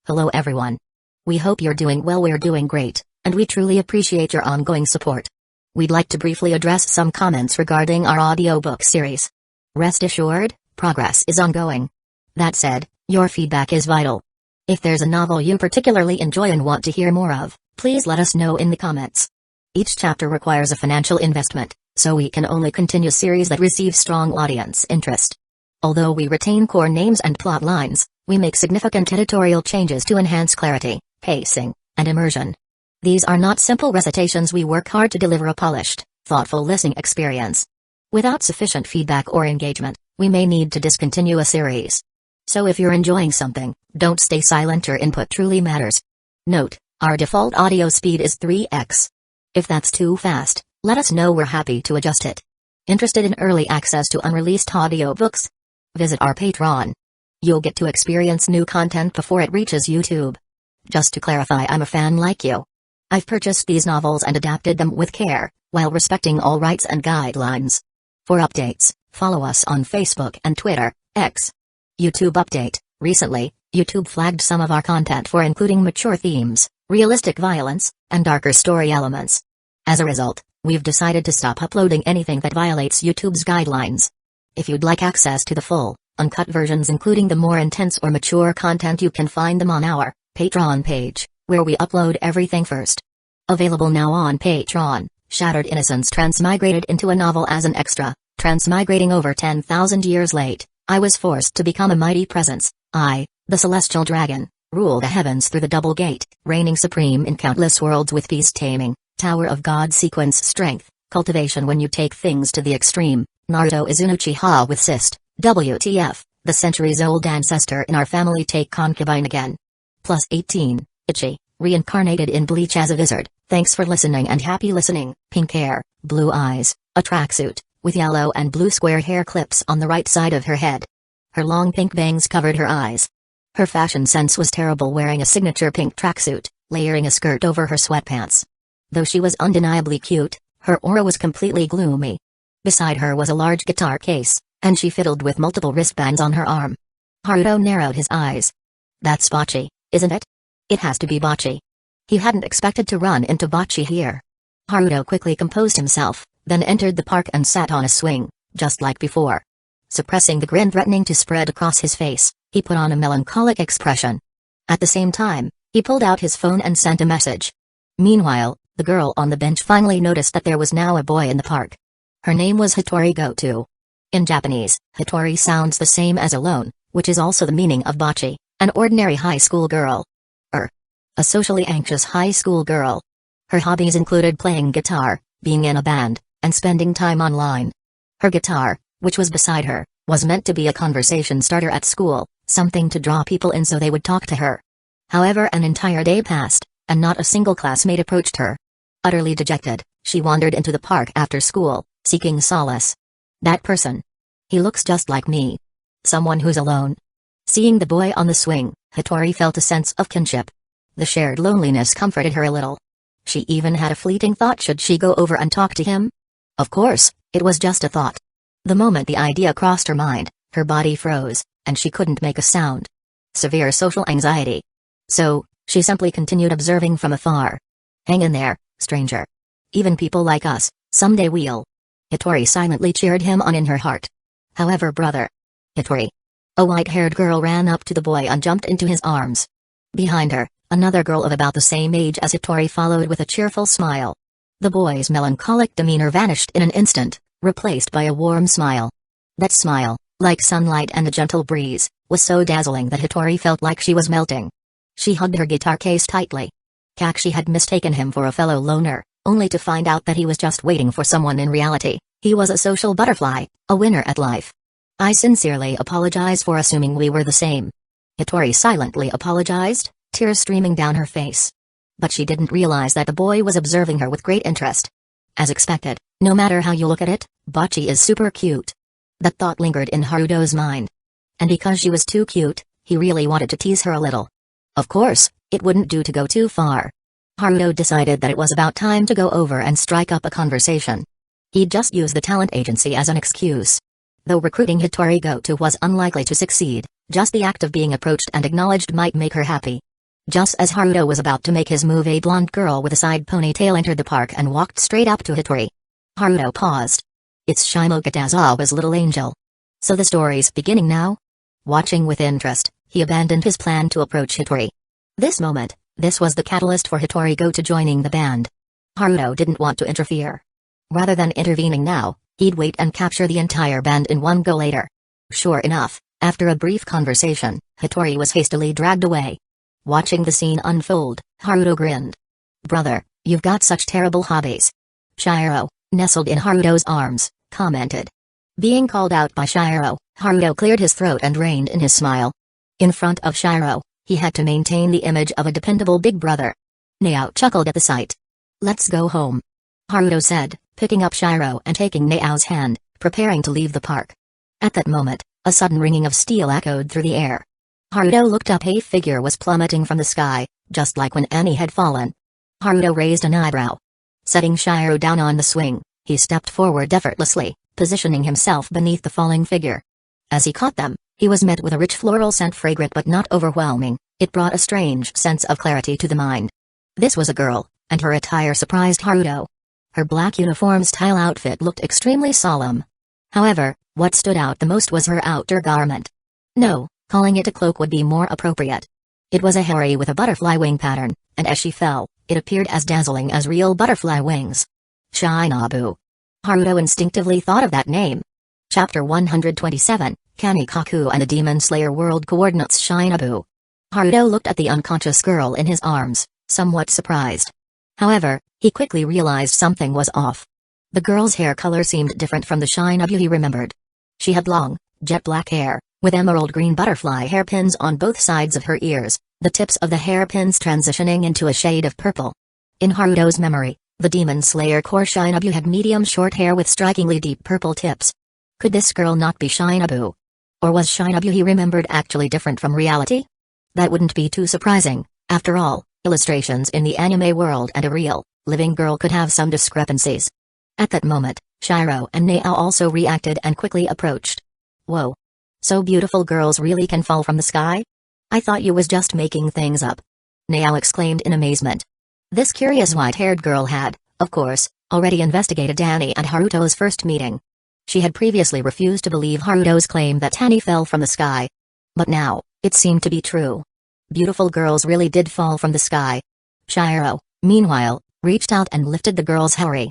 Hello everyone. We hope you're doing well. We're doing great, and we truly appreciate your ongoing support. We'd like to briefly address some comments regarding our audiobook series. Rest assured, progress is ongoing. That said, your feedback is vital. If there's a novel you particularly enjoy and want to hear more of, please let us know in the comments. Each chapter requires a financial investment, so we can only continue series that receive strong audience interest. Although we retain core names and plot lines, we make significant editorial changes to enhance clarity, pacing, and immersion. These are not simple recitations. We work hard to deliver a polished, thoughtful listening experience. Without sufficient feedback or engagement, we may need to discontinue a series. So if you're enjoying something, don't stay silent. Your input truly matters. Note, our default audio speed is 3x. If that's too fast, let us know. We're happy to adjust it. Interested in early access to unreleased audiobooks? Visit our Patreon. You'll get to experience new content before it reaches YouTube. Just to clarify, I'm a fan like you. I've purchased these novels and adapted them with care, while respecting all rights and guidelines. For updates, follow us on Facebook and Twitter, X. YouTube update: recently, YouTube flagged some of our content for including mature themes, realistic violence, and darker story elements. As a result, we've decided to stop uploading anything that violates YouTube's guidelines. If you'd like access to the full, uncut versions including the more intense or mature content, you can find them on our Patreon page, where we upload everything first. Available now on Patreon: Shattered Innocence transmigrated into a novel as an extra. Transmigrating over 10,000 years late, I was forced to become a mighty presence. I, the celestial dragon, rule the heavens through the double gate, reigning supreme in countless worlds with beast taming, Tower of God sequence strength, cultivation when you take things to the extreme. Naruto is an Uchiha with cyst. WTF, the centuries-old ancestor in our family take concubine again. Plus 18, Ichi, reincarnated in Bleach as a wizard. Thanks for listening and happy listening. Pink hair, blue eyes, a tracksuit, with yellow and blue square hair clips on the right side of her head. Her long pink bangs covered her eyes. Her fashion sense was terrible, wearing a signature pink tracksuit, layering a skirt over her sweatpants. Though she was undeniably cute, her aura was completely gloomy. Beside her was a large guitar case, and she fiddled with multiple wristbands on her arm. Haruto narrowed his eyes. That's Bocce, isn't it? It has to be Bocce. He hadn't expected to run into Bocce here. Haruto quickly composed himself, then entered the park and sat on a swing, just like before. Suppressing the grin threatening to spread across his face, he put on a melancholic expression. At the same time, he pulled out his phone and sent a message. Meanwhile, the girl on the bench finally noticed that there was now a boy in the park. Her name was Hitori Goto. In Japanese, Hitori sounds the same as alone, which is also the meaning of Bocce, an ordinary high school girl. A socially anxious high school girl. Her hobbies included playing guitar, being in a band, and spending time online. Her guitar, which was beside her, was meant to be a conversation starter at school, something to draw people in so they would talk to her. However, an entire day passed, and not a single classmate approached her. Utterly dejected, she wandered into the park after school, seeking solace. That person. He looks just like me. Someone who's alone. Seeing the boy on the swing, Hitori felt a sense of kinship. The shared loneliness comforted her a little. She even had a fleeting thought: should she go over and talk to him? Of course, it was just a thought. The moment the idea crossed her mind, her body froze, and she couldn't make a sound. Severe social anxiety. So, she simply continued observing from afar. Hang in there, stranger. Even people like us, someday we'll. Hitori silently cheered him on in her heart. However, brother. Hitori. A white-haired girl ran up to the boy and jumped into his arms. Behind her, another girl of about the same age as Hitori followed with a cheerful smile. The boy's melancholic demeanor vanished in an instant, replaced by a warm smile. That smile, like sunlight and a gentle breeze, was so dazzling that Hitori felt like she was melting. She hugged her guitar case tightly. She had mistaken him for a fellow loner, only to find out that he was just waiting for someone. In reality, he was a social butterfly, a winner at life. I sincerely apologize for assuming we were the same. Hitori silently apologized, tears streaming down her face. But she didn't realize that the boy was observing her with great interest. As expected, no matter how you look at it, Bocce is super cute. That thought lingered in Haruto's mind. And because she was too cute, he really wanted to tease her a little. Of course, it wouldn't do to go too far. Haruto decided that it was about time to go over and strike up a conversation. He'd just use the talent agency as an excuse. Though recruiting Hitori Goto was unlikely to succeed, just the act of being approached and acknowledged might make her happy. Just as Haruto was about to make his move, a blonde girl with a side ponytail entered the park and walked straight up to Hitori. Haruto paused. It's Shimoka Dazawa's little angel. So the story's beginning now? Watching with interest, he abandoned his plan to approach Hitori. This was the catalyst for Hitori to joining the band. Haruto didn't want to interfere. Rather than intervening now, he'd wait and capture the entire band in one go later. Sure enough, after a brief conversation, Hitori was hastily dragged away. Watching the scene unfold, Haruto grinned. Brother, you've got such terrible hobbies. Shiro, nestled in Haruto's arms, commented. Being called out by Shiro, Haruto cleared his throat and reined in his smile. In front of Shiro, he had to maintain the image of a dependable big brother. Nao chuckled at the sight. Let's go home, Haruto said, picking up Shiro and taking Nao's hand, preparing to leave the park. At that moment, a sudden ringing of steel echoed through the air. Haruto looked up. A figure was plummeting from the sky, just like when Annie had fallen. Haruto raised an eyebrow. Setting Shiro down on the swing, he stepped forward effortlessly, positioning himself beneath the falling figure. As he caught them, he was met with a rich floral scent, fragrant but not overwhelming. It brought a strange sense of clarity to the mind. This was a girl, and her attire surprised Haruto. Her black uniform-style outfit looked extremely solemn. However, what stood out the most was her outer garment. No, calling it a cloak would be more appropriate. It was a hairy with a butterfly wing pattern, and as she fell, it appeared as dazzling as real butterfly wings. Shinobu. Haruto instinctively thought of that name. Chapter 127, Kamikaku and the Demon Slayer World Coordinates. Shinobu. Haruto looked at the unconscious girl in his arms, somewhat surprised. However, he quickly realized something was off. The girl's hair color seemed different from the Shinobu he remembered. She had long, jet black hair, with emerald green butterfly hairpins on both sides of her ears, the tips of the hairpins transitioning into a shade of purple. In Haruto's memory, the Demon Slayer core Shinobu had medium short hair with strikingly deep purple tips. Could this girl not be Shinobu? Or was Shinobu he remembered actually different from reality? That wouldn't be too surprising. After all, illustrations in the anime world and a real, living girl could have some discrepancies. At that moment, Shiro and Nao also reacted and quickly approached. Whoa. So beautiful girls really can fall from the sky? I thought you was just making things up. Nao exclaimed in amazement. This curious white-haired girl had, of course, already investigated Annie and Haruto's first meeting. She had previously refused to believe Haruto's claim that Annie fell from the sky. But now, it seemed to be true. Beautiful girls really did fall from the sky. Shiro, meanwhile, reached out and lifted the girl's hair.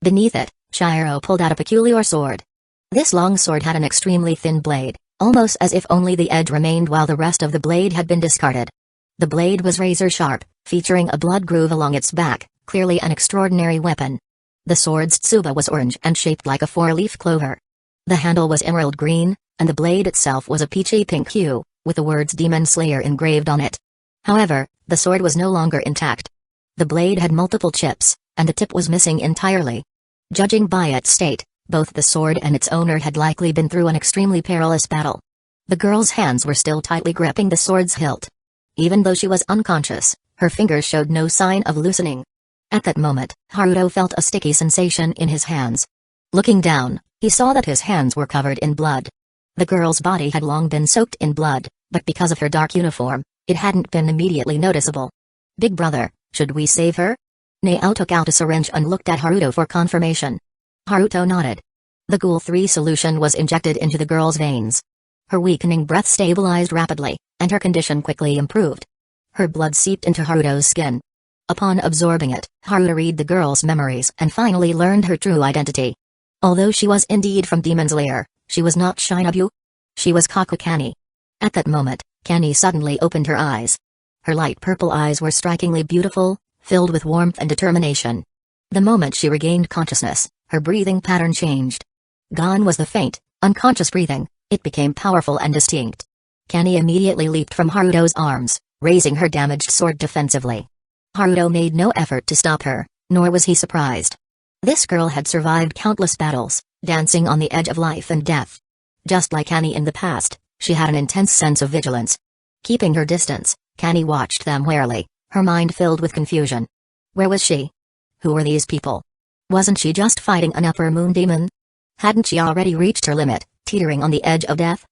Beneath it, Shiro pulled out a peculiar sword. This long sword had an extremely thin blade, almost as if only the edge remained while the rest of the blade had been discarded. The blade was razor-sharp, featuring a blood groove along its back, clearly an extraordinary weapon. The sword's tsuba was orange and shaped like a four-leaf clover. The handle was emerald green, and the blade itself was a peachy pink hue, with the words Demon Slayer engraved on it. However, the sword was no longer intact. The blade had multiple chips, and the tip was missing entirely. Judging by its state, both the sword and its owner had likely been through an extremely perilous battle. The girl's hands were still tightly gripping the sword's hilt. Even though she was unconscious, her fingers showed no sign of loosening. At that moment, Haruto felt a sticky sensation in his hands. Looking down, he saw that his hands were covered in blood. The girl's body had long been soaked in blood, but because of her dark uniform, it hadn't been immediately noticeable. Big brother, should we save her? Nao took out a syringe and looked at Haruto for confirmation. Haruto nodded. The Ghoul 3 solution was injected into the girl's veins. Her weakening breath stabilized rapidly, and her condition quickly improved. Her blood seeped into Haruto's skin. Upon absorbing it, Haruto read the girl's memories and finally learned her true identity. Although she was indeed from Demon Slayer, she was not Shinobu. She was Kakukani. At that moment, Kani suddenly opened her eyes. Her light purple eyes were strikingly beautiful, filled with warmth and determination. The moment she regained consciousness, her breathing pattern changed. Gone was the faint, unconscious breathing, it became powerful and distinct. Kani immediately leaped from Haruto's arms, raising her damaged sword defensively. Haruto made no effort to stop her, nor was he surprised. This girl had survived countless battles, dancing on the edge of life and death. Just like Kani in the past, she had an intense sense of vigilance. Keeping her distance, Kani watched them warily, her mind filled with confusion. Where was she? Who were these people? Wasn't she just fighting an upper moon demon? Hadn't she already reached her limit, teetering on the edge of death?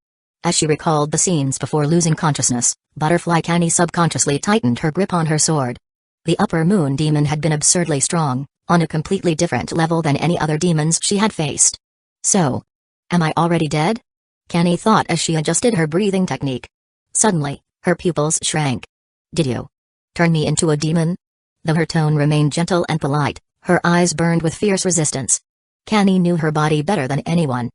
As she recalled the scenes before losing consciousness, Butterfly Canny subconsciously tightened her grip on her sword. The Upper Moon demon had been absurdly strong, on a completely different level than any other demons she had faced. So, am I already dead? Canny thought as she adjusted her breathing technique. Suddenly, her pupils shrank. Did you turn me into a demon? Though her tone remained gentle and polite, her eyes burned with fierce resistance. Canny knew her body better than anyone.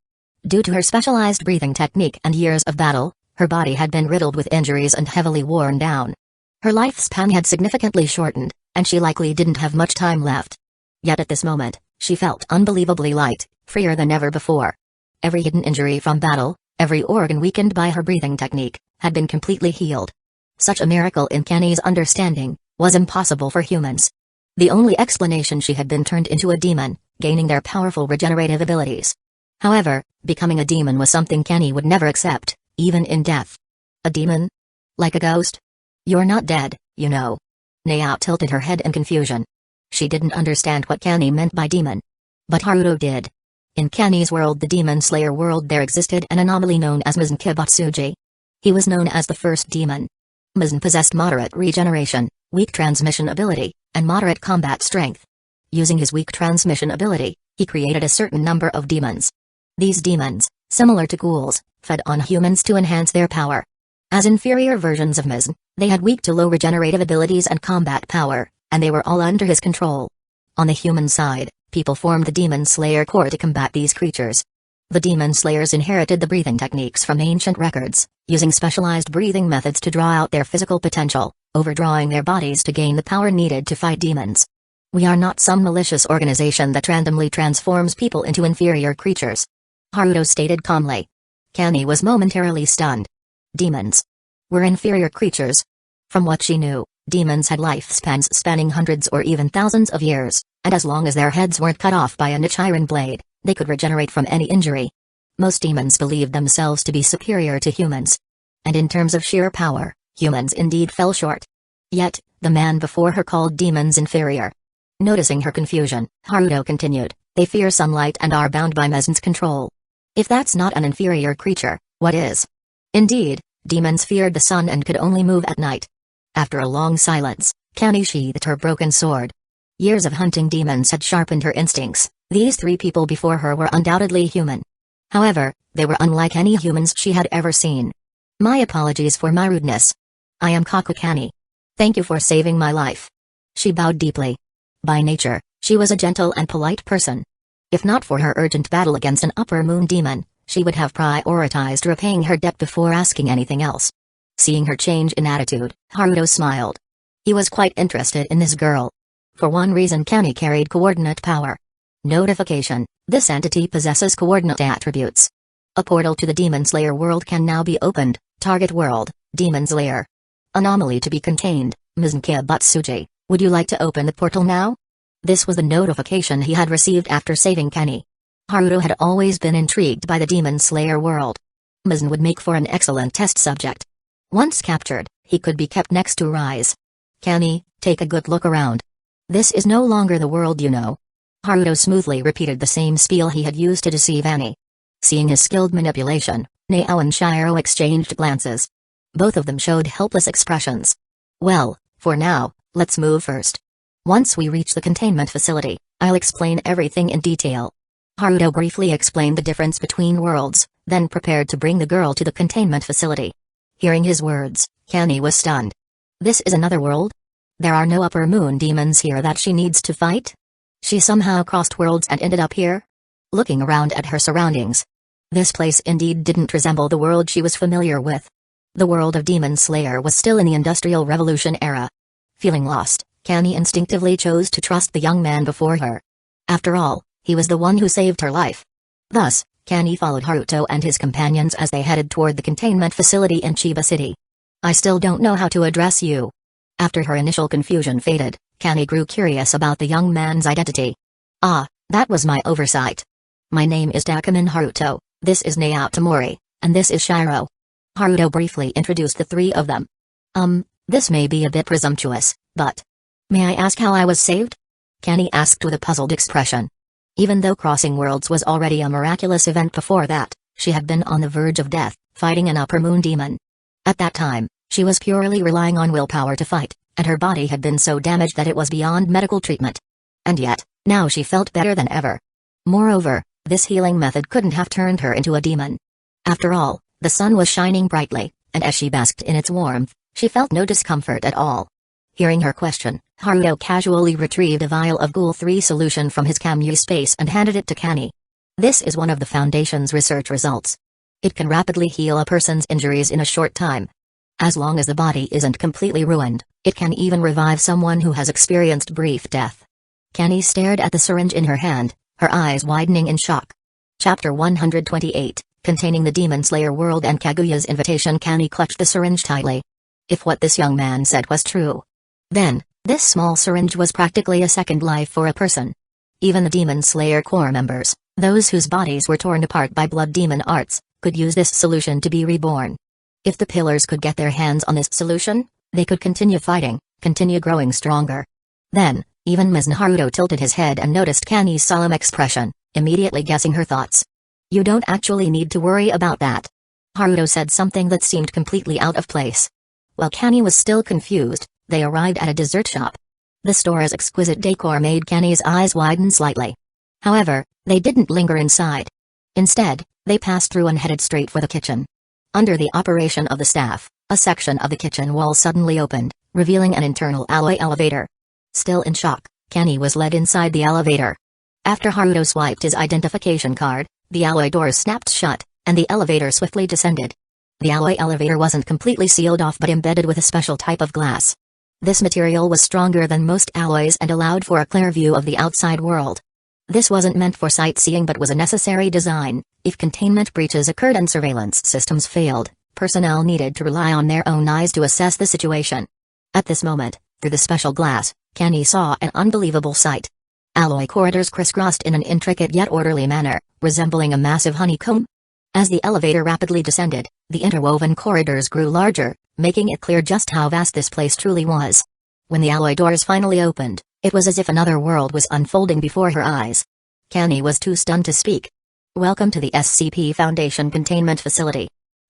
Due to her specialized breathing technique and years of battle, her body had been riddled with injuries and heavily worn down. Her lifespan had significantly shortened, and she likely didn't have much time left. Yet at this moment, she felt unbelievably light, freer than ever before. Every hidden injury from battle, every organ weakened by her breathing technique, had been completely healed. Such a miracle in Canny's understanding was impossible for humans. The only explanation she had been turned into a demon, gaining their powerful regenerative abilities. However, becoming a demon was something Canny would never accept, even in death. A demon? Like a ghost? You're not dead, you know. Nao tilted her head in confusion. She didn't understand what Canny meant by demon. But Haruto did. In Canny's world, the Demon Slayer world, there existed an anomaly known as Mizen Kibatsuji. He was known as the first demon. Mizen possessed moderate regeneration, weak transmission ability, and moderate combat strength. Using his weak transmission ability, he created a certain number of demons. These demons, similar to ghouls, fed on humans to enhance their power. As inferior versions of Mizen, they had weak to low regenerative abilities and combat power, and they were all under his control. On the human side, people formed the Demon Slayer Corps to combat these creatures. The Demon Slayers inherited the breathing techniques from ancient records, using specialized breathing methods to draw out their physical potential, overdrawing their bodies to gain the power needed to fight demons. We are not some malicious organization that randomly transforms people into inferior creatures, Haruto stated calmly. Canny was momentarily stunned. Demons were inferior creatures. From what she knew, demons had lifespans spanning hundreds or even thousands of years, and as long as their heads weren't cut off by a niche iron blade, they could regenerate from any injury. Most demons believed themselves to be superior to humans. And in terms of sheer power, humans indeed fell short. Yet, the man before her called demons inferior. Noticing her confusion, Haruto continued, they fear sunlight and are bound by Mizen's control. If that's not an inferior creature, what is? Indeed, demons feared the sun and could only move at night. After a long silence, Canny sheathed her broken sword. Years of hunting demons had sharpened her instincts. These three people before her were undoubtedly human. However, they were unlike any humans she had ever seen. My apologies for my rudeness. I am Kaku Canny. Thank you for saving my life. She bowed deeply. By nature, she was a gentle and polite person. If not for her urgent battle against an upper moon demon, she would have prioritized repaying her debt before asking anything else. Seeing her change in attitude, Haruto smiled. He was quite interested in this girl. For one reason, Canny carried coordinate power. Notification: this entity possesses coordinate attributes. A portal to the Demon Slayer world can now be opened. Target world: Demon's Lair. Anomaly to be contained: Mizenkia Butsuji. Would you like to open the portal now? This was the notification he had received after saving Canny. Haruto had always been intrigued by the Demon Slayer world. Mizen would make for an excellent test subject. Once captured, he could be kept next to Rise. Canny, take a good look around. This is no longer the world you know. Haruto smoothly repeated the same spiel he had used to deceive Annie. Seeing his skilled manipulation, Nao and Shiro exchanged glances. Both of them showed helpless expressions. Well, for now, let's move first. Once we reach the containment facility, I'll explain everything in detail. Haruto briefly explained the difference between worlds, then prepared to bring the girl to the containment facility. Hearing his words, Canny was stunned. This is another world? There are no upper moon demons here that she needs to fight? She somehow crossed worlds and ended up here? Looking around at her surroundings. This place indeed didn't resemble the world she was familiar with. The world of Demon Slayer was still in the Industrial Revolution era. Feeling lost, Canny instinctively chose to trust the young man before her. After all, he was the one who saved her life. Thus, Canny followed Haruto and his companions as they headed toward the containment facility in Chiba City. I still don't know how to address you. After her initial confusion faded, Canny grew curious about the young man's identity. Ah, that was my oversight. My name is Takumin Haruto, this is Nao Tamori, and this is Shiro. Haruto briefly introduced the three of them. This may be a bit presumptuous, but... May I ask how I was saved? Canny asked with a puzzled expression. Even though crossing worlds was already a miraculous event before that, she had been on the verge of death, fighting an upper moon demon. At that time, she was purely relying on willpower to fight, and her body had been so damaged that it was beyond medical treatment. And yet, now she felt better than ever. Moreover, this healing method couldn't have turned her into a demon. After all, the sun was shining brightly, and as she basked in its warmth, she felt no discomfort at all. Hearing her question, Haruto casually retrieved a vial of Ghoul 3 solution from his Camu space and handed it to Kani. This is one of the Foundation's research results. It can rapidly heal a person's injuries in a short time. As long as the body isn't completely ruined, it can even revive someone who has experienced brief death. Kani stared at the syringe in her hand, her eyes widening in shock. Chapter 128, containing the Demon Slayer world and Kaguya's invitation. Kani clutched the syringe tightly. If what this young man said was true, then, this small syringe was practically a second life for a person. Even the Demon Slayer Corps members, those whose bodies were torn apart by blood demon arts, could use this solution to be reborn. If the pillars could get their hands on this solution, they could continue fighting, continue growing stronger. Then, even Ms. Haruto tilted his head and noticed Kani's solemn expression, immediately guessing her thoughts. You don't actually need to worry about that. Haruto said something that seemed completely out of place. While Kani was still confused, they arrived at a dessert shop. The store's exquisite decor made Kani's eyes widen slightly. However, they didn't linger inside. Instead, they passed through and headed straight for the kitchen. Under the operation of the staff, a section of the kitchen wall suddenly opened, revealing an internal alloy elevator. Still in shock, Kani was led inside the elevator. After Haruto swiped his identification card, the alloy doors snapped shut, and the elevator swiftly descended. The alloy elevator wasn't completely sealed off but embedded with a special type of glass. This material was stronger than most alloys and allowed for a clear view of the outside world. This wasn't meant for sightseeing but was a necessary design. If containment breaches occurred and surveillance systems failed, personnel needed to rely on their own eyes to assess the situation. At this moment, through the special glass, Kani saw an unbelievable sight. Alloy corridors crisscrossed in an intricate yet orderly manner, resembling a massive honeycomb. As the elevator rapidly descended, the interwoven corridors grew larger, making it clear just how vast this place truly was. When the alloy doors finally opened, it was as if another world was unfolding before her eyes. Kani was too stunned to speak. Welcome to the SCP Foundation Containment Facility,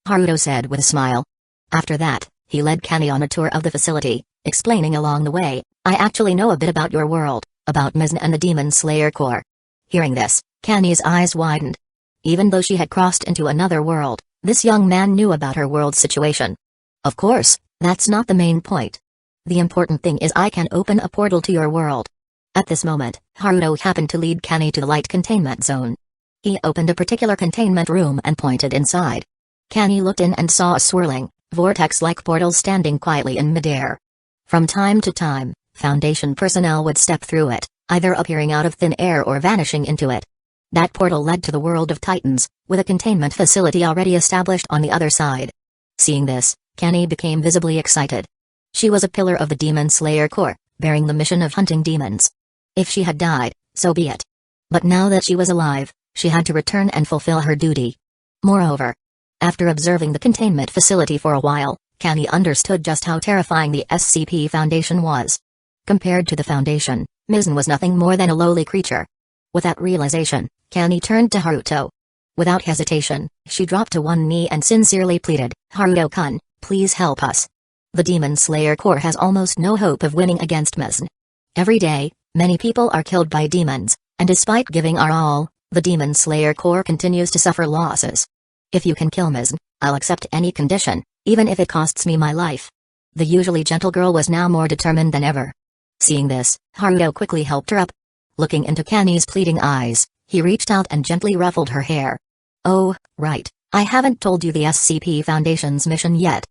Haruto said with a smile. After that, he led Kani on a tour of the facility, explaining along the way, I actually know a bit about your world, about Mizn and the Demon Slayer Corps. Hearing this, Kani's eyes widened. Even though she had crossed into another world, this young man knew about her world's situation. Of course, that's not the main point. The important thing is I can open a portal to your world. At this moment, Haruto happened to lead Kani to the light containment zone. He opened a particular containment room and pointed inside. Kani looked in and saw a swirling, vortex-like portal standing quietly in midair. From time to time, Foundation personnel would step through it, either appearing out of thin air or vanishing into it. That portal led to the world of Titans, with a containment facility already established on the other side. Seeing this, Kani became visibly excited. She was a pillar of the Demon Slayer Corps, bearing the mission of hunting demons. If she had died, so be it. But now that she was alive, she had to return and fulfill her duty. Moreover, after observing the containment facility for a while, Kani understood just how terrifying the SCP Foundation was. Compared to the Foundation, Mizn was nothing more than a lowly creature. With that realization, Kani turned to Haruto. Without hesitation, she dropped to one knee and sincerely pleaded, Haruto-kun, please help us. The Demon Slayer Corps has almost no hope of winning against Mizn. Every day, many people are killed by demons, and despite giving our all, the Demon Slayer Corps continues to suffer losses. If you can kill Mizn, I'll accept any condition, even if it costs me my life. The usually gentle girl was now more determined than ever. Seeing this, Haruto quickly helped her up. Looking into Kani's pleading eyes, he reached out and gently ruffled her hair. Oh, right, I haven't told you the SCP Foundation's mission yet,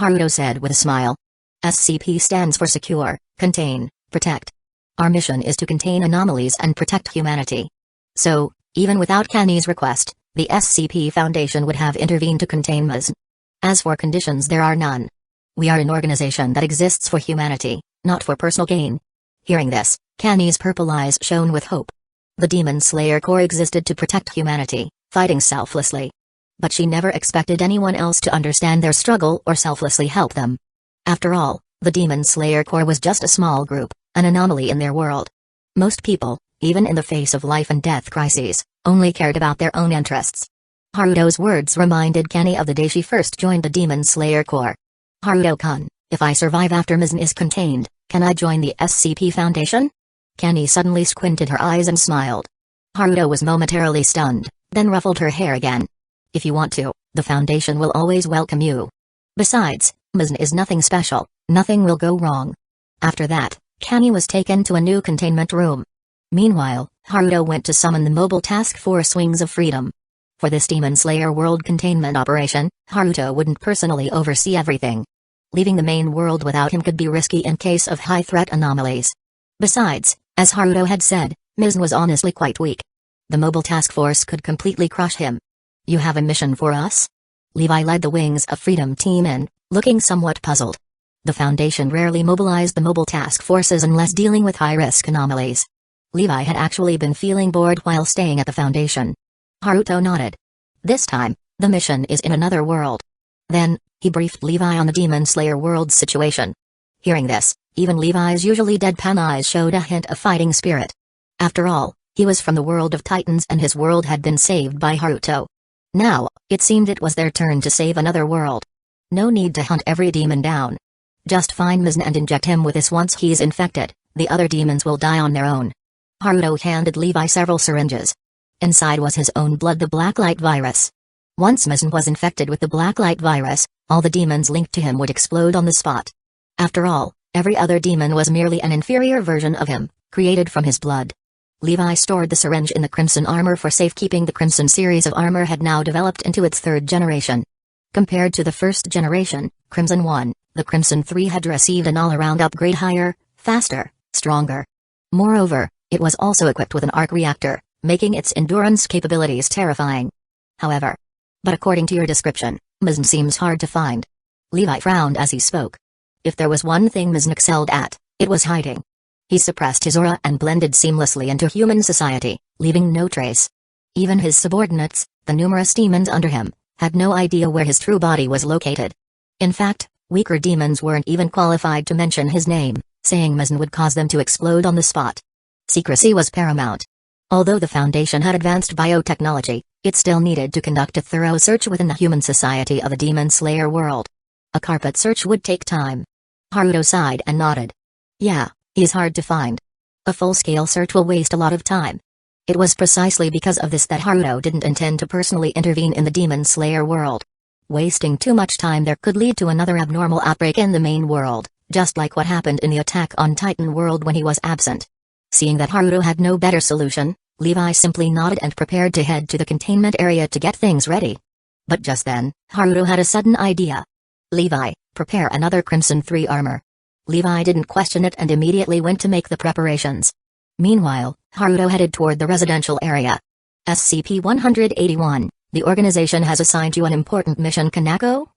Haruto said with a smile. SCP stands for Secure, Contain, Protect. Our mission is to contain anomalies and protect humanity. So, even without Kani's request, the SCP Foundation would have intervened to contain Mizn. As for conditions, there are none. We are an organization that exists for humanity, not for personal gain. Hearing this, Kani's purple eyes shone with hope. The Demon Slayer Corps existed to protect humanity, fighting selflessly. But she never expected anyone else to understand their struggle or selflessly help them. After all, the Demon Slayer Corps was just a small group, an anomaly in their world. Most people, even in the face of life and death crises, only cared about their own interests. Haruto's words reminded Kenny of the day she first joined the Demon Slayer Corps. "Haruto-kun, if I survive after Mizan is contained, can I join the SCP Foundation?" Kenny suddenly squinted her eyes and smiled. Haruto was momentarily stunned, then ruffled her hair again. "If you want to, the Foundation will always welcome you. Besides, Mizan is nothing special, nothing will go wrong." After that, Kenny was taken to a new containment room. Meanwhile, Haruto went to summon the Mobile Task Force Wings of Freedom. For this Demon Slayer world containment operation, Haruto wouldn't personally oversee everything. Leaving the main world without him could be risky in case of high-threat anomalies. Besides, as Haruto had said, Mizan was honestly quite weak. The Mobile Task Force could completely crush him. "You have a mission for us?" Levi led the Wings of Freedom team in, looking somewhat puzzled. The Foundation rarely mobilized the Mobile Task Forces unless dealing with high-risk anomalies. Levi had actually been feeling bored while staying at the Foundation. Haruto nodded. This time, the mission is in another world. Then, he briefed Levi on the Demon Slayer world's situation. Hearing this, even Levi's usually deadpan eyes showed a hint of fighting spirit. After all, he was from the world of Titans and his world had been saved by Haruto. Now, it seemed it was their turn to save another world. No need to hunt every demon down. Just find Mizan and inject him with this. Once he's infected, the other demons will die on their own. Haruto handed Levi several syringes. Inside was his own blood, the Blacklight virus. Once Mizan was infected with the Blacklight virus, all the demons linked to him would explode on the spot. After all, every other demon was merely an inferior version of him, created from his blood. Levi stored the syringe in the Crimson armor for safekeeping. The Crimson series of armor had now developed into its third generation. Compared to the first generation, Crimson 1, the Crimson 3 had received an all-around upgrade, higher, faster, stronger. Moreover, it was also equipped with an arc reactor, making its endurance capabilities terrifying. However, but according to your description, Mizan seems hard to find. Levi frowned as he spoke. If there was one thing Mizan excelled at, it was hiding. He suppressed his aura and blended seamlessly into human society, leaving no trace. Even his subordinates, the numerous demons under him, had no idea where his true body was located. In fact, weaker demons weren't even qualified to mention his name, saying Mizan would cause them to explode on the spot. Secrecy was paramount. Although the Foundation had advanced biotechnology, it still needed to conduct a thorough search within the human society of the Demon Slayer world. A carpet search would take time. Haruto sighed and nodded. "Yeah, he's hard to find. A full-scale search will waste a lot of time." It was precisely because of this that Haruto didn't intend to personally intervene in the Demon Slayer world. Wasting too much time there could lead to another abnormal outbreak in the main world, just like what happened in the attack on Titan world when he was absent. Seeing that Haruto had no better solution, Levi simply nodded and prepared to head to the containment area to get things ready. But just then, Haruto had a sudden idea. "Levi, prepare another Crimson 3 armor." Levi didn't question it and immediately went to make the preparations. Meanwhile, Haruto headed toward the residential area. SCP-181, the organization has assigned you an important mission, Kanako?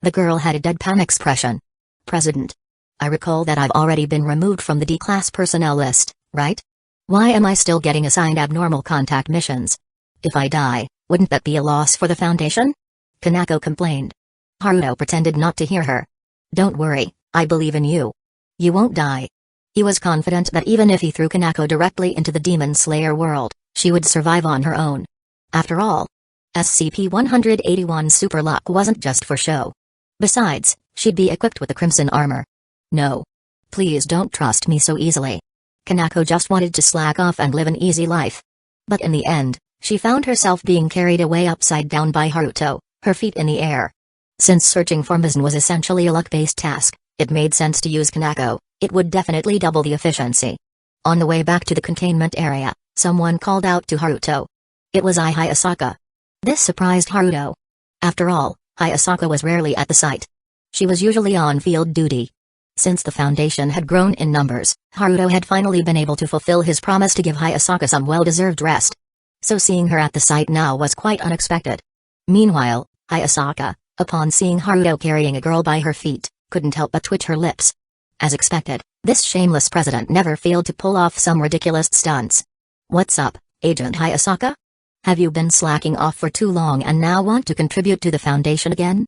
The girl had a deadpan expression. "President. I recall that I've already been removed from the D-class personnel list, right? Why am I still getting assigned abnormal contact missions? If I die, wouldn't that be a loss for the Foundation?" Kanako complained. Haruto pretended not to hear her. "Don't worry, I believe in you. You won't die." He was confident that even if he threw Kanako directly into the Demon Slayer world, she would survive on her own. After all, SCP-181 Superlock wasn't just for show. Besides, she'd be equipped with the Crimson armor. "No. Please don't trust me so easily." Kanako just wanted to slack off and live an easy life. But in the end, she found herself being carried away upside down by Haruto, her feet in the air. Since searching for Mizan was essentially a luck-based task, it made sense to use Kanako. It would definitely double the efficiency. On the way back to the containment area, someone called out to Haruto. It was Hayasaka. This surprised Haruto. After all, Hayasaka was rarely at the site. She was usually on field duty. Since the Foundation had grown in numbers, Haruto had finally been able to fulfill his promise to give Hayasaka some well-deserved rest. So seeing her at the site now was quite unexpected. Meanwhile, Hayasaka, upon seeing Haruto carrying a girl by her feet, couldn't help but twitch her lips. As expected, this shameless president never failed to pull off some ridiculous stunts. "What's up, Agent Hayasaka? Have you been slacking off for too long and now want to contribute to the Foundation again?"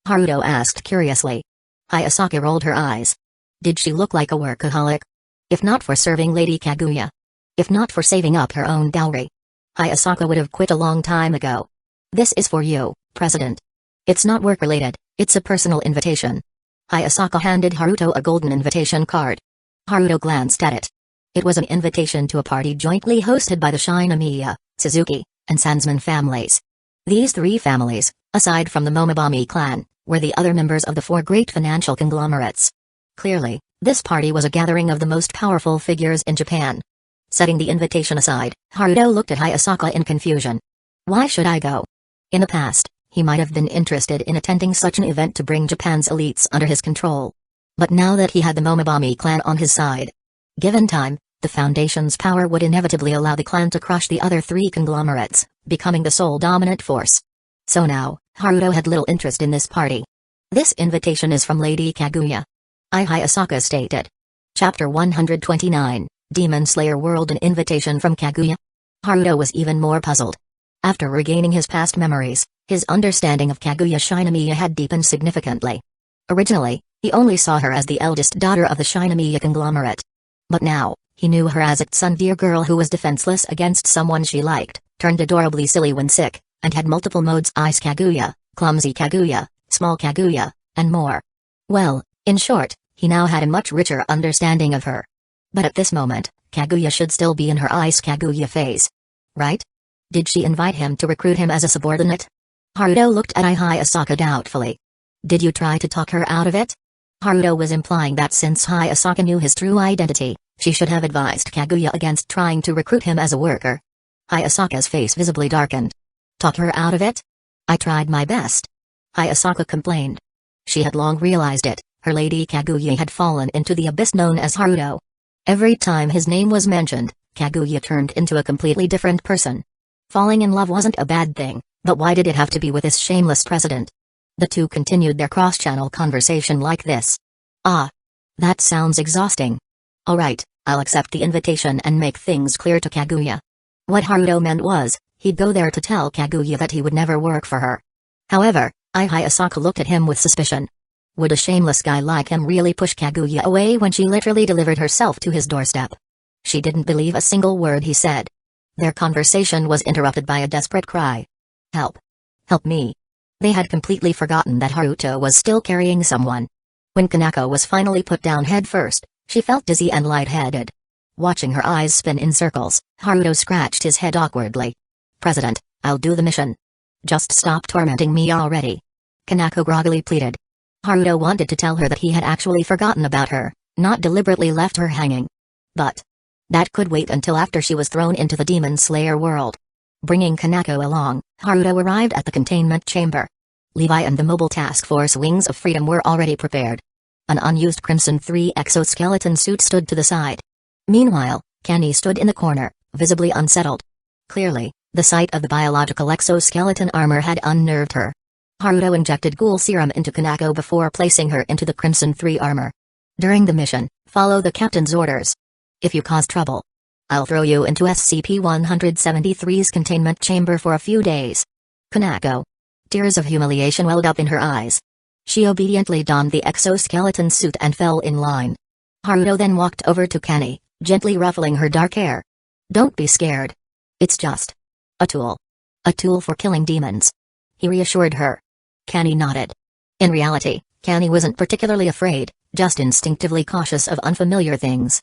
Haruto asked curiously. Hayasaka rolled her eyes. Did she look like a workaholic? If not for serving Lady Kaguya. If not for saving up her own dowry. Hayasaka would have quit a long time ago. This is for you, President. It's not work-related, it's a personal invitation. Hayasaka handed Haruto a golden invitation card. Haruto glanced at it. It was an invitation to a party jointly hosted by the Shinomiya, Suzuki, and Sansman families. These three families, aside from the Momobami clan, were the other members of the four great financial conglomerates. Clearly, this party was a gathering of the most powerful figures in Japan. Setting the invitation aside, Haruto looked at Hayasaka in confusion. Why should I go? In the past, he might have been interested in attending such an event to bring Japan's elites under his control. But now that he had the Momobami clan on his side, given time, the Foundation's power would inevitably allow the clan to crush the other three conglomerates, becoming the sole dominant force. So now, Haruto had little interest in this party. This invitation is from Lady Kaguya. Hayasaka stated. Chapter 129, Demon Slayer World. An invitation from Kaguya? Haruto was even more puzzled. After regaining his past memories, his understanding of Kaguya Shinomiya had deepened significantly. Originally, he only saw her as the eldest daughter of the Shinomiya conglomerate. But now, he knew her as a tsundere girl who was defenseless against someone she liked, turned adorably silly when sick, and had multiple modes: Ice Kaguya, Clumsy Kaguya, Small Kaguya, and more. Well, in short, he now had a much richer understanding of her. But at this moment, Kaguya should still be in her Ice Kaguya phase. Right? Did she invite him to recruit him as a subordinate? Haruto looked at Hayasaka doubtfully. Did you try to talk her out of it? Haruto was implying that since Hayasaka knew his true identity, she should have advised Kaguya against trying to recruit him as a worker. Hayasaka's face visibly darkened. Talk her out of it? I tried my best. Hayasaka complained. She had long realized it, her Lady Kaguya had fallen into the abyss known as Haruto. Every time his name was mentioned, Kaguya turned into a completely different person. Falling in love wasn't a bad thing, but why did it have to be with this shameless president? The two continued their cross-channel conversation like this. Ah. That sounds exhausting. Alright, I'll accept the invitation and make things clear to Kaguya. What Haruto meant was, he'd go there to tell Kaguya that he would never work for her. However, Hayasaka looked at him with suspicion. Would a shameless guy like him really push Kaguya away when she literally delivered herself to his doorstep? She didn't believe a single word he said. Their conversation was interrupted by a desperate cry. Help! Help me! They had completely forgotten that Haruto was still carrying someone. When Kanako was finally put down head first, she felt dizzy and lightheaded. Watching her eyes spin in circles, Haruto scratched his head awkwardly. President, I'll do the mission. Just stop tormenting me already. Kanako groggily pleaded. Haruto wanted to tell her that he had actually forgotten about her, not deliberately left her hanging. But that could wait until after she was thrown into the Demon Slayer world. Bringing Kanako along, Haruto arrived at the containment chamber. Levi and the Mobile Task Force Wings of Freedom were already prepared. An unused Crimson 3 exoskeleton suit stood to the side. Meanwhile, Kenny stood in the corner, visibly unsettled. Clearly, the sight of the biological exoskeleton armor had unnerved her. Haruto injected ghoul serum into Kanako before placing her into the Crimson 3 armor. During the mission, follow the captain's orders. If you cause trouble, I'll throw you into SCP-173's containment chamber for a few days. Kanako. Tears of humiliation welled up in her eyes. She obediently donned the exoskeleton suit and fell in line. Haruto then walked over to Kenny, gently ruffling her dark hair. Don't be scared. It's just a tool. A tool for killing demons. He reassured her. Kenny nodded. In reality, Kenny wasn't particularly afraid, just instinctively cautious of unfamiliar things.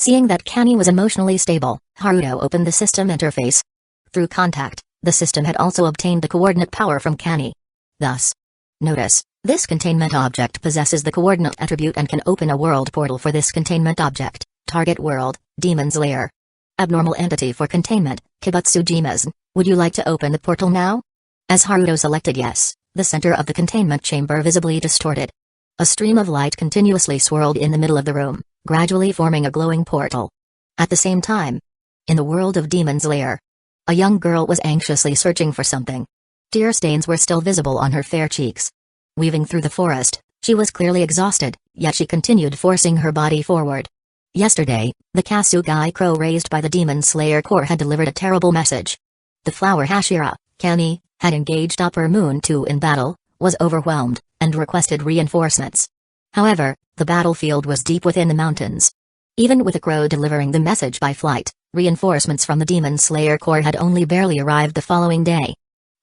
Seeing that Kenny was emotionally stable, Haruto opened the system interface. Through contact, the system had also obtained the coordinate power from Kenny. Thus, notice, this containment object possesses the coordinate attribute and can open a world portal for this containment object. Target world, Demon's Lair. Abnormal entity for containment, Kibutsujima's. Would you like to open the portal now? As Haruto selected yes, the center of the containment chamber visibly distorted. A stream of light continuously swirled in the middle of the room, gradually forming a glowing portal. At the same time, in the world of Demon's Lair, a young girl was anxiously searching for something. Tear stains were still visible on her fair cheeks. Weaving through the forest, she was clearly exhausted, yet she continued forcing her body forward. Yesterday, the Kasugai crow raised by the Demon Slayer Corps had delivered a terrible message. The flower Hashira, Kami, had engaged Upper Moon 2 in battle, was overwhelmed, and requested reinforcements. However, the battlefield was deep within the mountains. Even with the crow delivering the message by flight, reinforcements from the Demon Slayer Corps had only barely arrived the following day.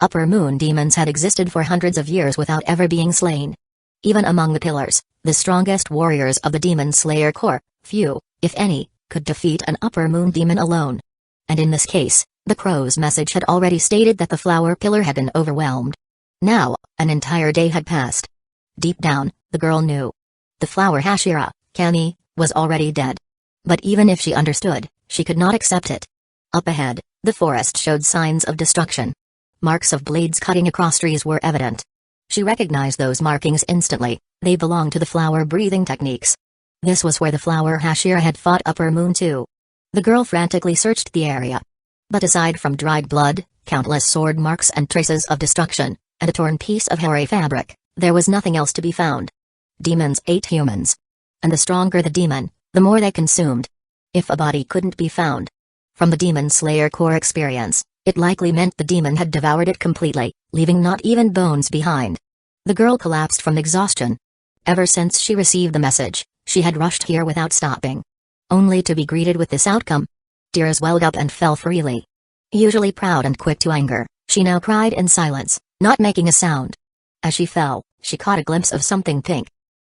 Upper moon demons had existed for hundreds of years without ever being slain. Even among the pillars, the strongest warriors of the Demon Slayer Corps, few, if any, could defeat an upper moon demon alone. And in this case, the crow's message had already stated that the flower pillar had been overwhelmed. Now, an entire day had passed. Deep down, the girl knew. The flower Hashira, Kami, was already dead. But even if she understood, she could not accept it. Up ahead, the forest showed signs of destruction. Marks of blades cutting across trees were evident. She recognized those markings instantly. They belonged to the flower breathing techniques. This was where the flower Hashira had fought Upper Moon too. The girl frantically searched the area. But aside from dried blood, countless sword marks and traces of destruction, and a torn piece of hairy fabric, there was nothing else to be found. Demons ate humans. And the stronger the demon, the more they consumed. If a body couldn't be found. From the Demon Slayer Corps experience, it likely meant the demon had devoured it completely, leaving not even bones behind. The girl collapsed from exhaustion. Ever since she received the message, she had rushed here without stopping. Only to be greeted with this outcome. Tears welled up and fell freely. Usually proud and quick to anger, she now cried in silence, not making a sound. As she fell, she caught a glimpse of something pink.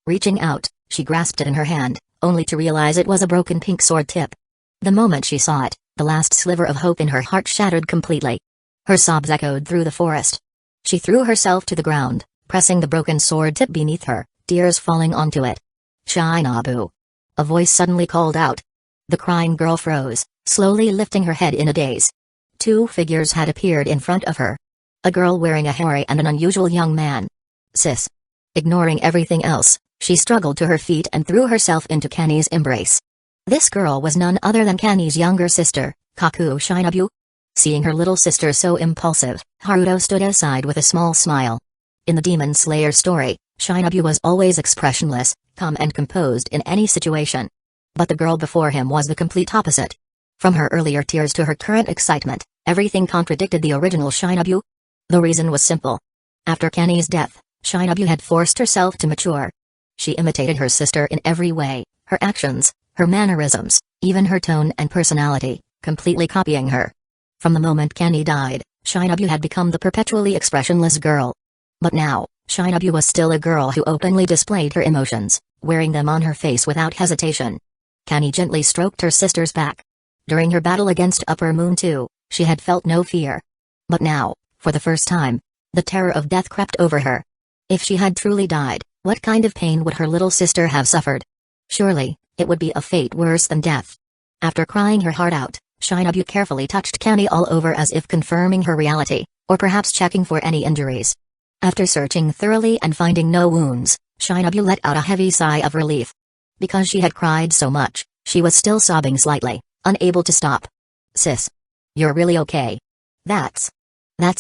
Reaching out, she grasped it in her hand, only to realize it was a broken pink sword tip. The moment she saw it, the last sliver of hope in her heart shattered completely. Her sobs echoed through the forest. She threw herself to the ground, pressing the broken sword tip beneath her, tears falling onto it. "Shinobu!" A voice suddenly called out. The crying girl froze, slowly lifting her head in a daze. Two figures had appeared in front of her. A girl wearing a hairy and an unusual young man. "Sis." Ignoring everything else, she struggled to her feet and threw herself into Kani's embrace. This girl was none other than Kani's younger sister, Kaku Shinobu. Seeing her little sister so impulsive, Haruto stood aside with a small smile. In the Demon Slayer story, Shinobu was always expressionless, calm and composed in any situation. But the girl before him was the complete opposite. From her earlier tears to her current excitement, everything contradicted the original Shinobu. The reason was simple. After Kani's death, Shinobu had forced herself to mature. She imitated her sister in every way, her actions, her mannerisms, even her tone and personality, completely copying her. From the moment Kani died, Shinobu had become the perpetually expressionless girl. But now, Shinobu was still a girl who openly displayed her emotions, wearing them on her face without hesitation. Kani gently stroked her sister's back. During her battle against Upper Moon too, she had felt no fear. But now, for the first time, the terror of death crept over her. If she had truly died, what kind of pain would her little sister have suffered? Surely, it would be a fate worse than death. After crying her heart out, Shinobu carefully touched Kani all over as if confirming her reality, or perhaps checking for any injuries. After searching thoroughly and finding no wounds, Shinobu let out a heavy sigh of relief. Because she had cried so much, she was still sobbing slightly, unable to stop. "Sis. You're really okay. That's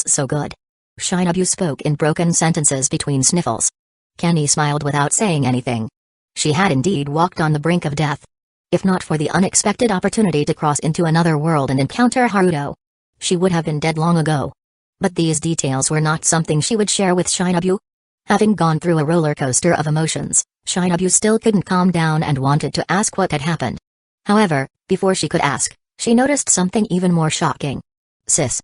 so good." Shinobu spoke in broken sentences between sniffles. Kani smiled without saying anything. She had indeed walked on the brink of death. If not for the unexpected opportunity to cross into another world and encounter Haruto, she would have been dead long ago. But these details were not something she would share with Shinobu. Having gone through a roller coaster of emotions, Shinobu still couldn't calm down and wanted to ask what had happened. However, before she could ask, she noticed something even more shocking. "Sis.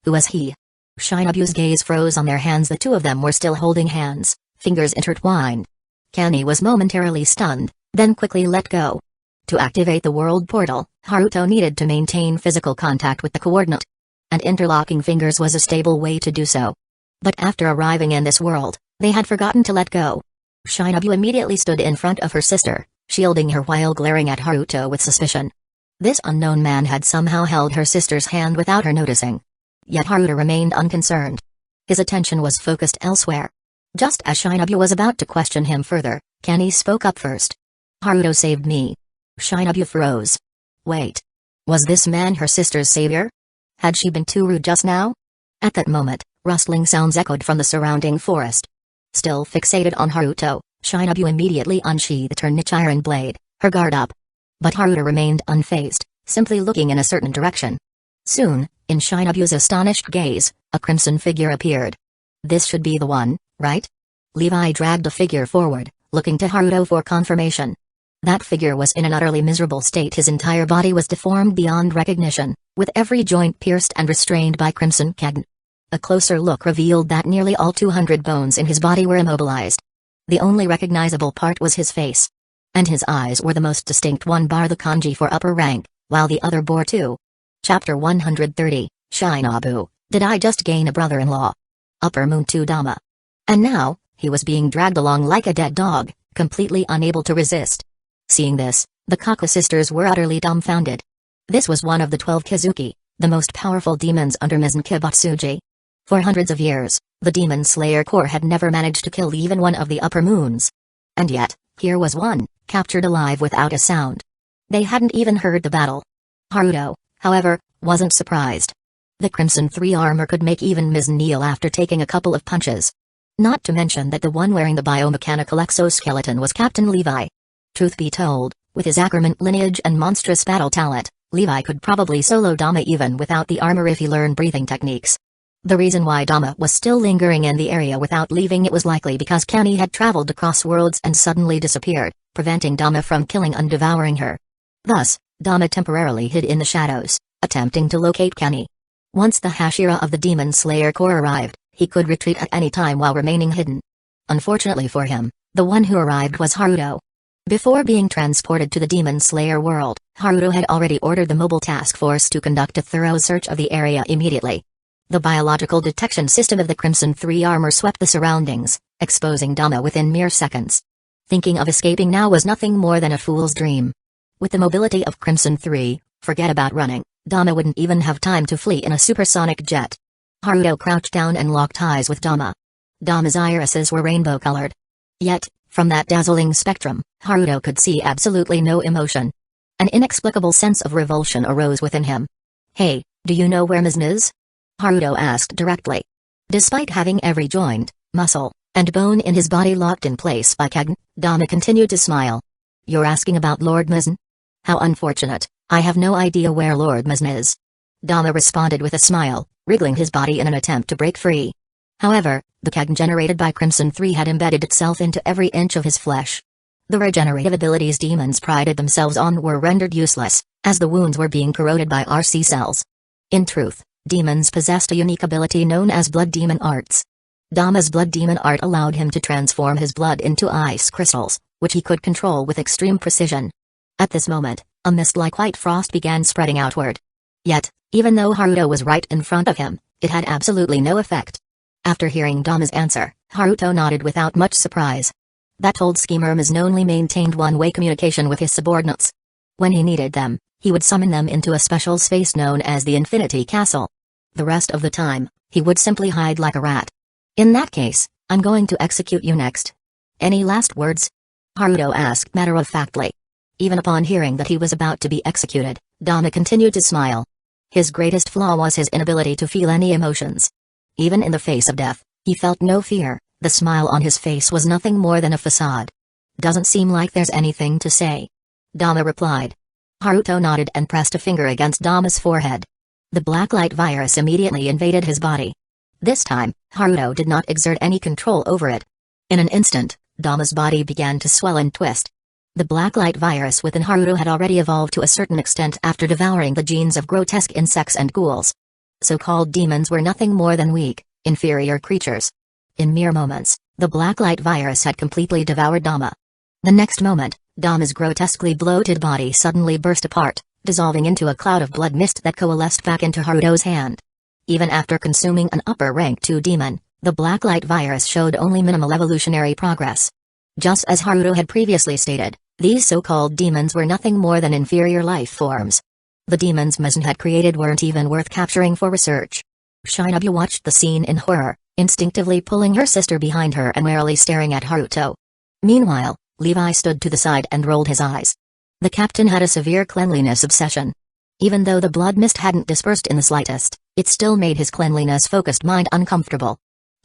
Who was he?" Shinobu's gaze froze on their hands. The two of them were still holding hands, fingers intertwined. Kani was momentarily stunned, then quickly let go. To activate the world portal, Haruto needed to maintain physical contact with the coordinate. And interlocking fingers was a stable way to do so. But after arriving in this world, they had forgotten to let go. Shinobu immediately stood in front of her sister, shielding her while glaring at Haruto with suspicion. This unknown man had somehow held her sister's hand without her noticing. Yet Haruto remained unconcerned. His attention was focused elsewhere. Just as Shinobu was about to question him further, Kani spoke up first. "Haruto saved me." Shinobu froze. Wait. Was this man her sister's savior? Had she been too rude just now? At that moment, rustling sounds echoed from the surrounding forest. Still fixated on Haruto, Shinobu immediately unsheathed her niche iron blade, her guard up. But Haruto remained unfazed, simply looking in a certain direction. Soon, in Shinobu's astonished gaze, a crimson figure appeared. This should be the one, right? Levi dragged a figure forward, looking to Haruto for confirmation. That figure was in an utterly miserable state. His entire body was deformed beyond recognition, with every joint pierced and restrained by crimson kagn. A closer look revealed that nearly all 200 bones in his body were immobilized. The only recognizable part was his face. And his eyes were the most distinct one bar the kanji for upper rank, while the other bore 2. Chapter 130, Shinobu, did I just gain a brother-in-law? Upper Moon 2 Dama. And now, he was being dragged along like a dead dog, completely unable to resist. Seeing this, the Kaku sisters were utterly dumbfounded. This was one of the 12 Kizuki, the most powerful demons under Mizan Kibutsuji. For hundreds of years, the Demon Slayer Corps had never managed to kill even one of the upper moons. And yet, here was one, captured alive without a sound. They hadn't even heard the battle. Haruto, however, wasn't surprised. The Crimson 3 armor could make even Mizan kneel after taking a couple of punches. Not to mention that the one wearing the biomechanical exoskeleton was Captain Levi. Truth be told, with his Ackerman lineage and monstrous battle talent, Levi could probably solo Dama even without the armor if he learned breathing techniques. The reason why Dama was still lingering in the area without leaving it was likely because Kani had traveled across worlds and suddenly disappeared, preventing Dama from killing and devouring her. Thus, Dama temporarily hid in the shadows, attempting to locate Kani. Once the Hashira of the Demon Slayer Corps arrived, he could retreat at any time while remaining hidden. Unfortunately for him, the one who arrived was Haruto. Before being transported to the Demon Slayer world, Haruto had already ordered the mobile task force to conduct a thorough search of the area immediately. The biological detection system of the Crimson 3 armor swept the surroundings, exposing Dama within mere seconds. Thinking of escaping now was nothing more than a fool's dream. With the mobility of Crimson 3, forget about running, Dama wouldn't even have time to flee in a supersonic jet. Haruto crouched down and locked eyes with Dama. Dama's irises were rainbow-colored. Yet, from that dazzling spectrum, Haruto could see absolutely no emotion. An inexplicable sense of revulsion arose within him. "Hey, do you know where Mizan is?" Haruto asked directly. Despite having every joint, muscle, and bone in his body locked in place by Kagen, Dama continued to smile. "You're asking about Lord Mizan? How unfortunate, I have no idea where Lord Mizan is." Dama responded with a smile, wriggling his body in an attempt to break free. However, the Kagen generated by Crimson 3 had embedded itself into every inch of his flesh. The regenerative abilities demons prided themselves on were rendered useless, as the wounds were being corroded by RC cells. In truth, demons possessed a unique ability known as blood demon arts. Dama's blood demon art allowed him to transform his blood into ice crystals, which he could control with extreme precision. At this moment, a mist like white frost began spreading outward. Yet, even though Haruto was right in front of him, it had absolutely no effect. After hearing Dama's answer, Haruto nodded without much surprise. That old schemer Mizan only maintained one-way communication with his subordinates. When he needed them, he would summon them into a special space known as the Infinity Castle. The rest of the time, he would simply hide like a rat. "In that case, I'm going to execute you next. Any last words?" Haruto asked matter-of-factly. Even upon hearing that he was about to be executed, Dama continued to smile. His greatest flaw was his inability to feel any emotions. Even in the face of death, he felt no fear. The smile on his face was nothing more than a facade. "Doesn't seem like there's anything to say," Dama replied. Haruto nodded and pressed a finger against Dama's forehead. The blacklight virus immediately invaded his body. This time, Haruto did not exert any control over it. In an instant, Dama's body began to swell and twist. The blacklight virus within Haruto had already evolved to a certain extent after devouring the genes of grotesque insects and ghouls. So-called demons were nothing more than weak, inferior creatures. In mere moments, the blacklight virus had completely devoured Dama. The next moment, Dama's grotesquely bloated body suddenly burst apart, dissolving into a cloud of blood mist that coalesced back into Haruto's hand. Even after consuming an upper rank 2 demon, the blacklight virus showed only minimal evolutionary progress. Just as Haruto had previously stated, these so-called demons were nothing more than inferior life forms. The demons Mizan had created weren't even worth capturing for research. Shinobu watched the scene in horror, instinctively pulling her sister behind her and warily staring at Haruto. Meanwhile, Levi stood to the side and rolled his eyes. The captain had a severe cleanliness obsession. Even though the blood mist hadn't dispersed in the slightest, it still made his cleanliness-focused mind uncomfortable.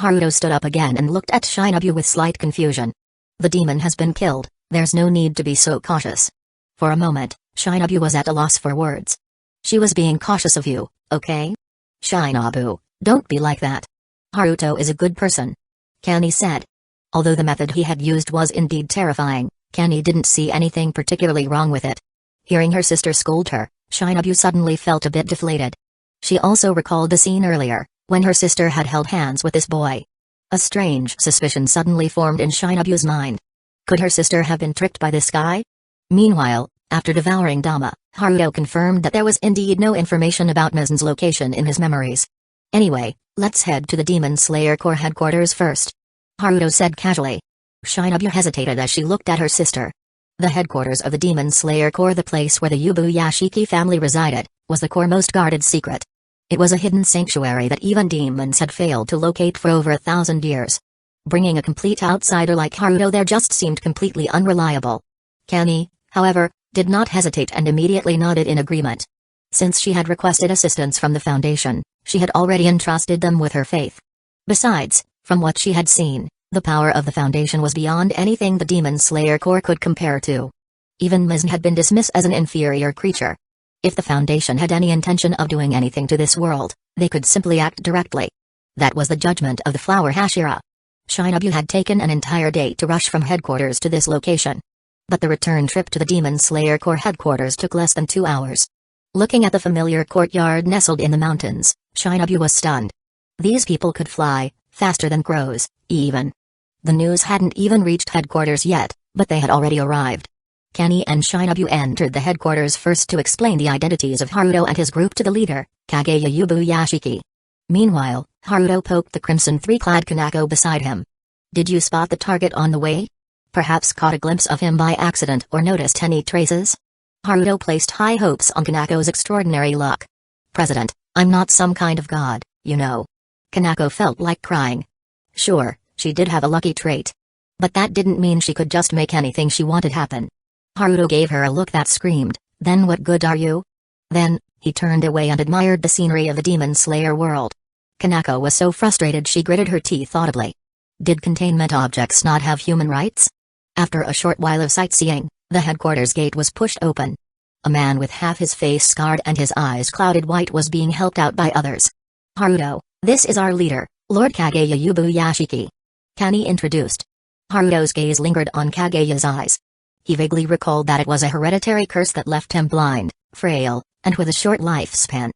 Haruto stood up again and looked at Shinobu with slight confusion. "The demon has been killed, there's no need to be so cautious." For a moment, Shinobu was at a loss for words. "She was being cautious of you, okay? Shinobu, don't be like that. Haruto is a good person," Kani said. Although the method he had used was indeed terrifying, Kani didn't see anything particularly wrong with it. Hearing her sister scold her, Shinobu suddenly felt a bit deflated. She also recalled the scene earlier, when her sister had held hands with this boy. A strange suspicion suddenly formed in Shinobu's mind. Could her sister have been tricked by this guy? Meanwhile, after devouring Dama, Haruto confirmed that there was indeed no information about Mizen's location in his memories. Anyway, let's head to the Demon Slayer Corps headquarters first, Haruto said casually. Shinobu hesitated as she looked at her sister. The headquarters of the Demon Slayer Corps, the place where the Yubuyashiki family resided, was the Corps' most guarded secret. It was a hidden sanctuary that even demons had failed to locate for over 1,000 years. Bringing a complete outsider like Haruto there just seemed completely unreliable. Kani, however, did not hesitate and immediately nodded in agreement. Since she had requested assistance from the Foundation, she had already entrusted them with her faith. Besides, from what she had seen, the power of the Foundation was beyond anything the Demon Slayer Corps could compare to. Even Mizen had been dismissed as an inferior creature. If the Foundation had any intention of doing anything to this world, they could simply act directly. That was the judgment of the Flower Hashira. Shinobu had taken an entire day to rush from headquarters to this location. But the return trip to the Demon Slayer Corps headquarters took less than 2 hours. Looking at the familiar courtyard nestled in the mountains, Shinobu was stunned. These people could fly, faster than crows, even. The news hadn't even reached headquarters yet, but they had already arrived. Kani and Shinobu entered the headquarters first to explain the identities of Haruto and his group to the leader, Kageya Yubuyashiki. Meanwhile, Haruto poked the crimson three-clad Kanako beside him. Did you spot the target on the way? Perhaps caught a glimpse of him by accident or noticed any traces? Haruto placed high hopes on Kanako's extraordinary luck. President, I'm not some kind of god, you know. Kanako felt like crying. Sure, she did have a lucky trait. But that didn't mean she could just make anything she wanted happen. Haruto gave her a look that screamed, then what good are you? Then, he turned away and admired the scenery of the Demon Slayer world. Kanako was so frustrated she gritted her teeth audibly. Did containment objects not have human rights? After a short while of sightseeing, the headquarters gate was pushed open. A man with half his face scarred and his eyes clouded white was being helped out by others. Haruto, this is our leader, Lord Kageya Yubuyashiki. Kani introduced. Haruto's gaze lingered on Kageya's eyes. He vaguely recalled that it was a hereditary curse that left him blind, frail, and with a short lifespan.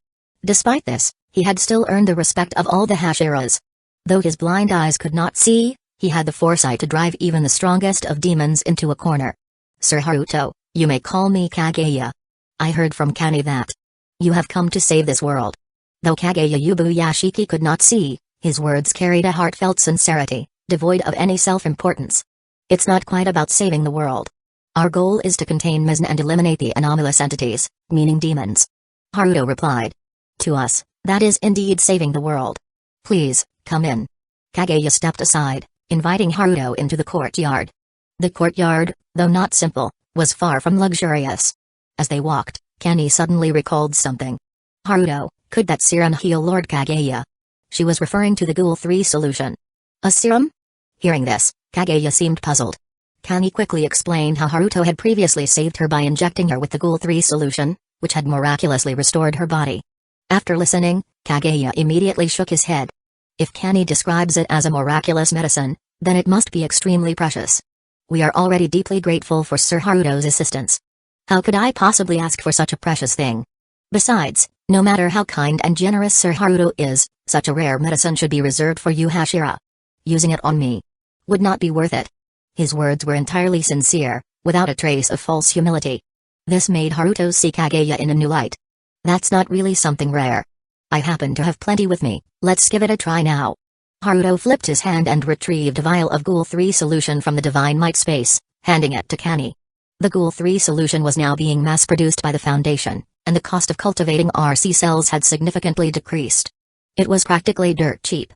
Despite this, he had still earned the respect of all the Hashiras. Though his blind eyes could not see, he had the foresight to drive even the strongest of demons into a corner. Sir Haruto, you may call me Kageya. I heard from Kani that you have come to save this world. Though Kageya Yubuyashiki could not see, his words carried a heartfelt sincerity, devoid of any self-importance. It's not quite about saving the world. Our goal is to contain Mizen and eliminate the anomalous entities, meaning demons. Haruto replied. To us, that is indeed saving the world. Please, come in. Kageya stepped aside, inviting Haruto into the courtyard. The courtyard, though not simple, was far from luxurious. As they walked, Kani suddenly recalled something. Haruto, could that serum heal Lord Kageya? She was referring to the Ghoul 3 solution. A serum? Hearing this, Kageya seemed puzzled. Kani quickly explained how Haruto had previously saved her by injecting her with the Ghoul 3 solution, which had miraculously restored her body. After listening, Kageya immediately shook his head. If Kani describes it as a miraculous medicine, then it must be extremely precious. We are already deeply grateful for Sir Haruto's assistance. How could I possibly ask for such a precious thing? Besides, no matter how kind and generous Sir Haruto is, such a rare medicine should be reserved for you Hashira. Using it on me would not be worth it. His words were entirely sincere, without a trace of false humility. This made Haruto see Kageya in a new light. That's not really something rare. I happen to have plenty with me, let's give it a try now. Haruto flipped his hand and retrieved a vial of Ghoul 3 solution from the Divine Might space, handing it to Kani. The Ghoul 3 solution was now being mass-produced by the Foundation, and the cost of cultivating RC cells had significantly decreased. It was practically dirt cheap.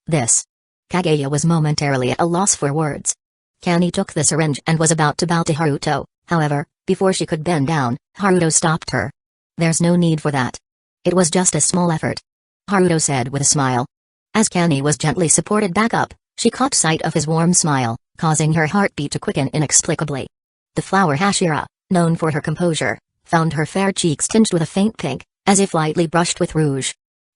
This. Kageya was momentarily at a loss for words. Kani took the syringe and was about to bow to Haruto, however, before she could bend down, Haruto stopped her. There's no need for that. It was just a small effort. Haruto said with a smile. As Kani was gently supported back up, she caught sight of his warm smile, causing her heartbeat to quicken inexplicably. The flower Hashira, known for her composure, found her fair cheeks tinged with a faint pink, as if lightly brushed with rouge.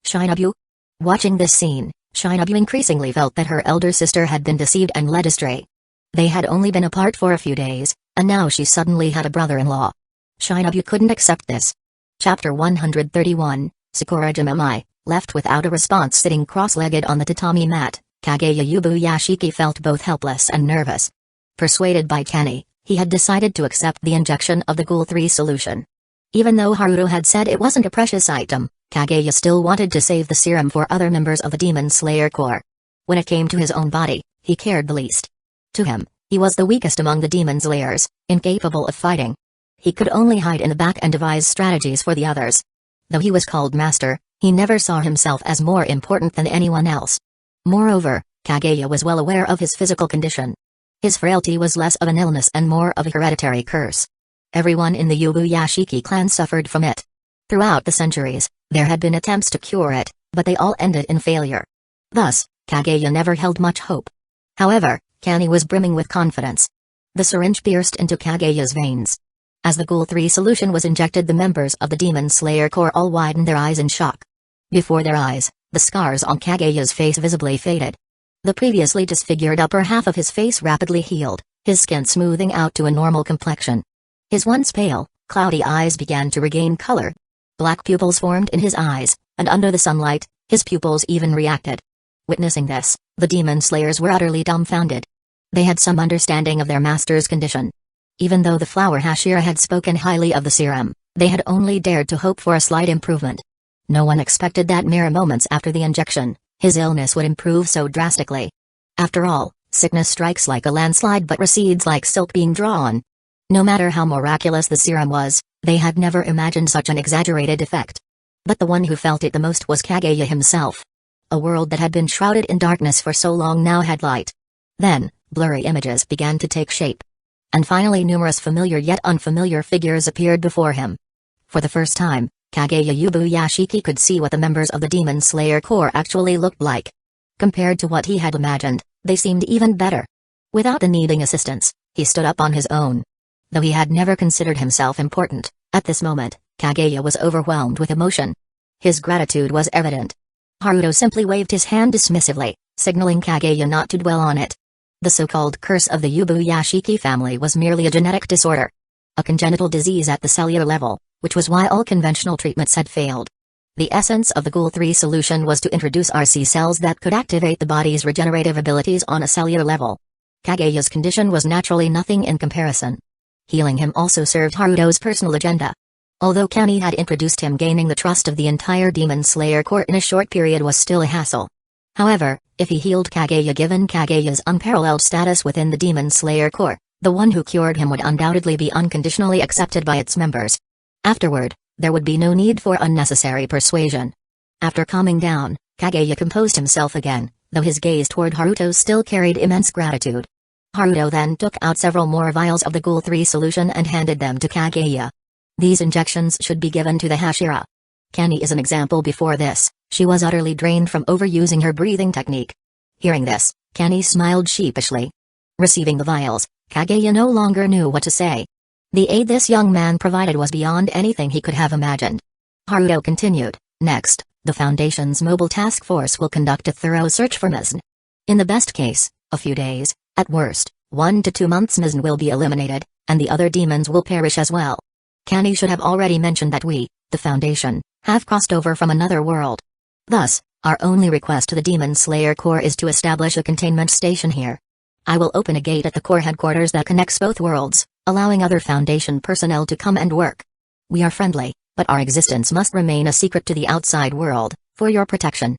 Shinobu? Watching this scene, Shinobu increasingly felt that her elder sister had been deceived and led astray. They had only been apart for a few days, and now she suddenly had a brother-in-law. Shinobu couldn't accept this. Chapter 131, Sakurajimamai, Left without a response sitting cross-legged on the tatami mat, Kageya Yubuyashiki felt both helpless and nervous. Persuaded by Kenny, he had decided to accept the injection of the Ghoul 3 solution. Even though Haruto had said it wasn't a precious item, Kageya still wanted to save the serum for other members of the Demon Slayer Corps. When it came to his own body, he cared the least. To him, he was the weakest among the Demon Slayers, incapable of fighting. He could only hide in the back and devise strategies for the others. Though he was called Master, he never saw himself as more important than anyone else. Moreover, Kageya was well aware of his physical condition. His frailty was less of an illness and more of a hereditary curse. Everyone in the Yubuyashiki clan suffered from it. Throughout the centuries, there had been attempts to cure it, but they all ended in failure. Thus, Kageya never held much hope. However, Kenny was brimming with confidence. The syringe pierced into Kageya's veins. As the Ghoul 3 solution was injected, the members of the Demon Slayer Corps all widened their eyes in shock. Before their eyes, the scars on Kageya's face visibly faded. The previously disfigured upper half of his face rapidly healed, his skin smoothing out to a normal complexion. His once pale, cloudy eyes began to regain color. Black pupils formed in his eyes, and under the sunlight, his pupils even reacted. Witnessing this, the Demon Slayers were utterly dumbfounded. They had some understanding of their master's condition. Even though the Flower Hashira had spoken highly of the serum, they had only dared to hope for a slight improvement. No one expected that mere moments after the injection, his illness would improve so drastically. After all, sickness strikes like a landslide but recedes like silk being drawn. No matter how miraculous the serum was, they had never imagined such an exaggerated effect. But the one who felt it the most was Kageya himself. A world that had been shrouded in darkness for so long now had light. Then, blurry images began to take shape. And finally numerous familiar yet unfamiliar figures appeared before him. For the first time, Kageya Yubuyashiki could see what the members of the Demon Slayer Corps actually looked like. Compared to what he had imagined, they seemed even better. Without the needing assistance, he stood up on his own. Though he had never considered himself important, at this moment, Kageya was overwhelmed with emotion. His gratitude was evident. Haruto simply waved his hand dismissively, signaling Kageya not to dwell on it. The so-called curse of the Yubuyashiki family was merely a genetic disorder. A congenital disease at the cellular level, which was why all conventional treatments had failed. The essence of the Ghoul 3 solution was to introduce RC cells that could activate the body's regenerative abilities on a cellular level. Kageya's condition was naturally nothing in comparison. Healing him also served Haruto's personal agenda. Although Kenny had introduced him, gaining the trust of the entire Demon Slayer Corps in a short period was still a hassle. However, if he healed Kageya, given Kageya's unparalleled status within the Demon Slayer Corps, the one who cured him would undoubtedly be unconditionally accepted by its members. Afterward, there would be no need for unnecessary persuasion. After calming down, Kageya composed himself again, though his gaze toward Haruto still carried immense gratitude. Haruto then took out several more vials of the Ghoul 3 solution and handed them to Kageya. These injections should be given to the Hashira. Kenny is an example. Before this, she was utterly drained from overusing her breathing technique. Hearing this, Kenny smiled sheepishly. Receiving the vials, Kageya no longer knew what to say. The aid this young man provided was beyond anything he could have imagined. Haruto continued, "Next, the Foundation's mobile task force will conduct a thorough search for Mizn. In the best case, a few days, at worst, 1 to 2 months, Mizn will be eliminated, and the other demons will perish as well. Kenny should have already mentioned that we, the Foundation, have crossed over from another world. Thus, our only request to the Demon Slayer Corps is to establish a containment station here. I will open a gate at the Corps headquarters that connects both worlds, allowing other Foundation personnel to come and work. We are friendly, but our existence must remain a secret to the outside world, for your protection."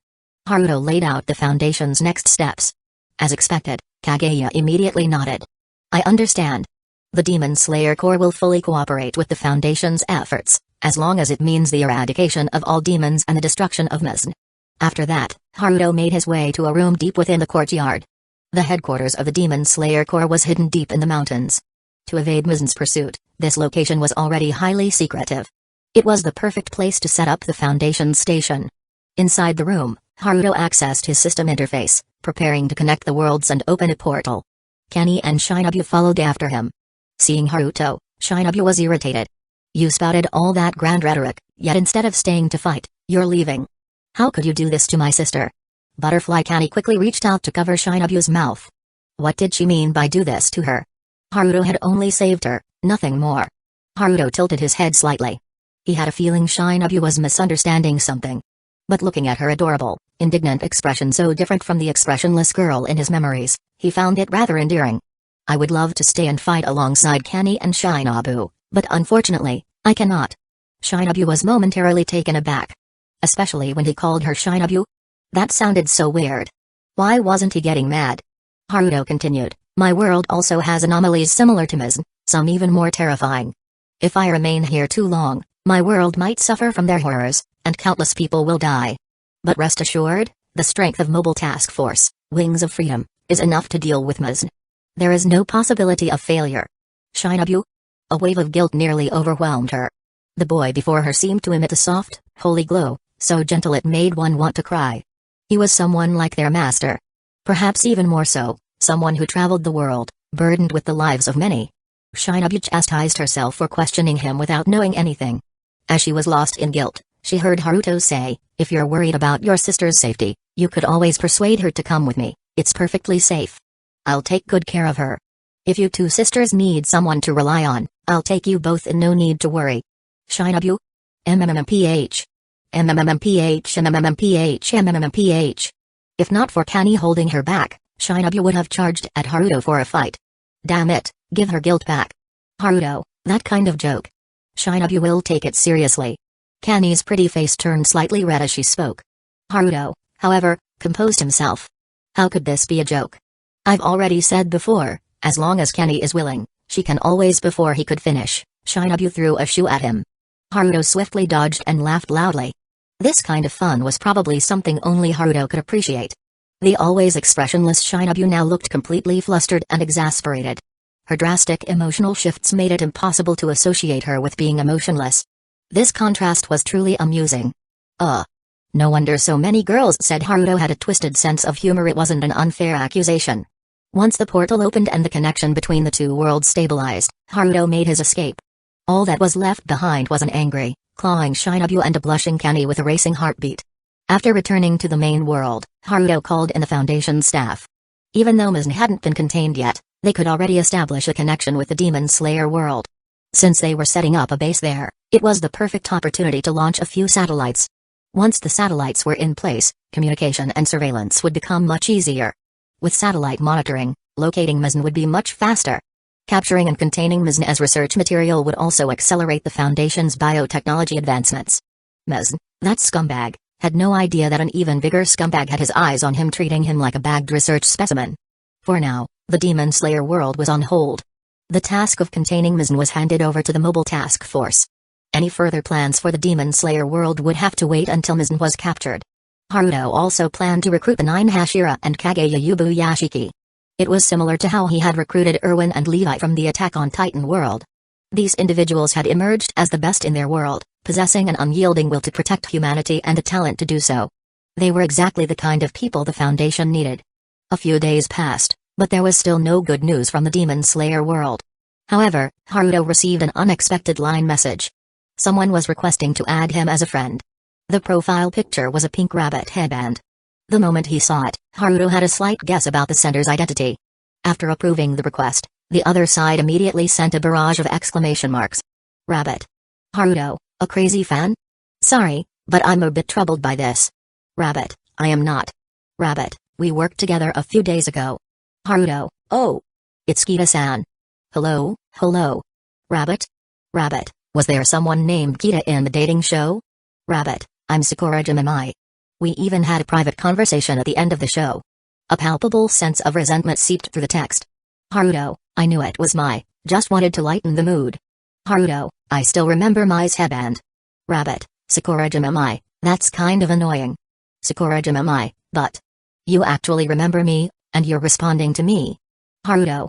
Haruto laid out the Foundation's next steps. As expected, Kageya immediately nodded. "I understand. The Demon Slayer Corps will fully cooperate with the Foundation's efforts, as long as it means the eradication of all demons and the destruction of Mizn." After that, Haruto made his way to a room deep within the courtyard. The headquarters of the Demon Slayer Corps was hidden deep in the mountains. To evade Mizn's pursuit, this location was already highly secretive. It was the perfect place to set up the Foundation station. Inside the room, Haruto accessed his system interface, preparing to connect the worlds and open a portal. Kenny and Shinobu followed after him. Seeing Haruto, Shinobu was irritated. "You spouted all that grand rhetoric, yet instead of staying to fight, you're leaving. How could you do this to my sister?" Butterfly Kenny quickly reached out to cover Shinobu's mouth. What did she mean by do this to her? Haruto had only saved her, nothing more. Haruto tilted his head slightly. He had a feeling Shinobu was misunderstanding something. But looking at her adorable, indignant expression so different from the expressionless girl in his memories, he found it rather endearing. I would love to stay and fight alongside Kani and Shinobu, but unfortunately, I cannot. Shinobu was momentarily taken aback. Especially when he called her Shinobu? That sounded so weird. Why wasn't he getting mad? Haruto continued, my world also has anomalies similar to Mizn, some even more terrifying. If I remain here too long, my world might suffer from their horrors, and countless people will die. But rest assured, the strength of Mobile Task Force, Wings of Freedom, is enough to deal with Mizn. There is no possibility of failure. Shinobu? A wave of guilt nearly overwhelmed her. The boy before her seemed to emit a soft, holy glow, so gentle it made one want to cry. He was someone like their master. Perhaps even more so, someone who traveled the world, burdened with the lives of many. Shinobu chastised herself for questioning him without knowing anything. As she was lost in guilt, she heard Haruto say, if you're worried about your sister's safety, you could always persuade her to come with me, it's perfectly safe. I'll take good care of her. If you two sisters need someone to rely on, I'll take you both and no need to worry. Shinobu? MMMPH. MMMPH. If not for Kani holding her back, Shinobu would have charged at Haruto for a fight. Damn it, give her guilt back. Haruto, that kind of joke. Shinobu will take it seriously. Kani's pretty face turned slightly red as she spoke. Haruto, however, composed himself. How could this be a joke? I've already said before, as long as Kani is willing, she can always. Before he could finish, Shinobu threw a shoe at him. Haruto swiftly dodged and laughed loudly. This kind of fun was probably something only Haruto could appreciate. The always expressionless Shinobu now looked completely flustered and exasperated. Her drastic emotional shifts made it impossible to associate her with being emotionless. This contrast was truly amusing. No wonder so many girls said Haruto had a twisted sense of humor. It wasn't an unfair accusation. Once the portal opened and the connection between the two worlds stabilized, Haruto made his escape. All that was left behind was an angry, clawing Shinobu and a blushing Kani with a racing heartbeat. After returning to the main world, Haruto called in the Foundation staff. Even though Mizn hadn't been contained yet, they could already establish a connection with the Demon Slayer world. Since they were setting up a base there, it was the perfect opportunity to launch a few satellites. Once the satellites were in place, communication and surveillance would become much easier. With satellite monitoring, locating Mizn would be much faster. Capturing and containing Mizn as research material would also accelerate the Foundation's biotechnology advancements. Mizn, that scumbag, had no idea that an even bigger scumbag had his eyes on him, treating him like a bagged research specimen. For now, the Demon Slayer world was on hold. The task of containing Mizn was handed over to the Mobile Task Force. Any further plans for the Demon Slayer world would have to wait until Mizn was captured. Haruto also planned to recruit the 9 Hashira and Kageya Yashiki. It was similar to how he had recruited Erwin and Levi from the Attack on Titan world. These individuals had emerged as the best in their world, possessing an unyielding will to protect humanity and a talent to do so. They were exactly the kind of people the Foundation needed. A few days passed, but there was still no good news from the Demon Slayer world. However, Haruto received an unexpected line message. Someone was requesting to add him as a friend. The profile picture was a pink rabbit headband. The moment he saw it, Haruto had a slight guess about the sender's identity. After approving the request, the other side immediately sent a barrage of exclamation marks. Rabbit. Haruto, a crazy fan? Sorry, but I'm a bit troubled by this. Rabbit, I am not. Rabbit, we worked together a few days ago. Haruto, oh. It's Kita-san. Hello. Rabbit? Rabbit, was there someone named Kita in the dating show? Rabbit, I'm Sakura Jimimai. We even had a private conversation at the end of the show. A palpable sense of resentment seeped through the text. Haruto, I knew it was Mai, just wanted to lighten the mood. Haruto, I still remember Mai's headband. Rabbit, Sakura Jimimai, that's kind of annoying. Sakura Jimimai, but you actually remember me, and you're responding to me. Haruto,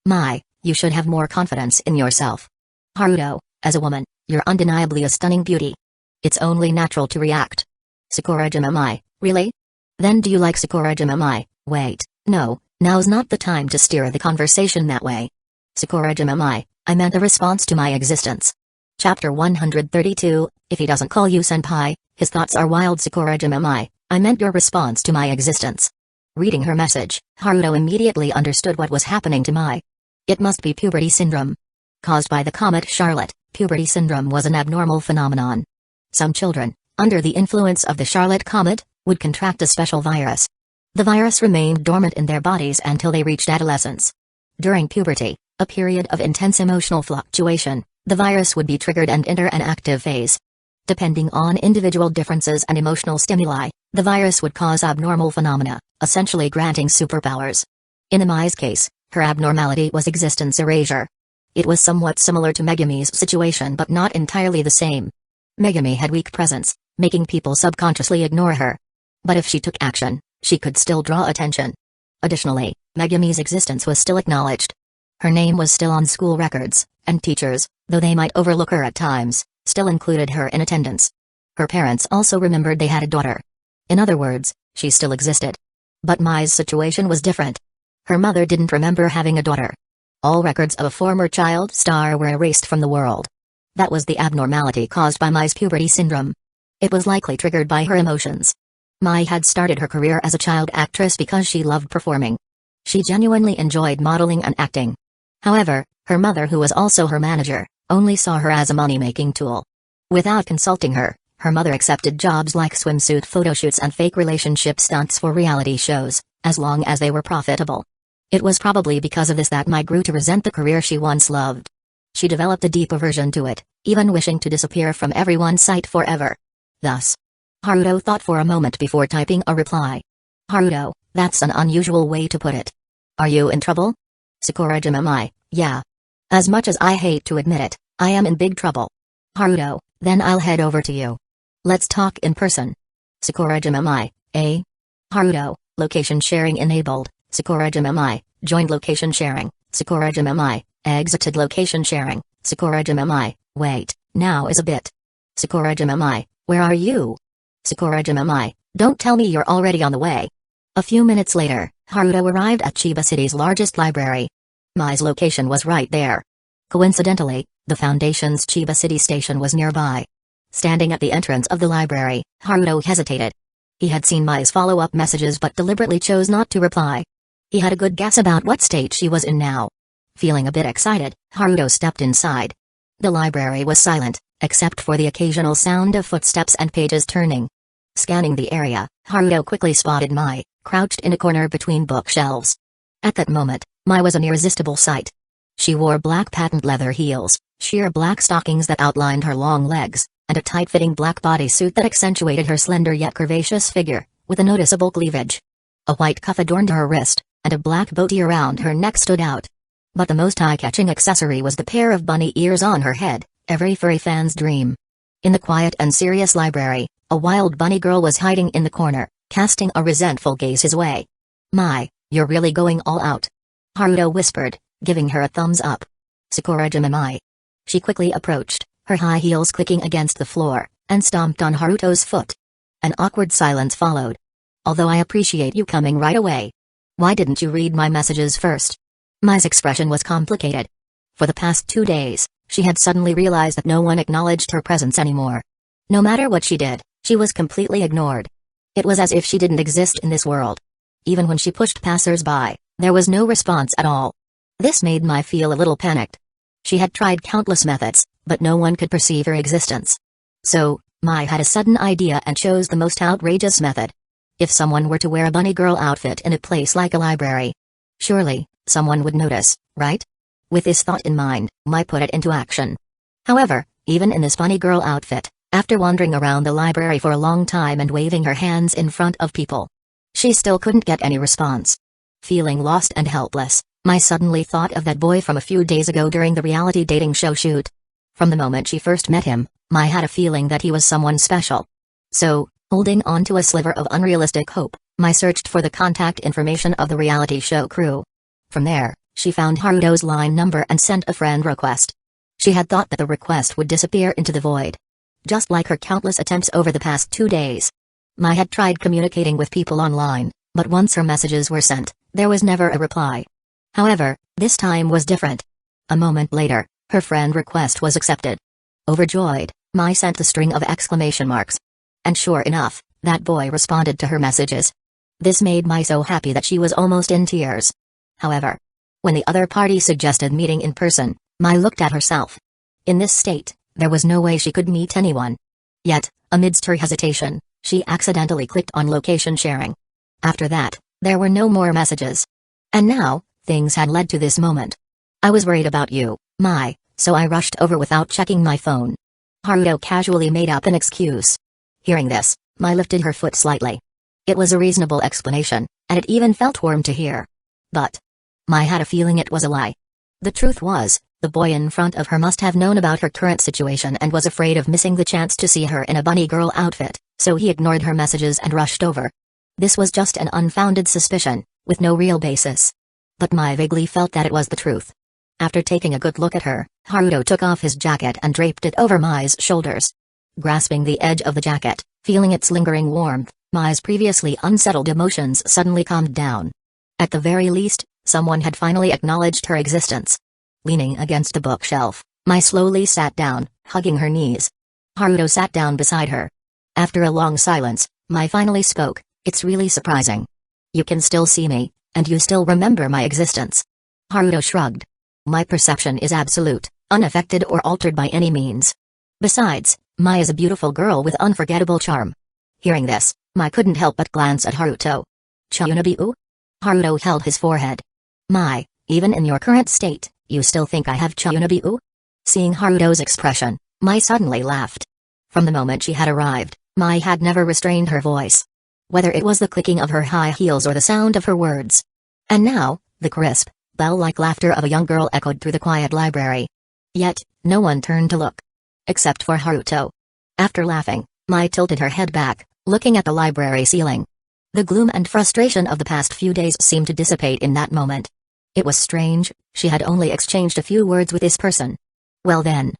Mai, you should have more confidence in yourself. Haruto, as a woman, you're undeniably a stunning beauty. It's only natural to react. Sakura Jimimai, really? Then do you like Sakura Jimimai? Wait, no, now's not the time to steer the conversation that way. Sakura Jimimai, I meant a response to my existence. Chapter 132, if he doesn't call you senpai, his thoughts are wild. Sakura Jimimai, I meant your response to my existence. Reading her message, Haruto immediately understood what was happening to Mai. It must be puberty syndrome. Caused by the comet Charlotte, puberty syndrome was an abnormal phenomenon. Some children, under the influence of the Charlotte Comet, would contract a special virus. The virus remained dormant in their bodies until they reached adolescence. During puberty, a period of intense emotional fluctuation, the virus would be triggered and enter an active phase. Depending on individual differences and emotional stimuli, the virus would cause abnormal phenomena, essentially granting superpowers. In Mai's case, her abnormality was existence erasure. It was somewhat similar to Megumi's situation but not entirely the same. Megumi had weak presence, making people subconsciously ignore her. But if she took action, she could still draw attention. Additionally, Megumi's existence was still acknowledged. Her name was still on school records, and teachers, though they might overlook her at times, still included her in attendance. Her parents also remembered they had a daughter. In other words, she still existed. But Mai's situation was different. Her mother didn't remember having a daughter. All records of a former child star were erased from the world. That was the abnormality caused by Mai's puberty syndrome. It was likely triggered by her emotions. Mai had started her career as a child actress because she loved performing. She genuinely enjoyed modeling and acting. However, her mother, who was also her manager, only saw her as a money-making tool. Without consulting her, her mother accepted jobs like swimsuit photoshoots and fake relationship stunts for reality shows, as long as they were profitable. It was probably because of this that Mai grew to resent the career she once loved. She developed a deep aversion to it, even wishing to disappear from everyone's sight forever. Thus, Haruto thought for a moment before typing a reply. Haruto, that's an unusual way to put it. Are you in trouble? Sakurajima Mai, yeah. As much as I hate to admit it, I am in big trouble. Haruto, then I'll head over to you. Let's talk in person. Sakurajima Mai, eh? Haruto, location sharing enabled. Sakurajima Mai, joined location sharing. Sakurajima Mai, exited location sharing. Sakurajima Mai, wait, now is a bit. Sakurajima Mai, where are you? Sakurajima Mai, don't tell me you're already on the way. A few minutes later, Haruto arrived at Chiba City's largest library. Mai's location was right there. Coincidentally, the Foundation's Chiba City station was nearby. Standing at the entrance of the library, Haruto hesitated. He had seen Mai's follow-up messages but deliberately chose not to reply. He had a good guess about what state she was in now. Feeling a bit excited, Haruto stepped inside. The library was silent, except for the occasional sound of footsteps and pages turning. Scanning the area, Haruto quickly spotted Mai, crouched in a corner between bookshelves. At that moment, Mai was an irresistible sight. She wore black patent leather heels, sheer black stockings that outlined her long legs, and a tight-fitting black bodysuit that accentuated her slender yet curvaceous figure, with a noticeable cleavage. A white cuff adorned her wrist, and a black bootie around her neck stood out. But the most eye-catching accessory was the pair of bunny ears on her head, every furry fan's dream. In the quiet and serious library, a wild bunny girl was hiding in the corner, casting a resentful gaze his way. Mai, you're really going all out. Haruto whispered, giving her a thumbs up. Sakurajima Mai. She quickly approached, her high heels clicking against the floor, and stomped on Haruto's foot. An awkward silence followed. Although I appreciate you coming right away. Why didn't you read my messages first? Mai's expression was complicated. For the past 2 days, she had suddenly realized that no one acknowledged her presence anymore. No matter what she did, she was completely ignored. It was as if she didn't exist in this world. Even when she pushed passers-by, there was no response at all. This made Mai feel a little panicked. She had tried countless methods, but no one could perceive her existence. So, Mai had a sudden idea and chose the most outrageous method. If someone were to wear a bunny girl outfit in a place like a library, surely, someone would notice, right? With this thought in mind, Mai put it into action. However, even in this bunny girl outfit, after wandering around the library for a long time and waving her hands in front of people, she still couldn't get any response. Feeling lost and helpless, Mai suddenly thought of that boy from a few days ago during the reality dating show shoot. From the moment she first met him, Mai had a feeling that he was someone special. So, holding on to a sliver of unrealistic hope, Mai searched for the contact information of the reality show crew. From there, she found Haruto's line number and sent a friend request. She had thought that the request would disappear into the void. Just like her countless attempts over the past 2 days. Mai had tried communicating with people online, but once her messages were sent, there was never a reply. However, this time was different. A moment later, her friend request was accepted. Overjoyed, Mai sent a string of exclamation marks. And sure enough, that boy responded to her messages. This made Mai so happy that she was almost in tears. However, when the other party suggested meeting in person, Mai looked at herself. In this state, there was no way she could meet anyone. Yet, amidst her hesitation, she accidentally clicked on location sharing. After that, there were no more messages. And now, things had led to this moment. I was worried about you, Mai, so I rushed over without checking my phone. Haruto casually made up an excuse. Hearing this, Mai lifted her foot slightly. It was a reasonable explanation, and it even felt warm to hear. But Mai had a feeling it was a lie. The truth was, the boy in front of her must have known about her current situation and was afraid of missing the chance to see her in a bunny girl outfit, so he ignored her messages and rushed over. This was just an unfounded suspicion, with no real basis. But Mai vaguely felt that it was the truth. After taking a good look at her, Haruto took off his jacket and draped it over Mai's shoulders. Grasping the edge of the jacket, feeling its lingering warmth, Mai's previously unsettled emotions suddenly calmed down. At the very least, someone had finally acknowledged her existence. Leaning against the bookshelf, Mai slowly sat down, hugging her knees. Haruto sat down beside her. After a long silence, Mai finally spoke. It's really surprising. You can still see me, and you still remember my existence. Haruto shrugged. My perception is absolute, unaffected or altered by any means. Besides, Mai is a beautiful girl with unforgettable charm. Hearing this, Mai couldn't help but glance at Haruto. Chayunabiu? Haruto held his forehead. Mai, even in your current state, you still think I have Chayunabiu? Seeing Haruto's expression, Mai suddenly laughed. From the moment she had arrived, Mai had never restrained her voice. Whether it was the clicking of her high heels or the sound of her words. And now, the crisp, bell-like laughter of a young girl echoed through the quiet library. Yet, no one turned to look. Except for Haruto. After laughing, Mai tilted her head back, looking at the library ceiling. The gloom and frustration of the past few days seemed to dissipate in that moment. It was strange, she had only exchanged a few words with this person. Well then.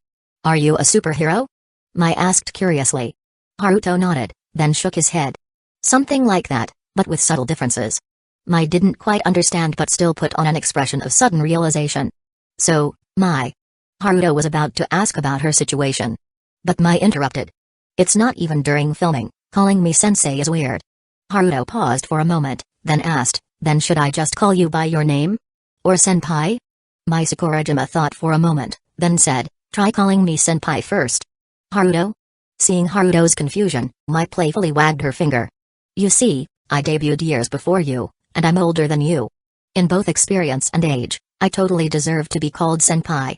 Are you a superhero? Mai asked curiously. Haruto nodded, then shook his head. Something like that, but with subtle differences. Mai didn't quite understand but still put on an expression of sudden realization. So, Mai. Haruto was about to ask about her situation. But Mai interrupted. It's not even during filming, calling me sensei is weird. Haruto paused for a moment, then asked, then should I just call you by your name? Or senpai? Mai Sakurajima thought for a moment, then said, try calling me senpai first. Haruto? Seeing Haruto's confusion, Mai playfully wagged her finger. You see, I debuted years before you, and I'm older than you. In both experience and age, I totally deserve to be called senpai.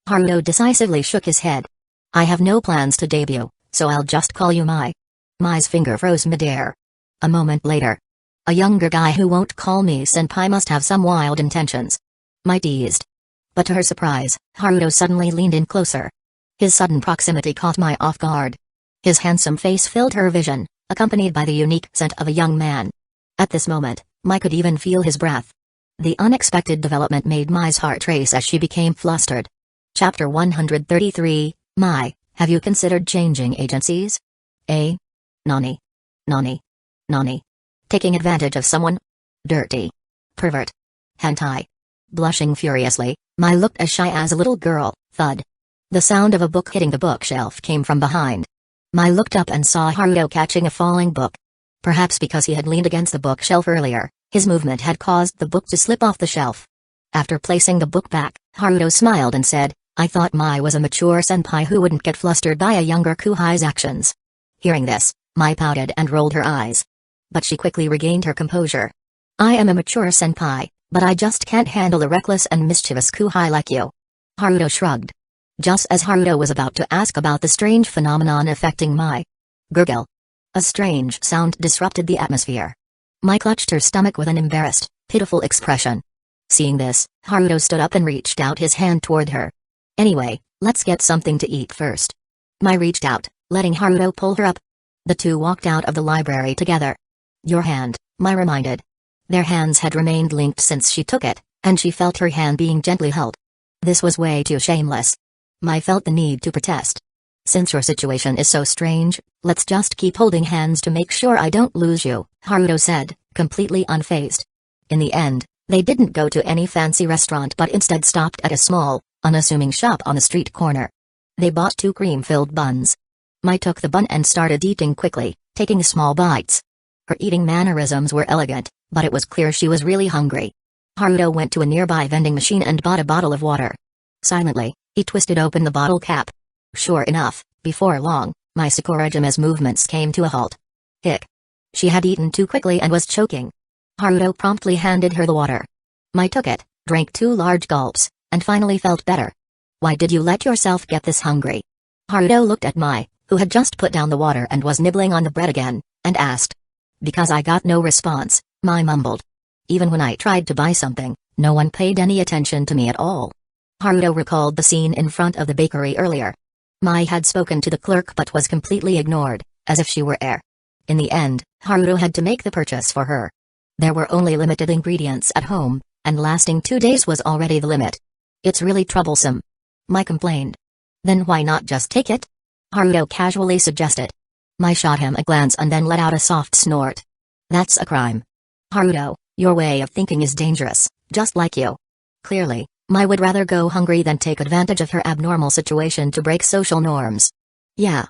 Haruto decisively shook his head. I have no plans to debut, so I'll just call you Mai. Mai's finger froze midair. A moment later. A younger guy who won't call me senpai must have some wild intentions. Mai teased. But to her surprise, Haruto suddenly leaned in closer. His sudden proximity caught Mai off guard. His handsome face filled her vision, accompanied by the unique scent of a young man. At this moment, Mai could even feel his breath. The unexpected development made Mai's heart race as she became flustered. Chapter 133, Mai, have you considered changing agencies? Nani? Nani? Nani? Taking advantage of someone? Dirty. Pervert. Hentai. Blushing furiously, Mai looked as shy as a little girl. Thud. The sound of a book hitting the bookshelf came from behind. Mai looked up and saw Haruto catching a falling book. Perhaps because he had leaned against the bookshelf earlier, his movement had caused the book to slip off the shelf. After placing the book back, Haruto smiled and said, I thought Mai was a mature senpai who wouldn't get flustered by a younger kuhai's actions. Hearing this, Mai pouted and rolled her eyes. But she quickly regained her composure. I am a mature senpai, but I just can't handle a reckless and mischievous kuhai like you. Haruto shrugged. Just as Haruto was about to ask about the strange phenomenon affecting Mai. Gurgle. A strange sound disrupted the atmosphere. Mai clutched her stomach with an embarrassed, pitiful expression. Seeing this, Haruto stood up and reached out his hand toward her. Anyway, let's get something to eat first. Mai reached out, letting Haruto pull her up. The two walked out of the library together. Your hand, Mai reminded. Their hands had remained linked since she took it, and she felt her hand being gently held. This was way too shameless. Mai felt the need to protest. Since your situation is so strange, let's just keep holding hands to make sure I don't lose you, Haruto said, completely unfazed. In the end, they didn't go to any fancy restaurant but instead stopped at a small, unassuming shop on the street corner. They bought 2 cream-filled buns. Mai took the bun and started eating quickly, taking small bites. Her eating mannerisms were elegant, but it was clear she was really hungry. Haruto went to a nearby vending machine and bought a bottle of water. Silently, he twisted open the bottle cap. Sure enough, before long, My Sakurajima's movements came to a halt. Hic. She had eaten too quickly and was choking. Haruto promptly handed her the water. Mai took it, drank 2 large gulps, and finally felt better. Why did you let yourself get this hungry? Haruto looked at Mai, who had just put down the water and was nibbling on the bread again, and asked. Because I got no response, Mai mumbled. Even when I tried to buy something, no one paid any attention to me at all. Haruto recalled the scene in front of the bakery earlier. Mai had spoken to the clerk but was completely ignored, as if she were air. In the end, Haruto had to make the purchase for her. There were only limited ingredients at home, and lasting 2 days was already the limit. It's really troublesome. Mai complained. Then why not just take it? Haruto casually suggested. Mai shot him a glance and then let out a soft snort. That's a crime. Haruto, your way of thinking is dangerous, just like you. Clearly, Mai would rather go hungry than take advantage of her abnormal situation to break social norms. Yeah,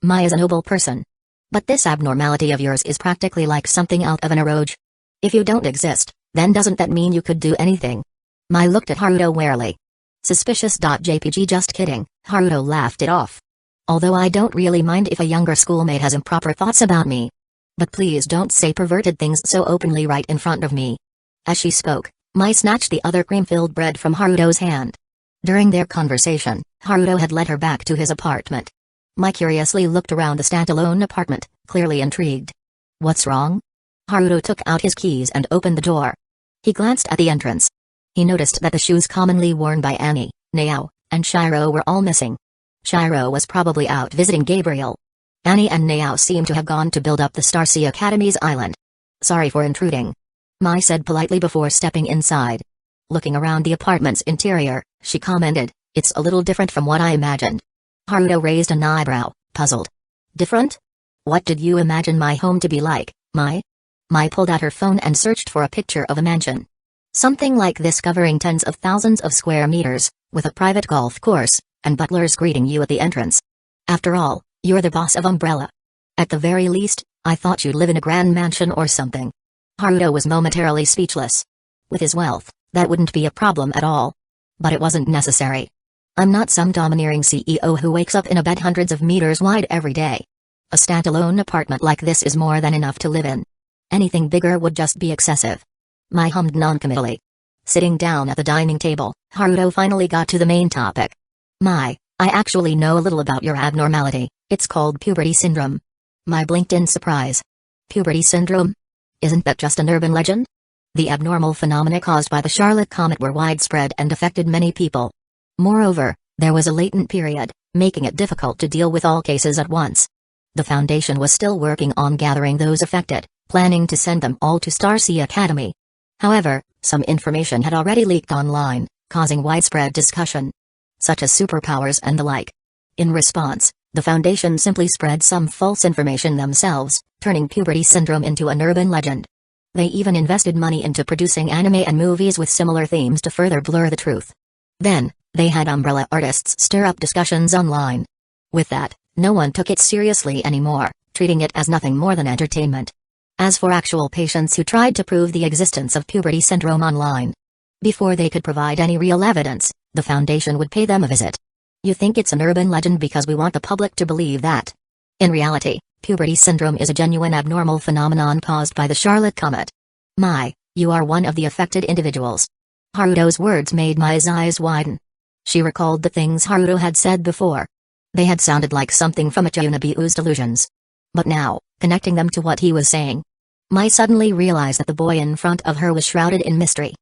Mai is a noble person. But this abnormality of yours is practically like something out of an eroge. If you don't exist, then doesn't that mean you could do anything? Mai looked at Haruto warily. Suspicious.jpg just kidding, Haruto laughed it off. Although I don't really mind if a younger schoolmate has improper thoughts about me. But please don't say perverted things so openly right in front of me. As she spoke, Mai snatched the other cream-filled bread from Haruto's hand. During their conversation, Haruto had led her back to his apartment. Mai curiously looked around the standalone apartment, clearly intrigued. What's wrong? Haruto took out his keys and opened the door. He glanced at the entrance. He noticed that the shoes commonly worn by Annie, Nao, and Shiro were all missing. Shiro was probably out visiting Gabriel. Annie and Nao seemed to have gone to build up the Starsea Academy's island. Sorry for intruding, Mai said politely before stepping inside. Looking around the apartment's interior, she commented, it's a little different from what I imagined. Haruto raised an eyebrow, puzzled. Different? What did you imagine my home to be like, Mai? Mai pulled out her phone and searched for a picture of a mansion. Something like this covering tens of thousands of square meters, with a private golf course, and butlers greeting you at the entrance. After all, you're the boss of Umbrella. At the very least, I thought you'd live in a grand mansion or something. Haruto was momentarily speechless. With his wealth, that wouldn't be a problem at all. But it wasn't necessary. I'm not some domineering CEO who wakes up in a bed hundreds of meters wide every day. A standalone apartment like this is more than enough to live in. Anything bigger would just be excessive. Mai hummed noncommittally. Sitting down at the dining table, Haruto finally got to the main topic. Mai, I actually know a little about your abnormality. It's called puberty syndrome. Mai blinked in surprise. Puberty syndrome? Isn't that just an urban legend? The abnormal phenomena caused by the Charlotte comet were widespread and affected many people. Moreover, there was a latent period, making it difficult to deal with all cases at once. The Foundation was still working on gathering those affected, planning to send them all to Starsea Academy. However, some information had already leaked online, causing widespread discussion, such as superpowers and the like. In response, the Foundation simply spread some false information themselves, turning puberty syndrome into an urban legend. They even invested money into producing anime and movies with similar themes to further blur the truth. Then, they had Umbrella artists stir up discussions online. With that, no one took it seriously anymore, treating it as nothing more than entertainment. As for actual patients who tried to prove the existence of puberty syndrome online, before they could provide any real evidence, the Foundation would pay them a visit. You think it's an urban legend because we want the public to believe that. In reality, puberty syndrome is a genuine abnormal phenomenon caused by the Charlotte comet. Mai, you are one of the affected individuals. Haruto's words made Mai's eyes widen. She recalled the things Haruto had said before. They had sounded like something from Uchiha delusions. But now, connecting them to what he was saying, Mai suddenly realized that the boy in front of her was shrouded in mystery.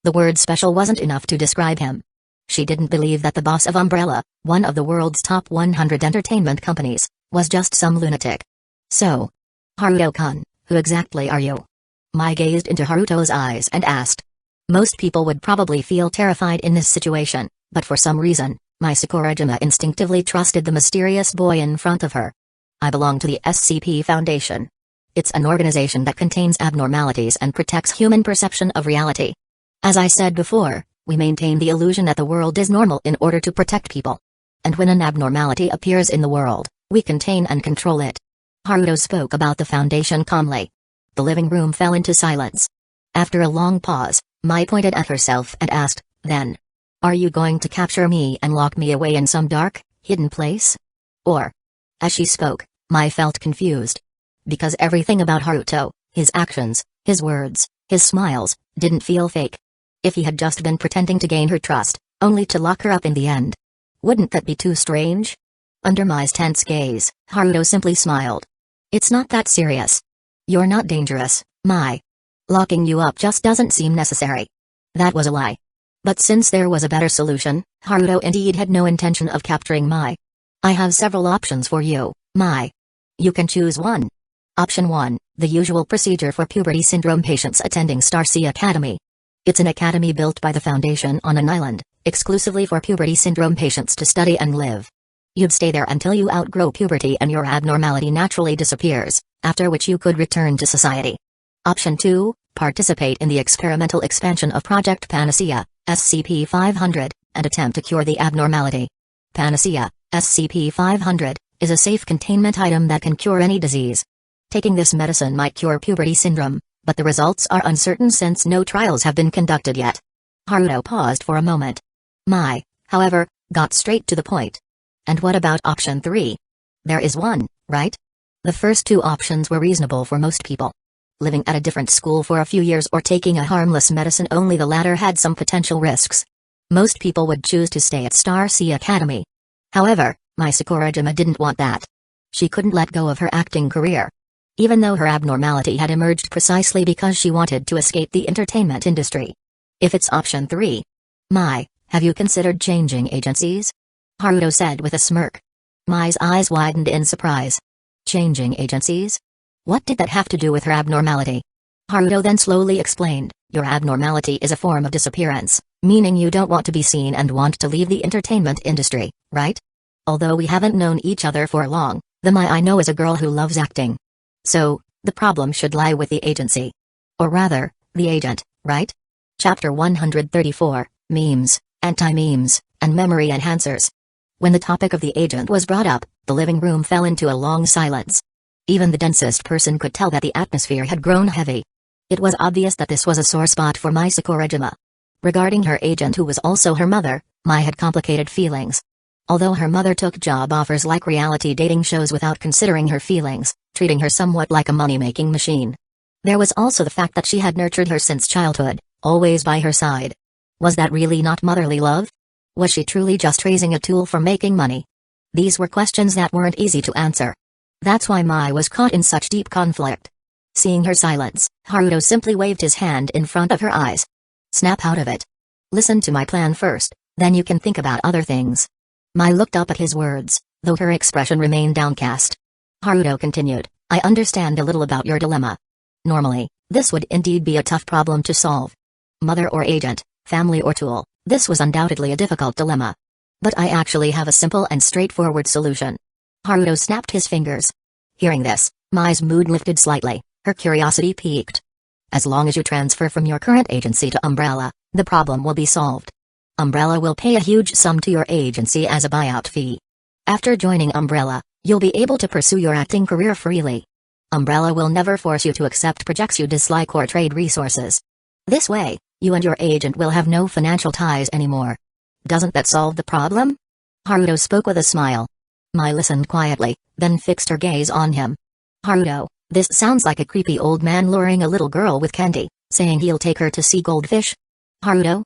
The word special wasn't enough to describe him. She didn't believe that the boss of Umbrella, one of the world's top 100 entertainment companies, was just some lunatic. So, Haruto-kun, who exactly are you? Mai gazed into Haruto's eyes and asked. Most people would probably feel terrified in this situation, but for some reason, Mai Sakurajima instinctively trusted the mysterious boy in front of her. I belong to the SCP Foundation. It's an organization that contains abnormalities and protects human perception of reality. As I said before, we maintain the illusion that the world is normal in order to protect people. And when an abnormality appears in the world, we contain and control it. Haruto spoke about the Foundation calmly. The living room fell into silence. After a long pause, Mai pointed at herself and asked, then, are you going to capture me and lock me away in some dark, hidden place? Or As she spoke, Mai felt confused. Because everything about Haruto, his actions, his words, his smiles, didn't feel fake. If he had just been pretending to gain her trust, only to lock her up in the end. Wouldn't that be too strange? Under Mai's tense gaze, Haruto simply smiled. It's not that serious. You're not dangerous, Mai. Locking you up just doesn't seem necessary. That was a lie. But since there was a better solution, Haruto indeed had no intention of capturing Mai. I have several options for you, Mai. You can choose one. Option 1, the usual procedure for puberty syndrome patients attending Starsea Academy. It's an academy built by the Foundation on an island, exclusively for puberty syndrome patients to study and live. You'd stay there until you outgrow puberty and your abnormality naturally disappears, after which you could return to society. Option 2, participate in the experimental expansion of Project Panacea, SCP-500, and attempt to cure the abnormality. Panacea, SCP-500, is a safe containment item that can cure any disease. Taking this medicine might cure puberty syndrome, but the results are uncertain since no trials have been conducted yet. Haruto paused for a moment. Mai, however, got straight to the point. And what about option 3? There is one, right? The first two options were reasonable for most people. Living at a different school for a few years or taking a harmless medicine, only the latter had some potential risks. Most people would choose to stay at Starsea Academy. However, Mai Sakurajima didn't want that. She couldn't let go of her acting career. Even though her abnormality had emerged precisely because she wanted to escape the entertainment industry. If it's option 3. Mai, have you considered changing agencies? Haruto said with a smirk. Mai's eyes widened in surprise. Changing agencies? What did that have to do with her abnormality? Haruto then slowly explained, your abnormality is a form of disappearance, meaning you don't want to be seen and want to leave the entertainment industry, right? Although we haven't known each other for long, the Mai I know is a girl who loves acting. So, the problem should lie with the agency. Or rather, the agent, right? Chapter 134, Memes, Anti-Memes, and Memory Enhancers. When the topic of the agent was brought up, the living room fell into a long silence. Even the densest person could tell that the atmosphere had grown heavy. It was obvious that this was a sore spot for Mai Sakurajima. Regarding her agent, who was also her mother, Mai had complicated feelings. Although her mother took job offers like reality dating shows without considering her feelings, treating her somewhat like a money-making machine. There was also the fact that she had nurtured her since childhood, always by her side. Was that really not motherly love? Was she truly just raising a tool for making money? These were questions that weren't easy to answer. That's why Mai was caught in such deep conflict. Seeing her silence, Haruto simply waved his hand in front of her eyes. Snap out of it. Listen to my plan first, then you can think about other things. Mai looked up at his words, though her expression remained downcast. Haruto continued, I understand a little about your dilemma. Normally, this would indeed be a tough problem to solve. Mother or agent, family or tool, this was undoubtedly a difficult dilemma. But I actually have a simple and straightforward solution. Haruto snapped his fingers. Hearing this, Mai's mood lifted slightly, her curiosity piqued. As long as you transfer from your current agency to Umbrella, the problem will be solved. Umbrella will pay a huge sum to your agency as a buyout fee. After joining Umbrella, you'll be able to pursue your acting career freely. Umbrella will never force you to accept projects you dislike or trade resources. This way, you and your agent will have no financial ties anymore. Doesn't that solve the problem? Haruto spoke with a smile. Mai listened quietly, then fixed her gaze on him. Haruto, this sounds like a creepy old man luring a little girl with candy, saying he'll take her to see goldfish. Haruto?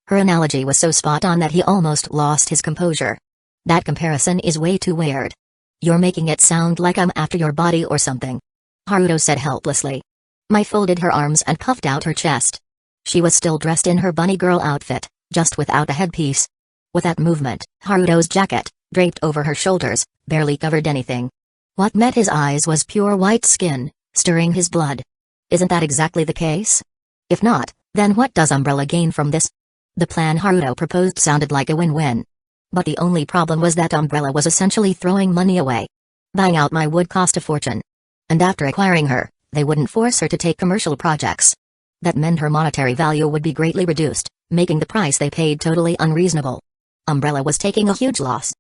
Her analogy was so spot on that he almost lost his composure. That comparison is way too weird. You're making it sound like I'm after your body or something. Haruto said helplessly. Mai folded her arms and puffed out her chest. She was still dressed in her bunny girl outfit, just without a headpiece. With that movement, Haruto's jacket, draped over her shoulders, barely covered anything. What met his eyes was pure white skin, stirring his blood. Isn't that exactly the case? If not, then what does Umbrella gain from this? The plan Haruto proposed sounded like a win-win. But the only problem was that Umbrella was essentially throwing money away. Buying out Mai would cost a fortune. And after acquiring her, they wouldn't force her to take commercial projects. That meant her monetary value would be greatly reduced, making the price they paid totally unreasonable. Umbrella was taking a huge loss.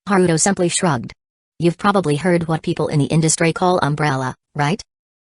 Haruto simply shrugged. You've probably heard what people in the industry call Umbrella, right?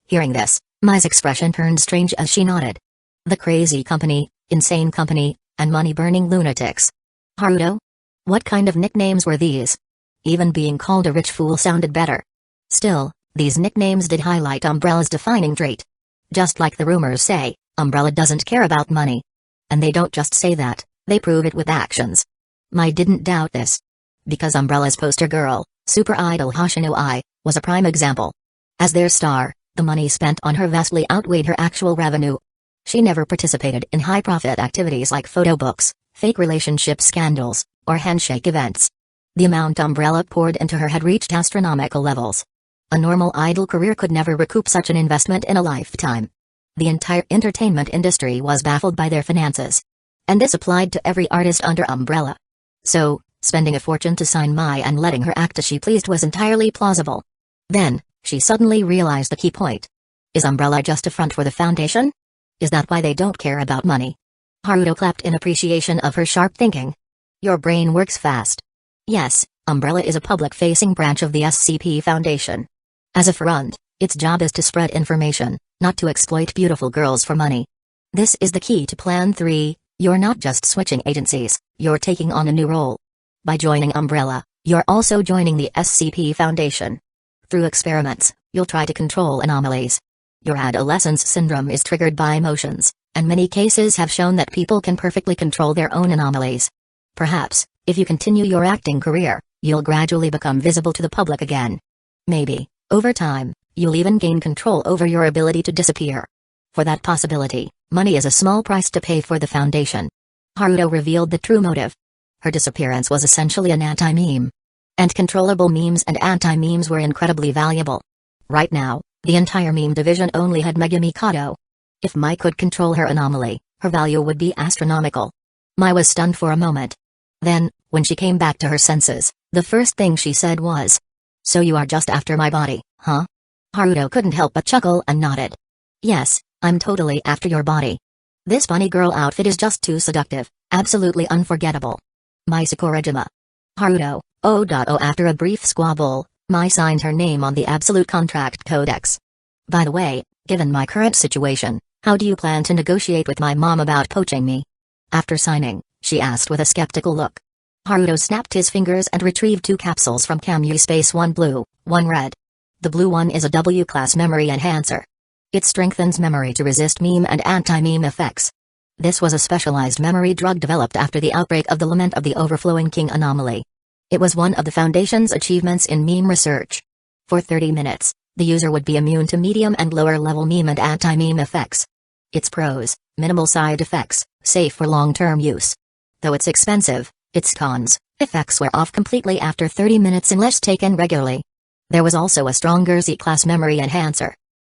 Hearing this, Mai's expression turned strange as she nodded. The crazy company, insane company, and money-burning lunatics. Haruto? What kind of nicknames were these? Even being called a rich fool sounded better. Still, these nicknames did highlight Umbrella's defining trait. Just like the rumors say, Umbrella doesn't care about money. And they don't just say that, they prove it with actions. Mai didn't doubt this. Because Umbrella's poster girl, super idol Hoshino Ai, was a prime example. As their star, the money spent on her vastly outweighed her actual revenue. She never participated in high-profit activities like photo books, fake relationship scandals, or handshake events. The amount Umbrella poured into her had reached astronomical levels. A normal idol career could never recoup such an investment in a lifetime. The entire entertainment industry was baffled by their finances. And this applied to every artist under Umbrella. So, spending a fortune to sign Mai and letting her act as she pleased was entirely plausible. Then, she suddenly realized the key point. Is Umbrella just a front for the Foundation? Is that why they don't care about money? Haruto clapped in appreciation of her sharp thinking. Your brain works fast. Yes, Umbrella is a public-facing branch of the SCP Foundation. As a front, its job is to spread information, not to exploit beautiful girls for money. This is the key to Plan 3, you're not just switching agencies, you're taking on a new role. By joining Umbrella, you're also joining the SCP Foundation. Through experiments, you'll try to control anomalies. Your adolescence syndrome is triggered by emotions, and many cases have shown that people can perfectly control their own anomalies. Perhaps, if you continue your acting career, you'll gradually become visible to the public again. Maybe, over time, you'll even gain control over your ability to disappear. For that possibility, money is a small price to pay for the Foundation. Haruto revealed the true motive. Her disappearance was essentially an anti-meme. And controllable memes and anti-memes were incredibly valuable. Right now, the entire meme division only had Mega Mikado. If Mai could control her anomaly, her value would be astronomical. Mai was stunned for a moment. Then, when she came back to her senses, the first thing she said was, "So you are just after my body, huh?" Haruto couldn't help but chuckle and nodded. "Yes, I'm totally after your body. This bunny girl outfit is just too seductive, absolutely unforgettable. Mai Sakurajima." Haruto, oh. After a brief squabble, Mai signed her name on the Absolute Contract Codex. "By the way, given my current situation, how do you plan to negotiate with my mom about poaching me?" After signing, she asked with a skeptical look. Haruto snapped his fingers and retrieved 2 capsules from Kamui Space, one blue, one red. The blue one is a W-class memory enhancer. It strengthens memory to resist meme and anti-meme effects. This was a specialized memory drug developed after the outbreak of the Lament of the Overflowing King anomaly. It was one of the Foundation's achievements in meme research. For 30 minutes, the user would be immune to medium and lower-level meme and anti-meme effects. Its pros: minimal side effects, safe for long-term use. Though it's expensive, its cons: effects wear off completely after 30 minutes unless taken regularly. There was also a stronger Z-class memory enhancer.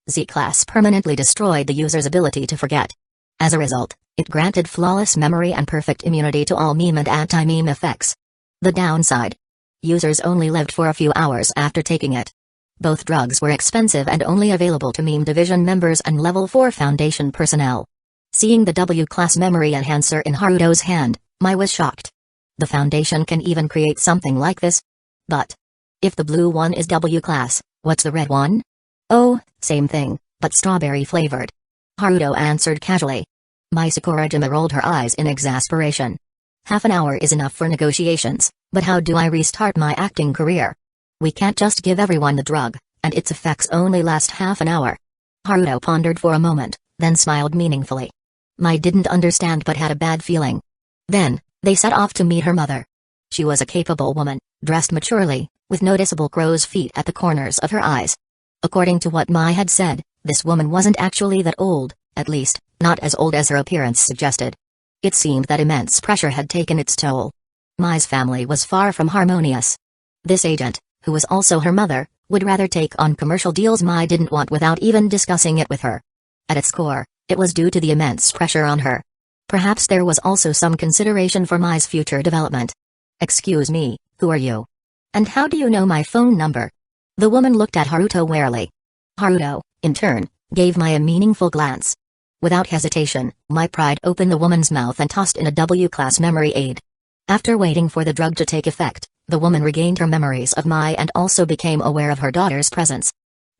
Z-class permanently destroyed the user's ability to forget. As a result, it granted flawless memory and perfect immunity to all meme and anti-meme effects. The downside: users only lived for a few hours after taking it. Both drugs were expensive and only available to meme division members and level 4 Foundation personnel. Seeing the W-class memory enhancer in Haruto's hand, Mai was shocked. The Foundation can even create something like this? But if the blue one is W-class, what's the red one? "Oh, same thing, but strawberry flavored," Haruto answered casually. Mai Sakurajima rolled her eyes in exasperation. "Half an hour is enough for negotiations, but how do I restart my acting career? We can't just give everyone the drug, and its effects only last half an hour." Haruto pondered for a moment, then smiled meaningfully. Mai didn't understand but had a bad feeling. Then, they set off to meet her mother. She was a capable woman, dressed maturely, with noticeable crow's feet at the corners of her eyes. According to what Mai had said, this woman wasn't actually that old, at least, not as old as her appearance suggested. It seemed that immense pressure had taken its toll. Mai's family was far from harmonious. This agent, who was also her mother, would rather take on commercial deals Mai didn't want without even discussing it with her. At its core, it was due to the immense pressure on her. Perhaps there was also some consideration for Mai's future development. "Excuse me, who are you? And how do you know my phone number?" The woman looked at Haruto warily. Haruto, in turn, gave Mai a meaningful glance. Without hesitation, Mai pried open the woman's mouth and tossed in a W-class memory aid. After waiting for the drug to take effect, the woman regained her memories of Mai and also became aware of her daughter's presence.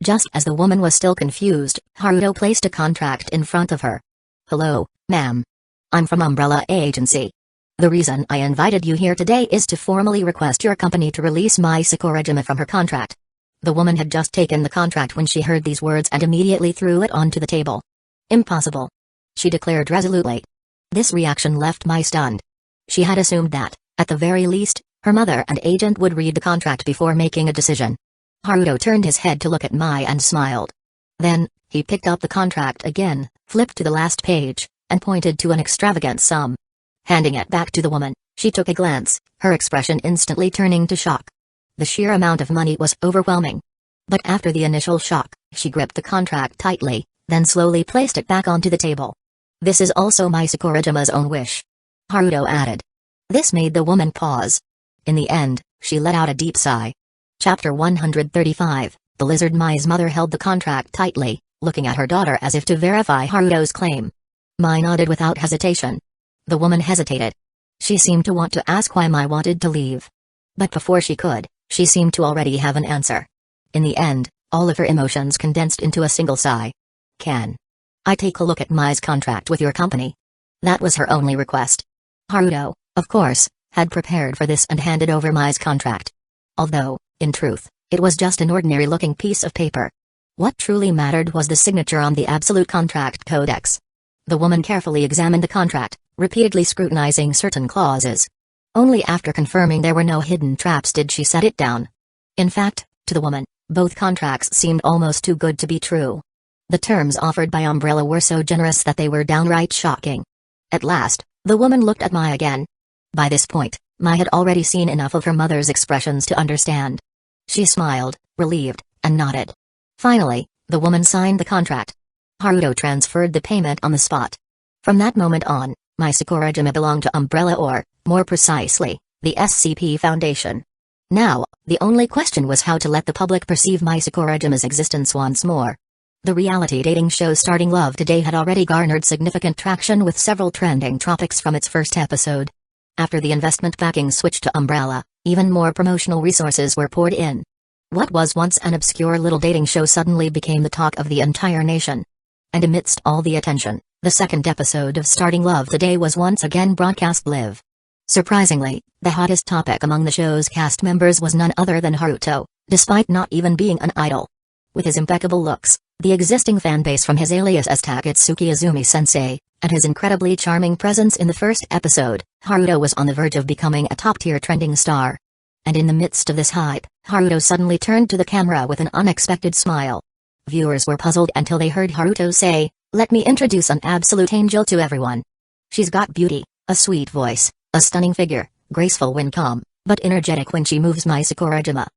Just as the woman was still confused, Haruto placed a contract in front of her. "Hello, ma'am. I'm from Umbrella Agency. The reason I invited you here today is to formally request your company to release Mai Sakurajima from her contract. The woman had just taken the contract when she heard these words and immediately threw it onto the table. Impossible, she declared resolutely. This reaction left Mai stunned. She had assumed that, at the very least, her mother and agent would read the contract before making a decision. Haruto turned his head to look at Mai and smiled. Then, he picked up the contract again, flipped to the last page, and pointed to an extravagant sum. Handing it back to the woman, she took a glance, her expression instantly turning to shock. The sheer amount of money was overwhelming. But after the initial shock, she gripped the contract tightly, then slowly placed it back onto the table. This is also Mai Sakurajima's own wish, Haruto added. This made the woman pause. In the end, she let out a deep sigh. Chapter 135, The Lizard. Mai's mother held the contract tightly, looking at her daughter as if to verify Haruto's claim. Mai nodded without hesitation. The woman hesitated. She seemed to want to ask why Mai wanted to leave. But before she could, she seemed to already have an answer. In the end, all of her emotions condensed into a single sigh. Can I take a look at Mai's contract with your company? That was her only request. Haruto, of course, had prepared for this and handed over Mai's contract. Although, in truth, it was just an ordinary-looking piece of paper. What truly mattered was the signature on the Absolute Contract Codex. The woman carefully examined the contract, repeatedly scrutinizing certain clauses. Only after confirming there were no hidden traps did she set it down. In fact, to the woman, both contracts seemed almost too good to be true. The terms offered by Umbrella were so generous that they were downright shocking. At last, the woman looked at Mai again. By this point, Mai had already seen enough of her mother's expressions to understand. She smiled, relieved, and nodded. Finally, the woman signed the contract. Haruto transferred the payment on the spot. From that moment on, Mai Sakurajima belonged to Umbrella, or, more precisely, the SCP Foundation. Now, the only question was how to let the public perceive Mai Sakurajima's existence once more. The reality dating show Starting Love Today had already garnered significant traction with several trending topics from its first episode. After the investment backing switched to Umbrella, even more promotional resources were poured in. What was once an obscure little dating show suddenly became the talk of the entire nation. And amidst all the attention, the second episode of Starting Love Today was once again broadcast live. Surprisingly, the hottest topic among the show's cast members was none other than Haruto, despite not even being an idol. With his impeccable looks, the existing fanbase from his alias as Takatsuki Izumi-sensei, and his incredibly charming presence in the first episode, Haruto was on the verge of becoming a top-tier trending star. And in the midst of this hype, Haruto suddenly turned to the camera with an unexpected smile. Viewers were puzzled until they heard Haruto say, "Let me introduce an absolute angel to everyone. She's got beauty, a sweet voice, a stunning figure, graceful when calm, but energetic when she moves. Mai Sakurajima.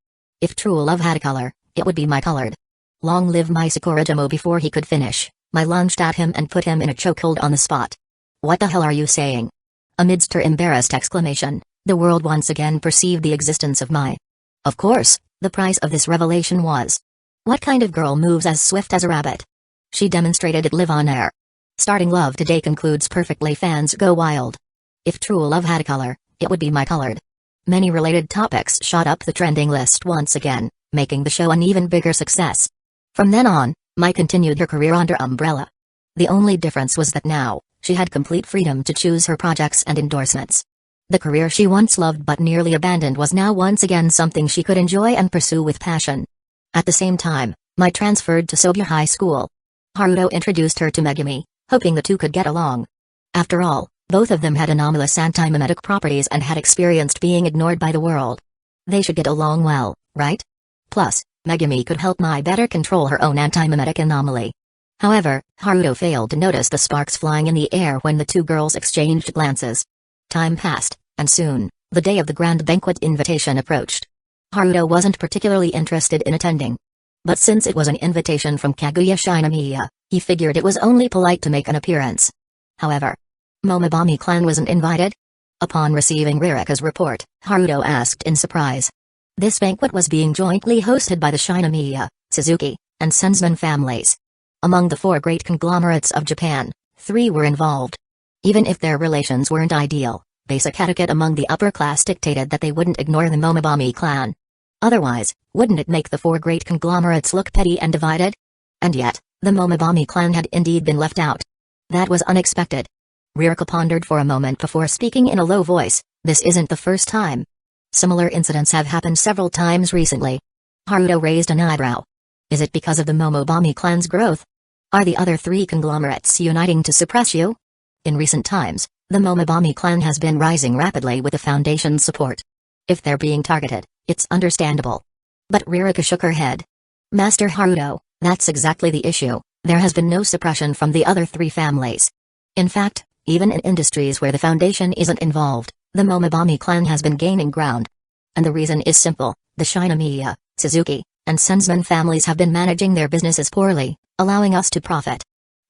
If true love had a color, it would be my colored." Long live Mai Sakurajima. Before he could finish, Mai lunged at him and put him in a chokehold on the spot. "What the hell are you saying?" Amidst her embarrassed exclamation, the world once again perceived the existence of Mai. Of course, the price of this revelation was, what kind of girl moves as swift as a rabbit? She demonstrated it live on air. Starting Love Today concludes perfectly. Fans go wild. If true love had a color, it would be my colored. Many related topics shot up the trending list once again, making the show an even bigger success. From then on, Mai continued her career under Umbrella. The only difference was that now, she had complete freedom to choose her projects and endorsements. The career she once loved but nearly abandoned was now once again something she could enjoy and pursue with passion. At the same time, Mai transferred to Sobya High School. Haruto introduced her to Megumi, hoping the two could get along. After all, both of them had anomalous anti-mimetic properties and had experienced being ignored by the world. They should get along well, right? Plus, Megumi could help Mai better control her own anti-mimetic anomaly. However, Haruto failed to notice the sparks flying in the air when the two girls exchanged glances. Time passed, and soon, the day of the grand banquet invitation approached. Haruto wasn't particularly interested in attending. But since it was an invitation from Kaguya Shinomiya, he figured it was only polite to make an appearance. However, Momobami clan wasn't invited? Upon receiving Ririka's report, Haruto asked in surprise. This banquet was being jointly hosted by the Shinomiya, Suzuki, and Sensman families. Among the 4 great conglomerates of Japan, 3 were involved. Even if their relations weren't ideal, basic etiquette among the upper class dictated that they wouldn't ignore the Momobami clan. Otherwise, wouldn't it make the 4 great conglomerates look petty and divided? And yet, the Momobami clan had indeed been left out. That was unexpected. Ririka pondered for a moment before speaking in a low voice. This isn't the first time. Similar incidents have happened several times recently. Haruto raised an eyebrow. Is it because of the Momobami clan's growth? Are the other three conglomerates uniting to suppress you? In recent times, the Momobami clan has been rising rapidly with the Foundation's support. If they're being targeted, it's understandable. But Ririka shook her head. Master Haruto, that's exactly the issue. There has been no suppression from the other three families. In fact, even in industries where the Foundation isn't involved, the Momobami clan has been gaining ground. And the reason is simple: the Shinomiya, Suzuki, and Sensman families have been managing their businesses poorly, allowing us to profit.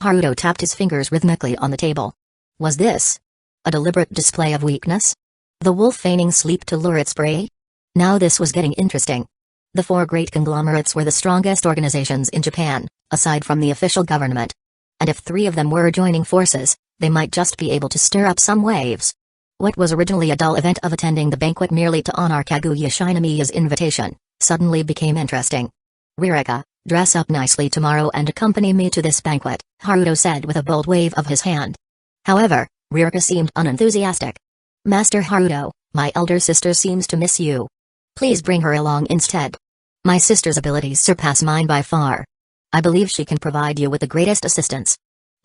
Haruto tapped his fingers rhythmically on the table. Was this a deliberate display of weakness? The wolf feigning sleep to lure its prey? Now this was getting interesting. The four great conglomerates were the strongest organizations in Japan, aside from the official government. And if three of them were joining forces, they might just be able to stir up some waves. What was originally a dull event of attending the banquet merely to honor Kaguya Shinomiya's invitation, suddenly became interesting. Ririka, dress up nicely tomorrow and accompany me to this banquet, Haruto said with a bold wave of his hand. However, Ririka seemed unenthusiastic. Master Haruto, my elder sister seems to miss you. Please bring her along instead. My sister's abilities surpass mine by far. I believe she can provide you with the greatest assistance.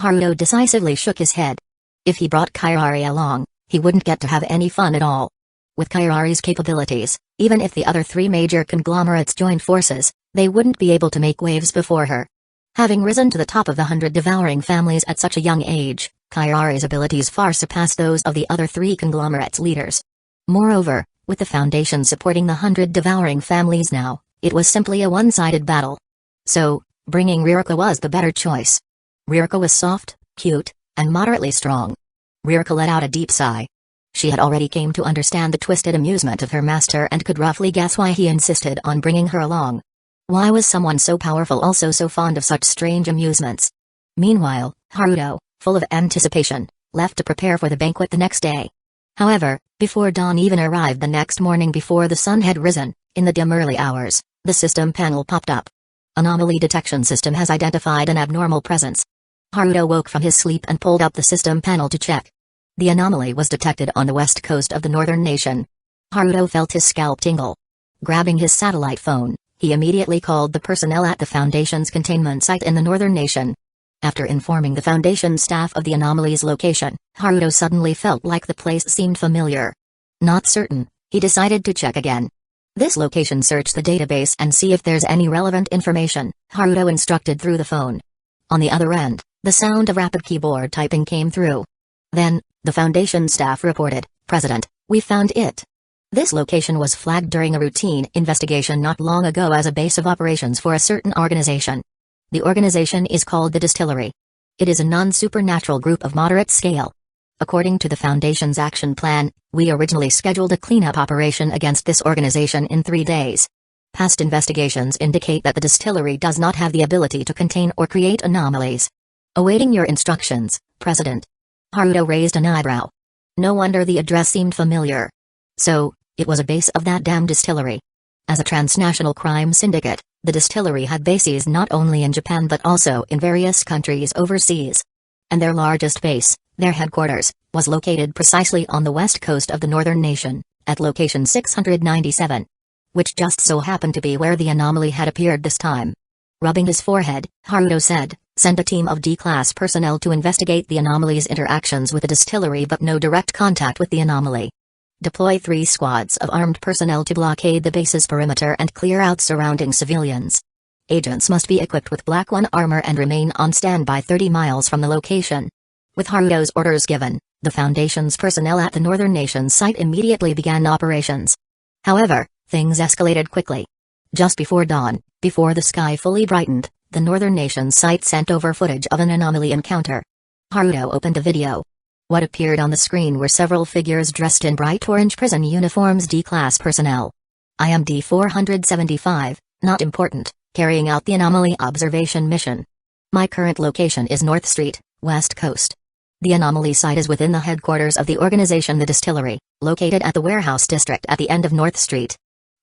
Haruto decisively shook his head. If he brought Kairari along, he wouldn't get to have any fun at all. With Kairari's capabilities, even if the other three major conglomerates joined forces, they wouldn't be able to make waves before her. Having risen to the top of the 100 devouring families at such a young age, Kairari's abilities far surpass those of the other three conglomerates' leaders. Moreover, with the Foundation supporting the 100 devouring families now, it was simply a one-sided battle. So, bringing Ririka was the better choice. Ririka was soft, cute, and moderately strong. Ririka let out a deep sigh. She had already came to understand the twisted amusement of her master and could roughly guess why he insisted on bringing her along. Why was someone so powerful also so fond of such strange amusements? Meanwhile, Haruto, full of anticipation, left to prepare for the banquet the next day. However, before dawn even arrived the next morning, before the sun had risen, in the dim early hours, the system panel popped up. Anomaly detection system has identified an abnormal presence. Haruto woke from his sleep and pulled up the system panel to check. The anomaly was detected on the west coast of the northern nation. Haruto felt his scalp tingle. Grabbing his satellite phone, he immediately called the personnel at the Foundation's containment site in the northern nation. After informing the Foundation staff of the anomaly's location, Haruto suddenly felt like the place seemed familiar. Not certain, he decided to check again. This location, search the database and see if there's any relevant information, Haruto instructed through the phone. On the other end, the sound of rapid keyboard typing came through. Then, the Foundation staff reported, President, we found it. This location was flagged during a routine investigation not long ago as a base of operations for a certain organization. The organization is called the Distillery. It is a non-supernatural group of moderate scale. According to the Foundation's action plan, we originally scheduled a cleanup operation against this organization in 3 days. Past investigations indicate that the Distillery does not have the ability to contain or create anomalies. Awaiting your instructions, President. Haruto raised an eyebrow. No wonder the address seemed familiar. So, it was a base of that damn distillery. As a transnational crime syndicate, the distillery had bases not only in Japan but also in various countries overseas. And their largest base, their headquarters, was located precisely on the west coast of the northern nation, at location 697. Which just so happened to be where the anomaly had appeared this time. Rubbing his forehead, Haruto said, send a team of D-class personnel to investigate the anomaly's interactions with the distillery but no direct contact with the anomaly. Deploy 3 squads of armed personnel to blockade the base's perimeter and clear out surrounding civilians. Agents must be equipped with Black 1 armor and remain on standby 30 miles from the location. With Haruto's orders given, the Foundation's personnel at the Northern Nation site immediately began operations. However, things escalated quickly. Just before dawn, before the sky fully brightened, the Northern Nation site sent over footage of an anomaly encounter. Haruto opened a video. What appeared on the screen were several figures dressed in bright orange prison uniforms, D-class personnel. I am D-475, not important, carrying out the anomaly observation mission. My current location is North Street, West Coast. The anomaly site is within the headquarters of the organization The Distillery, located at the warehouse district at the end of North Street.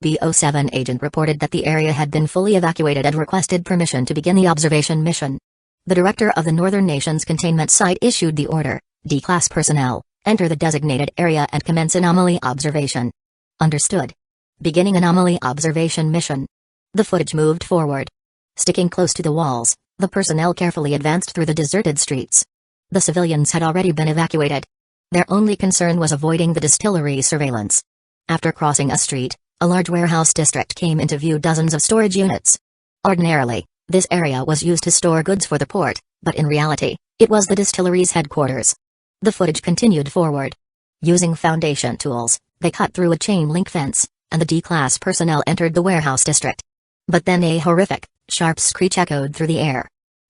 B07 agent reported that the area had been fully evacuated and requested permission to begin the observation mission. The director of the Northern Nations containment site issued the order, D-Class personnel, enter the designated area and commence anomaly observation. Understood. Beginning anomaly observation mission. The footage moved forward. Sticking close to the walls, the personnel carefully advanced through the deserted streets. The civilians had already been evacuated. Their only concern was avoiding the distillery surveillance. After crossing a street, a large warehouse district came into view, dozens of storage units. Ordinarily, this area was used to store goods for the port, but in reality, it was the distillery's headquarters. The footage continued forward. Using foundation tools, they cut through a chain-link fence, and the D-Class personnel entered the warehouse district. But then a horrific, sharp screech echoed through the air.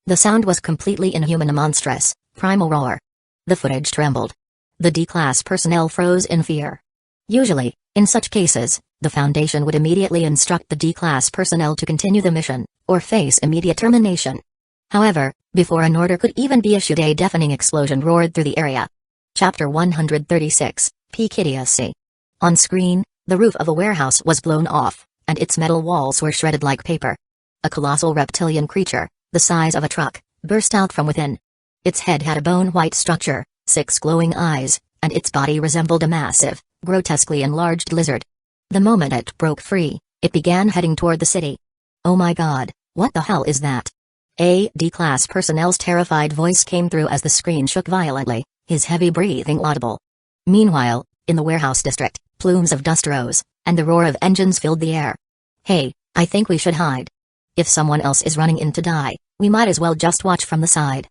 The sound was completely inhuman, a monstrous, primal roar. The footage trembled. The D-Class personnel froze in fear. Usually, in such cases, the Foundation would immediately instruct the D-Class personnel to continue the mission, or face immediate termination. However, before an order could even be issued, a deafening explosion roared through the area. Chapter 136, Idiocy. On screen, the roof of a warehouse was blown off, and its metal walls were shredded like paper. A colossal reptilian creature, the size of a truck, burst out from within. Its head had a bone-white structure, 6 glowing eyes, and its body resembled a massive, grotesquely enlarged lizard. The moment it broke free, it began heading toward the city. "Oh my god, what the hell is that?" A D-Class personnel's terrified voice came through as the screen shook violently, his heavy breathing audible. Meanwhile, in the warehouse district, plumes of dust rose, and the roar of engines filled the air. "Hey, I think we should hide. If someone else is running in to die, we might as well just watch from the side."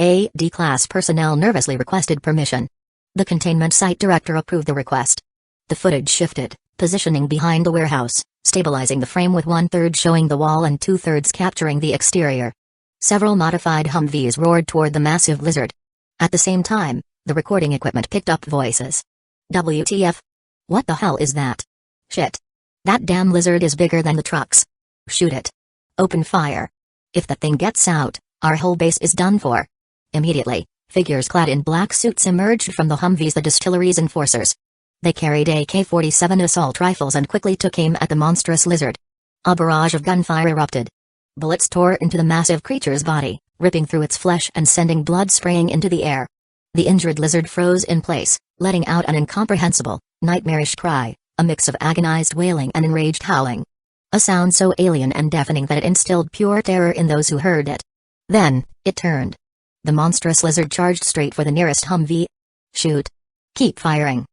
A D-Class personnel nervously requested permission. The containment site director approved the request. The footage shifted, positioning behind the warehouse, stabilizing the frame with 1/3 showing the wall and 2/3 capturing the exterior. Several modified Humvees roared toward the massive lizard. At the same time, the recording equipment picked up voices. "WTF? What the hell is that? Shit. That damn lizard is bigger than the trucks. Shoot it. Open fire. If that thing gets out, our whole base is done for." Immediately, figures clad in black suits emerged from the Humvees, the distillery's enforcers. They carried AK-47 assault rifles and quickly took aim at the monstrous lizard. A barrage of gunfire erupted. Bullets tore into the massive creature's body, ripping through its flesh and sending blood spraying into the air. The injured lizard froze in place, letting out an incomprehensible, nightmarish cry, a mix of agonized wailing and enraged howling. A sound so alien and deafening that it instilled pure terror in those who heard it. Then, it turned. The monstrous lizard charged straight for the nearest Humvee. "Shoot. Keep firing.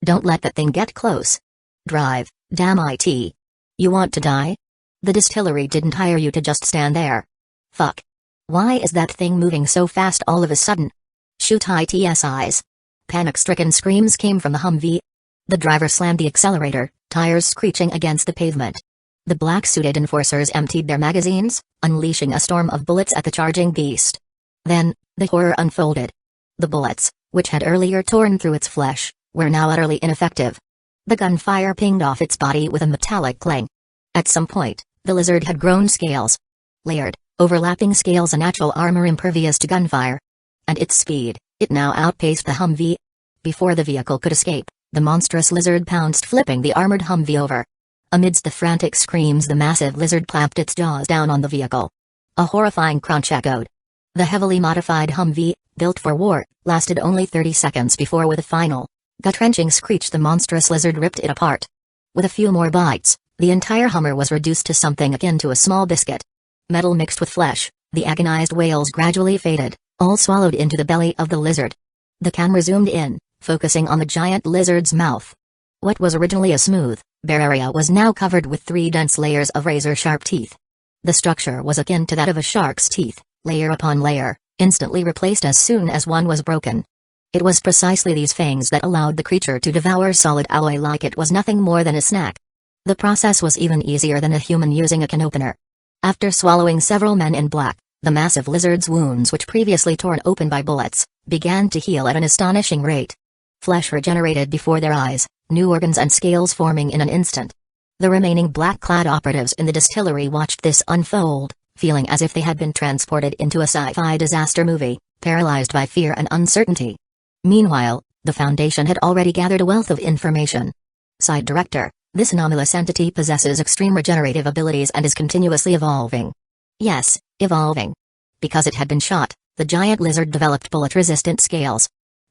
Don't let that thing get close. Drive, damn it. You want to die? The distillery didn't hire you to just stand there. Fuck. Why is that thing moving so fast all of a sudden? Shoot its eyes." Panic-stricken screams came from the Humvee. The driver slammed the accelerator, tires screeching against the pavement. The black-suited enforcers emptied their magazines, unleashing a storm of bullets at the charging beast. Then, the horror unfolded. The bullets, which had earlier torn through its flesh, were now utterly ineffective. The gunfire pinged off its body with a metallic clang. At some point, the lizard had grown scales. Layered, overlapping scales, a natural armor impervious to gunfire. And its speed, it now outpaced the Humvee. Before the vehicle could escape, the monstrous lizard pounced, flipping the armored Humvee over. Amidst the frantic screams, the massive lizard clamped its jaws down on the vehicle. A horrifying crunch echoed. The heavily modified Humvee, built for war, lasted only 30 seconds before, with a final, gut-wrenching screech, the monstrous lizard ripped it apart. With a few more bites, the entire Hummer was reduced to something akin to a small biscuit. Metal mixed with flesh, the agonized wails gradually faded, all swallowed into the belly of the lizard. The camera zoomed in, focusing on the giant lizard's mouth. What was originally a smooth, bare area was now covered with 3 dense layers of razor-sharp teeth. The structure was akin to that of a shark's teeth, layer upon layer, instantly replaced as soon as one was broken. It was precisely these fangs that allowed the creature to devour solid alloy like it was nothing more than a snack. The process was even easier than a human using a can opener. After swallowing several men in black, the massive lizard's wounds, which previously torn open by bullets, began to heal at an astonishing rate. Flesh regenerated before their eyes, new organs and scales forming in an instant. The remaining black-clad operatives in the distillery watched this unfold, feeling as if they had been transported into a sci-fi disaster movie, paralyzed by fear and uncertainty. Meanwhile, the Foundation had already gathered a wealth of information. Side Director, this anomalous entity possesses extreme regenerative abilities and is continuously evolving. Yes, evolving. Because it had been shot, the giant lizard developed bullet-resistant scales.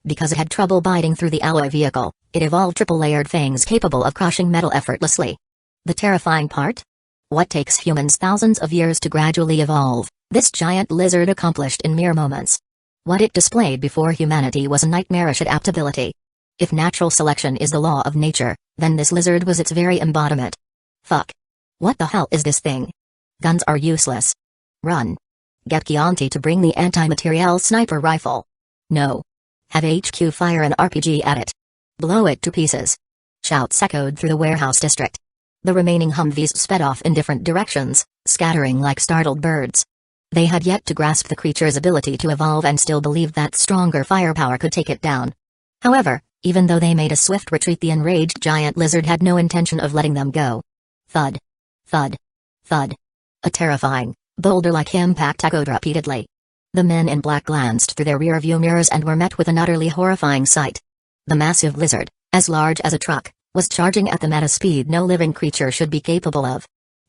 Because it had trouble biting through the alloy vehicle, it evolved triple-layered fangs capable of crushing metal effortlessly. The terrifying part? What takes humans thousands of years to gradually evolve, this giant lizard accomplished in mere moments. What it displayed before humanity was a nightmarish adaptability. If natural selection is the law of nature, then this lizard was its very embodiment. Fuck. What the hell is this thing? Guns are useless. Run. Get Chianti to bring the anti-materiel sniper rifle. No. Have HQ fire an RPG at it. Blow it to pieces. Shouts echoed through the warehouse district. The remaining Humvees sped off in different directions, scattering like startled birds. They had yet to grasp the creature's ability to evolve and still believed that stronger firepower could take it down. However, even though they made a swift retreat, the enraged giant lizard had no intention of letting them go. Thud. Thud. Thud. A terrifying, boulder-like impact echoed repeatedly. The men in black glanced through their rear-view mirrors and were met with an utterly horrifying sight. The massive lizard, as large as a truck, was charging at them at a speed no living creature should be capable of.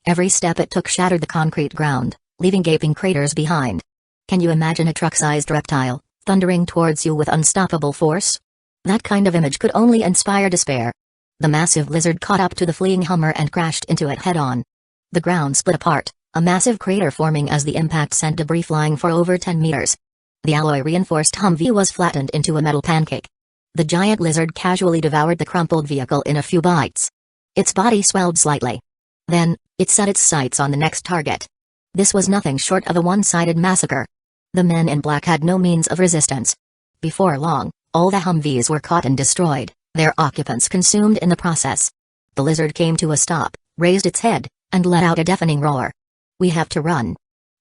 Every step it took shattered the concrete ground, leaving gaping craters behind. Can you imagine a truck-sized reptile, thundering towards you with unstoppable force? That kind of image could only inspire despair. The massive lizard caught up to the fleeing Hummer and crashed into it head-on. The ground split apart, a massive crater forming as the impact sent debris flying for over 10 meters. The alloy-reinforced Humvee was flattened into a metal pancake. The giant lizard casually devoured the crumpled vehicle in a few bites. Its body swelled slightly. Then, it set its sights on the next target. This was nothing short of a one-sided massacre. The men in black had no means of resistance. Before long, all the Humvees were caught and destroyed, their occupants consumed in the process. The lizard came to a stop, raised its head, and let out a deafening roar. We have to run.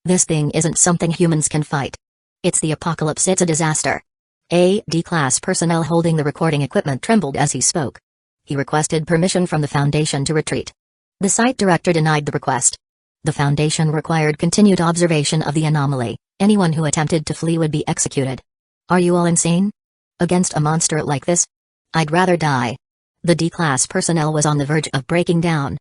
This thing isn't something humans can fight. It's the apocalypse, it's a disaster. A D-class personnel holding the recording equipment trembled as he spoke. He requested permission from the Foundation to retreat. The site director denied the request. The Foundation required continued observation of the anomaly. Anyone who attempted to flee would be executed. Are you all insane? Against a monster like this? I'd rather die. The D-class personnel was on the verge of breaking down.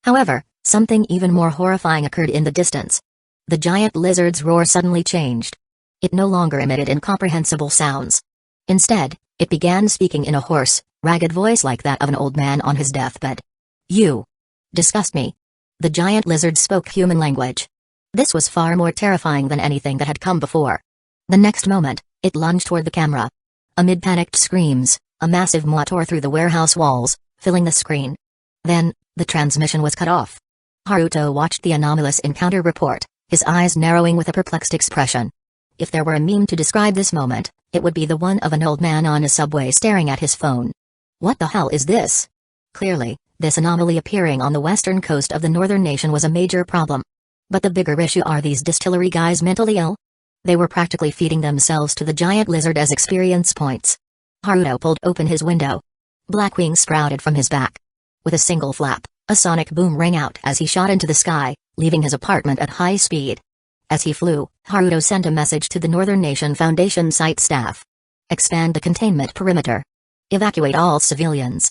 However, something even more horrifying occurred in the distance. The giant lizard's roar suddenly changed. It no longer emitted incomprehensible sounds. Instead, it began speaking in a hoarse, ragged voice like that of an old man on his deathbed. You disgust me. The giant lizard spoke human language. This was far more terrifying than anything that had come before. The next moment, it lunged toward the camera. Amid panicked screams, a massive maw tore through the warehouse walls, filling the screen. Then, the transmission was cut off. Haruto watched the anomalous encounter report, his eyes narrowing with a perplexed expression. If there were a meme to describe this moment, it would be the one of an old man on a subway staring at his phone. What the hell is this? Clearly, this anomaly appearing on the western coast of the northern nation was a major problem. But the bigger issue, are these distillery guys mentally ill? They were practically feeding themselves to the giant lizard as experience points. Haruto pulled open his window. Black wings sprouted from his back. With a single flap, a sonic boom rang out as he shot into the sky, leaving his apartment at high speed. As he flew, Haruto sent a message to the Northern Nation Foundation site staff. Expand the containment perimeter. Evacuate all civilians.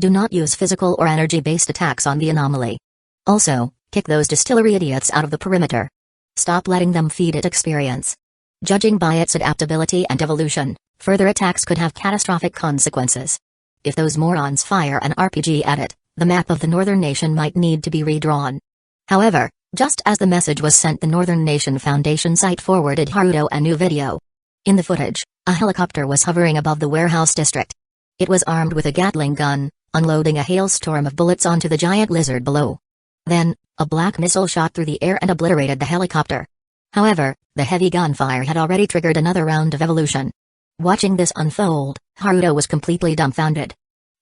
Do not use physical or energy-based attacks on the anomaly. Also, kick those distillery idiots out of the perimeter. Stop letting them feed it experience. Judging by its adaptability and evolution, further attacks could have catastrophic consequences. If those morons fire an RPG at it, the map of the Northern Nation might need to be redrawn. However, just as the message was sent, the Northern Nation Foundation site forwarded Haruto a new video. In the footage, a helicopter was hovering above the warehouse district. It was armed with a Gatling gun, unloading a hailstorm of bullets onto the giant lizard below. Then, a black missile shot through the air and obliterated the helicopter. However, the heavy gunfire had already triggered another round of evolution. Watching this unfold, Haruto was completely dumbfounded.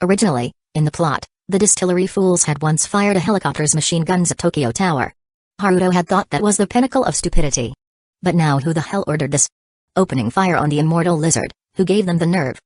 Originally, in the plot, the distillery fools had once fired a helicopter's machine guns at Tokyo Tower. Haruto had thought that was the pinnacle of stupidity. But now who the hell ordered this? Opening fire on the immortal lizard, who gave them the nerve?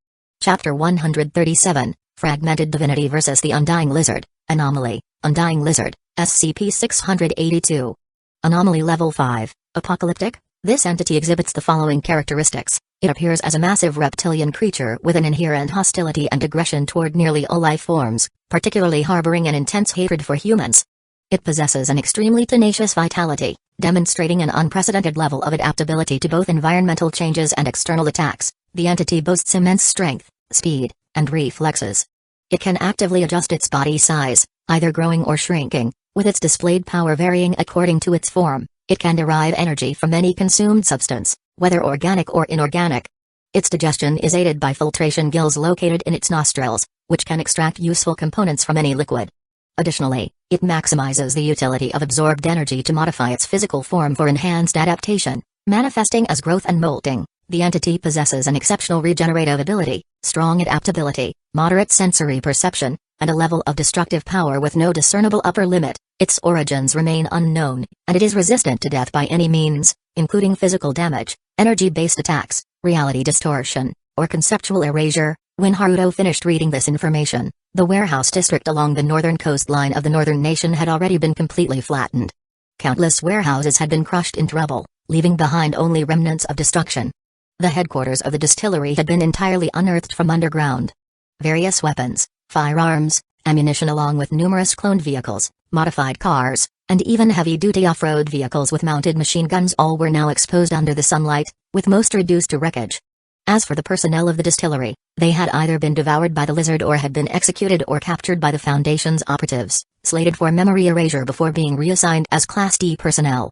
Chapter 137, Fragmented Divinity vs. the Undying Lizard, Anomaly, Undying Lizard, SCP-682. Anomaly Level 5, Apocalyptic. This entity exhibits the following characteristics. It appears as a massive reptilian creature with an inherent hostility and aggression toward nearly all life forms, particularly harboring an intense hatred for humans. It possesses an extremely tenacious vitality, demonstrating an unprecedented level of adaptability to both environmental changes and external attacks, The entity boasts immense strength, speed, and reflexes. It can actively adjust its body size, either growing or shrinking, with its displayed power varying according to its form. It can derive energy from any consumed substance, whether organic or inorganic. Its digestion is aided by filtration gills located in its nostrils, which can extract useful components from any liquid. Additionally, it maximizes the utility of absorbed energy to modify its physical form for enhanced adaptation, manifesting as growth and molting. The entity possesses an exceptional regenerative ability, strong adaptability, moderate sensory perception, and a level of destructive power with no discernible upper limit. Its origins remain unknown, and it is resistant to death by any means, including physical damage, energy-based attacks, reality distortion, or conceptual erasure. When Haruto finished reading this information, the warehouse district along the northern coastline of the northern nation had already been completely flattened. Countless warehouses had been crushed into rubble, leaving behind only remnants of destruction. The headquarters of the distillery had been entirely unearthed from underground. Various weapons, firearms, ammunition along with numerous cloned vehicles, modified cars, and even heavy-duty off-road vehicles with mounted machine guns all were now exposed under the sunlight, with most reduced to wreckage. As for the personnel of the distillery, they had either been devoured by the lizard or had been executed or captured by the Foundation's operatives, slated for memory erasure before being reassigned as Class D personnel.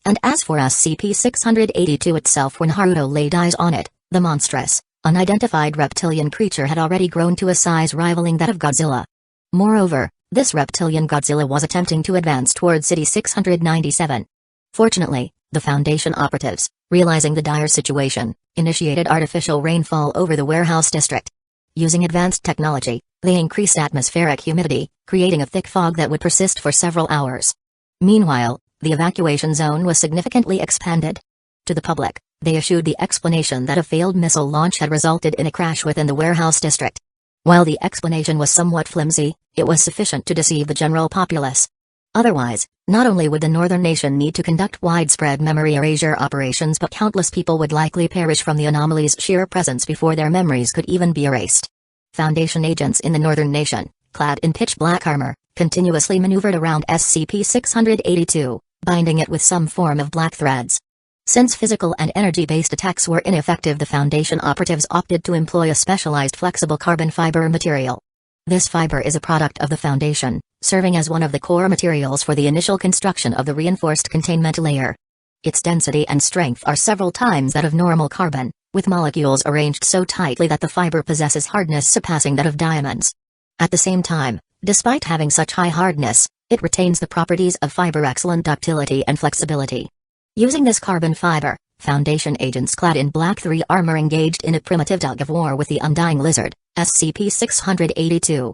And as for SCP-682 itself, when Haruto laid eyes on it, the monstrous, unidentified reptilian creature had already grown to a size rivaling that of Godzilla. Moreover, this reptilian Godzilla was attempting to advance toward City 697. Fortunately, the Foundation operatives, realizing the dire situation, initiated artificial rainfall over the warehouse district. Using advanced technology, they increased atmospheric humidity, creating a thick fog that would persist for several hours. Meanwhile, the evacuation zone was significantly expanded. To the public, they issued the explanation that a failed missile launch had resulted in a crash within the warehouse district. While the explanation was somewhat flimsy, it was sufficient to deceive the general populace. Otherwise, not only would the northern nation need to conduct widespread memory erasure operations, but countless people would likely perish from the anomalies' sheer presence before their memories could even be erased. Foundation agents in the northern nation, clad in pitch-black armor, continuously maneuvered around SCP-682, binding it with some form of black threads. Since physical and energy-based attacks were ineffective, the Foundation operatives opted to employ a specialized flexible carbon fiber material. This fiber is a product of the Foundation, serving as one of the core materials for the initial construction of the reinforced containment layer. Its density and strength are several times that of normal carbon, with molecules arranged so tightly that the fiber possesses hardness surpassing that of diamonds. At the same time, despite having such high hardness, it retains the properties of fiber excellent ductility and flexibility. Using this carbon fiber, Foundation agents clad in Black 3 armor engaged in a primitive tug-of-war with the Undying Lizard, SCP-682.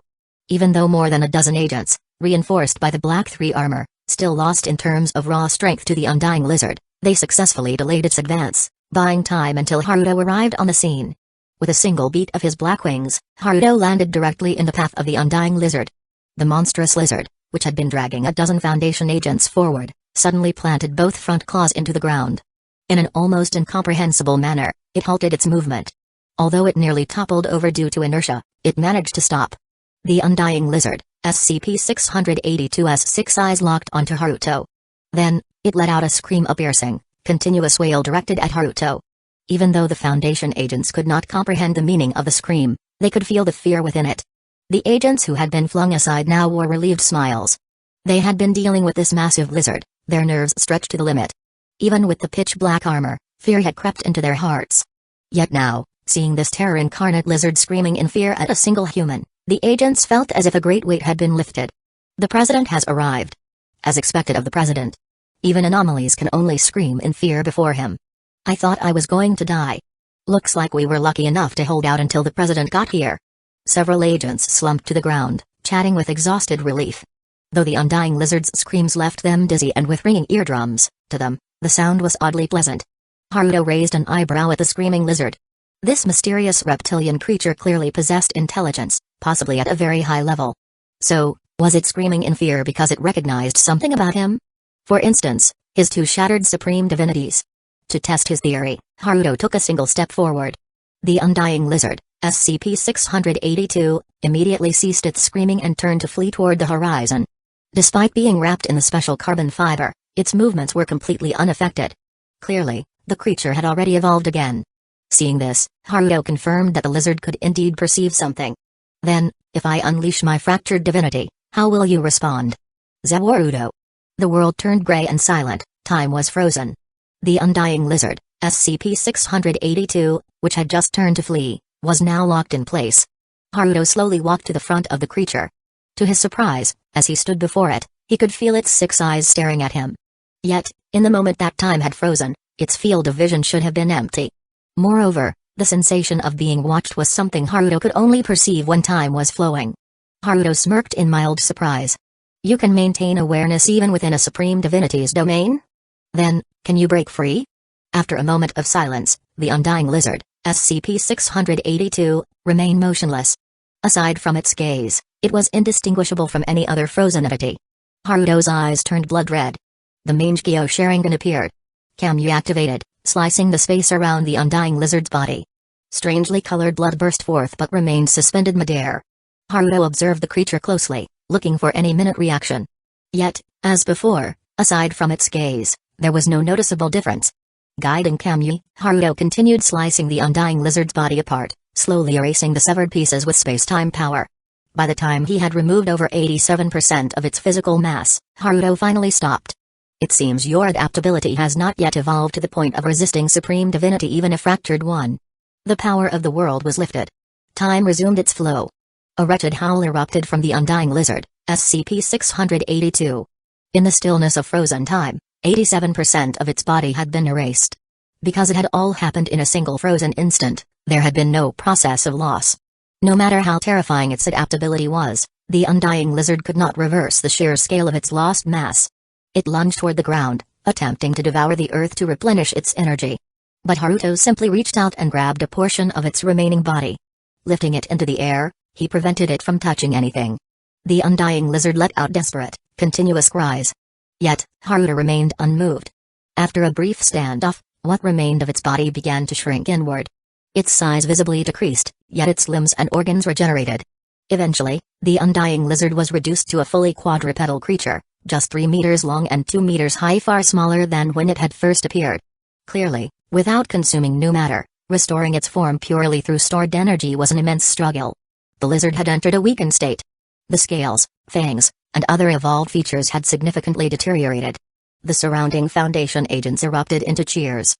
Even though more than a dozen agents, reinforced by the Black 3 armor, still lost in terms of raw strength to the Undying Lizard, they successfully delayed its advance, buying time until Haruto arrived on the scene. With a single beat of his black wings, Haruto landed directly in the path of the Undying Lizard. The monstrous lizard, which had been dragging a dozen Foundation agents forward, suddenly planted both front claws into the ground. In an almost incomprehensible manner, it halted its movement. Although it nearly toppled over due to inertia, it managed to stop. The Undying Lizard, SCP-682's 6 eyes locked onto Haruto. Then, it let out a scream, a piercing, continuous wail directed at Haruto. Even though the Foundation agents could not comprehend the meaning of the scream, they could feel the fear within it. The agents who had been flung aside now wore relieved smiles. They had been dealing with this massive lizard, their nerves stretched to the limit. Even with the pitch-black armor, fear had crept into their hearts. Yet now, seeing this terror-incarnate lizard screaming in fear at a single human, the agents felt as if a great weight had been lifted. The President has arrived. As expected of the President. Even anomalies can only scream in fear before him. I thought I was going to die. Looks like we were lucky enough to hold out until the President got here. Several agents slumped to the ground, chatting with exhausted relief. Though the Undying Lizard's screams left them dizzy and with ringing eardrums, to them, the sound was oddly pleasant. Haruto raised an eyebrow at the screaming lizard. This mysterious reptilian creature clearly possessed intelligence, possibly at a very high level. So, was it screaming in fear because it recognized something about him? For instance, his 2 shattered supreme divinities. To test his theory, Haruto took a single step forward. The Undying Lizard, SCP-682, immediately ceased its screaming and turned to flee toward the horizon. Despite being wrapped in the special carbon fiber, its movements were completely unaffected. Clearly, the creature had already evolved again. Seeing this, Haruto confirmed that the lizard could indeed perceive something. Then, if I unleash my fractured divinity, how will you respond? Zawarudo. The world turned gray and silent, time was frozen. The undying lizard, SCP-682, which had just turned to flee, was now locked in place. Haruto slowly walked to the front of the creature. To his surprise, as he stood before it, he could feel its 6 eyes staring at him. Yet, in the moment that time had frozen, its field of vision should have been empty. Moreover, the sensation of being watched was something Haruto could only perceive when time was flowing. Haruto smirked in mild surprise. You can maintain awareness even within a supreme divinity's domain? Then, can you break free? After a moment of silence, the undying lizard, SCP-682, remained motionless. Aside from its gaze, it was indistinguishable from any other frozen entity. Haruto's eyes turned blood red. The Mangekyo Sharingan appeared. Kamui activated, slicing the space around the undying lizard's body. Strangely colored blood burst forth but remained suspended midair. Haruto observed the creature closely, looking for any minute reaction. Yet, as before, aside from its gaze, there was no noticeable difference. Guiding Kamui, Haruto continued slicing the undying lizard's body apart, slowly erasing the severed pieces with space-time power. By the time he had removed over 87% of its physical mass, Haruto finally stopped. It seems your adaptability has not yet evolved to the point of resisting supreme divinity, even a fractured one. The power of the world was lifted. Time resumed its flow. A wretched howl erupted from the undying lizard, SCP-682. In the stillness of frozen time, 87% of its body had been erased. Because it had all happened in a single frozen instant, there had been no process of loss. No matter how terrifying its adaptability was, the undying lizard could not reverse the sheer scale of its lost mass. It lunged toward the ground, attempting to devour the earth to replenish its energy. But Haruto simply reached out and grabbed a portion of its remaining body. Lifting it into the air, he prevented it from touching anything. The undying lizard let out desperate, continuous cries. Yet, Haruto remained unmoved. After a brief standoff, what remained of its body began to shrink inward. Its size visibly decreased, yet its limbs and organs regenerated. Eventually, the undying lizard was reduced to a fully quadrupedal creature, just 3 meters long and 2 meters high, far smaller than when it had first appeared. Clearly, without consuming new matter, restoring its form purely through stored energy was an immense struggle. The lizard had entered a weakened state. The scales, fangs, and other evolved features had significantly deteriorated. The surrounding Foundation agents erupted into cheers.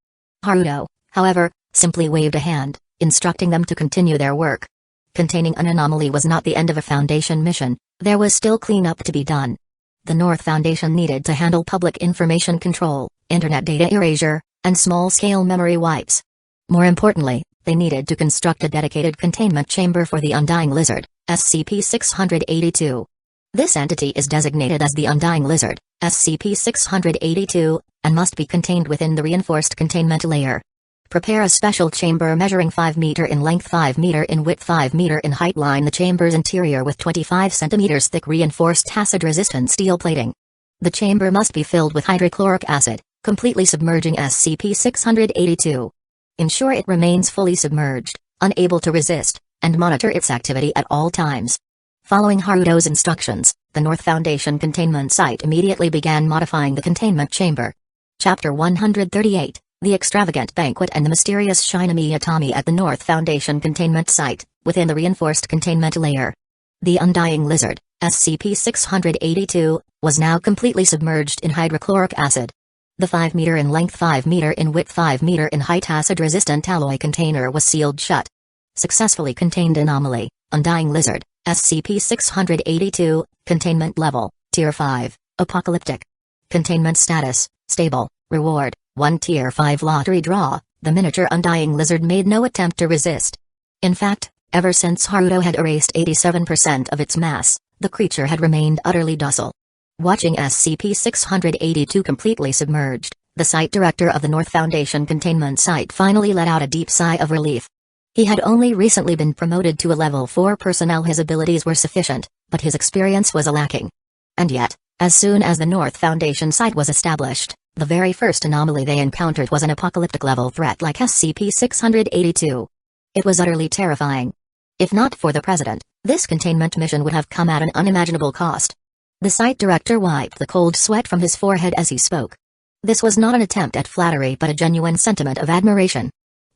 Haruto, however, simply waved a hand, instructing them to continue their work. Containing an anomaly was not the end of a Foundation mission, there was still cleanup to be done. The North Foundation needed to handle public information control, internet data erasure, and small-scale memory wipes. More importantly, they needed to construct a dedicated containment chamber for the undying lizard, SCP-682. This entity is designated as the undying lizard, SCP-682, and must be contained within the reinforced containment layer. Prepare a special chamber measuring 5 meter in length, 5 meter in width, 5 meter in height. Line the chamber's interior with 25 centimeters thick reinforced acid-resistant steel plating. The chamber must be filled with hydrochloric acid, completely submerging SCP-682. Ensure it remains fully submerged, unable to resist, and monitor its activity at all times. Following Haruto's instructions, the North Foundation containment site immediately began modifying the containment chamber. Chapter 138, The Extravagant Banquet and the Mysterious Shinami Atami at the North Foundation containment site, within the reinforced containment layer. The undying lizard, SCP-682, was now completely submerged in hydrochloric acid. The 5 meter in length, 5 meter in width, 5 meter in height acid-resistant alloy container was sealed shut. Successfully contained anomaly, undying lizard, SCP-682, containment level, Tier 5, apocalyptic. Containment status, stable, reward, 1 Tier 5 lottery draw. The miniature undying lizard made no attempt to resist. In fact, ever since Haruto had erased 87% of its mass, the creature had remained utterly docile. Watching SCP-682 completely submerged, the site director of the North Foundation containment site finally let out a deep sigh of relief. He had only recently been promoted to a level 4 personnel. His abilities were sufficient, but his experience was lacking. And yet, as soon as the North Foundation site was established, the very first anomaly they encountered was an apocalyptic level threat like SCP-682. It was utterly terrifying. If not for the President, this containment mission would have come at an unimaginable cost. The site director wiped the cold sweat from his forehead as he spoke. This was not an attempt at flattery but a genuine sentiment of admiration.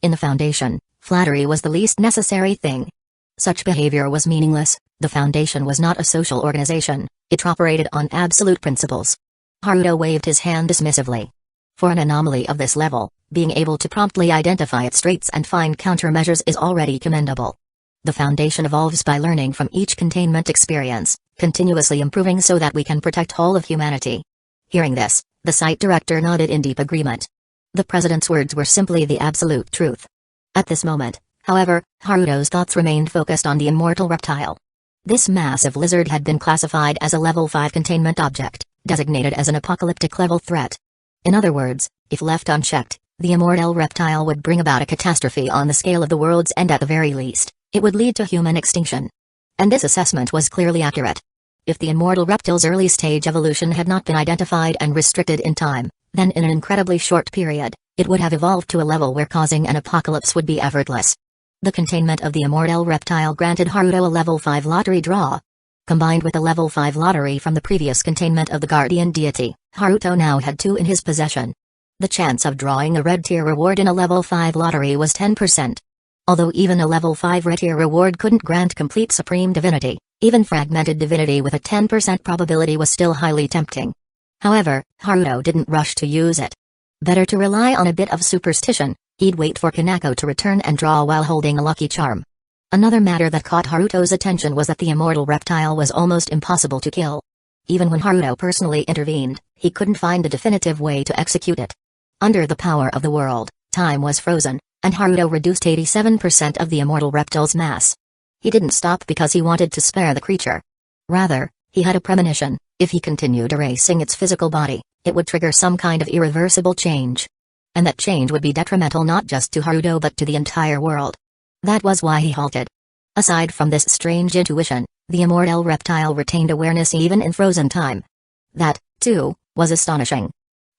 In the Foundation, flattery was the least necessary thing. Such behavior was meaningless. The Foundation was not a social organization, it operated on absolute principles. Haruto waved his hand dismissively. For an anomaly of this level, being able to promptly identify its traits and find countermeasures is already commendable. The Foundation evolves by learning from each containment experience, continuously improving so that we can protect all of humanity. Hearing this, the site director nodded in deep agreement. The president's words were simply the absolute truth. At this moment, however, Haruto's thoughts remained focused on the immortal reptile. This massive lizard had been classified as a level 5 containment object, designated as an apocalyptic level threat. In other words, if left unchecked, the immortal reptile would bring about a catastrophe on the scale of the world's end. At the very least, it would lead to human extinction. And this assessment was clearly accurate. If the immortal reptile's early stage evolution had not been identified and restricted in time, then in an incredibly short period, it would have evolved to a level where causing an apocalypse would be effortless. The containment of the immortal reptile granted Haruto a level 5 lottery draw. Combined with the level 5 lottery from the previous containment of the guardian deity, Haruto now had 2 in his possession. The chance of drawing a red tier reward in a level 5 lottery was 10%. Although even a level 5 red tier reward couldn't grant complete supreme divinity, even fragmented divinity with a 10% probability was still highly tempting. However, Haruto didn't rush to use it. Better to rely on a bit of superstition. He'd wait for Kaneko to return and draw while holding a lucky charm. Another matter that caught Haruto's attention was that the immortal reptile was almost impossible to kill. Even when Haruto personally intervened, he couldn't find a definitive way to execute it. Under the power of the world, time was frozen, and Haruto reduced 87% of the immortal reptile's mass. He didn't stop because he wanted to spare the creature. Rather, he had a premonition: if he continued erasing its physical body, it would trigger some kind of irreversible change. And that change would be detrimental not just to Haruto but to the entire world. That was why he halted. Aside from this strange intuition, the immortal reptile retained awareness even in frozen time. That, too, was astonishing.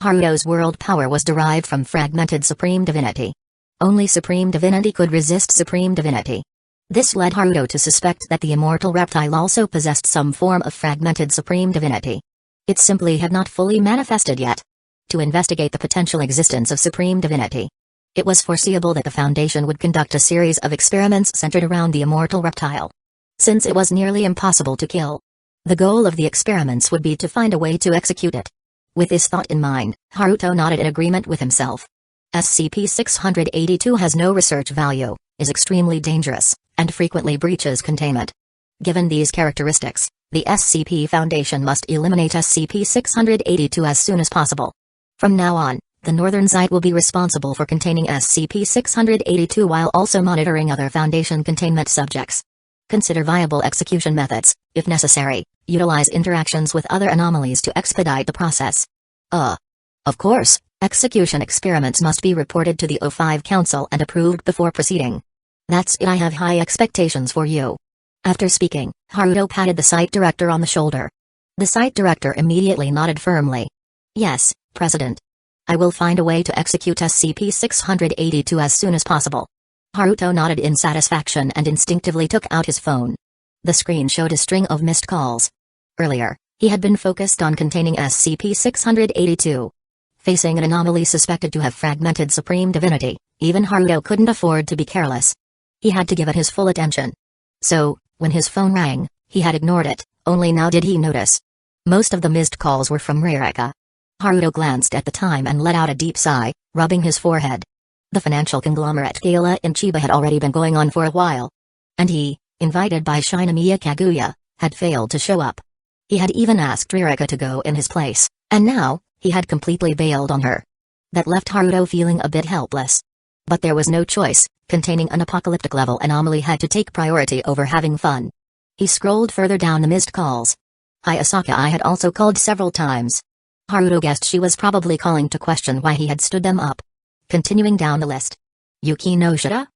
Haruto's world power was derived from fragmented supreme divinity. Only supreme divinity could resist supreme divinity. This led Haruto to suspect that the immortal reptile also possessed some form of fragmented supreme divinity. It simply had not fully manifested yet. To investigate the potential existence of supreme divinity, it was foreseeable that the Foundation would conduct a series of experiments centered around the immortal reptile. Since it was nearly impossible to kill, the goal of the experiments would be to find a way to execute it. With this thought in mind, Haruto nodded in agreement with himself. SCP-682 has no research value, is extremely dangerous, and frequently breaches containment. Given these characteristics, the SCP Foundation must eliminate SCP-682 as soon as possible. From now on, the northern site will be responsible for containing SCP-682 while also monitoring other Foundation containment subjects. Consider viable execution methods, if necessary. Utilize interactions with other anomalies to expedite the process. Of course, execution experiments must be reported to the O5 Council and approved before proceeding. That's it. I have high expectations for you. After speaking, Haruto patted the site director on the shoulder. The site director immediately nodded firmly. Yes, President. I will find a way to execute SCP-682 as soon as possible. Haruto nodded in satisfaction and instinctively took out his phone. The screen showed a string of missed calls. Earlier, he had been focused on containing SCP-682. Facing an anomaly suspected to have fragmented supreme divinity, even Haruto couldn't afford to be careless. He had to give it his full attention. So, when his phone rang, he had ignored it, only now did he notice. Most of the missed calls were from Rireka. Haruto glanced at the time and let out a deep sigh, rubbing his forehead. The financial conglomerate gala in Chiba had already been going on for a while. And he, invited by Shinomiya Kaguya, had failed to show up. He had even asked Rireka to go in his place, and now, he had completely bailed on her. That left Haruto feeling a bit helpless. But there was no choice, containing an apocalyptic level anomaly had to take priority over having fun. He scrolled further down the missed calls. Hi Asaka. I had also called several times. Haruto guessed she was probably calling to question why he had stood them up. Continuing down the list. Yukino Shida?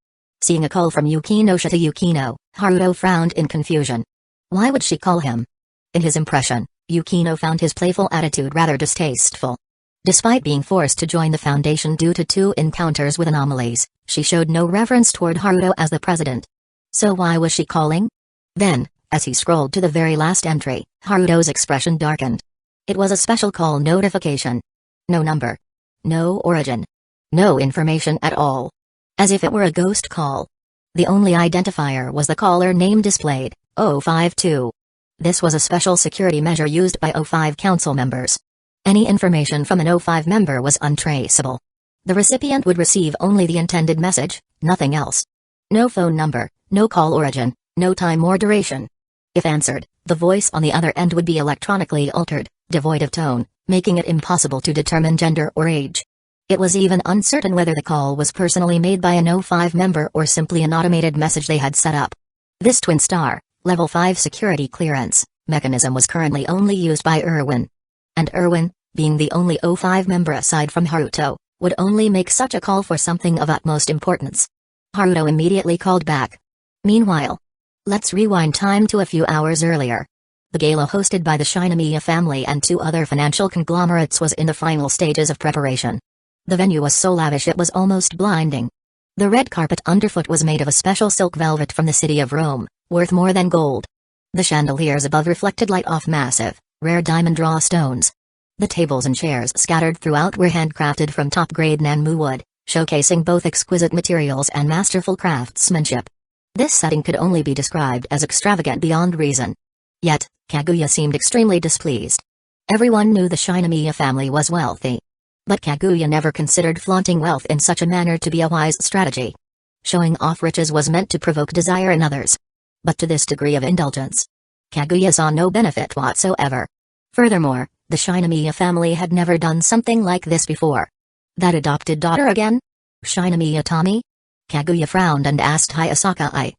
Seeing a call from Yukino Shida to Yukino, Haruto frowned in confusion. Why would she call him? In his impression, Yukino found his playful attitude rather distasteful. Despite being forced to join the Foundation due to 2 encounters with anomalies, she showed no reverence toward Haruto as the president. So why was she calling? Then, as he scrolled to the very last entry, Haruto's expression darkened. It was a special call notification. No number. No origin. No information at all. as if it were a ghost call. The only identifier was the caller name displayed, 052. This was a special security measure used by O5 council members. Any information from an O5 member was untraceable. The recipient would receive only the intended message, nothing else. No phone number, no call origin, no time or duration. If answered, the voice on the other end would be electronically altered, devoid of tone, making it impossible to determine gender or age. It was even uncertain whether the call was personally made by an O5 member or simply an automated message they had set up. This twin star, level 5 security clearance, mechanism was currently only used by Erwin. And Erwin, being the only O5 member aside from Haruto, would only make such a call for something of utmost importance. Haruto immediately called back. Meanwhile, let's rewind time to a few hours earlier. The gala hosted by the Shinomiya family and 2 other financial conglomerates was in the final stages of preparation. The venue was so lavish it was almost blinding. The red carpet underfoot was made of a special silk velvet from the city of Rome, worth more than gold. The chandeliers above reflected light off massive, rare diamond raw stones. The tables and chairs scattered throughout were handcrafted from top-grade Nanmu wood, showcasing both exquisite materials and masterful craftsmanship. This setting could only be described as extravagant beyond reason. Yet, Kaguya seemed extremely displeased. Everyone knew the Shinomiya family was wealthy. But Kaguya never considered flaunting wealth in such a manner to be a wise strategy. Showing off riches was meant to provoke desire in others. But to this degree of indulgence, Kaguya saw no benefit whatsoever. Furthermore, the Shinomiya family had never done something like this before. That adopted daughter again? Shinomiya Tommy? Kaguya frowned and asked Hayasaka-ai.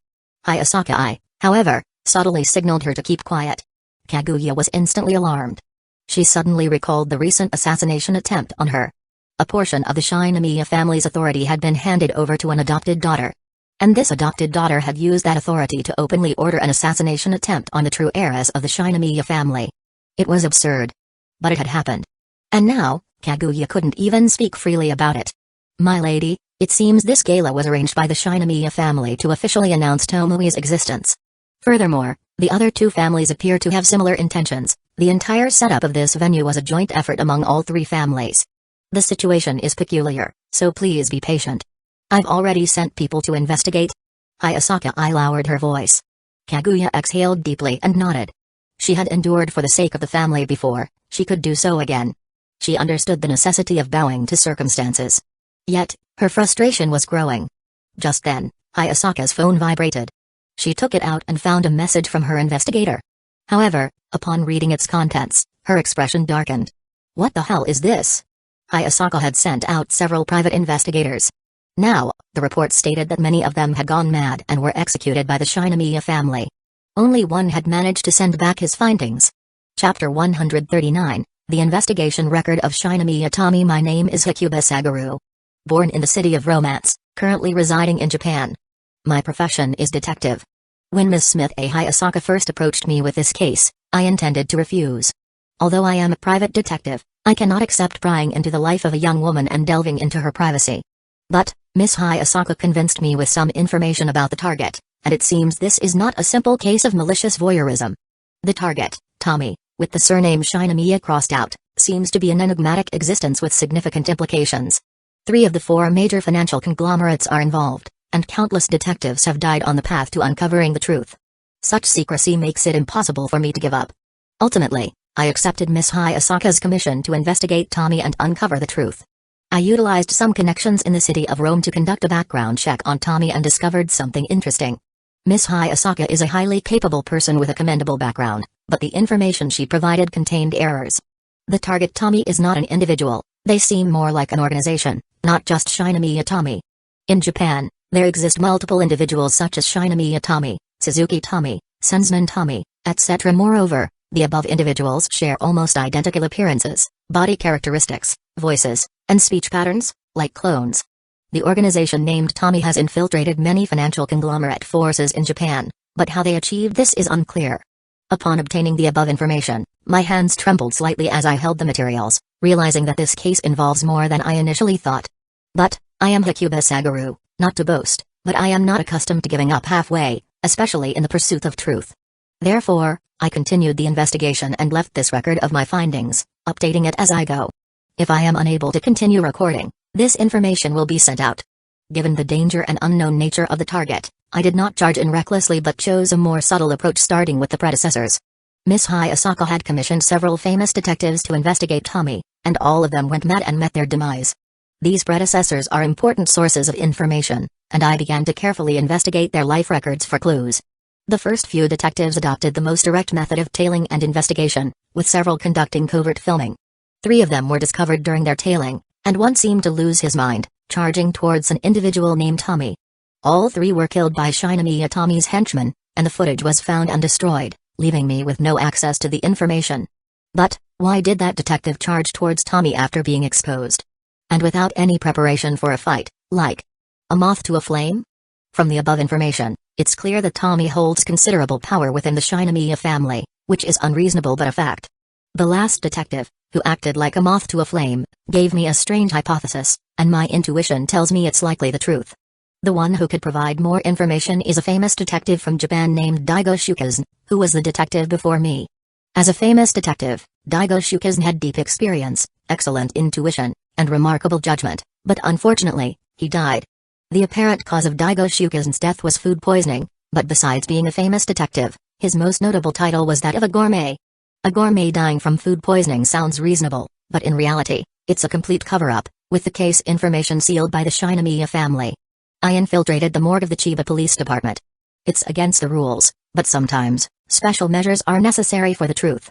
Hayasaka-ai, however, subtly signaled her to keep quiet. Kaguya was instantly alarmed. She suddenly recalled the recent assassination attempt on her. A portion of the Shinomiya family's authority had been handed over to an adopted daughter. And this adopted daughter had used that authority to openly order an assassination attempt on the true heiress of the Shinomiya family. It was absurd. But it had happened. And now, Kaguya couldn't even speak freely about it. My lady, it seems this gala was arranged by the Shinomiya family to officially announce Tomoe's existence. Furthermore, the other 2 families appear to have similar intentions. The entire setup of this venue was a joint effort among all 3 families. The situation is peculiar, so please be patient. I've already sent people to investigate. Hayasaka-ai lowered her voice. Kaguya exhaled deeply and nodded. She had endured for the sake of the family before, she could do so again. She understood the necessity of bowing to circumstances. Yet, her frustration was growing. Just then, Hayasaka's phone vibrated. She took it out and found a message from her investigator. However, upon reading its contents, her expression darkened. What the hell is this? Hayasaka had sent out several private investigators. Now, the report stated that many of them had gone mad and were executed by the Shinomiya family. Only one had managed to send back his findings. Chapter 139, The Investigation Record of Shinomiya Tommy. My name is Kusagakure. Born in the city of Romance, currently residing in Japan. My profession is detective. When Ms. Smith A. Hayasaka first approached me with this case, I intended to refuse. Although I am a private detective, I cannot accept prying into the life of a young woman and delving into her privacy. But, Ms. Hayasaka convinced me with some information about the target, and it seems this is not a simple case of malicious voyeurism. The target, Tommy, with the surname Shinomiya crossed out, seems to be an enigmatic existence with significant implications. 3 of the 4 major financial conglomerates are involved, and countless detectives have died on the path to uncovering the truth. Such secrecy makes it impossible for me to give up. Ultimately, I accepted Ms. Hayasaka's commission to investigate Tommy and uncover the truth. I utilized some connections in the city of Rome to conduct a background check on Tommy and discovered something interesting. Ms. Hayasaka is a highly capable person with a commendable background, but the information she provided contained errors. The target Tommy is not an individual, they seem more like an organization, not just Shinomiya Tommy. In Japan, there exist multiple individuals such as Shinomiya Tommy, Suzuki Tommy, Sensman Tommy, etc. Moreover, the above individuals share almost identical appearances, body characteristics, voices, and speech patterns, like clones. The organization named Tommy has infiltrated many financial conglomerate forces in Japan, but how they achieved this is unclear. Upon obtaining the above information, my hands trembled slightly as I held the materials, realizing that this case involves more than I initially thought. But, I am Kusagakure, not to boast, but I am not accustomed to giving up halfway, especially in the pursuit of truth. Therefore, I continued the investigation and left this record of my findings, updating it as I go. If I am unable to continue recording, this information will be sent out. Given the danger and unknown nature of the target, I did not charge in recklessly but chose a more subtle approach, starting with the predecessors. Miss Hayasaka had commissioned several famous detectives to investigate Tommy, and all of them went mad and met their demise. These predecessors are important sources of information, and I began to carefully investigate their life records for clues. The first few detectives adopted the most direct method of tailing and investigation, with several conducting covert filming. 3 of them were discovered during their tailing, and one seemed to lose his mind, charging towards an individual named Tommy. All 3 were killed by Shinomiya Tommy's henchmen, and the footage was found and destroyed, leaving me with no access to the information. But, why did that detective charge towards Tommy after being exposed? And without any preparation for a fight, like a moth to a flame? From the above information, it's clear that Tommy holds considerable power within the Shinomiya family, which is unreasonable but a fact. The last detective, who acted like a moth to a flame, gave me a strange hypothesis, and my intuition tells me it's likely the truth. The one who could provide more information is a famous detective from Japan named Daigo Shukazen, who was the detective before me. As a famous detective, Daigo Shukazen had deep experience, excellent intuition, and remarkable judgment, but unfortunately, he died. The apparent cause of Daigo Shukazen's death was food poisoning, but besides being a famous detective, his most notable title was that of a gourmet. A gourmet dying from food poisoning sounds reasonable, but in reality, it's a complete cover-up, with the case information sealed by the Shinomiya family. I infiltrated the morgue of the Chiba Police Department. It's against the rules, but sometimes, special measures are necessary for the truth.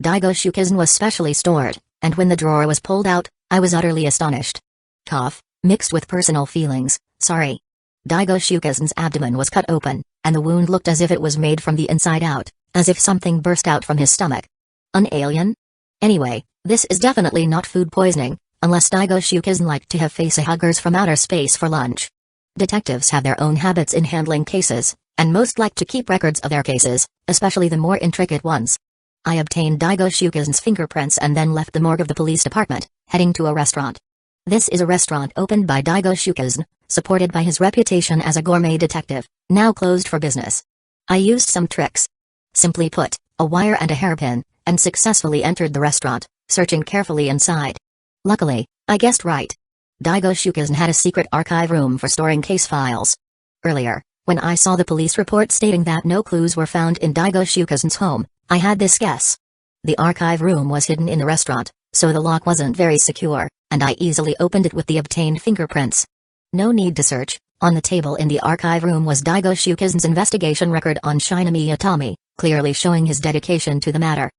Daigo Shukazen was specially stored, and when the drawer was pulled out, I was utterly astonished. Cough, mixed with personal feelings, sorry. Daigo Shukazen's abdomen was cut open, and the wound looked as if it was made from the inside out, as if something burst out from his stomach. An alien? Anyway, this is definitely not food poisoning, unless Daigo Shukazen liked to have facehuggers from outer space for lunch. Detectives have their own habits in handling cases, and most like to keep records of their cases, especially the more intricate ones. I obtained Daigo Shukazen's fingerprints and then left the morgue of the police department, heading to a restaurant. This is a restaurant opened by Daigo Shukazen, supported by his reputation as a gourmet detective, now closed for business. I used some tricks. Simply put, a wire and a hairpin, and successfully entered the restaurant, searching carefully inside. Luckily, I guessed right. Daigo Shukazen had a secret archive room for storing case files. Earlier, when I saw the police report stating that no clues were found in Daigo Shukazen's home, I had this guess. The archive room was hidden in the restaurant, so the lock wasn't very secure, and I easily opened it with the obtained fingerprints. No need to search. On the table in the archive room was Daigo Shukazen's investigation record on Shinomiya Tommy, clearly showing his dedication to the matter.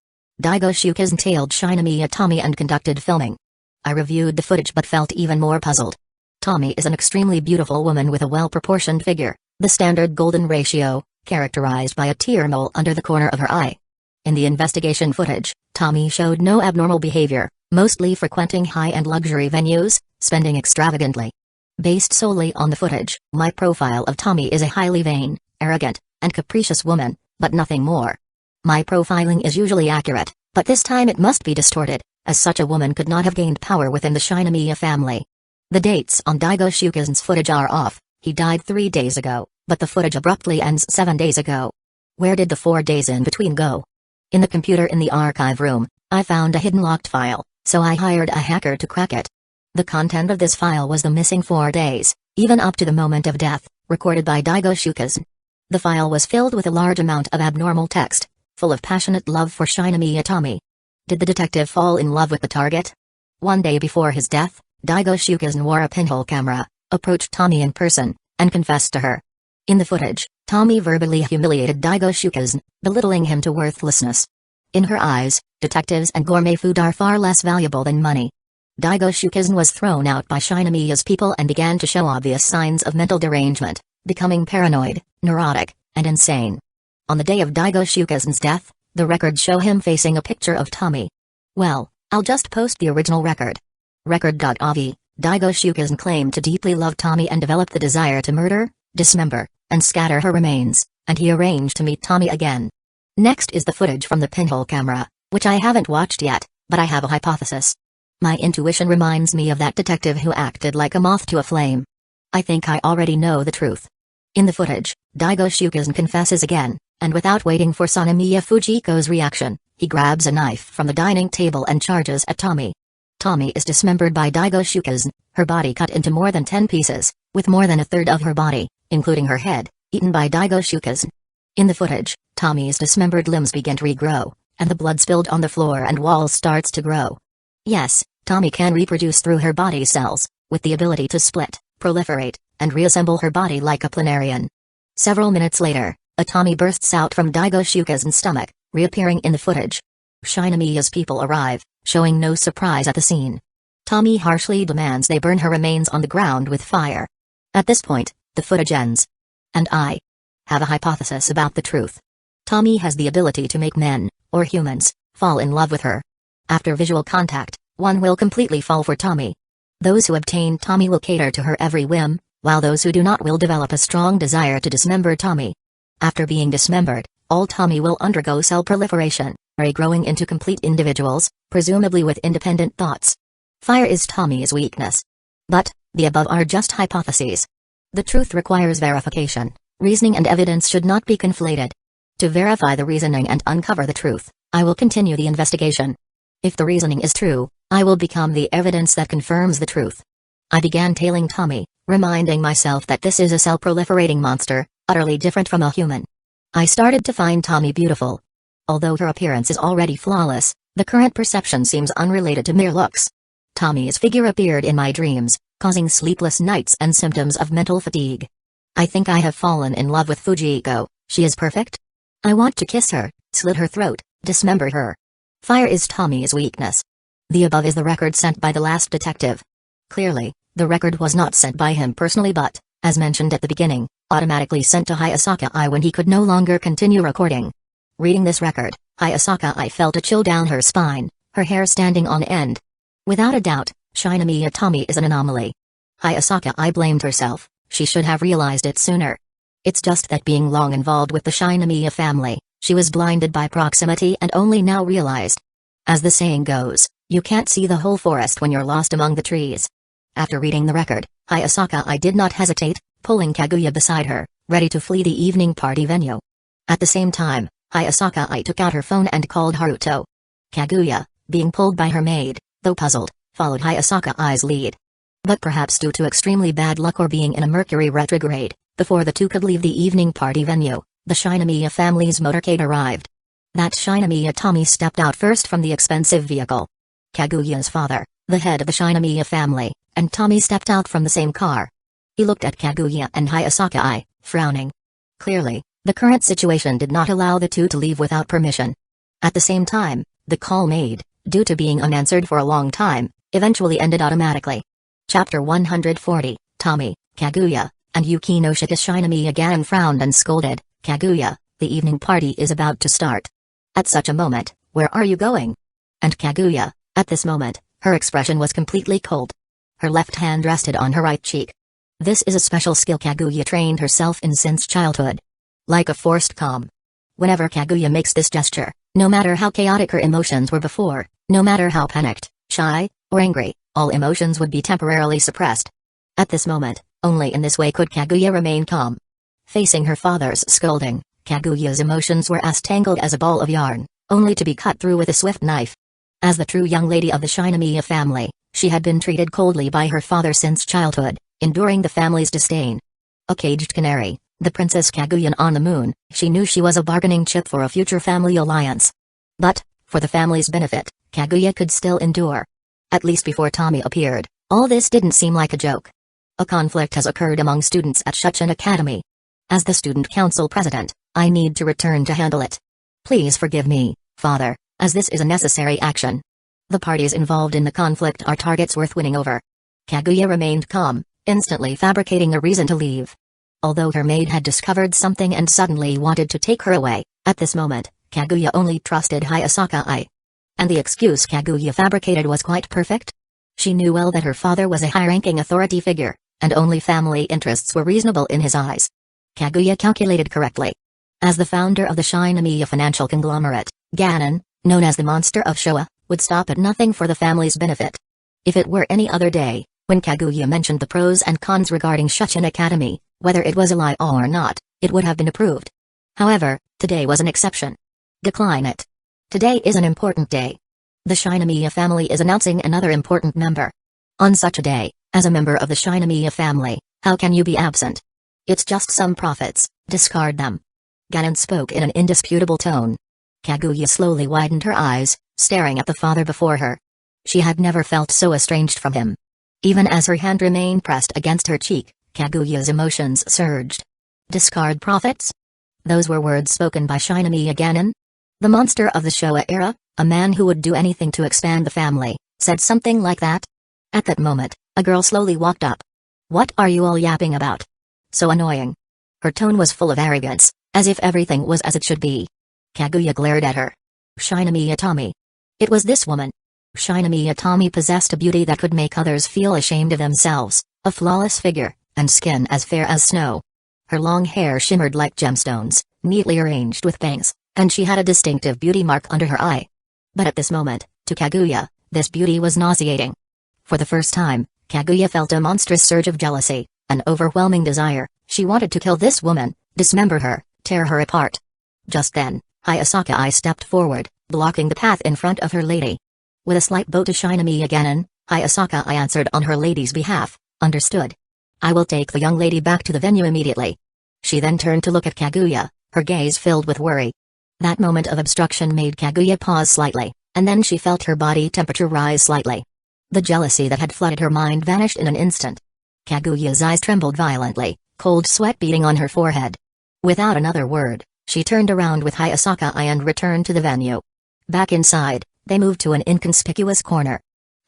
Daigo Shukazen tailed Shinomiya Tommy and conducted filming. I reviewed the footage but felt even more puzzled. Tommy is an extremely beautiful woman with a well-proportioned figure, the standard golden ratio, characterized by a tear mole under the corner of her eye. In the investigation footage, Tommy showed no abnormal behavior, mostly frequenting high-end luxury venues, spending extravagantly. Based solely on the footage, my profile of Tommy is a highly vain, arrogant, and capricious woman, but nothing more. My profiling is usually accurate, but this time it must be distorted, as such a woman could not have gained power within the Shinomiya family. The dates on Daigo Shukazen's footage are off. He died 3 days ago, but the footage abruptly ends 7 days ago. Where did the 4 days in between go? In the computer in the archive room, I found a hidden locked file, so I hired a hacker to crack it. The content of this file was the missing 4 days, even up to the moment of death, recorded by Daigo Shukazen. The file was filled with a large amount of abnormal text, full of passionate love for Shinomiya Tommy. Did the detective fall in love with the target? 1 day before his death, Daigo Shukazen wore a pinhole camera, approached Tommy in person, and confessed to her. In the footage, Tommy verbally humiliated Daigo Shukazen, belittling him to worthlessness. In her eyes, detectives and gourmet food are far less valuable than money. Daigo Shukazen was thrown out by Shinomiya's people and began to show obvious signs of mental derangement, becoming paranoid, neurotic, and insane. On the day of Daigo Shukazen's death, the records show him facing a picture of Tommy. Well, I'll just post the original record. Record.av, Daigo Shukazen claimed to deeply love Tommy and developed the desire to murder, dismember, and scatter her remains, and he arranged to meet Tommy again. Next is the footage from the pinhole camera, which I haven't watched yet, but I have a hypothesis. My intuition reminds me of that detective who acted like a moth to a flame. I think I already know the truth. In the footage, Daigo Shukazen confesses again, and without waiting for Sanomiya Fujiko's reaction, he grabs a knife from the dining table and charges at Tommy. Tommy is dismembered by Daigo Shukazen, her body cut into more than 10 pieces, with more than a third of her body, including her head, eaten by Daigo Shukaze. In the footage, Tommy's dismembered limbs begin to regrow, and the blood spilled on the floor and walls starts to grow. Yes, Tommy can reproduce through her body cells, with the ability to split, proliferate, and reassemble her body like a planarian. Several minutes later, a Tommy bursts out from Daigo Shukaze's stomach, reappearing in the footage. Shinomiya's people arrive, showing no surprise at the scene. Tommy harshly demands they burn her remains on the ground with fire. At this point, the footage ends. And I have a hypothesis about the truth. Tommy has the ability to make men, or humans, fall in love with her. After visual contact, one will completely fall for Tommy. Those who obtain Tommy will cater to her every whim, while those who do not will develop a strong desire to dismember Tommy. After being dismembered, all Tommy will undergo cell proliferation, regrowing into complete individuals, presumably with independent thoughts. Fire is Tommy's weakness. But, the above are just hypotheses. The truth requires verification. Reasoning and evidence should not be conflated. To verify the reasoning and uncover the truth, I will continue the investigation. If the reasoning is true, I will become the evidence that confirms the truth. I began tailing Tommy, reminding myself that this is a cell-proliferating monster, utterly different from a human. I started to find Tommy beautiful. Although her appearance is already flawless, the current perception seems unrelated to mere looks. Tommy's figure appeared in my dreams, causing sleepless nights and symptoms of mental fatigue. I think I have fallen in love with Fujiko. She is perfect. I want to kiss her, slit her throat, dismember her. Fire is Tommy's weakness. The above is the record sent by the last detective. Clearly, the record was not sent by him personally but, as mentioned at the beginning, automatically sent to Hayasaka I when he could no longer continue recording. Reading this record, Hayasaka I felt a chill down her spine, her hair standing on end. Without a doubt, Shinomiya Tommy is an anomaly. Hayasaka I blamed herself, she should have realized it sooner. It's just that being long involved with the Shinomiya family, she was blinded by proximity and only now realized. As the saying goes, you can't see the whole forest when you're lost among the trees. After reading the record, Hayasaka I did not hesitate, pulling Kaguya beside her, ready to flee the evening party venue. At the same time, Hayasaka I took out her phone and called Haruto. Kaguya, being pulled by her maid, though puzzled, followed Hayasaka I's lead. But perhaps due to extremely bad luck or being in a Mercury retrograde, before the two could leave the evening party venue, the Shinomiya family's motorcade arrived. That Shinomiya Tommy stepped out first from the expensive vehicle. Kaguya's father, the head of the Shinomiya family, and Tommy stepped out from the same car. He looked at Kaguya and Hayasaka I, frowning. Clearly, the current situation did not allow the two to leave without permission. At the same time, the call made, due to being unanswered for a long time, eventually ended automatically. Chapter 140, Tommy, Kaguya, and Yukinoshika's Shinomiya gang frowned and scolded. Kaguya, the evening party is about to start. At such a moment, where are you going? And Kaguya, at this moment, her expression was completely cold. Her left hand rested on her right cheek. This is a special skill Kaguya trained herself in since childhood. Like a forced calm. Whenever Kaguya makes this gesture, no matter how chaotic her emotions were before, no matter how panicked, shy, or angry, all emotions would be temporarily suppressed. At this moment, only in this way could Kaguya remain calm. Facing her father's scolding, Kaguya's emotions were as tangled as a ball of yarn, only to be cut through with a swift knife. As the true young lady of the Shinomiya family, she had been treated coldly by her father since childhood, enduring the family's disdain. A caged canary, the Princess Kaguya on the moon, she knew she was a bargaining chip for a future family alliance. But, for the family's benefit, Kaguya could still endure. At least before Tommy appeared, all this didn't seem like a joke. A conflict has occurred among students at Shuchen Academy. As the student council president, I need to return to handle it. Please forgive me, father, as this is a necessary action. The parties involved in the conflict are targets worth winning over. Kaguya remained calm, instantly fabricating a reason to leave. Although her maid had discovered something and suddenly wanted to take her away, at this moment, Kaguya only trusted Hayasaka I. And the excuse Kaguya fabricated was quite perfect. She knew well that her father was a high-ranking authority figure, and only family interests were reasonable in his eyes. Kaguya calculated correctly. As the founder of the Shinomiya financial conglomerate, Ganon, known as the Monster of Showa, would stop at nothing for the family's benefit. If it were any other day, when Kaguya mentioned the pros and cons regarding Shuchen Academy, whether it was a lie or not, it would have been approved. However, today was an exception. Decline it. Today is an important day. The Shinomiya family is announcing another important member. On such a day, as a member of the Shinomiya family, How can you be absent? It's just some prophets, discard them. Ganon spoke in an indisputable tone. Kaguya slowly widened her eyes, staring at the father before her. She had never felt so estranged from him. Even as her hand remained pressed against her cheek, Kaguya's emotions surged. Discard prophets? Those were words spoken by Shinomiya Ganon? The monster of the Showa era, a man who would do anything to expand the family, said something like that? At that moment, a girl slowly walked up. What are you all yapping about? So annoying. Her tone was full of arrogance, as if everything was as it should be. Kaguya glared at her. Shinomiya Tommy. It was this woman. Shinomiya Tommy possessed a beauty that could make others feel ashamed of themselves, a flawless figure, and skin as fair as snow. Her long hair shimmered like gemstones, neatly arranged with bangs, and she had a distinctive beauty mark under her eye. But at this moment, to Kaguya, this beauty was nauseating. For the first time, Kaguya felt a monstrous surge of jealousy, an overwhelming desire. She wanted to kill this woman, dismember her, tear her apart. Just then, Hayasaka Ai stepped forward, blocking the path in front of her lady. With a slight bow to Shinomiya Ganon, Hayasaka Ai answered on her lady's behalf. Understood. I will take the young lady back to the venue immediately. She then turned to look at Kaguya, her gaze filled with worry. That moment of obstruction made Kaguya pause slightly, and then she felt her body temperature rise slightly. The jealousy that had flooded her mind vanished in an instant. Kaguya's eyes trembled violently, cold sweat beading on her forehead. Without another word, she turned around with Hayasaka Ai and returned to the venue. Back inside, they moved to an inconspicuous corner.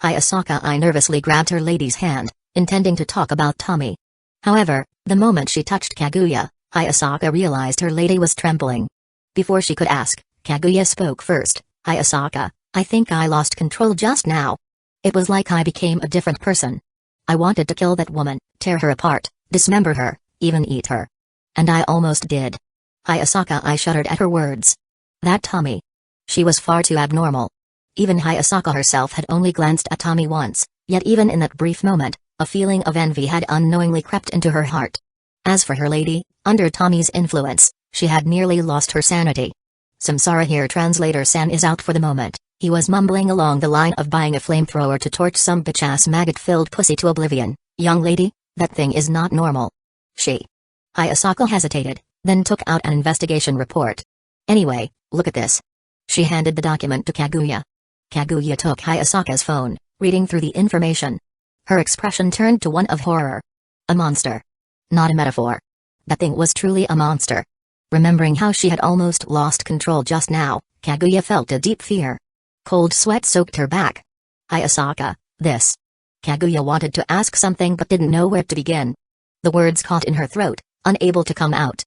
Hayasaka Ai nervously grabbed her lady's hand, intending to talk about Tommy. However, the moment she touched Kaguya, Hayasaka realized her lady was trembling. Before she could ask, Kaguya spoke first. Hayasaka, I think I lost control just now. It was like I became a different person. I wanted to kill that woman, tear her apart, dismember her, even eat her. And I almost did. Hayasaka Ai shuddered at her words. That Tommy. She was far too abnormal. Even Hayasaka herself had only glanced at Tommy once, yet even in that brief moment, a feeling of envy had unknowingly crept into her heart. As for her lady, under Tommy's influence, she had nearly lost her sanity. Samsara here translator-san is out for the moment. He was mumbling along the line of buying a flamethrower to torch some bitch-ass maggot-filled pussy to oblivion. Young lady, that thing is not normal. Hayasaka hesitated, then took out an investigation report. Anyway, look at this. She handed the document to Kaguya. Kaguya took Hayasaka's phone, reading through the information. Her expression turned to one of horror. A monster. Not a metaphor. That thing was truly a monster. Remembering how she had almost lost control just now, Kaguya felt a deep fear. Cold sweat soaked her back. Hayasaka, this. Kaguya wanted to ask something but didn't know where to begin. The words caught in her throat, unable to come out.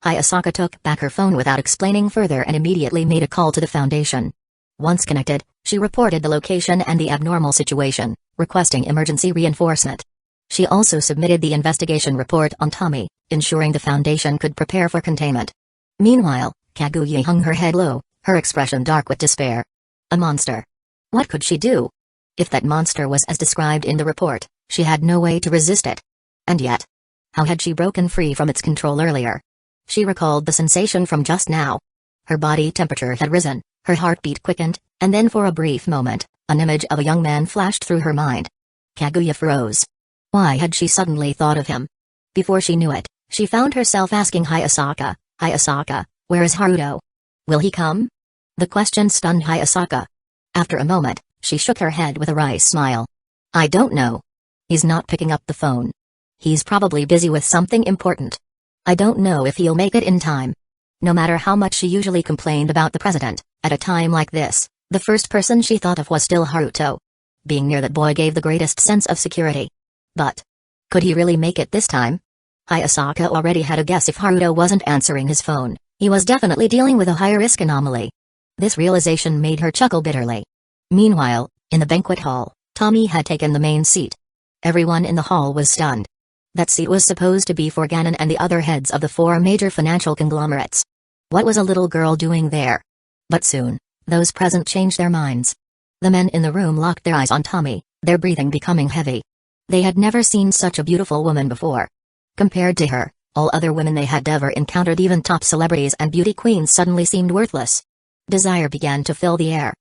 Hayasaka took back her phone without explaining further and immediately made a call to the Foundation. Once connected, she reported the location and the abnormal situation, requesting emergency reinforcement. She also submitted the investigation report on Tommy, ensuring the Foundation could prepare for containment. Meanwhile, Kaguya hung her head low, her expression dark with despair. A monster. What could she do? If that monster was as described in the report, she had no way to resist it. And yet, how had she broken free from its control earlier? She recalled the sensation from just now. Her body temperature had risen, her heartbeat quickened, and then for a brief moment, an image of a young man flashed through her mind. Kaguya froze. Why had she suddenly thought of him? Before she knew it, she found herself asking Hayasaka, Hayasaka, where is Haruto? Will he come? The question stunned Hayasaka. After a moment, she shook her head with a wry smile. I don't know. He's not picking up the phone. He's probably busy with something important. I don't know if he'll make it in time. No matter how much she usually complained about the president, at a time like this, the first person she thought of was still Haruto. Being near that boy gave the greatest sense of security. But could he really make it this time? Hayasaka already had a guess if Haruto wasn't answering his phone, he was definitely dealing with a high-risk anomaly. This realization made her chuckle bitterly. Meanwhile, in the banquet hall, Tommy had taken the main seat. Everyone in the hall was stunned. That seat was supposed to be for Ganon and the other heads of the 4 major financial conglomerates. What was a little girl doing there? But soon, those present changed their minds. The men in the room locked their eyes on Tommy, their breathing becoming heavy. They had never seen such a beautiful woman before. Compared to her, all other women they had ever encountered, even top celebrities and beauty queens, suddenly seemed worthless. Desire began to fill the air.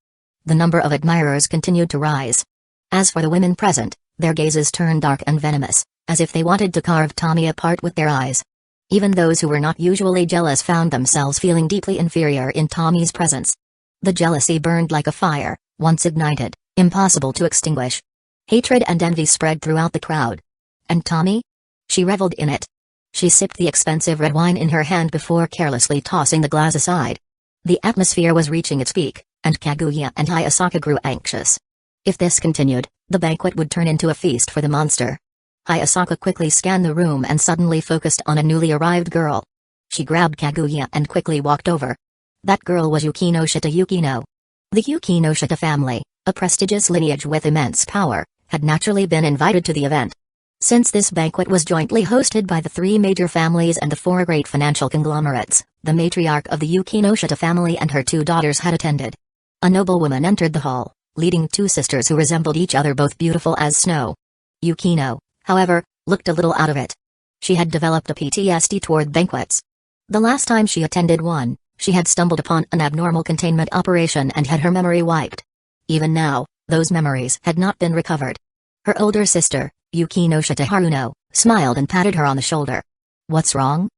The number of admirers continued to rise. As for the women present, their gazes turned dark and venomous. as if they wanted to carve Tommy apart with their eyes. Even those who were not usually jealous found themselves feeling deeply inferior in Tommy's presence. The jealousy burned like a fire, once ignited, impossible to extinguish. Hatred and envy spread throughout the crowd. And Tommy? She reveled in it. She sipped the expensive red wine in her hand before carelessly tossing the glass aside. The atmosphere was reaching its peak, and Kaguya and Hayasaka grew anxious. If this continued, the banquet would turn into a feast for the monster. Hayasaka quickly scanned the room and suddenly focused on a newly arrived girl. She grabbed Kaguya and quickly walked over. That girl was Yukino-shita Yukino. The Yukino-shita family, a prestigious lineage with immense power, had naturally been invited to the event. Since this banquet was jointly hosted by the three major families and the four great financial conglomerates, the matriarch of the Yukino-shita family and her two daughters had attended. A noblewoman entered the hall, leading two sisters who resembled each other, both beautiful as snow. Yukino, however, looked a little out of it. She had developed a PTSD toward banquets. The last time she attended one, she had stumbled upon an abnormal containment operation and had her memory wiped. Even now, those memories had not been recovered. Her older sister, Yukino-shita Haruno, smiled and patted her on the shoulder. "What's wrong?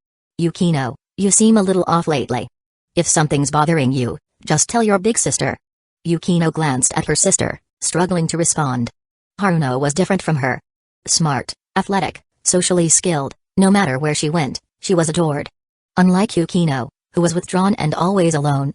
Yukino, you seem a little off lately. If something's bothering you, just tell your big sister." Yukino glanced at her sister, struggling to respond. Haruno was different from her. Smart, athletic, socially skilled, no matter where she went, she was adored. Unlike Yukino, who was withdrawn and always alone.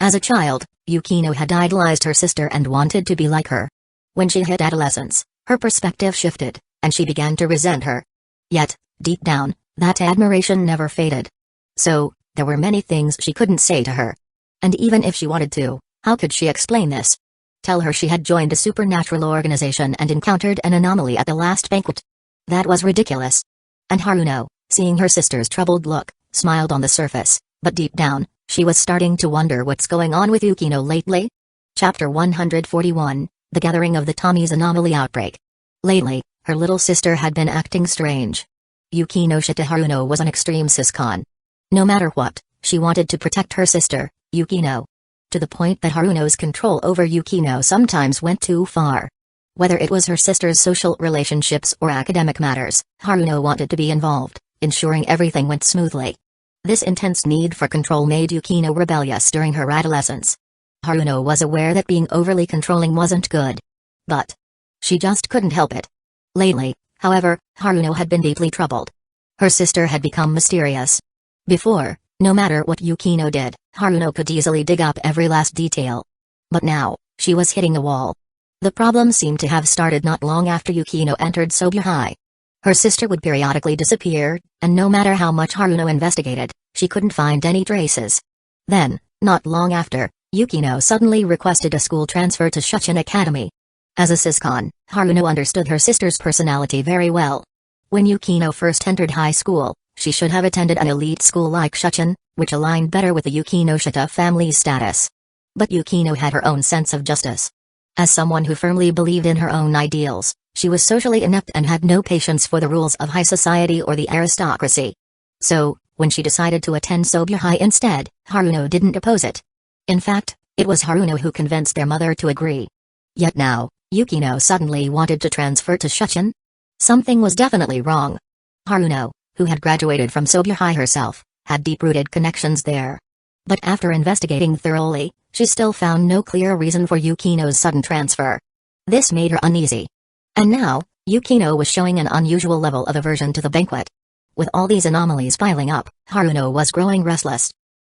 As a child, Yukino had idolized her sister and wanted to be like her. When she hit adolescence, her perspective shifted, and she began to resent her. Yet, deep down, that admiration never faded. So, there were many things she couldn't say to her. And even if she wanted to, how could she explain this? Tell her she had joined a supernatural organization and encountered an anomaly at the last banquet? That was ridiculous. And Haruno, seeing her sister's troubled look, smiled on the surface, but deep down, she was starting to wonder what's going on with Yukino lately. Chapter 141, The Gathering of the Tommy's Anomaly Outbreak. Lately, her little sister had been acting strange. Yukino-shita Haruno was an extreme siscon. No matter what, she wanted to protect her sister, Yukino. To the point that Haruno's control over Yukino sometimes went too far. Whether it was her sister's social relationships or academic matters, Haruno wanted to be involved, ensuring everything went smoothly. This intense need for control made Yukino rebellious during her adolescence. Haruno was aware that being overly controlling wasn't good. But she just couldn't help it. Lately, however, Haruno had been deeply troubled. Her sister had become mysterious. Before, no matter what Yukino did, Haruno could easily dig up every last detail. But now, she was hitting a wall. The problem seemed to have started not long after Yukino entered Sobyu High. Her sister would periodically disappear, and no matter how much Haruno investigated, she couldn't find any traces. Then, not long after, Yukino suddenly requested a school transfer to Shuchin Academy. As a siscon, Haruno understood her sister's personality very well. When Yukino first entered high school, she should have attended an elite school like Shuchin, which aligned better with the Yukino-shita family's status. But Yukino had her own sense of justice. As someone who firmly believed in her own ideals, she was socially inept and had no patience for the rules of high society or the aristocracy. So, when she decided to attend Sobyu High instead, Haruno didn't oppose it. In fact, it was Haruno who convinced their mother to agree. Yet now, Yukino suddenly wanted to transfer to Shuchin? Something was definitely wrong. Haruno, who had graduated from Sobyu High herself, had deep-rooted connections there. But after investigating thoroughly, she still found no clear reason for Yukino's sudden transfer. This made her uneasy. And now, Yukino was showing an unusual level of aversion to the banquet. With all these anomalies piling up, Haruno was growing restless.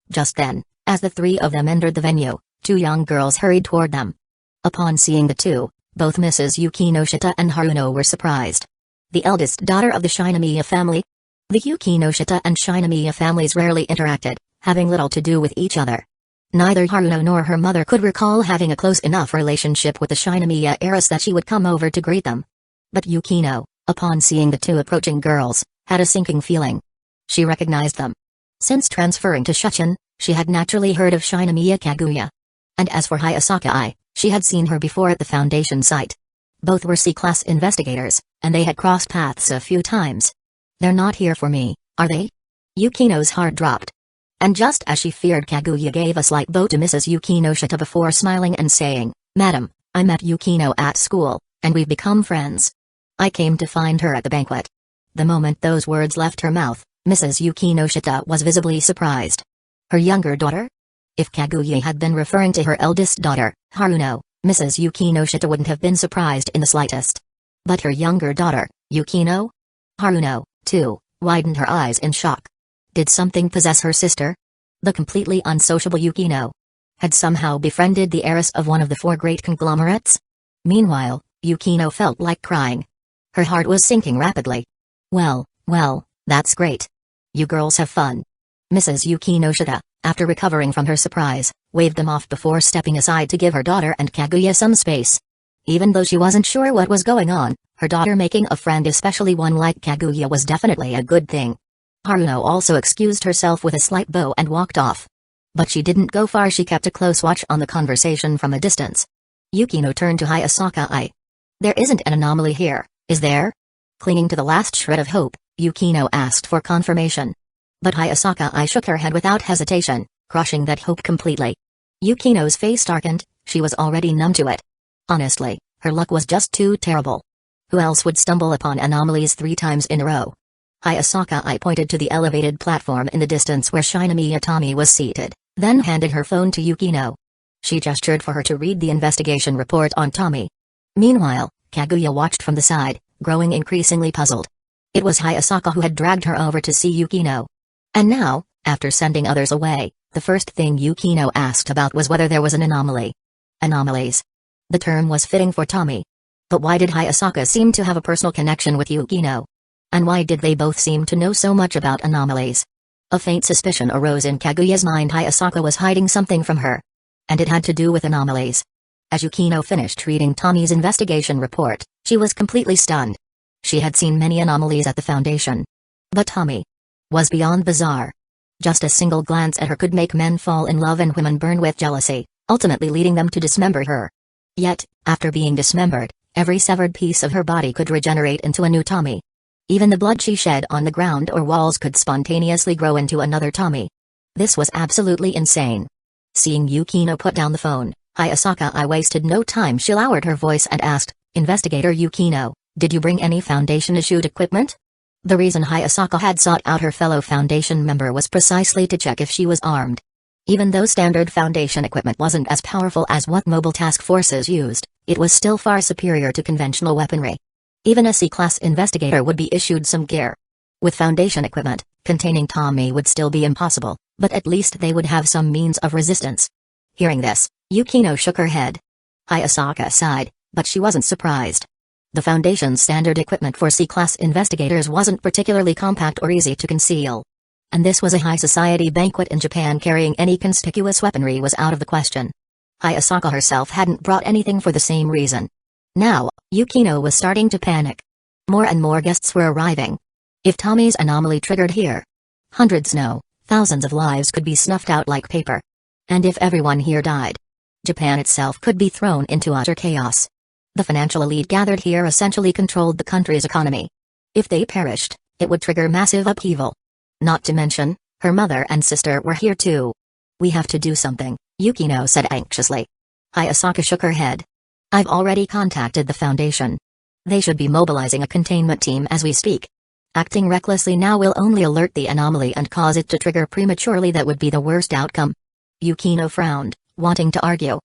Just then, as the three of them entered the venue, two young girls hurried toward them. Upon seeing the two, both Mrs. Yukino-shita and Haruno were surprised. The eldest daughter of the Shinomiya family? The Yukino-shita and Shinomiya families rarely interacted, having little to do with each other. Neither Haruno nor her mother could recall having a close enough relationship with the Shinomiya heiress that she would come over to greet them. But Yukino, upon seeing the two approaching girls, had a sinking feeling. She recognized them. Since transferring to Shuchin, she had naturally heard of Shinomiya Kaguya. And as for Hayasaka, she had seen her before at the Foundation site. Both were C-class investigators, and they had crossed paths a few times. They're not here for me, are they? Yukino's heart dropped. And just as she feared, Kaguya gave a slight bow to Mrs. Yukino-shita before smiling and saying, "Madam, I met Yukino at school, and we've become friends. I came to find her at the banquet. The moment those words left her mouth, Mrs. Yukino Shita was visibly surprised. Her younger daughter? If Kaguya had been referring to her eldest daughter, Haruno, Mrs. Yukino Shita wouldn't have been surprised in the slightest. But her younger daughter, Yukino? Haruno, too, widened her eyes in shock. Did something possess her sister? The completely unsociable Yukino had somehow befriended the heiress of one of the 4 great conglomerates? Meanwhile, Yukino felt like crying. Her heart was sinking rapidly. Well, that's great. You girls have fun. Mrs. Yukino Shita, after recovering from her surprise, waved them off before stepping aside to give her daughter and Kaguya some space. Even though she wasn't sure what was going on, her daughter making a friend, especially one like Kaguya, was definitely a good thing. Haruno also excused herself with a slight bow and walked off. But she didn't go far. She kept a close watch on the conversation from a distance. Yukino turned to Hayasaka. There isn't an anomaly here, is there? Clinging to the last shred of hope, Yukino asked for confirmation. But Hayasaka shook her head without hesitation, crushing that hope completely. Yukino's face darkened. She was already numb to it. Honestly, her luck was just too terrible. Who else would stumble upon anomalies 3 times in a row? Hayasaka pointed to the elevated platform in the distance where Shinomiya Tommy was seated, then handed her phone to Yukino. She gestured for her to read the investigation report on Tommy. Meanwhile, Kaguya watched from the side, growing increasingly puzzled. It was Hayasaka who had dragged her over to see Yukino. And now, after sending others away, the first thing Yukino asked about was whether there was an anomaly. Anomalies. The term was fitting for Tommy. But why did Hayasaka seem to have a personal connection with Yukino? And why did they both seem to know so much about anomalies? A faint suspicion arose in Kaguya's mind. Hayasaka was hiding something from her. And it had to do with anomalies. As Yukino finished reading Tommy's investigation report, she was completely stunned. She had seen many anomalies at the Foundation. But Tommy was beyond bizarre. Just a single glance at her could make men fall in love and women burn with jealousy, ultimately leading them to dismember her. Yet, after being dismembered, every severed piece of her body could regenerate into a new Tommy. Even the blood she shed on the ground or walls could spontaneously grow into another Tommy. This was absolutely insane. Seeing Yukino put down the phone, Hayasaka wasted no time. She lowered her voice and asked, "Investigator Yukino, did you bring any Foundation-issued equipment?" The reason Hayasaka had sought out her fellow Foundation member was precisely to check if she was armed. Even though standard Foundation equipment wasn't as powerful as what mobile task forces used, it was still far superior to conventional weaponry. Even a C-class investigator would be issued some gear. With Foundation equipment, containing Tommy would still be impossible, but at least they would have some means of resistance. Hearing this, Yukino shook her head. Hayasaka sighed, but she wasn't surprised. The Foundation's standard equipment for C-class investigators wasn't particularly compact or easy to conceal. And this was a high society banquet in Japan. Carrying any conspicuous weaponry was out of the question. Hayasaka herself hadn't brought anything for the same reason. Now, Yukino was starting to panic. More and more guests were arriving. If Tommy's anomaly triggered here, hundreds, no, thousands of lives could be snuffed out like paper. And if everyone here died, Japan itself could be thrown into utter chaos. The financial elite gathered here essentially controlled the country's economy. If they perished, it would trigger massive upheaval. Not to mention, her mother and sister were here too. "We have to do something," Yukino said anxiously. Hayasaka shook her head. "I've already contacted the Foundation. They should be mobilizing a containment team as we speak. Acting recklessly now will only alert the anomaly and cause it to trigger prematurely. That would be the worst outcome." Yukino frowned, wanting to argue.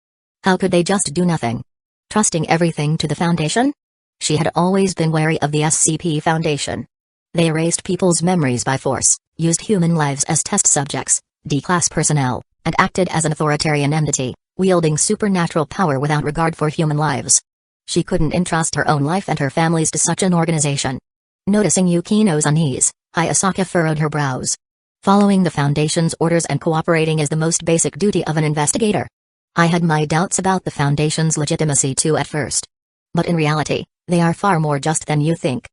How could they just do nothing? Trusting everything to the Foundation? She had always been wary of the SCP Foundation. They erased people's memories by force, used human lives as test subjects, D-class personnel, and acted as an authoritarian entity, wielding supernatural power without regard for human lives. She couldn't entrust her own life and her family's to such an organization. Noticing Yukino's unease, Hayasaka furrowed her brows. Following the Foundation's orders and cooperating is the most basic duty of an investigator. I had my doubts about the Foundation's legitimacy too at first. But in reality, they are far more just than you think.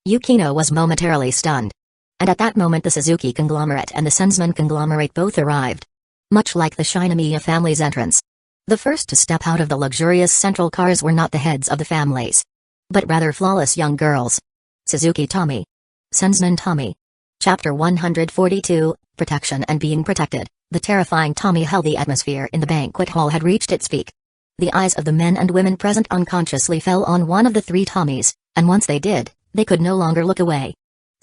Yukino was momentarily stunned. And at that moment the Suzuki conglomerate and the Sensman conglomerate both arrived. Much like the Shinomiya family's entrance. The first to step out of the luxurious central cars were not the heads of the families, but rather flawless young girls. Suzuki Tommy. Sensman Tommy. Chapter 142, Protection and Being Protected. The terrifying Tommy held. The atmosphere in the banquet hall had reached its peak. The eyes of the men and women present unconsciously fell on one of the 3 Tommies, and once they did, they could no longer look away.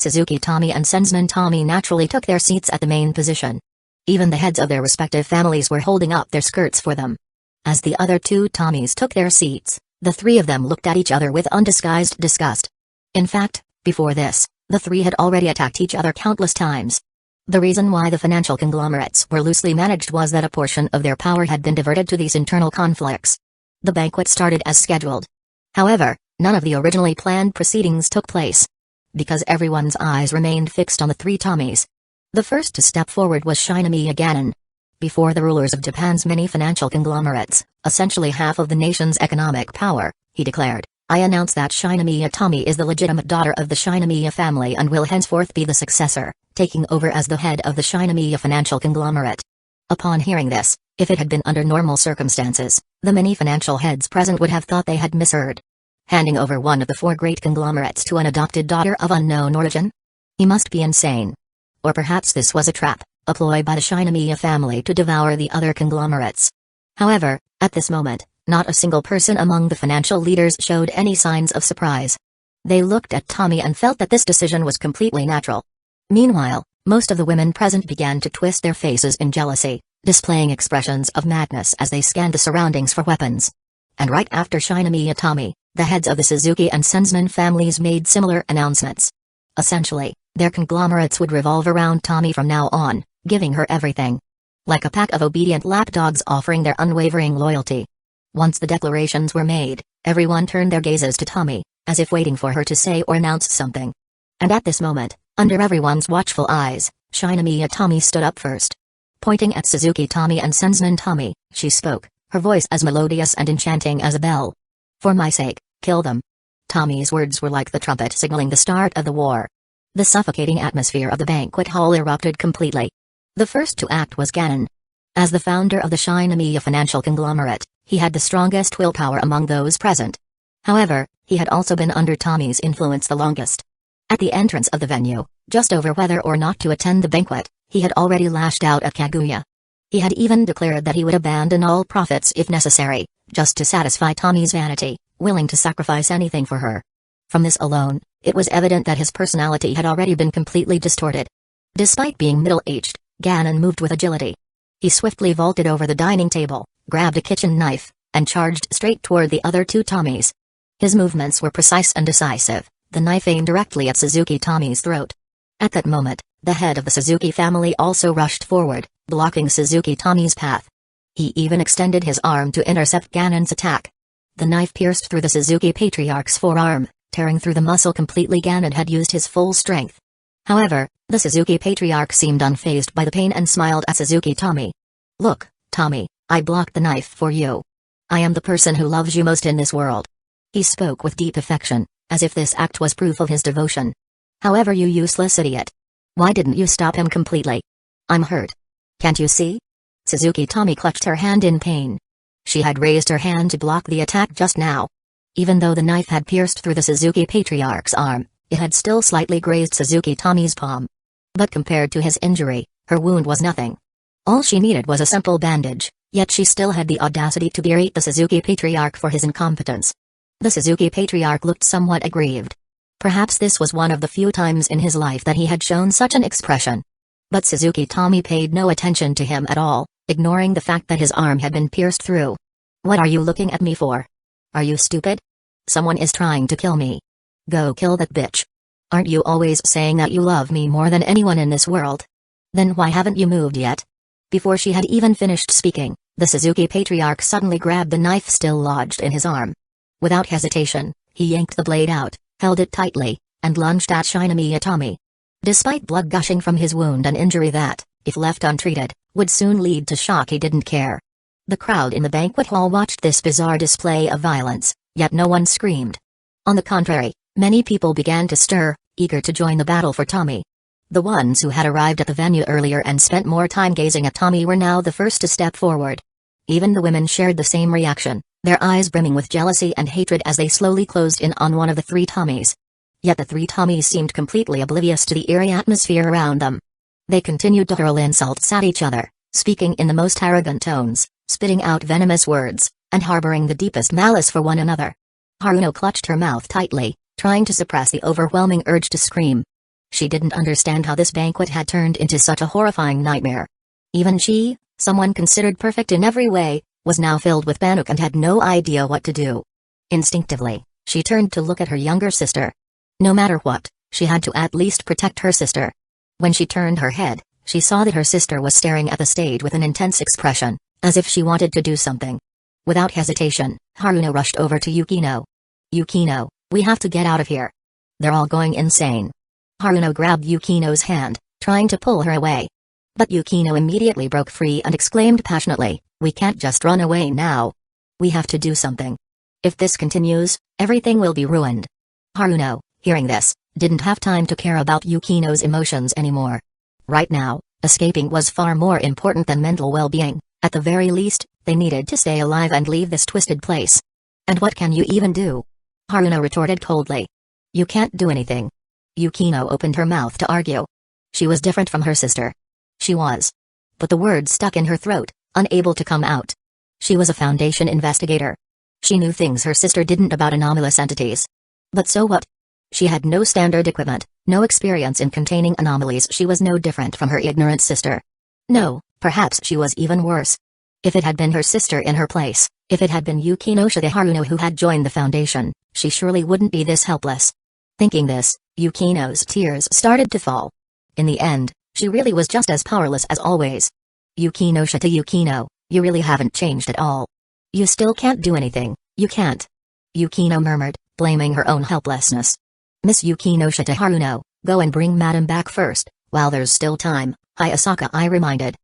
Suzuki Tommy and Sensman Tommy naturally took their seats at the main position. Even the heads of their respective families were holding up their skirts for them. As the other two Tommies took their seats, the three of them looked at each other with undisguised disgust. In fact, before this, the three had already attacked each other countless times. The reason why the financial conglomerates were loosely managed was that a portion of their power had been diverted to these internal conflicts. The banquet started as scheduled. However, none of the originally planned proceedings took place, because everyone's eyes remained fixed on the three Tommies. The first to step forward was Shinomiya Ganon. Before the rulers of Japan's many financial conglomerates, essentially half of the nation's economic power, he declared, "I announce that Shinomiya Tommy is the legitimate daughter of the Shinomiya family and will henceforth be the successor, taking over as the head of the Shinomiya financial conglomerate." Upon hearing this, if it had been under normal circumstances, the many financial heads present would have thought they had misheard. Handing over one of the four great conglomerates to an adopted daughter of unknown origin? He must be insane. Or perhaps this was a trap, a ploy by the Shinomiya family to devour the other conglomerates. However, at this moment, not a single person among the financial leaders showed any signs of surprise. They looked at Tommy and felt that this decision was completely natural. Meanwhile, most of the women present began to twist their faces in jealousy, displaying expressions of madness as they scanned the surroundings for weapons. And right after Shinomiya Tommy, the heads of the Suzuki and Sensman families made similar announcements. Essentially, their conglomerates would revolve around Tommy from now on, giving her everything. Like a pack of obedient lapdogs offering their unwavering loyalty. Once the declarations were made, everyone turned their gazes to Tommy, as if waiting for her to say or announce something. And at this moment, under everyone's watchful eyes, Shinomiya Tommy stood up first. Pointing at Suzuki Tommy and Sensman Tommy, she spoke, her voice as melodious and enchanting as a bell. "For my sake, kill them." Tommy's words were like the trumpet signaling the start of the war. The suffocating atmosphere of the banquet hall erupted completely. The first to act was Ganon. As the founder of the Shinomiya financial conglomerate, he had the strongest willpower among those present. However, he had also been under Tommy's influence the longest. At the entrance of the venue, just over whether or not to attend the banquet, he had already lashed out at Kaguya. He had even declared that he would abandon all profits if necessary, just to satisfy Tommy's vanity, willing to sacrifice anything for her. From this alone, it was evident that his personality had already been completely distorted. Despite being middle-aged, Ganon moved with agility. He swiftly vaulted over the dining table, grabbed a kitchen knife, and charged straight toward the other two Tommies. His movements were precise and decisive, the knife aimed directly at Suzuki Tommy's throat. At that moment, the head of the Suzuki family also rushed forward, blocking Suzuki Tommy's path. He even extended his arm to intercept Ganon's attack. The knife pierced through the Suzuki patriarch's forearm, tearing through the muscle completely. Ganon had used his full strength. However, the Suzuki patriarch seemed unfazed by the pain and smiled at Suzuki Tommy. "Look, Tommy, I blocked the knife for you. I am the person who loves you most in this world." He spoke with deep affection, as if this act was proof of his devotion. "However, you useless idiot. Why didn't you stop him completely? I'm hurt. Can't you see?" Suzuki Tommy clutched her hand in pain. She had raised her hand to block the attack just now. Even though the knife had pierced through the Suzuki patriarch's arm, it had still slightly grazed Suzuki Tommy's palm. But compared to his injury, her wound was nothing. All she needed was a simple bandage, yet she still had the audacity to berate the Suzuki patriarch for his incompetence. The Suzuki patriarch looked somewhat aggrieved. Perhaps this was one of the few times in his life that he had shown such an expression. But Suzuki Tommy paid no attention to him at all, ignoring the fact that his arm had been pierced through. "What are you looking at me for? Are you stupid? Someone is trying to kill me. Go kill that bitch. Aren't you always saying that you love me more than anyone in this world? Then why haven't you moved yet?" Before she had even finished speaking, the Suzuki patriarch suddenly grabbed the knife still lodged in his arm. Without hesitation, he yanked the blade out, held it tightly, and lunged at Shinomiya Tommy. Despite blood gushing from his wound, an injury that, if left untreated, would soon lead to shock, he didn't care. The crowd in the banquet hall watched this bizarre display of violence, yet no one screamed. On the contrary, many people began to stir, eager to join the battle for Tommy. The ones who had arrived at the venue earlier and spent more time gazing at Tommy were now the first to step forward. Even the women shared the same reaction, their eyes brimming with jealousy and hatred as they slowly closed in on one of the three Tommies. Yet the three Tommies seemed completely oblivious to the eerie atmosphere around them. They continued to hurl insults at each other, speaking in the most arrogant tones, spitting out venomous words, and harboring the deepest malice for one another. Haruno clutched her mouth tightly, trying to suppress the overwhelming urge to scream. She didn't understand how this banquet had turned into such a horrifying nightmare. Even she, someone considered perfect in every way, was now filled with panic and had no idea what to do. Instinctively, she turned to look at her younger sister. No matter what, she had to at least protect her sister. When she turned her head, she saw that her sister was staring at the stage with an intense expression, as if she wanted to do something. Without hesitation, Haruno rushed over to Yukino. "Yukino, we have to get out of here. They're all going insane." Haruno grabbed Yukino's hand, trying to pull her away. But Yukino immediately broke free and exclaimed passionately, "We can't just run away now. We have to do something. If this continues, everything will be ruined." Haruno, hearing this, didn't have time to care about Yukino's emotions anymore. Right now, escaping was far more important than mental well-being. At the very least, they needed to stay alive and leave this twisted place. "And what can you even do?" Haruno retorted coldly. "You can't do anything." Yukino opened her mouth to argue. She was different from her sister. She was. But the words stuck in her throat, unable to come out. She was a Foundation investigator. She knew things her sister didn't about anomalous entities. But so what? She had no standard equipment, no experience in containing anomalies. She was no different from her ignorant sister. No, perhaps she was even worse. If it had been her sister in her place, if it had been Yukino Shide Haruno who had joined the Foundation, she surely wouldn't be this helpless. Thinking this, Yukino's tears started to fall. In the end, she really was just as powerless as always. "Yukino Shide Yukino, you really haven't changed at all. You still can't do anything, you can't." Yukino murmured, blaming her own helplessness. "Miss Yukino Shide Haruno, go and bring Madam back first, while there's still time," Hayasaka I reminded.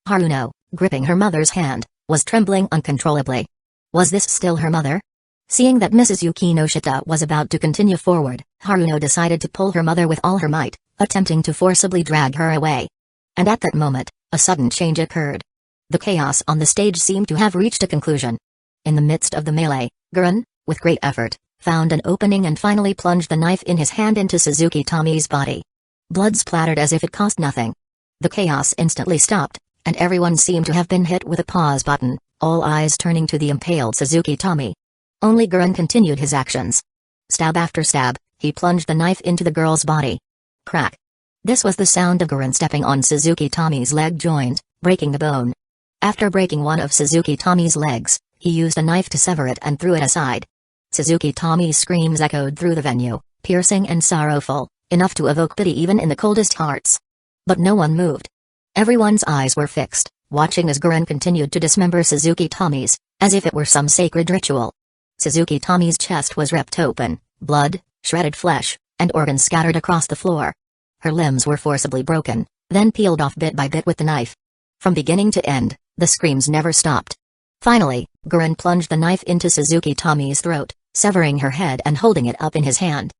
Haruno, gripping her mother's hand, was trembling uncontrollably. Was this still her mother? Seeing that Mrs. Yukino Shita was about to continue forward, Haruno decided to pull her mother with all her might, attempting to forcibly drag her away. And at that moment, a sudden change occurred. The chaos on the stage seemed to have reached a conclusion. In the midst of the melee, Gurren, with great effort, found an opening and finally plunged the knife in his hand into Suzuki Tommy's body. Blood splattered as if it cost nothing. The chaos instantly stopped, and everyone seemed to have been hit with a pause button, all eyes turning to the impaled Suzuki Tommy. Only Gurren continued his actions. Stab after stab, he plunged the knife into the girl's body. Crack. This was the sound of Gurren stepping on Suzuki Tommy's leg joint, breaking the bone. After breaking one of Suzuki Tommy's legs, he used a knife to sever it and threw it aside. Suzuki Tommy's screams echoed through the venue, piercing and sorrowful, enough to evoke pity even in the coldest hearts. But no one moved. Everyone's eyes were fixed, watching as Gurren continued to dismember Suzuki Tommy's, as if it were some sacred ritual. Suzuki Tommy's chest was ripped open, blood, shredded flesh, and organs scattered across the floor. Her limbs were forcibly broken, then peeled off bit by bit with the knife. From beginning to end, the screams never stopped. Finally, Gurren plunged the knife into Suzuki Tommy's throat, severing her head and holding it up in his hand.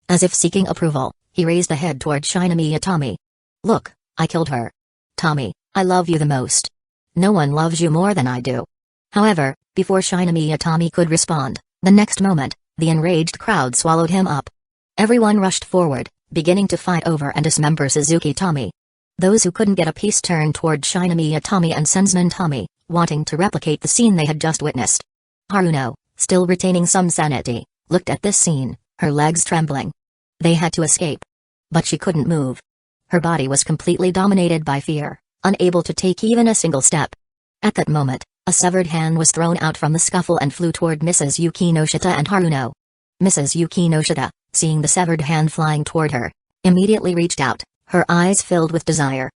As if seeking approval, he raised the head toward Shinomiya Tommy. "Look, I killed her. Tommy, I love you the most. No one loves you more than I do." However, before Shinomiya Tommy could respond, the next moment, the enraged crowd swallowed him up. Everyone rushed forward, beginning to fight over and dismember Suzuki Tommy. Those who couldn't get a peace turned toward Shinomiya Tommy and Sensman Tommy, wanting to replicate the scene they had just witnessed. Haruno, still retaining some sanity, looked at this scene, her legs trembling. They had to escape. But she couldn't move. Her body was completely dominated by fear, unable to take even a single step. At that moment, a severed hand was thrown out from the scuffle and flew toward Mrs. Yukino Shita and Haruno. Mrs. Yukino Shita, seeing the severed hand flying toward her, immediately reached out, her eyes filled with desire.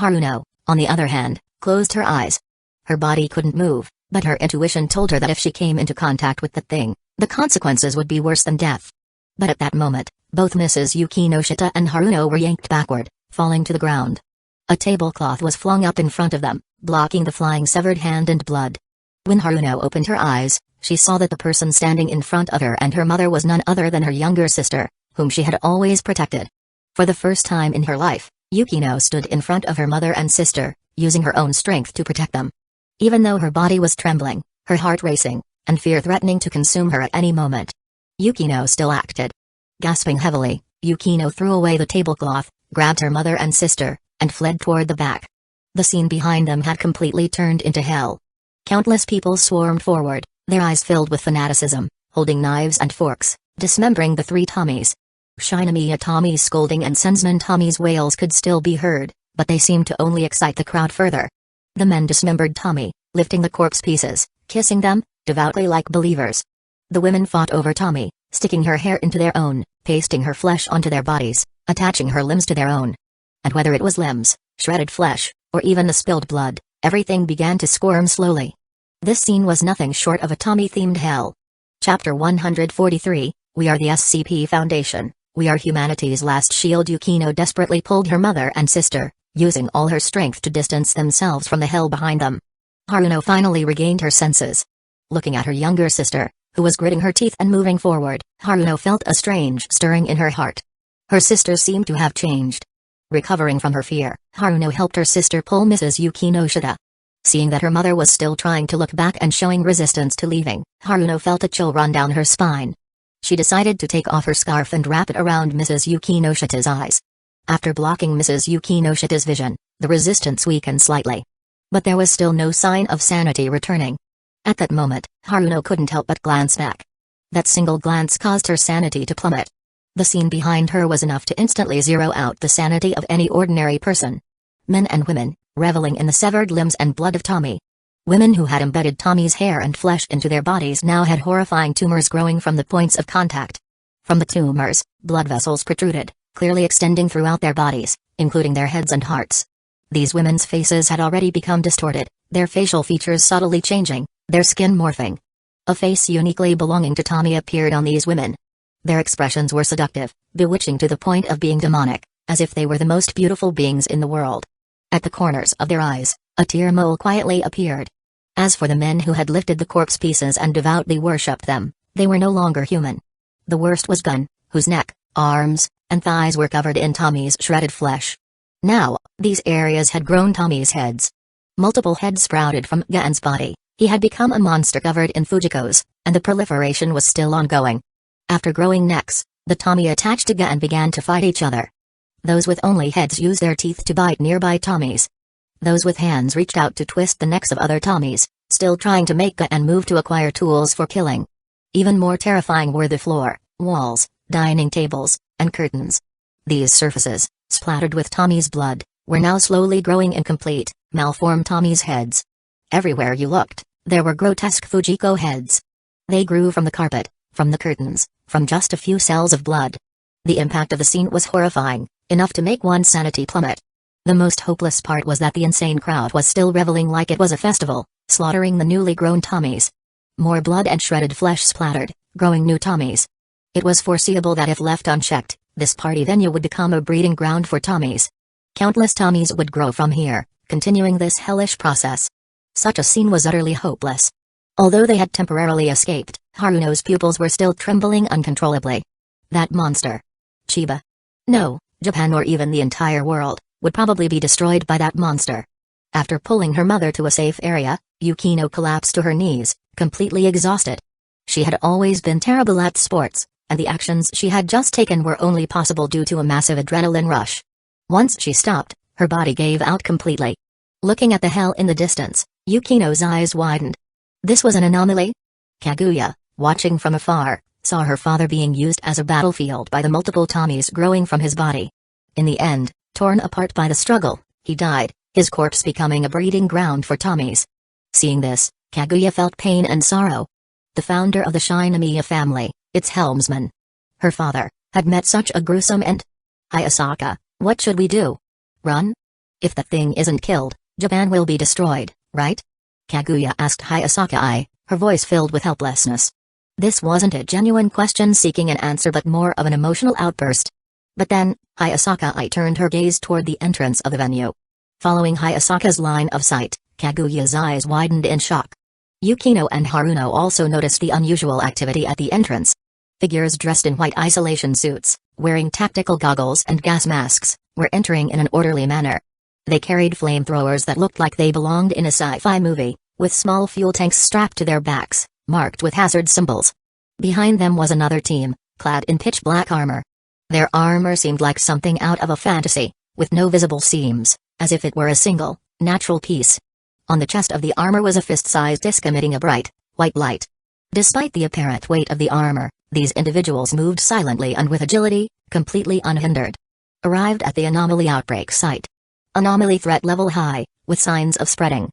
Haruno, on the other hand, closed her eyes. Her body couldn't move, but her intuition told her that if she came into contact with the thing, the consequences would be worse than death. But at that moment, both Mrs. Yukino Shita and Haruno were yanked backward, falling to the ground. A tablecloth was flung up in front of them, blocking the flying severed hand and blood. When Haruno opened her eyes, she saw that the person standing in front of her and her mother was none other than her younger sister, whom she had always protected. For the first time in her life, Yukino stood in front of her mother and sister, using her own strength to protect them. Even though her body was trembling, her heart racing, and fear threatening to consume her at any moment, Yukino still acted. Gasping heavily, Yukino threw away the tablecloth, grabbed her mother and sister, and fled toward the back. The scene behind them had completely turned into hell. Countless people swarmed forward, their eyes filled with fanaticism, holding knives and forks, dismembering the three Tommies. Shinomiya Tommy's scolding and Sensman Tommy's wails could still be heard, but they seemed to only excite the crowd further. The men dismembered Tommy, lifting the corpse pieces, kissing them, devoutly like believers. The women fought over Tommy, sticking her hair into their own, pasting her flesh onto their bodies, attaching her limbs to their own. And whether it was limbs, shredded flesh, or even the spilled blood, everything began to squirm slowly. This scene was nothing short of a Tommy-themed hell. Chapter 143, We Are the SCP Foundation, We Are Humanity's Last Shield. Yukino desperately pulled her mother and sister, using all her strength to distance themselves from the hell behind them. Haruno finally regained her senses. Looking at her younger sister, who was gritting her teeth and moving forward, Haruno felt a strange stirring in her heart. Her sister seemed to have changed. Recovering from her fear, Haruno helped her sister pull Mrs. Yukinoshita. Seeing that her mother was still trying to look back and showing resistance to leaving, Haruno felt a chill run down her spine. She decided to take off her scarf and wrap it around Mrs. Yukinoshita's eyes. After blocking Mrs. Yukinoshita's vision, the resistance weakened slightly. But there was still no sign of sanity returning. At that moment, Haruno couldn't help but glance back. That single glance caused her sanity to plummet. The scene behind her was enough to instantly zero out the sanity of any ordinary person. Men and women, reveling in the severed limbs and blood of Tommy. Women who had embedded Tommy's hair and flesh into their bodies now had horrifying tumors growing from the points of contact. From the tumors, blood vessels protruded, clearly extending throughout their bodies, including their heads and hearts. These women's faces had already become distorted, their facial features subtly changing, their skin morphing. A face uniquely belonging to Tommy appeared on these women. Their expressions were seductive, bewitching to the point of being demonic, as if they were the most beautiful beings in the world. At the corners of their eyes, a tear mole quietly appeared. As for the men who had lifted the corpse pieces and devoutly worshipped them, they were no longer human. The worst was Gun, whose neck, arms, and thighs were covered in Tommy's shredded flesh. Now, these areas had grown Tommy's heads. Multiple heads sprouted from Gun's body. He had become a monster covered in Fujikos, and the proliferation was still ongoing. After growing necks, the Tommy attached to Gun began to fight each other. Those with only heads used their teeth to bite nearby Tommies. Those with hands reached out to twist the necks of other Tommies, still trying to make Gun move to acquire tools for killing. Even more terrifying were the floor, walls, dining tables, and curtains. These surfaces, splattered with Tommy's blood, were now slowly growing incomplete, malformed Tommy's heads. Everywhere you looked, there were grotesque Fujiko heads. They grew from the carpet, from the curtains, from just a few cells of blood. The impact of the scene was horrifying, enough to make one's sanity plummet. The most hopeless part was that the insane crowd was still reveling like it was a festival, slaughtering the newly grown Tommies. More blood and shredded flesh splattered, growing new Tommies. It was foreseeable that if left unchecked, this party venue would become a breeding ground for Tommies. Countless Tommies would grow from here, continuing this hellish process. Such a scene was utterly hopeless. Although they had temporarily escaped, Haruno's pupils were still trembling uncontrollably. That monster. Chiba. No, Japan or even the entire world, would probably be destroyed by that monster. After pulling her mother to a safe area, Yukino collapsed to her knees, completely exhausted. She had always been terrible at sports, and the actions she had just taken were only possible due to a massive adrenaline rush. Once she stopped, her body gave out completely. Looking at the hell in the distance, Yukino's eyes widened. This was an anomaly? Kaguya, watching from afar, saw her father being used as a battlefield by the multiple Tommies growing from his body. In the end, torn apart by the struggle, he died, his corpse becoming a breeding ground for Tommies. Seeing this, Kaguya felt pain and sorrow. The founder of the Shinomiya family, its helmsman. Her father, had met such a gruesome end. Hayasaka, what should we do? Run? If the thing isn't killed, Japan will be destroyed, right? Kaguya asked Hayasaka, her voice filled with helplessness. This wasn't a genuine question seeking an answer but more of an emotional outburst. But then, Hayasaka turned her gaze toward the entrance of the venue. Following Hayasaka's line of sight, Kaguya's eyes widened in shock. Yukino and Haruno also noticed the unusual activity at the entrance. Figures dressed in white isolation suits, wearing tactical goggles and gas masks, were entering in an orderly manner. They carried flamethrowers that looked like they belonged in a sci-fi movie, with small fuel tanks strapped to their backs, marked with hazard symbols. Behind them was another team, clad in pitch-black armor. Their armor seemed like something out of a fantasy, with no visible seams, as if it were a single, natural piece. On the chest of the armor was a fist-sized disc emitting a bright, white light. Despite the apparent weight of the armor, these individuals moved silently and with agility, completely unhindered. Arrived at the anomaly outbreak site. Anomaly threat level high, with signs of spreading.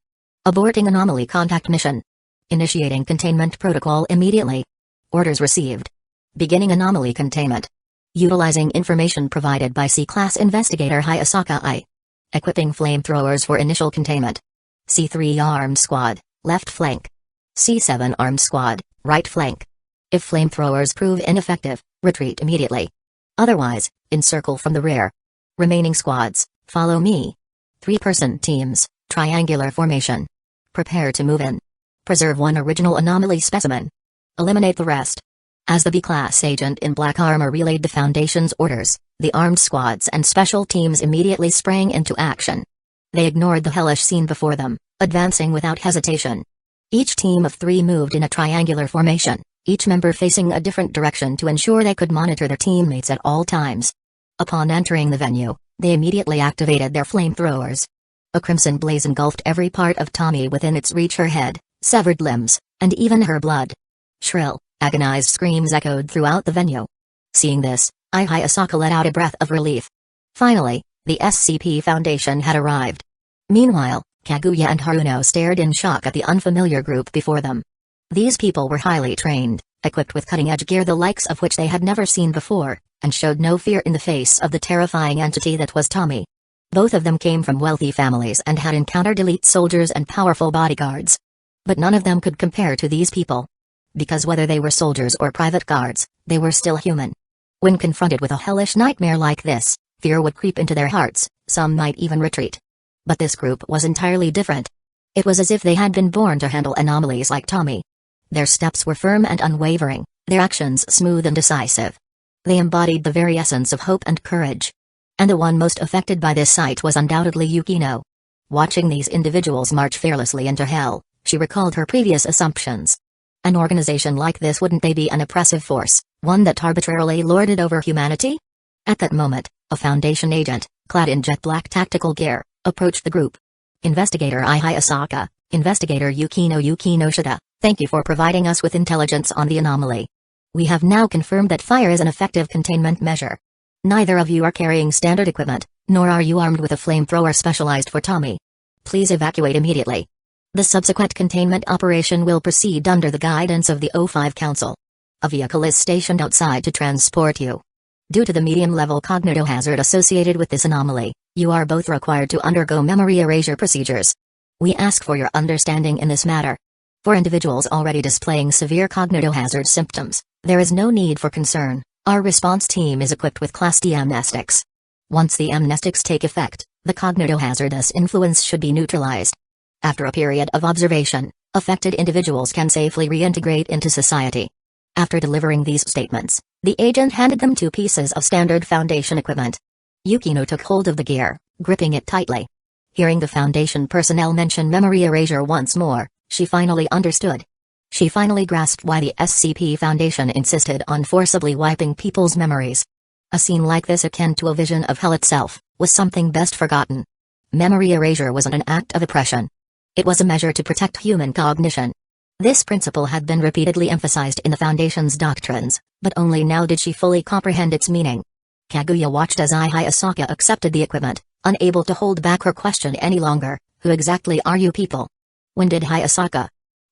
Aborting anomaly contact mission. Initiating containment protocol immediately. Orders received. Beginning anomaly containment. Utilizing information provided by C-Class Investigator Hayasaka I. Equipping flamethrowers for initial containment. C3 Armed Squad, left flank. C7 Armed Squad, right flank. If flamethrowers prove ineffective, retreat immediately. Otherwise, encircle from the rear. Remaining squads, follow me. 3-person teams, triangular formation. Prepare to move in. Preserve one original anomaly specimen. Eliminate the rest. As the B-class agent in black armor relayed the Foundation's orders, the armed squads and special teams immediately sprang into action. They ignored the hellish scene before them, advancing without hesitation. Each team of 3 moved in a triangular formation, each member facing a different direction to ensure they could monitor their teammates at all times. Upon entering the venue, they immediately activated their flamethrowers. A crimson blaze engulfed every part of Tommy within its reach: her head, severed limbs, and even her blood. Shrill, agonized screams echoed throughout the venue. Seeing this, Hayasaka let out a breath of relief. Finally, the SCP Foundation had arrived. Meanwhile, Kaguya and Haruno stared in shock at the unfamiliar group before them. These people were highly trained, equipped with cutting-edge gear the likes of which they had never seen before, and showed no fear in the face of the terrifying entity that was Tommy. Both of them came from wealthy families and had encountered elite soldiers and powerful bodyguards. But none of them could compare to these people. Because whether they were soldiers or private guards, they were still human. When confronted with a hellish nightmare like this, fear would creep into their hearts, some might even retreat. But this group was entirely different. It was as if they had been born to handle anomalies like Tommy. Their steps were firm and unwavering, their actions smooth and decisive. They embodied the very essence of hope and courage. And the one most affected by this sight was undoubtedly Yukino. Watching these individuals march fearlessly into hell, she recalled her previous assumptions. An organization like this, wouldn't they be an oppressive force, one that arbitrarily lorded over humanity? At that moment, a Foundation agent, clad in jet black tactical gear, approached the group. Investigator Hayasaka, Investigator Yukino Shida, thank you for providing us with intelligence on the anomaly. We have now confirmed that fire is an effective containment measure. Neither of you are carrying standard equipment, nor are you armed with a flamethrower specialized for Tommy. Please evacuate immediately. The subsequent containment operation will proceed under the guidance of the O5 Council. A vehicle is stationed outside to transport you. Due to the medium-level cognitohazard associated with this anomaly, you are both required to undergo memory erasure procedures. We ask for your understanding in this matter. For individuals already displaying severe cognitohazard symptoms, there is no need for concern. Our response team is equipped with Class D amnestics. Once the amnestics take effect, the cognitohazardous influence should be neutralized. After a period of observation, affected individuals can safely reintegrate into society. After delivering these statements, the agent handed them 2 pieces of standard Foundation equipment. Yukino took hold of the gear, gripping it tightly. Hearing the Foundation personnel mention memory erasure once more, she finally understood. She finally grasped why the SCP Foundation insisted on forcibly wiping people's memories. A scene like this, akin to a vision of hell itself, was something best forgotten. Memory erasure wasn't an act of oppression. It was a measure to protect human cognition. This principle had been repeatedly emphasized in the Foundation's doctrines, but only now did she fully comprehend its meaning. Kaguya watched as Hayasaka accepted the equipment, unable to hold back her question any longer. Who exactly are you people? When did Hayasaka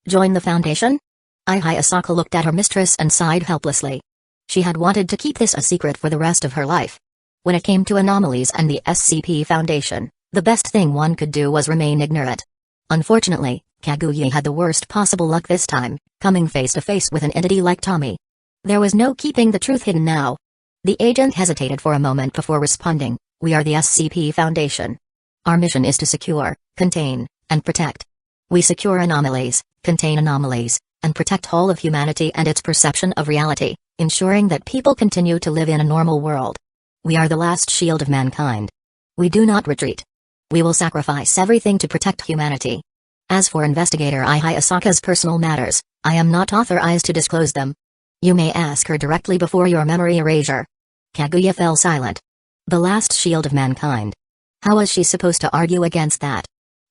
join the Foundation? Hayasaka looked at her mistress and sighed helplessly. She had wanted to keep this a secret for the rest of her life. When it came to anomalies and the SCP Foundation, the best thing one could do was remain ignorant. Unfortunately, Kaguya had the worst possible luck this time, coming face to face with an entity like Tommy. There was no keeping the truth hidden now. The agent hesitated for a moment before responding. We are the SCP Foundation. Our mission is to secure, contain, and protect. We secure anomalies, contain anomalies, and protect all of humanity and its perception of reality, ensuring that people continue to live in a normal world. We are the last shield of mankind. We do not retreat. We will sacrifice everything to protect humanity. As for Investigator Hayasaka's personal matters, I am not authorized to disclose them. You may ask her directly before your memory erasure. Kaguya fell silent. The last shield of mankind. How was she supposed to argue against that?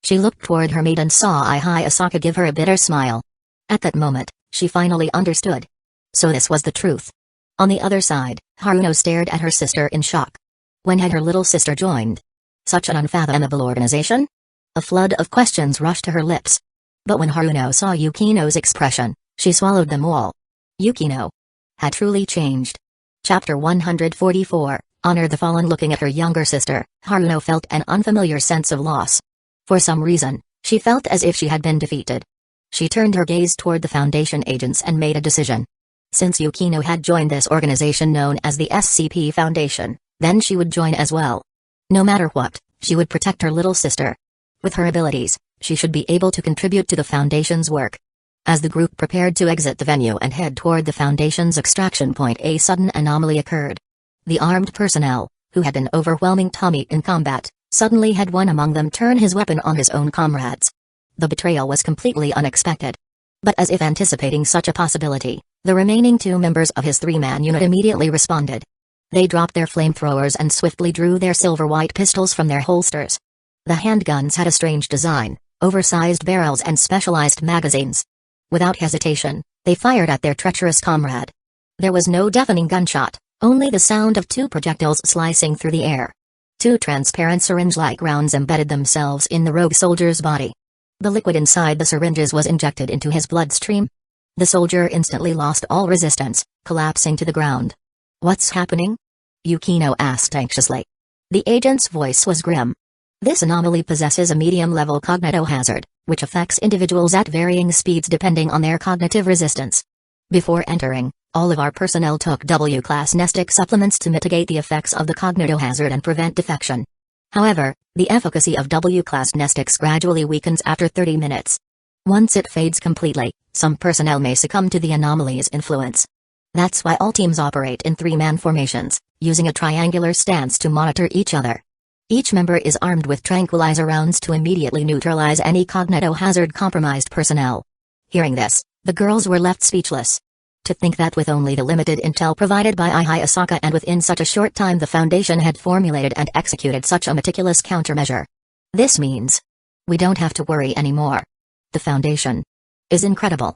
She looked toward her maid and saw Hayasaka give her a bitter smile. At that moment, She finally understood. So this was the truth. On the other side, Haruno stared at her sister in shock. When had her little sister joined such an unfathomable organization? A flood of questions rushed to her lips. But when Haruno saw Yukino's expression, she swallowed them all. Yukino had truly changed. Chapter 144, Honor the Fallen. Looking at her younger sister, Haruno felt an unfamiliar sense of loss. For some reason, she felt as if she had been defeated. She turned her gaze toward the Foundation agents and made a decision. Since Yukino had joined this organization known as the SCP Foundation, then she would join as well. No matter what, she would protect her little sister. With her abilities, she should be able to contribute to the Foundation's work. As the group prepared to exit the venue and head toward the Foundation's extraction point, a sudden anomaly occurred. The armed personnel, who had been overwhelming Tommy in combat, suddenly had one among them turn his weapon on his own comrades. The betrayal was completely unexpected. But as if anticipating such a possibility, the remaining two members of his three-man unit immediately responded. They dropped their flamethrowers and swiftly drew their silver-white pistols from their holsters. The handguns had a strange design, oversized barrels and specialized magazines. Without hesitation, they fired at their treacherous comrade. There was no deafening gunshot, only the sound of two projectiles slicing through the air. Two transparent syringe-like rounds embedded themselves in the rogue soldier's body. The liquid inside the syringes was injected into his bloodstream. The soldier instantly lost all resistance, collapsing to the ground. "What's happening?" Yukino asked anxiously. The agent's voice was grim. "This anomaly possesses a medium-level cognitohazard, which affects individuals at varying speeds depending on their cognitive resistance. Before entering, all of our personnel took W-class Nestic supplements to mitigate the effects of the cognitohazard and prevent defection. However, the efficacy of W-class Nestics gradually weakens after 30 minutes. Once it fades completely, some personnel may succumb to the anomaly's influence. That's why all teams operate in three-man formations, using a triangular stance to monitor each other. Each member is armed with tranquilizer rounds to immediately neutralize any cognitohazard-compromised personnel." Hearing this, the girls were left speechless. To think that with only the limited intel provided by Uchiha and within such a short time the Foundation had formulated and executed such a meticulous countermeasure. This means we don't have to worry anymore. The Foundation is incredible.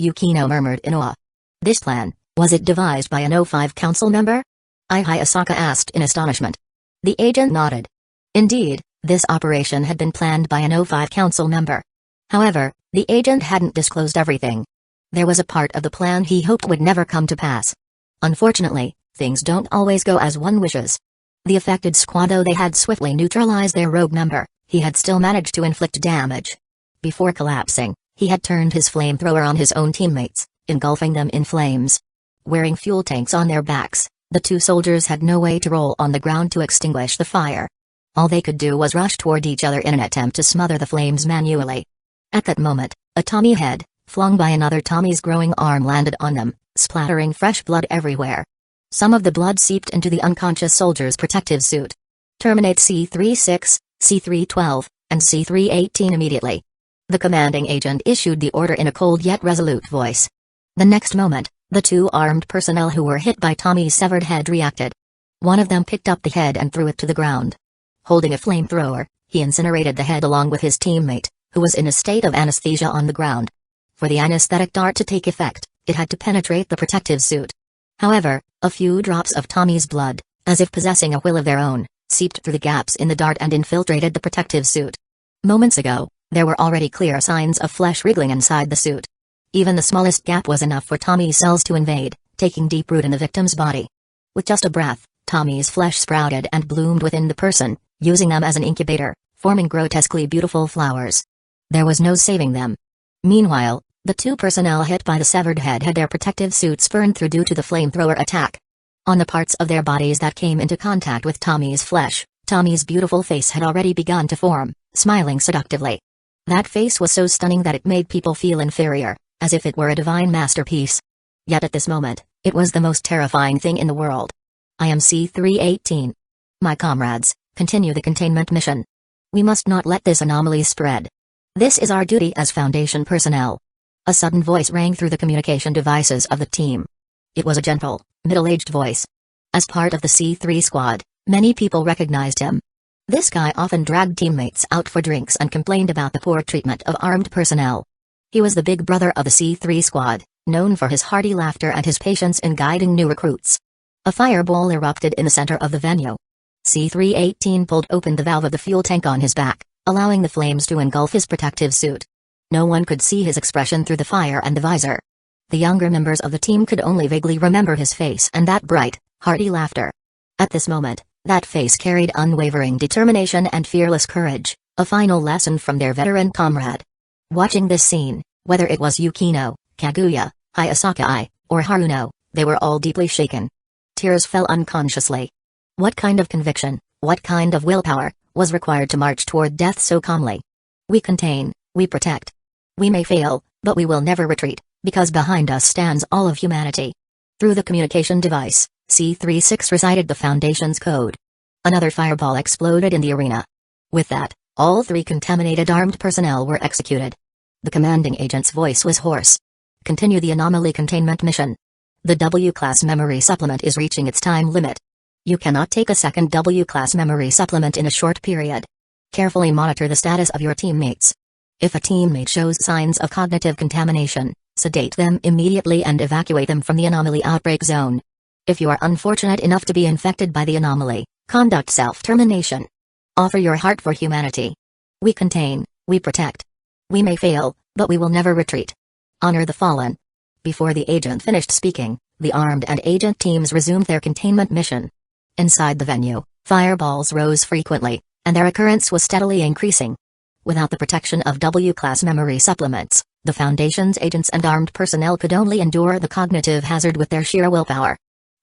Yukino murmured in awe. This plan, was it devised by an O5 council member? Uchiha asked in astonishment. The agent nodded. Indeed, this operation had been planned by an O5 council member. However, the agent hadn't disclosed everything. There was a part of the plan he hoped would never come to pass. Unfortunately, things don't always go as one wishes. The affected squad, though they had swiftly neutralized their rogue member, he had still managed to inflict damage. Before collapsing, he had turned his flamethrower on his own teammates, engulfing them in flames. Wearing fuel tanks on their backs, the two soldiers had no way to roll on the ground to extinguish the fire. All they could do was rush toward each other in an attempt to smother the flames manually. At that moment, a Tommy head, flung by another Tommy's growing arm, landed on them, splattering fresh blood everywhere. Some of the blood seeped into the unconscious soldier's protective suit. "Terminate C-36, C-312, and C-318 immediately." The commanding agent issued the order in a cold yet resolute voice. The next moment, the two armed personnel who were hit by Tommy's severed head reacted. One of them picked up the head and threw it to the ground. Holding a flamethrower, he incinerated the head along with his teammate, who was in a state of anesthesia on the ground. For the anesthetic dart to take effect, it had to penetrate the protective suit. However, a few drops of Tommy's blood, as if possessing a will of their own, seeped through the gaps in the dart and infiltrated the protective suit. Moments ago, there were already clear signs of flesh wriggling inside the suit. Even the smallest gap was enough for Tommy's cells to invade, taking deep root in the victim's body. With just a breath, Tommy's flesh sprouted and bloomed within the person, using them as an incubator, forming grotesquely beautiful flowers. There was no saving them. Meanwhile, the two personnel hit by the severed head had their protective suits burned through due to the flamethrower attack. On the parts of their bodies that came into contact with Tommy's flesh, Tommy's beautiful face had already begun to form, smiling seductively. That face was so stunning that it made people feel inferior, as if it were a divine masterpiece. Yet at this moment, it was the most terrifying thing in the world. "I am C-318. My comrades, continue the containment mission. We must not let this anomaly spread. This is our duty as Foundation personnel." A sudden voice rang through the communication devices of the team. It was a gentle, middle-aged voice. As part of the C3 squad, many people recognized him. This guy often dragged teammates out for drinks and complained about the poor treatment of armed personnel. He was the big brother of the C3 squad, known for his hearty laughter and his patience in guiding new recruits. A fireball erupted in the center of the venue. C-318 pulled open the valve of the fuel tank on his back, allowing the flames to engulf his protective suit. No one could see his expression through the fire and the visor. The younger members of the team could only vaguely remember his face and that bright, hearty laughter. At this moment, that face carried unwavering determination and fearless courage, a final lesson from their veteran comrade. Watching this scene, whether it was Yukino, Kaguya, Hayasaka, or Haruno, they were all deeply shaken. Tears fell unconsciously. What kind of conviction, what kind of willpower, was required to march toward death so calmly? We contain, we protect. We may fail, but we will never retreat, because behind us stands all of humanity. Through the communication device, C-36 recited the Foundation's code. Another fireball exploded in the arena. With that, all 3 contaminated armed personnel were executed. The commanding agent's voice was hoarse. Continue the anomaly containment mission. The W-class memory supplement is reaching its time limit. You cannot take a second W-class memory supplement in a short period. Carefully monitor the status of your teammates. If a teammate shows signs of cognitive contamination, sedate them immediately and evacuate them from the anomaly outbreak zone. If you are unfortunate enough to be infected by the anomaly, conduct self-termination. Offer your heart for humanity. We contain, we protect. We may fail, but we will never retreat. Honor the fallen. Before the agent finished speaking, the armed and agent teams resumed their containment mission. Inside the venue, fireballs rose frequently, and their occurrence was steadily increasing. Without the protection of W-class memory supplements, the Foundation's agents and armed personnel could only endure the cognitive hazard with their sheer willpower.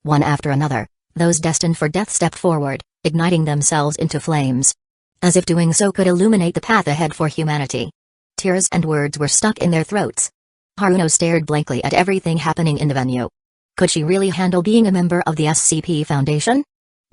One after another, those destined for death stepped forward, igniting themselves into flames. As if doing so could illuminate the path ahead for humanity. Tears and words were stuck in their throats. Haruno stared blankly at everything happening in the venue. Could she really handle being a member of the SCP Foundation?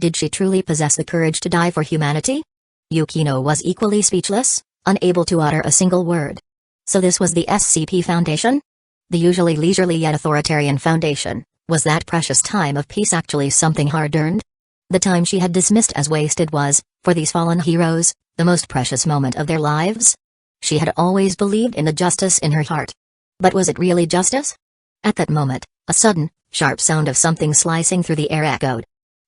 Did she truly possess the courage to die for humanity? Yukino was equally speechless, unable to utter a single word. So this was the SCP Foundation? The usually leisurely yet authoritarian Foundation, was that precious time of peace actually something hard-earned? The time she had dismissed as wasted was, for these fallen heroes, the most precious moment of their lives? She had always believed in the justice in her heart. But was it really justice? At that moment, a sudden, sharp sound of something slicing through the air echoed.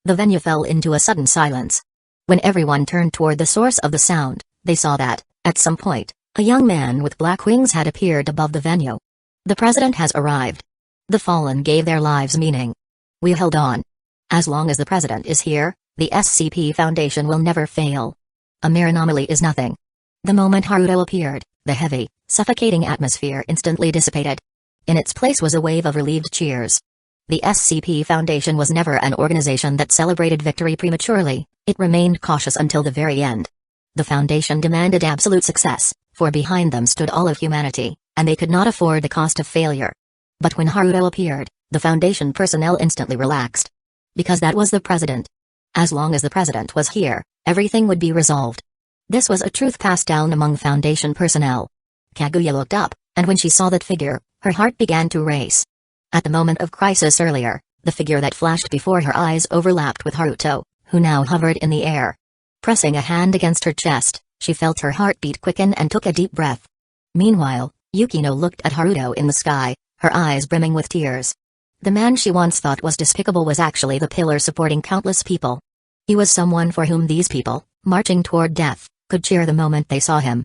The venue fell into a sudden silence. When everyone turned toward the source of the sound, they saw that, at some point, a young man with black wings had appeared above the venue. The president has arrived. The fallen gave their lives meaning. We held on. As long as the president is here, the SCP Foundation will never fail. A mere anomaly is nothing. The moment Haruto appeared, the heavy, suffocating atmosphere instantly dissipated. In its place was a wave of relieved cheers. The SCP Foundation was never an organization that celebrated victory prematurely, it remained cautious until the very end. The Foundation demanded absolute success, for behind them stood all of humanity, and they could not afford the cost of failure. But when Haruto appeared, the Foundation personnel instantly relaxed. Because that was the president. As long as the president was here, everything would be resolved. This was a truth passed down among Foundation personnel. Kaguya looked up, and when she saw that figure, her heart began to race. At the moment of crisis earlier, the figure that flashed before her eyes overlapped with Haruto, who now hovered in the air. Pressing a hand against her chest, she felt her heartbeat quicken and took a deep breath. Meanwhile, Yukino looked at Haruto in the sky, her eyes brimming with tears. The man she once thought was despicable was actually the pillar supporting countless people. He was someone for whom these people, marching toward death, could cheer the moment they saw him.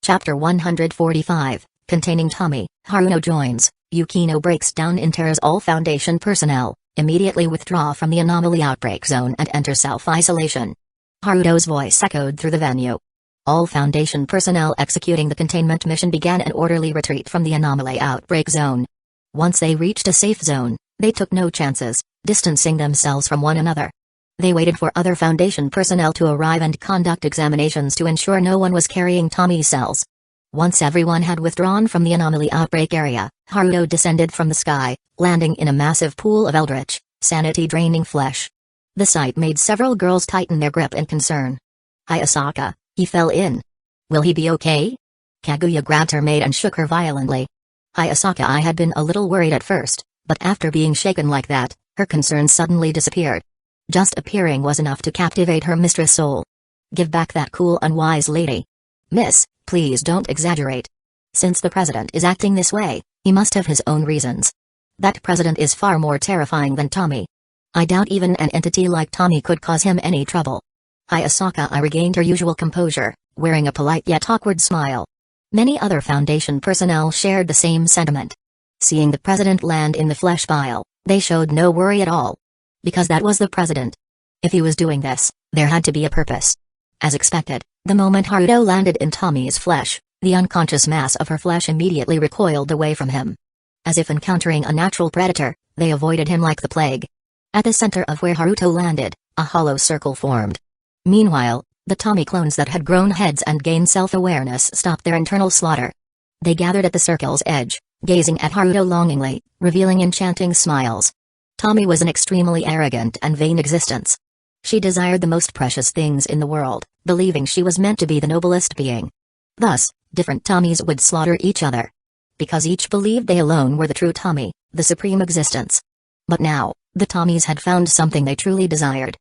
Chapter 145, containing Tommy, Haruno joins, Yukino breaks down in terrors. All Foundation personnel, immediately withdraw from the anomaly outbreak zone and enter self-isolation. Haruto's voice echoed through the venue. All Foundation personnel executing the containment mission began an orderly retreat from the anomaly outbreak zone. Once they reached a safe zone, they took no chances, distancing themselves from one another. They waited for other Foundation personnel to arrive and conduct examinations to ensure no one was carrying Tommy's cells. Once everyone had withdrawn from the anomaly outbreak area, Haruto descended from the sky, landing in a massive pool of eldritch, sanity-draining flesh. The sight made several girls tighten their grip in concern. Hayasaka, he fell in. Will he be okay? Kaguya grabbed her maid and shook her violently. Hayasaka I had been a little worried at first, but after being shaken like that, her concerns suddenly disappeared. Just appearing was enough to captivate her mistress' soul. Give back that cool unwise lady. Miss, please don't exaggerate. Since the president is acting this way, he must have his own reasons. That president is far more terrifying than Tommy. I doubt even an entity like Tommy could cause him any trouble. Hi Asaka. I regained her usual composure, wearing a polite yet awkward smile. Many other Foundation personnel shared the same sentiment. Seeing the president land in the flesh pile, they showed no worry at all. Because that was the president. If he was doing this, there had to be a purpose. As expected, the moment Haruto landed in Tommy's flesh, the unconscious mass of her flesh immediately recoiled away from him. As if encountering a natural predator, they avoided him like the plague. At the center of where Haruto landed, a hollow circle formed. Meanwhile, the Tommy clones that had grown heads and gained self-awareness stopped their internal slaughter. They gathered at the circle's edge, gazing at Haruto longingly, revealing enchanting smiles. Tommy was an extremely arrogant and vain existence. She desired the most precious things in the world, believing she was meant to be the noblest being. Thus, different Tommies would slaughter each other. Because each believed they alone were the true Tommy, the supreme existence. But now, the Tommies had found something they truly desired.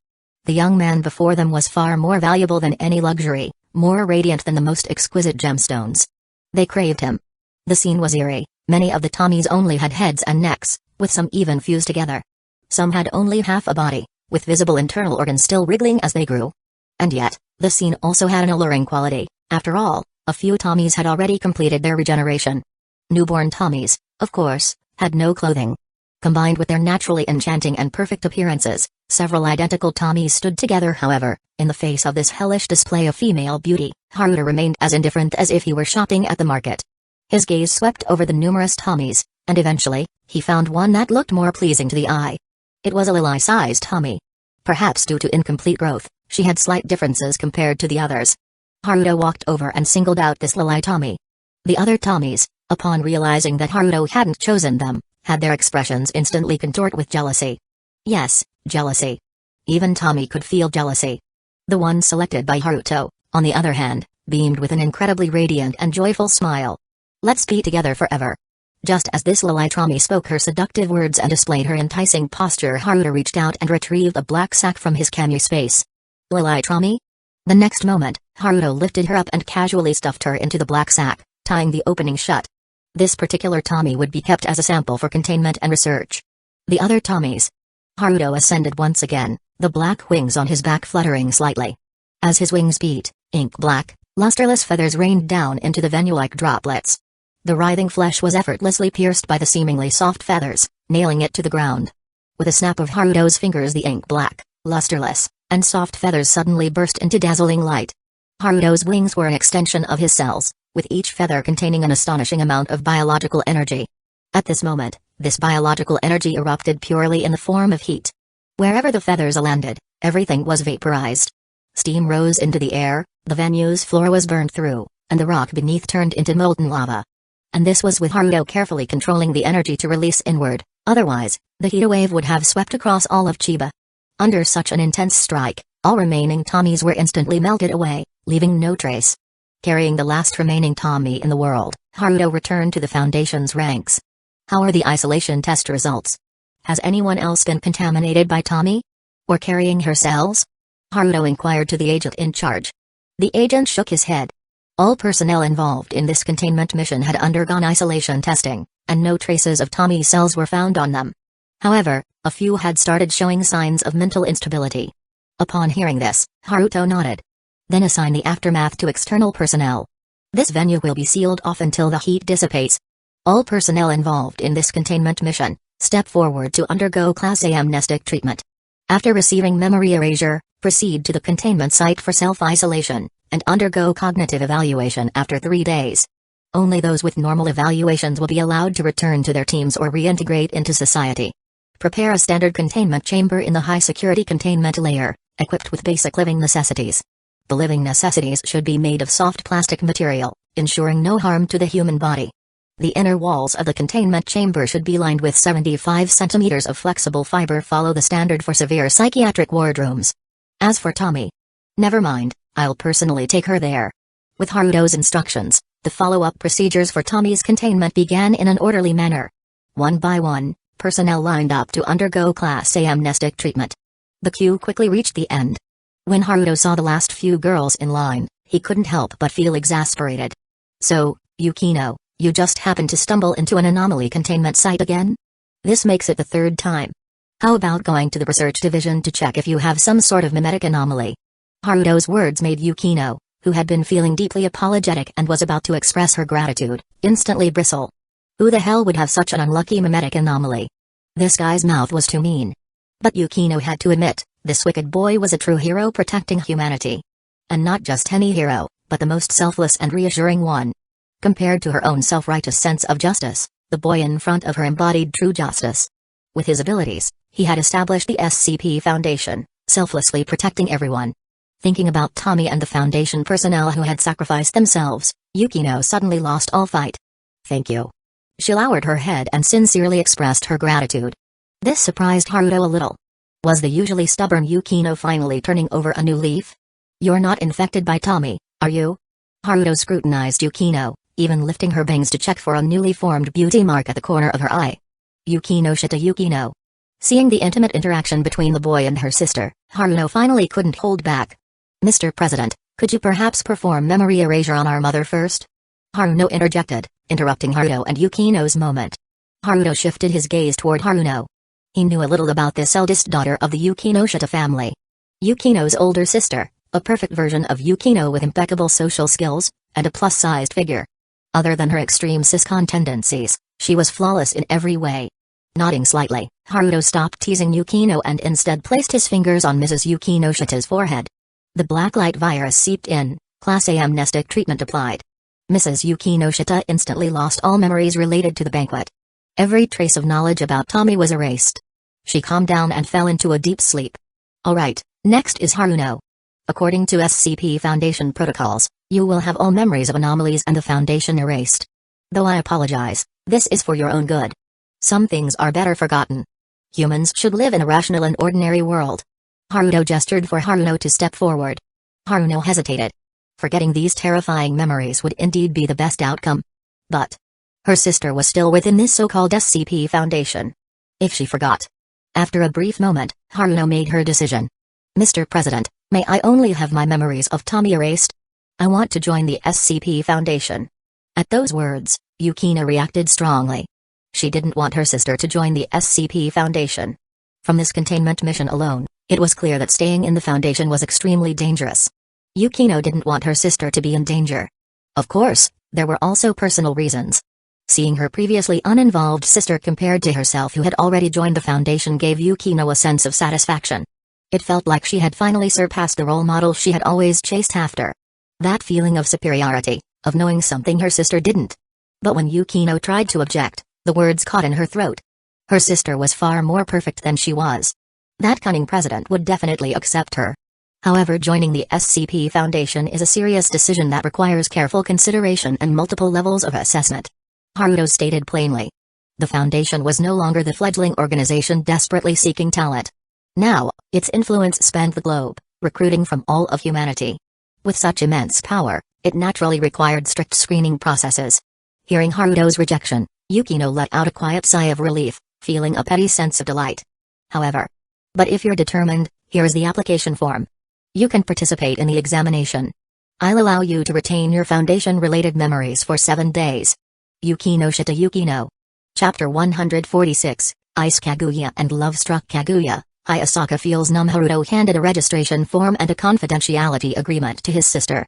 The young man before them was far more valuable than any luxury, more radiant than the most exquisite gemstones. They craved him. The scene was eerie. Many of the Tommies only had heads and necks, with some even fused together. Some had only half a body, with visible internal organs still wriggling as they grew. And yet, the scene also had an alluring quality. After all, a few Tommies had already completed their regeneration. Newborn Tommies, of course, had no clothing. Combined with their naturally enchanting and perfect appearances, several identical Tommies stood together. However, in the face of this hellish display of female beauty, Haruto remained as indifferent as if he were shopping at the market. His gaze swept over the numerous Tommies, and eventually, he found one that looked more pleasing to the eye. It was a Lily-sized Tommy. Perhaps due to incomplete growth, she had slight differences compared to the others. Haruto walked over and singled out this Lily Tommy. The other Tommies, upon realizing that Haruto hadn't chosen them, had their expressions instantly contort with jealousy. Yes, jealousy. Even Tommy could feel jealousy. The one selected by Haruto, on the other hand, beamed with an incredibly radiant and joyful smile. Let's be together forever. Just as this Lily Tommy spoke her seductive words and displayed her enticing posture, Haruto reached out and retrieved a black sack from his camo space. Lily Tommy? The next moment, Haruto lifted her up and casually stuffed her into the black sack, tying the opening shut. This particular Tommy would be kept as a sample for containment and research. The other Tommies. Haruto ascended once again, the black wings on his back fluttering slightly. As his wings beat, ink black, lusterless feathers rained down into the venue-like droplets. The writhing flesh was effortlessly pierced by the seemingly soft feathers, nailing it to the ground. With a snap of Haruto's fingers, the ink black, lusterless, and soft feathers suddenly burst into dazzling light. Haruto's wings were an extension of his cells, with each feather containing an astonishing amount of biological energy. At this moment, this biological energy erupted purely in the form of heat. Wherever the feathers landed, everything was vaporized. Steam rose into the air, the venue's floor was burned through, and the rock beneath turned into molten lava. And this was with Haruto carefully controlling the energy to release inward, otherwise, the heat wave would have swept across all of Chiba. Under such an intense strike, all remaining Tommies were instantly melted away, leaving no trace. Carrying the last remaining Tommy in the world, Haruto returned to the Foundation's ranks. How are the isolation test results? Has anyone else been contaminated by Tommy? Or carrying her cells? Haruto inquired to the agent in charge. The agent shook his head. All personnel involved in this containment mission had undergone isolation testing, and no traces of Tommy cells were found on them. However, a few had started showing signs of mental instability. Upon hearing this, Haruto nodded. Then assign the aftermath to external personnel. This venue will be sealed off until the heat dissipates. All personnel involved in this containment mission, step forward to undergo Class A amnestic treatment. After receiving memory erasure, proceed to the containment site for self-isolation, and undergo cognitive evaluation after 3 days. Only those with normal evaluations will be allowed to return to their teams or reintegrate into society. Prepare a standard containment chamber in the high-security containment layer, equipped with basic living necessities. The living necessities should be made of soft plastic material, ensuring no harm to the human body. The inner walls of the containment chamber should be lined with 75 centimeters of flexible fiber. Follow the standard for severe psychiatric wardrooms. As for Tommy, never mind, I'll personally take her there. With Haruto's instructions, the follow-up procedures for Tommy's containment began in an orderly manner. One by one, personnel lined up to undergo Class A amnestic treatment. The queue quickly reached the end. When Haruto saw the last few girls in line, he couldn't help but feel exasperated. So, Yukino, you just happened to stumble into an anomaly containment site again? This makes it the third time. How about going to the research division to check if you have some sort of mimetic anomaly? Haruto's words made Yukino, who had been feeling deeply apologetic and was about to express her gratitude, instantly bristle. Who the hell would have such an unlucky mimetic anomaly? This guy's mouth was too mean. But Yukino had to admit, this wicked boy was a true hero protecting humanity. And not just any hero, but the most selfless and reassuring one. Compared to her own self-righteous sense of justice, the boy in front of her embodied true justice. With his abilities, he had established the SCP Foundation, selflessly protecting everyone. Thinking about Tommy and the Foundation personnel who had sacrificed themselves, Yukino suddenly lost all fight. Thank you. She lowered her head and sincerely expressed her gratitude. This surprised Haruto a little. Was the usually stubborn Yukino finally turning over a new leaf? You're not infected by Tommy, are you? Haruto scrutinized Yukino, even lifting her bangs to check for a newly formed beauty mark at the corner of her eye. Yukino shita Yukino. Seeing the intimate interaction between the boy and her sister, Haruto finally couldn't hold back. Mr. President, could you perhaps perform memory erasure on our mother first? Haruno interjected, interrupting Haruto and Yukino's moment. Haruto shifted his gaze toward Haruno. He knew a little about this eldest daughter of the Yukino Shita family. Yukino's older sister, a perfect version of Yukino with impeccable social skills, and a plus-sized figure. Other than her extreme siscon tendencies, she was flawless in every way. Nodding slightly, Haruto stopped teasing Yukino and instead placed his fingers on Mrs. Yukino Shita's forehead. The blacklight virus seeped in, Class A amnestic treatment applied. Mrs. Yukino Shita instantly lost all memories related to the banquet. Every trace of knowledge about Tommy was erased. She calmed down and fell into a deep sleep. Alright, next is Haruno. According to SCP Foundation protocols, you will have all memories of Anomalies and the Foundation erased. Though I apologize, this is for your own good. Some things are better forgotten. Humans should live in a rational and ordinary world. Haruto gestured for Haruno to step forward. Haruno hesitated. Forgetting these terrifying memories would indeed be the best outcome. But her sister was still within this so-called SCP Foundation. If she forgot. After a brief moment, Haruno made her decision. Mr. President, may I only have my memories of Tommy erased? I want to join the SCP Foundation. At those words, Yukino reacted strongly. She didn't want her sister to join the SCP Foundation. From this containment mission alone, it was clear that staying in the Foundation was extremely dangerous. Yukino didn't want her sister to be in danger. Of course, there were also personal reasons. Seeing her previously uninvolved sister compared to herself who had already joined the Foundation gave Yukino a sense of satisfaction. It felt like she had finally surpassed the role model she had always chased after. That feeling of superiority, of knowing something her sister didn't. But when Yukino tried to object, the words caught in her throat. Her sister was far more perfect than she was. That cunning president would definitely accept her. However, joining the SCP Foundation is a serious decision that requires careful consideration and multiple levels of assessment. Haruto stated plainly. The Foundation was no longer the fledgling organization desperately seeking talent. Now, its influence spanned the globe, recruiting from all of humanity. With such immense power, it naturally required strict screening processes. Hearing Haruto's rejection, Yukino let out a quiet sigh of relief, feeling a petty sense of delight. However, but if you're determined, here is the application form. You can participate in the examination. I'll allow you to retain your Foundation-related memories for 7 days. Yukino Shita Yukino. Chapter 146, Ice Kaguya and Love-Struck Kaguya. Hayasaka feels numb. Haruto handed a registration form and a confidentiality agreement to his sister.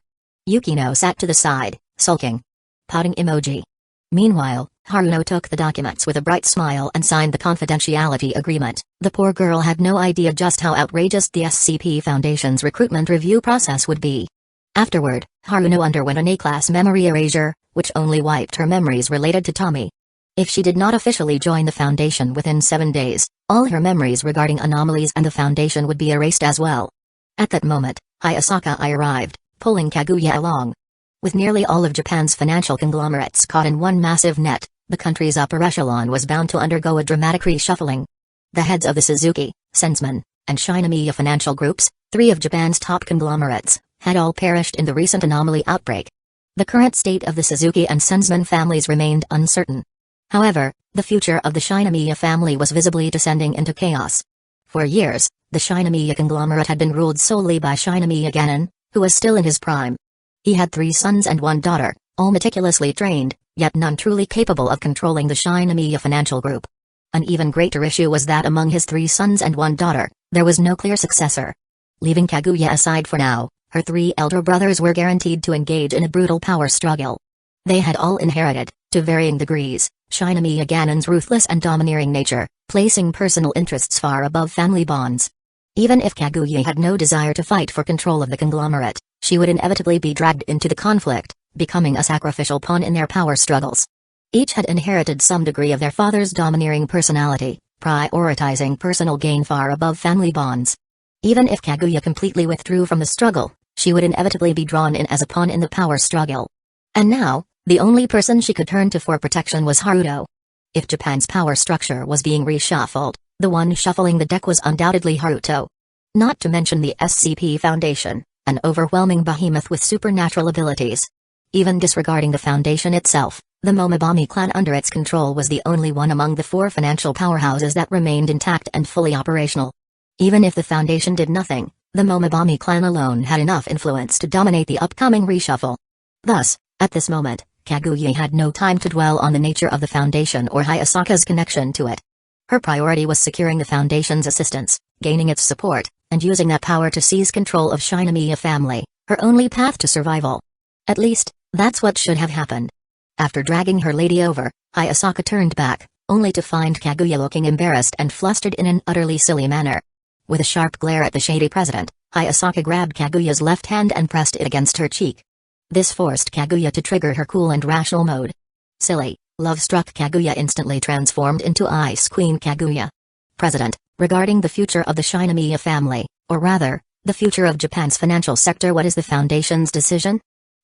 Yukino sat to the side, sulking. Pouting emoji. Meanwhile, Haruno took the documents with a bright smile and signed the confidentiality agreement. The poor girl had no idea just how outrageous the SCP Foundation's recruitment review process would be. Afterward, Haruno underwent an A-class memory erasure, which only wiped her memories related to Tommy. If she did not officially join the Foundation within 7 days, all her memories regarding Anomalies and the Foundation would be erased as well. At that moment, Hayasaka arrived, pulling Kaguya along. With nearly all of Japan's financial conglomerates caught in one massive net, the country's upper echelon was bound to undergo a dramatic reshuffling. The heads of the Suzuki, Sensman, and Shinomiya financial groups, 3 of Japan's top conglomerates, had all perished in the recent anomaly outbreak. The current state of the Suzuki and Sensman families remained uncertain. However, the future of the Shinomiya family was visibly descending into chaos. For years, the Shinomiya conglomerate had been ruled solely by Shinomiya Genin, who was still in his prime. He had 3 sons and 1 daughter, all meticulously trained, yet none truly capable of controlling the Shinomiya financial group. An even greater issue was that among his 3 sons and 1 daughter, there was no clear successor. Leaving Kaguya aside for now, her 3 elder brothers were guaranteed to engage in a brutal power struggle. They had all inherited, to varying degrees, Shinomiya Ganon's ruthless and domineering nature, placing personal interests far above family bonds. Even if Kaguya had no desire to fight for control of the conglomerate, she would inevitably be dragged into the conflict, becoming a sacrificial pawn in their power struggles. Each had inherited some degree of their father's domineering personality, prioritizing personal gain far above family bonds. Even if Kaguya completely withdrew from the struggle, she would inevitably be drawn in as a pawn in the power struggle. And now, the only person she could turn to for protection was Haruto. If Japan's power structure was being reshuffled, the one shuffling the deck was undoubtedly Haruto. Not to mention the SCP Foundation, an overwhelming behemoth with supernatural abilities. Even disregarding the Foundation itself, the Momobami clan under its control was the only one among the 4 financial powerhouses that remained intact and fully operational. Even if the Foundation did nothing, the Momobami clan alone had enough influence to dominate the upcoming reshuffle. Thus, at this moment, Kaguya had no time to dwell on the nature of the Foundation or Hayasaka's connection to it. Her priority was securing the Foundation's assistance, gaining its support, and using that power to seize control of Shinomiya family, her only path to survival. At least, that's what should have happened. After dragging her lady over, Hayasaka turned back, only to find Kaguya looking embarrassed and flustered in an utterly silly manner. With a sharp glare at the shady president, Hayasaka grabbed Kaguya's left hand and pressed it against her cheek. This forced Kaguya to trigger her cool and rational mode. Silly, love-struck Kaguya instantly transformed into Ice Queen Kaguya. President, regarding the future of the Shinomiya family, or rather, the future of Japan's financial sector, what is the Foundation's decision?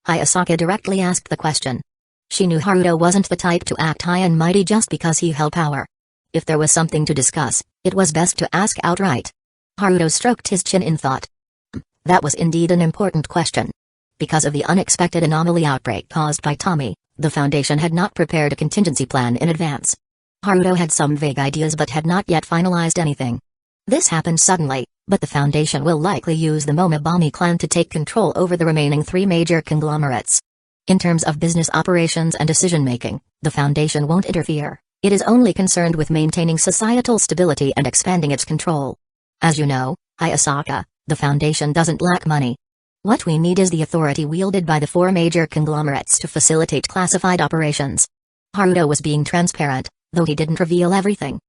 Hayasaka directly asked the question. She knew Haruto wasn't the type to act high and mighty just because he held power. If there was something to discuss, it was best to ask outright. Haruto stroked his chin in thought. That was indeed an important question. Because of the unexpected anomaly outbreak caused by Tommy, the Foundation had not prepared a contingency plan in advance. Haruto had some vague ideas but had not yet finalized anything. This happened suddenly, but the Foundation will likely use the Momobami clan to take control over the remaining 3 major conglomerates. In terms of business operations and decision-making, the Foundation won't interfere. It is only concerned with maintaining societal stability and expanding its control. As you know, Hayasaka, the Foundation doesn't lack money. What we need is the authority wielded by the 4 major conglomerates to facilitate classified operations. Haruto was being transparent, though he didn't reveal everything.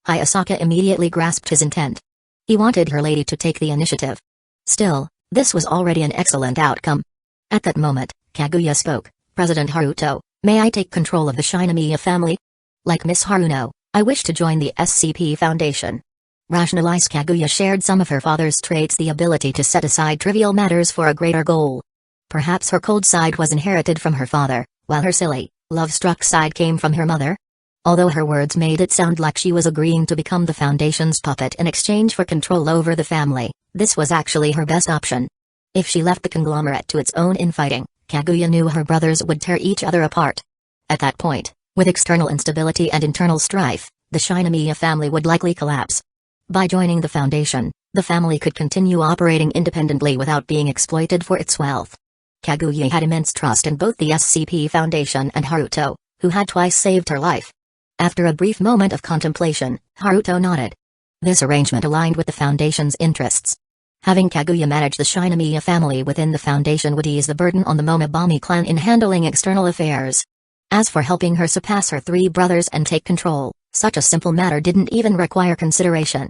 Hayasaka immediately grasped his intent. He wanted her lady to take the initiative. Still, this was already an excellent outcome. At that moment, Kaguya spoke. President Haruto, may I take control of the Shinomiya family? Like Miss Haruno, I wish to join the SCP Foundation. Rationalized. Kaguya shared some of her father's traits, the ability to set aside trivial matters for a greater goal. Perhaps her cold side was inherited from her father, while her silly, love-struck side came from her mother. Although her words made it sound like she was agreeing to become the Foundation's puppet in exchange for control over the family, this was actually her best option. If she left the conglomerate to its own infighting, Kaguya knew her brothers would tear each other apart. At that point, with external instability and internal strife, the Shinomiya family would likely collapse. By joining the Foundation, the family could continue operating independently without being exploited for its wealth. Kaguya had immense trust in both the SCP Foundation and Haruto, who had twice saved her life. After a brief moment of contemplation, Haruto nodded. This arrangement aligned with the Foundation's interests. Having Kaguya manage the Shinomiya family within the Foundation would ease the burden on the Momobami clan in handling external affairs. As for helping her surpass her 3 brothers and take control, such a simple matter didn't even require consideration.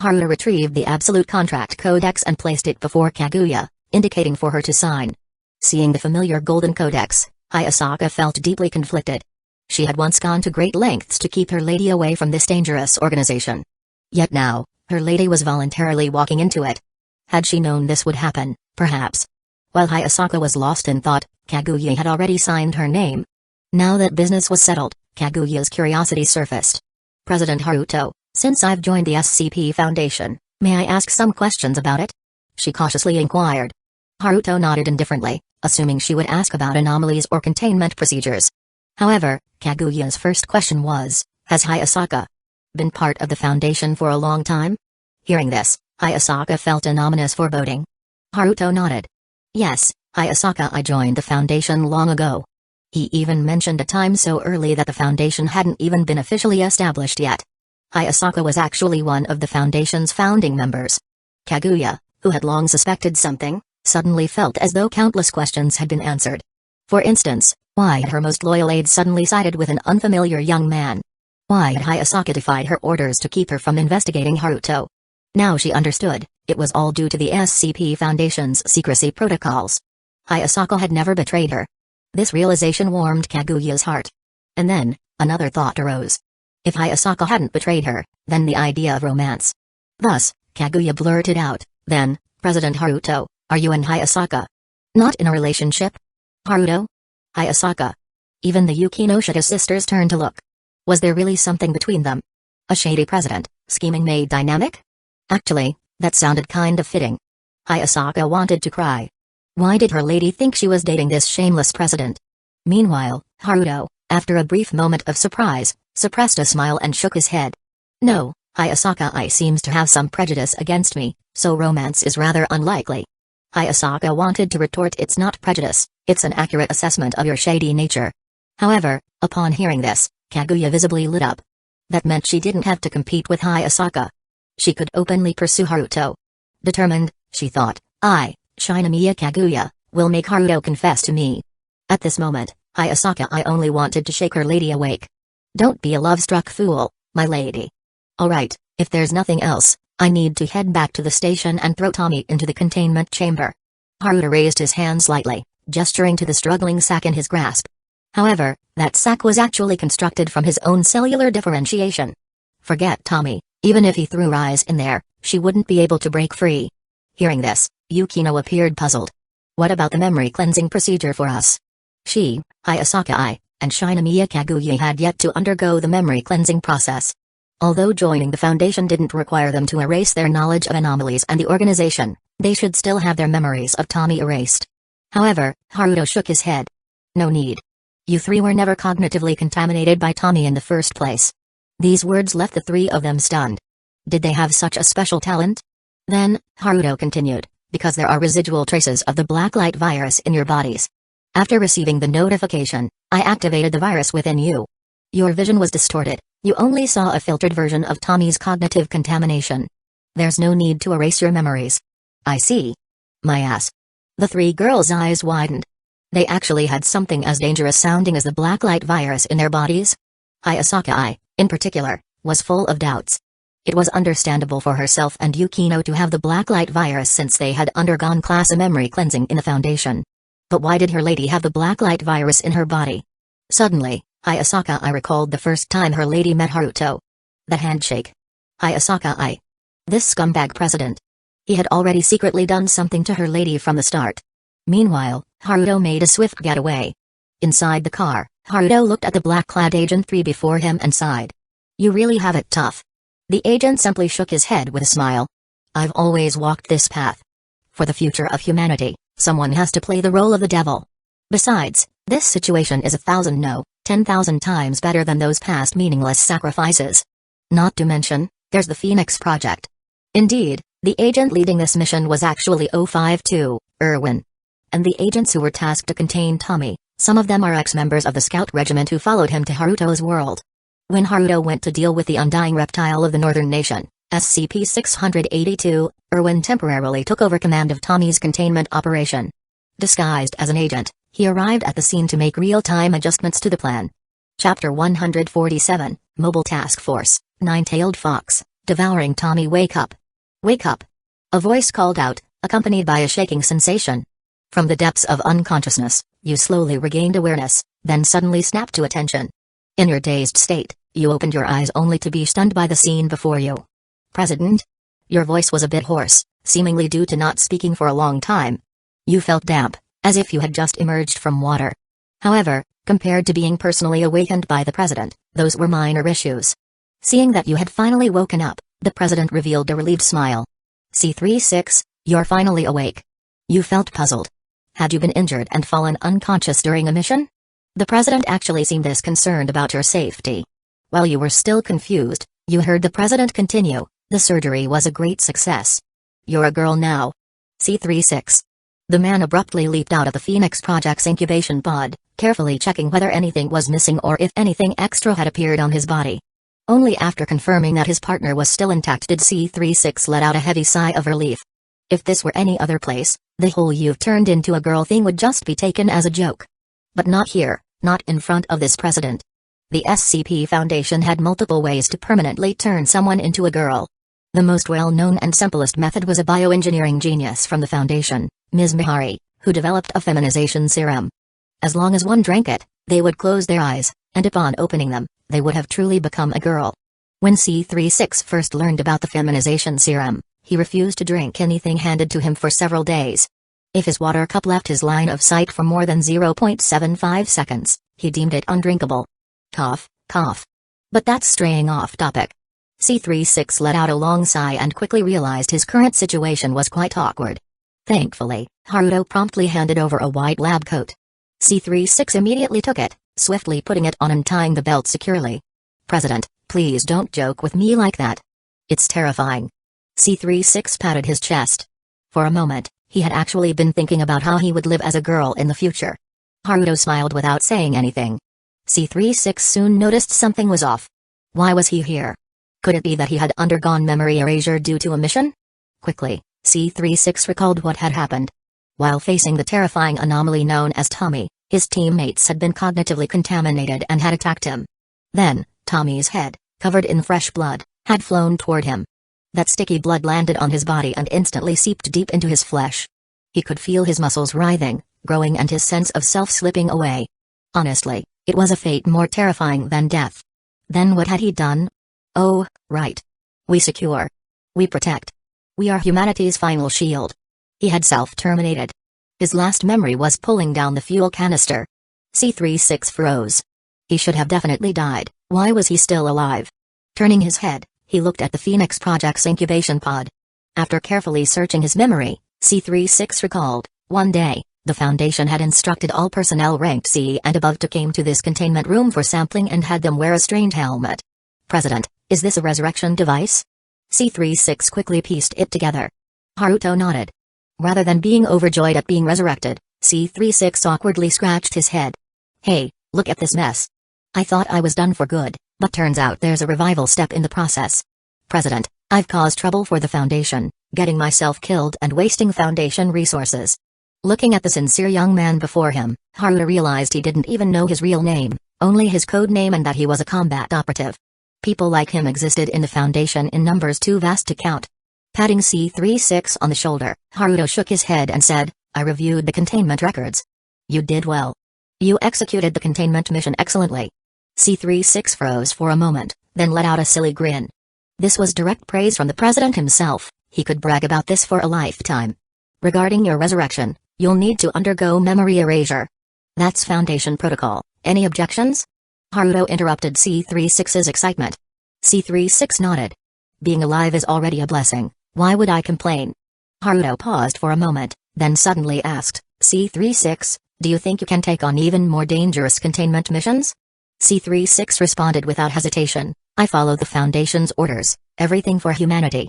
Haruto retrieved the Absolute Contract Codex and placed it before Kaguya, indicating for her to sign. Seeing the familiar Golden Codex, Hayasaka felt deeply conflicted. She had once gone to great lengths to keep her lady away from this dangerous organization. Yet now, her lady was voluntarily walking into it. Had she known this would happen, perhaps. While Hayasaka was lost in thought, Kaguya had already signed her name. Now that business was settled, Kaguya's curiosity surfaced. President Haruto, since I've joined the SCP Foundation, may I ask some questions about it? She cautiously inquired. Haruto nodded indifferently, assuming she would ask about anomalies or containment procedures. However, Kaguya's first question was, has Hayasaka been part of the Foundation for a long time? Hearing this, Hayasaka felt an ominous foreboding. Haruto nodded. Yes, Hayasaka, I joined the Foundation long ago. He even mentioned a time so early that the Foundation hadn't even been officially established yet. Hayasaka was actually one of the Foundation's founding members. Kaguya, who had long suspected something, suddenly felt as though countless questions had been answered. For instance, why had her most loyal aide suddenly sided with an unfamiliar young man? Why had Hayasaka defied her orders to keep her from investigating Haruto? Now she understood, it was all due to the SCP Foundation's secrecy protocols. Hayasaka had never betrayed her. This realization warmed Kaguya's heart. And then, another thought arose. If Hayasaka hadn't betrayed her, then the idea of romance. Thus, Kaguya blurted out, then, President Haruto, are you and Hayasaka not in a relationship? Haruto? Hayasaka? Even the Yukinoshita sisters turned to look. Was there really something between them? A shady president, scheming maid dynamic? Actually, that sounded kind of fitting. Hayasaka wanted to cry. Why did her lady think she was dating this shameless president? Meanwhile, Haruto, after a brief moment of surprise, suppressed a smile and shook his head. No, Hayasaka seems to have some prejudice against me, so romance is rather unlikely. Hayasaka wanted to retort, it's not prejudice, it's an accurate assessment of your shady nature. However, upon hearing this, Kaguya visibly lit up. That meant she didn't have to compete with Hayasaka. She could openly pursue Haruto. Determined, she thought, Shinomiya Kaguya, will make Haruto confess to me. At this moment, Hayasaka only wanted to shake her lady awake. Don't be a love-struck fool, my lady. Alright, if there's nothing else, I need to head back to the station and throw Tommy into the containment chamber. Haruto raised his hand slightly, gesturing to the struggling sack in his grasp. However, that sack was actually constructed from his own cellular differentiation. Forget Tommy, even if he threw Rise in there, she wouldn't be able to break free. Hearing this, Yukino appeared puzzled. What about the memory cleansing procedure for us? She, Hayasaka and Shinomiya Kaguya had yet to undergo the memory cleansing process. Although joining the Foundation didn't require them to erase their knowledge of anomalies and the organization, they should still have their memories of Tommy erased. However, Haruto shook his head. No need. You three were never cognitively contaminated by Tommy in the first place. These words left the three of them stunned. Did they have such a special talent? Then, Haruto continued, because there are residual traces of the blacklight virus in your bodies. After receiving the notification, I activated the virus within you. Your vision was distorted, you only saw a filtered version of Tommy's cognitive contamination. There's no need to erase your memories. I see. My ass. The three girls' eyes widened. They actually had something as dangerous sounding as the blacklight virus in their bodies? Hayasaka, in particular, was full of doubts. It was understandable for herself and Yukino to have the blacklight virus since they had undergone class memory cleansing in the Foundation. But why did her lady have the blacklight virus in her body? Suddenly, Hayasaka recalled the first time her lady met Haruto. The handshake. Hayasaka This scumbag president. He had already secretly done something to her lady from the start. Meanwhile, Haruto made a swift getaway. Inside the car, Haruto looked at the black-clad Agent 3 before him and sighed. You really have it tough. The agent simply shook his head with a smile. I've always walked this path. For the future of humanity, someone has to play the role of the devil. Besides, this situation is 10,000 times better than those past meaningless sacrifices. Not to mention, there's the Phoenix Project. Indeed, the agent leading this mission was actually 052, Irwin. And the agents who were tasked to contain Tommy, some of them are ex-members of the scout regiment who followed him to Haruto's world. When Haruto went to deal with the undying reptile of the Northern Nation, SCP-682, Irwin temporarily took over command of Tommy's containment operation. Disguised as an agent, he arrived at the scene to make real-time adjustments to the plan. Chapter 147, Mobile Task Force, Nine-Tailed Fox, Devouring Tommy. Wake up! Wake up! A voice called out, accompanied by a shaking sensation. From the depths of unconsciousness, you slowly regained awareness, then suddenly snapped to attention. In your dazed state, you opened your eyes only to be stunned by the scene before you. President? Your voice was a bit hoarse, seemingly due to not speaking for a long time. You felt damp, as if you had just emerged from water. However, compared to being personally awakened by the president, those were minor issues. Seeing that you had finally woken up, the president revealed a relieved smile. C36, you're finally awake. You felt puzzled. Had you been injured and fallen unconscious during a mission? The president actually seemed this concerned about your safety. While you were still confused, you heard the president continue, the surgery was a great success. You're a girl now. C36. The man abruptly leaped out of the Phoenix Project's incubation pod, carefully checking whether anything was missing or if anything extra had appeared on his body. Only after confirming that his partner was still intact did C-36 let out a heavy sigh of relief. If this were any other place, the whole "you've turned into a girl" thing would just be taken as a joke. But not here, not in front of this president. The SCP Foundation had multiple ways to permanently turn someone into a girl. The most well-known and simplest method was a bioengineering genius from the Foundation, Ms. Mihari, who developed a feminization serum. As long as one drank it, they would close their eyes, and upon opening them, they would have truly become a girl. When C-36 first learned about the feminization serum, he refused to drink anything handed to him for several days. If his water cup left his line of sight for more than 0.75 seconds, he deemed it undrinkable. Cough, cough. But that's straying off topic. C-36 let out a long sigh and quickly realized his current situation was quite awkward. Thankfully, Haruto promptly handed over a white lab coat. C-36 immediately took it, swiftly putting it on and tying the belt securely. "President, please don't joke with me like that. It's terrifying." C-36 patted his chest. For a moment, he had actually been thinking about how he would live as a girl in the future. Haruto smiled without saying anything. C-36 soon noticed something was off. Why was he here? Could it be that he had undergone memory erasure due to a mission? Quickly, C-36 recalled what had happened. While facing the terrifying anomaly known as Tommy, his teammates had been cognitively contaminated and had attacked him. Then, Tommy's head, covered in fresh blood, had flown toward him. That sticky blood landed on his body and instantly seeped deep into his flesh. He could feel his muscles writhing, growing, and his sense of self slipping away. Honestly, it was a fate more terrifying than death. Then what had he done? Oh, right. We secure. We protect. We are humanity's final shield. He had self-terminated. His last memory was pulling down the fuel canister. C-36 froze. He should have definitely died. Why was he still alive? Turning his head, he looked at the Phoenix Project's incubation pod. After carefully searching his memory, C-36 recalled, one day, the Foundation had instructed all personnel ranked C and above to come to this containment room for sampling and had them wear a strained helmet. "President, is this a resurrection device?" C-36 quickly pieced it together. Haruto nodded. Rather than being overjoyed at being resurrected, C-36 awkwardly scratched his head. "Hey, look at this mess. I thought I was done for good, but turns out there's a revival step in the process. President, I've caused trouble for the Foundation, getting myself killed and wasting Foundation resources." Looking at the sincere young man before him, Haruto realized he didn't even know his real name, only his code name, and that he was a combat operative. People like him existed in the Foundation in numbers too vast to count. Patting C-36 on the shoulder, Haruto shook his head and said, "I reviewed the containment records. You did well. You executed the containment mission excellently." C-36 froze for a moment, then let out a silly grin. This was direct praise from the president himself. He could brag about this for a lifetime. "Regarding your resurrection, you'll need to undergo memory erasure. That's Foundation protocol. Any objections?" Haruto interrupted C-36's excitement. C-36 nodded. "Being alive is already a blessing. Why would I complain?" Haruto paused for a moment, then suddenly asked, "C-36, do you think you can take on even more dangerous containment missions?" C-36 responded without hesitation, "I follow the Foundation's orders, everything for humanity."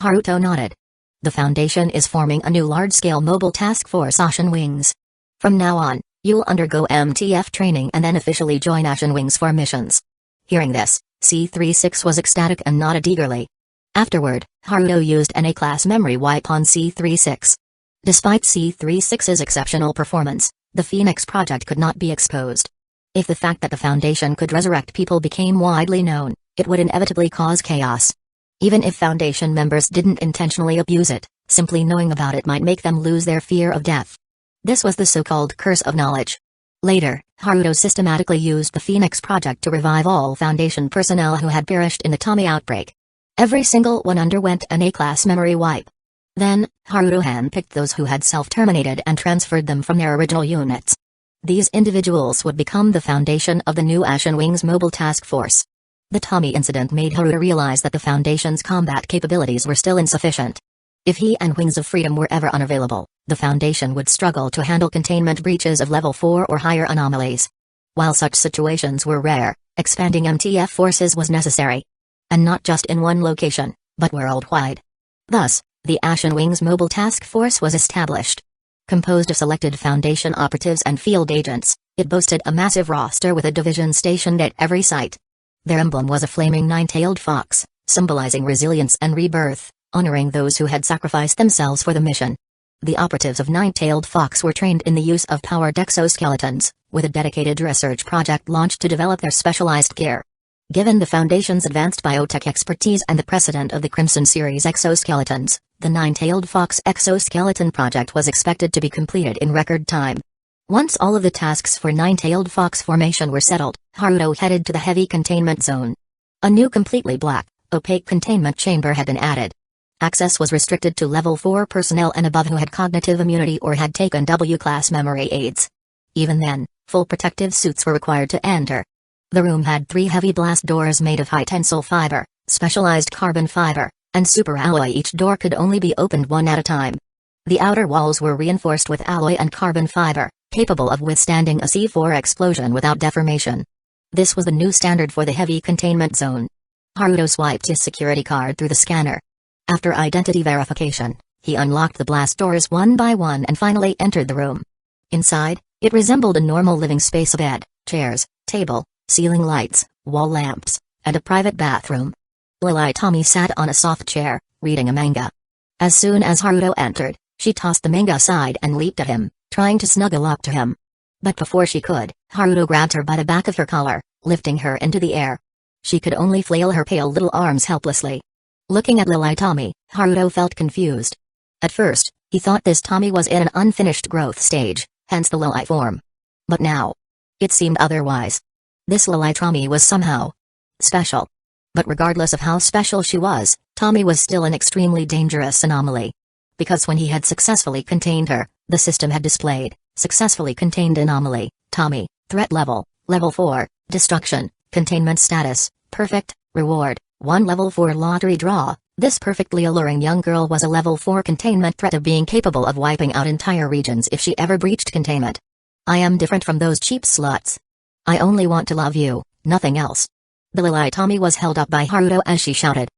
Haruto nodded. The Foundation is forming a new large-scale mobile task force, Ashen Wings. From now on, you'll undergo MTF training and then officially join Ashen Wings for missions. Hearing this, C-36 was ecstatic and nodded eagerly. Afterward, Haruto used an A-class memory wipe on C-36. Despite C-36's exceptional performance, the Phoenix Project could not be exposed. If the fact that the Foundation could resurrect people became widely known, it would inevitably cause chaos. Even if Foundation members didn't intentionally abuse it, simply knowing about it might make them lose their fear of death. This was the so-called curse of knowledge. Later, Haruto systematically used the Phoenix Project to revive all Foundation personnel who had perished in the Tommy outbreak. Every single one underwent an A-class memory wipe. Then, Haruto handpicked those who had self-terminated and transferred them from their original units. These individuals would become the foundation of the new Ashen Wings Mobile Task Force. The Tommy incident made Haruto realize that the Foundation's combat capabilities were still insufficient. If he and Wings of Freedom were ever unavailable, the Foundation would struggle to handle containment breaches of level 4 or higher anomalies. While such situations were rare, expanding MTF forces was necessary. And not just in one location, but worldwide. Thus, the Ashen Wings Mobile Task Force was established. Composed of selected Foundation operatives and field agents, it boasted a massive roster with a division stationed at every site. Their emblem was a flaming nine-tailed fox, symbolizing resilience and rebirth, honoring those who had sacrificed themselves for the mission. The operatives of Nine-Tailed Fox were trained in the use of powered exoskeletons, with a dedicated research project launched to develop their specialized gear. Given the Foundation's advanced biotech expertise and the precedent of the Crimson Series exoskeletons, the Nine-Tailed Fox exoskeleton project was expected to be completed in record time. Once all of the tasks for Nine-Tailed Fox formation were settled, Haruto headed to the heavy containment zone. A new completely black, opaque containment chamber had been added. Access was restricted to level 4 personnel and above who had cognitive immunity or had taken W-class memory aids. Even then, full protective suits were required to enter. The room had 3 heavy blast doors made of high tensile fiber, specialized carbon fiber, and super alloy. Each door could only be opened one at a time. The outer walls were reinforced with alloy and carbon fiber, capable of withstanding a C4 explosion without deformation. This was the new standard for the heavy containment zone. Haruto swiped his security card through the scanner. After identity verification, he unlocked the blast doors one by one and finally entered the room. Inside, it resembled a normal living space: a bed, chairs, table, ceiling lights, wall lamps, and a private bathroom. Lily Tommy sat on a soft chair, reading a manga. As soon as Haruto entered, she tossed the manga aside and leaped at him, trying to snuggle up to him. But before she could, Haruto grabbed her by the back of her collar, lifting her into the air. She could only flail her pale little arms helplessly. Looking at Lily Tommy, Haruto felt confused. At first, he thought this Tommy was in an unfinished growth stage, hence the Lily form. But now, it seemed otherwise. This Lily Tommy was somehow special. But regardless of how special she was, Tommy was still an extremely dangerous anomaly. Because when he had successfully contained her, the system had displayed, successfully contained anomaly, Tommy, threat level, level 4, destruction, containment status, perfect, reward, 1 level 4 lottery draw. This perfectly alluring young girl was a level 4 containment threat of being capable of wiping out entire regions if she ever breached containment. I am different from those cheap sluts. I only want to love you, nothing else. The Lily Tommy was held up by Haruto as she shouted.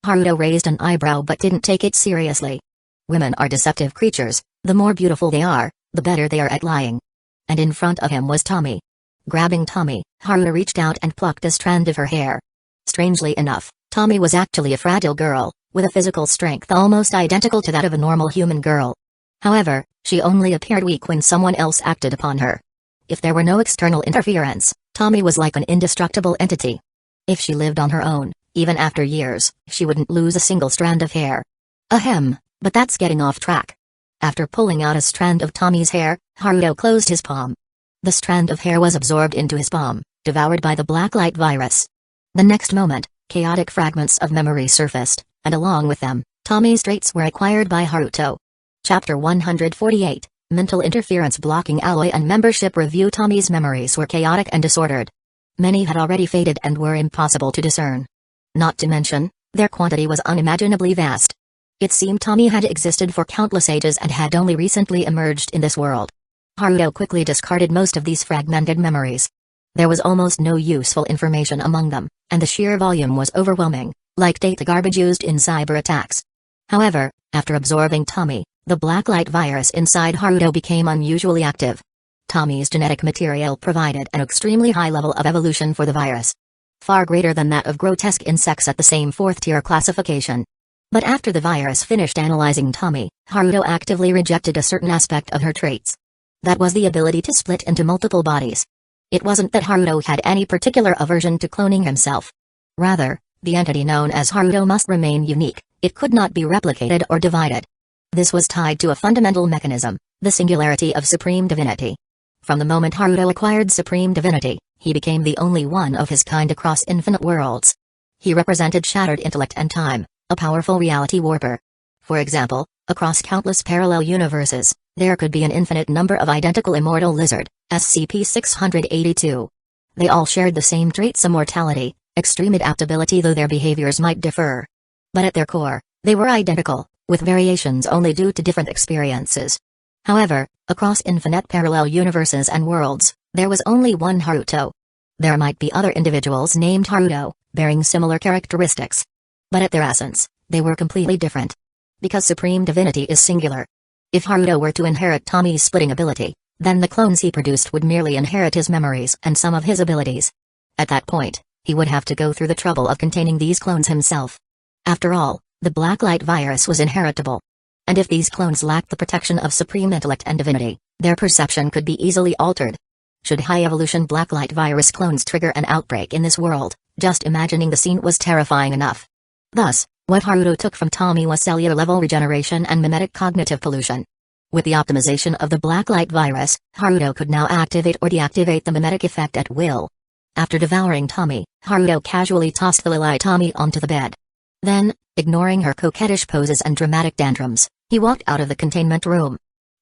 Haruto raised an eyebrow but didn't take it seriously. Women are deceptive creatures, the more beautiful they are, the better they are at lying. And in front of him was Tommy. Grabbing Tommy, Haruto reached out and plucked a strand of her hair. Strangely enough, Tommy was actually a fragile girl, with a physical strength almost identical to that of a normal human girl. However, she only appeared weak when someone else acted upon her. If there were no external interference, Tommy was like an indestructible entity. If she lived on her own, even after years, she wouldn't lose a single strand of hair. Ahem, but that's getting off track. After pulling out a strand of Tommy's hair, Haruto closed his palm. The strand of hair was absorbed into his palm, devoured by the blacklight virus. The next moment, chaotic fragments of memory surfaced, and along with them, Tommy's traits were acquired by Haruto. Chapter 148, Mental Interference Blocking Alloy and Membership Review. Tommy's memories were chaotic and disordered. Many had already faded and were impossible to discern. Not to mention, their quantity was unimaginably vast. It seemed Tommy had existed for countless ages and had only recently emerged in this world. Haruto quickly discarded most of these fragmented memories. There was almost no useful information among them, and the sheer volume was overwhelming, like data garbage used in cyber attacks. However, after absorbing Tommy, the blacklight virus inside Haruto became unusually active. Tommy's genetic material provided an extremely high level of evolution for the virus. Far greater than that of grotesque insects at the same 4th-tier classification. But after the virus finished analyzing Tommy, Haruto actively rejected a certain aspect of her traits. That was the ability to split into multiple bodies. It wasn't that Haruto had any particular aversion to cloning himself. Rather, the entity known as Haruto must remain unique, it could not be replicated or divided. This was tied to a fundamental mechanism, the singularity of Supreme Divinity. From the moment Haruto acquired Supreme Divinity, he became the only one of his kind across infinite worlds. He represented shattered intellect and time, a powerful reality warper. For example, across countless parallel universes, there could be an infinite number of identical immortal lizard, SCP-682. They all shared the same traits: immortality, extreme adaptability, though their behaviors might differ. But at their core, they were identical, with variations only due to different experiences. However, across infinite parallel universes and worlds, there was only one Haruto. There might be other individuals named Haruto, bearing similar characteristics. But at their essence, they were completely different. Because Supreme Divinity is singular. If Haruto were to inherit Tommy's splitting ability, then the clones he produced would merely inherit his memories and some of his abilities. At that point, he would have to go through the trouble of containing these clones himself. After all, the blacklight virus was inheritable. And if these clones lacked the protection of supreme intellect and divinity, their perception could be easily altered. Should high-evolution blacklight virus clones trigger an outbreak in this world, just imagining the scene was terrifying enough. Thus, what Haruto took from Tommy was cellular-level regeneration and mimetic cognitive pollution. With the optimization of the blacklight virus, Haruto could now activate or deactivate the mimetic effect at will. After devouring Tommy, Haruto casually tossed the Lilai Tommy onto the bed. Then, ignoring her coquettish poses and dramatic tantrums, he walked out of the containment room.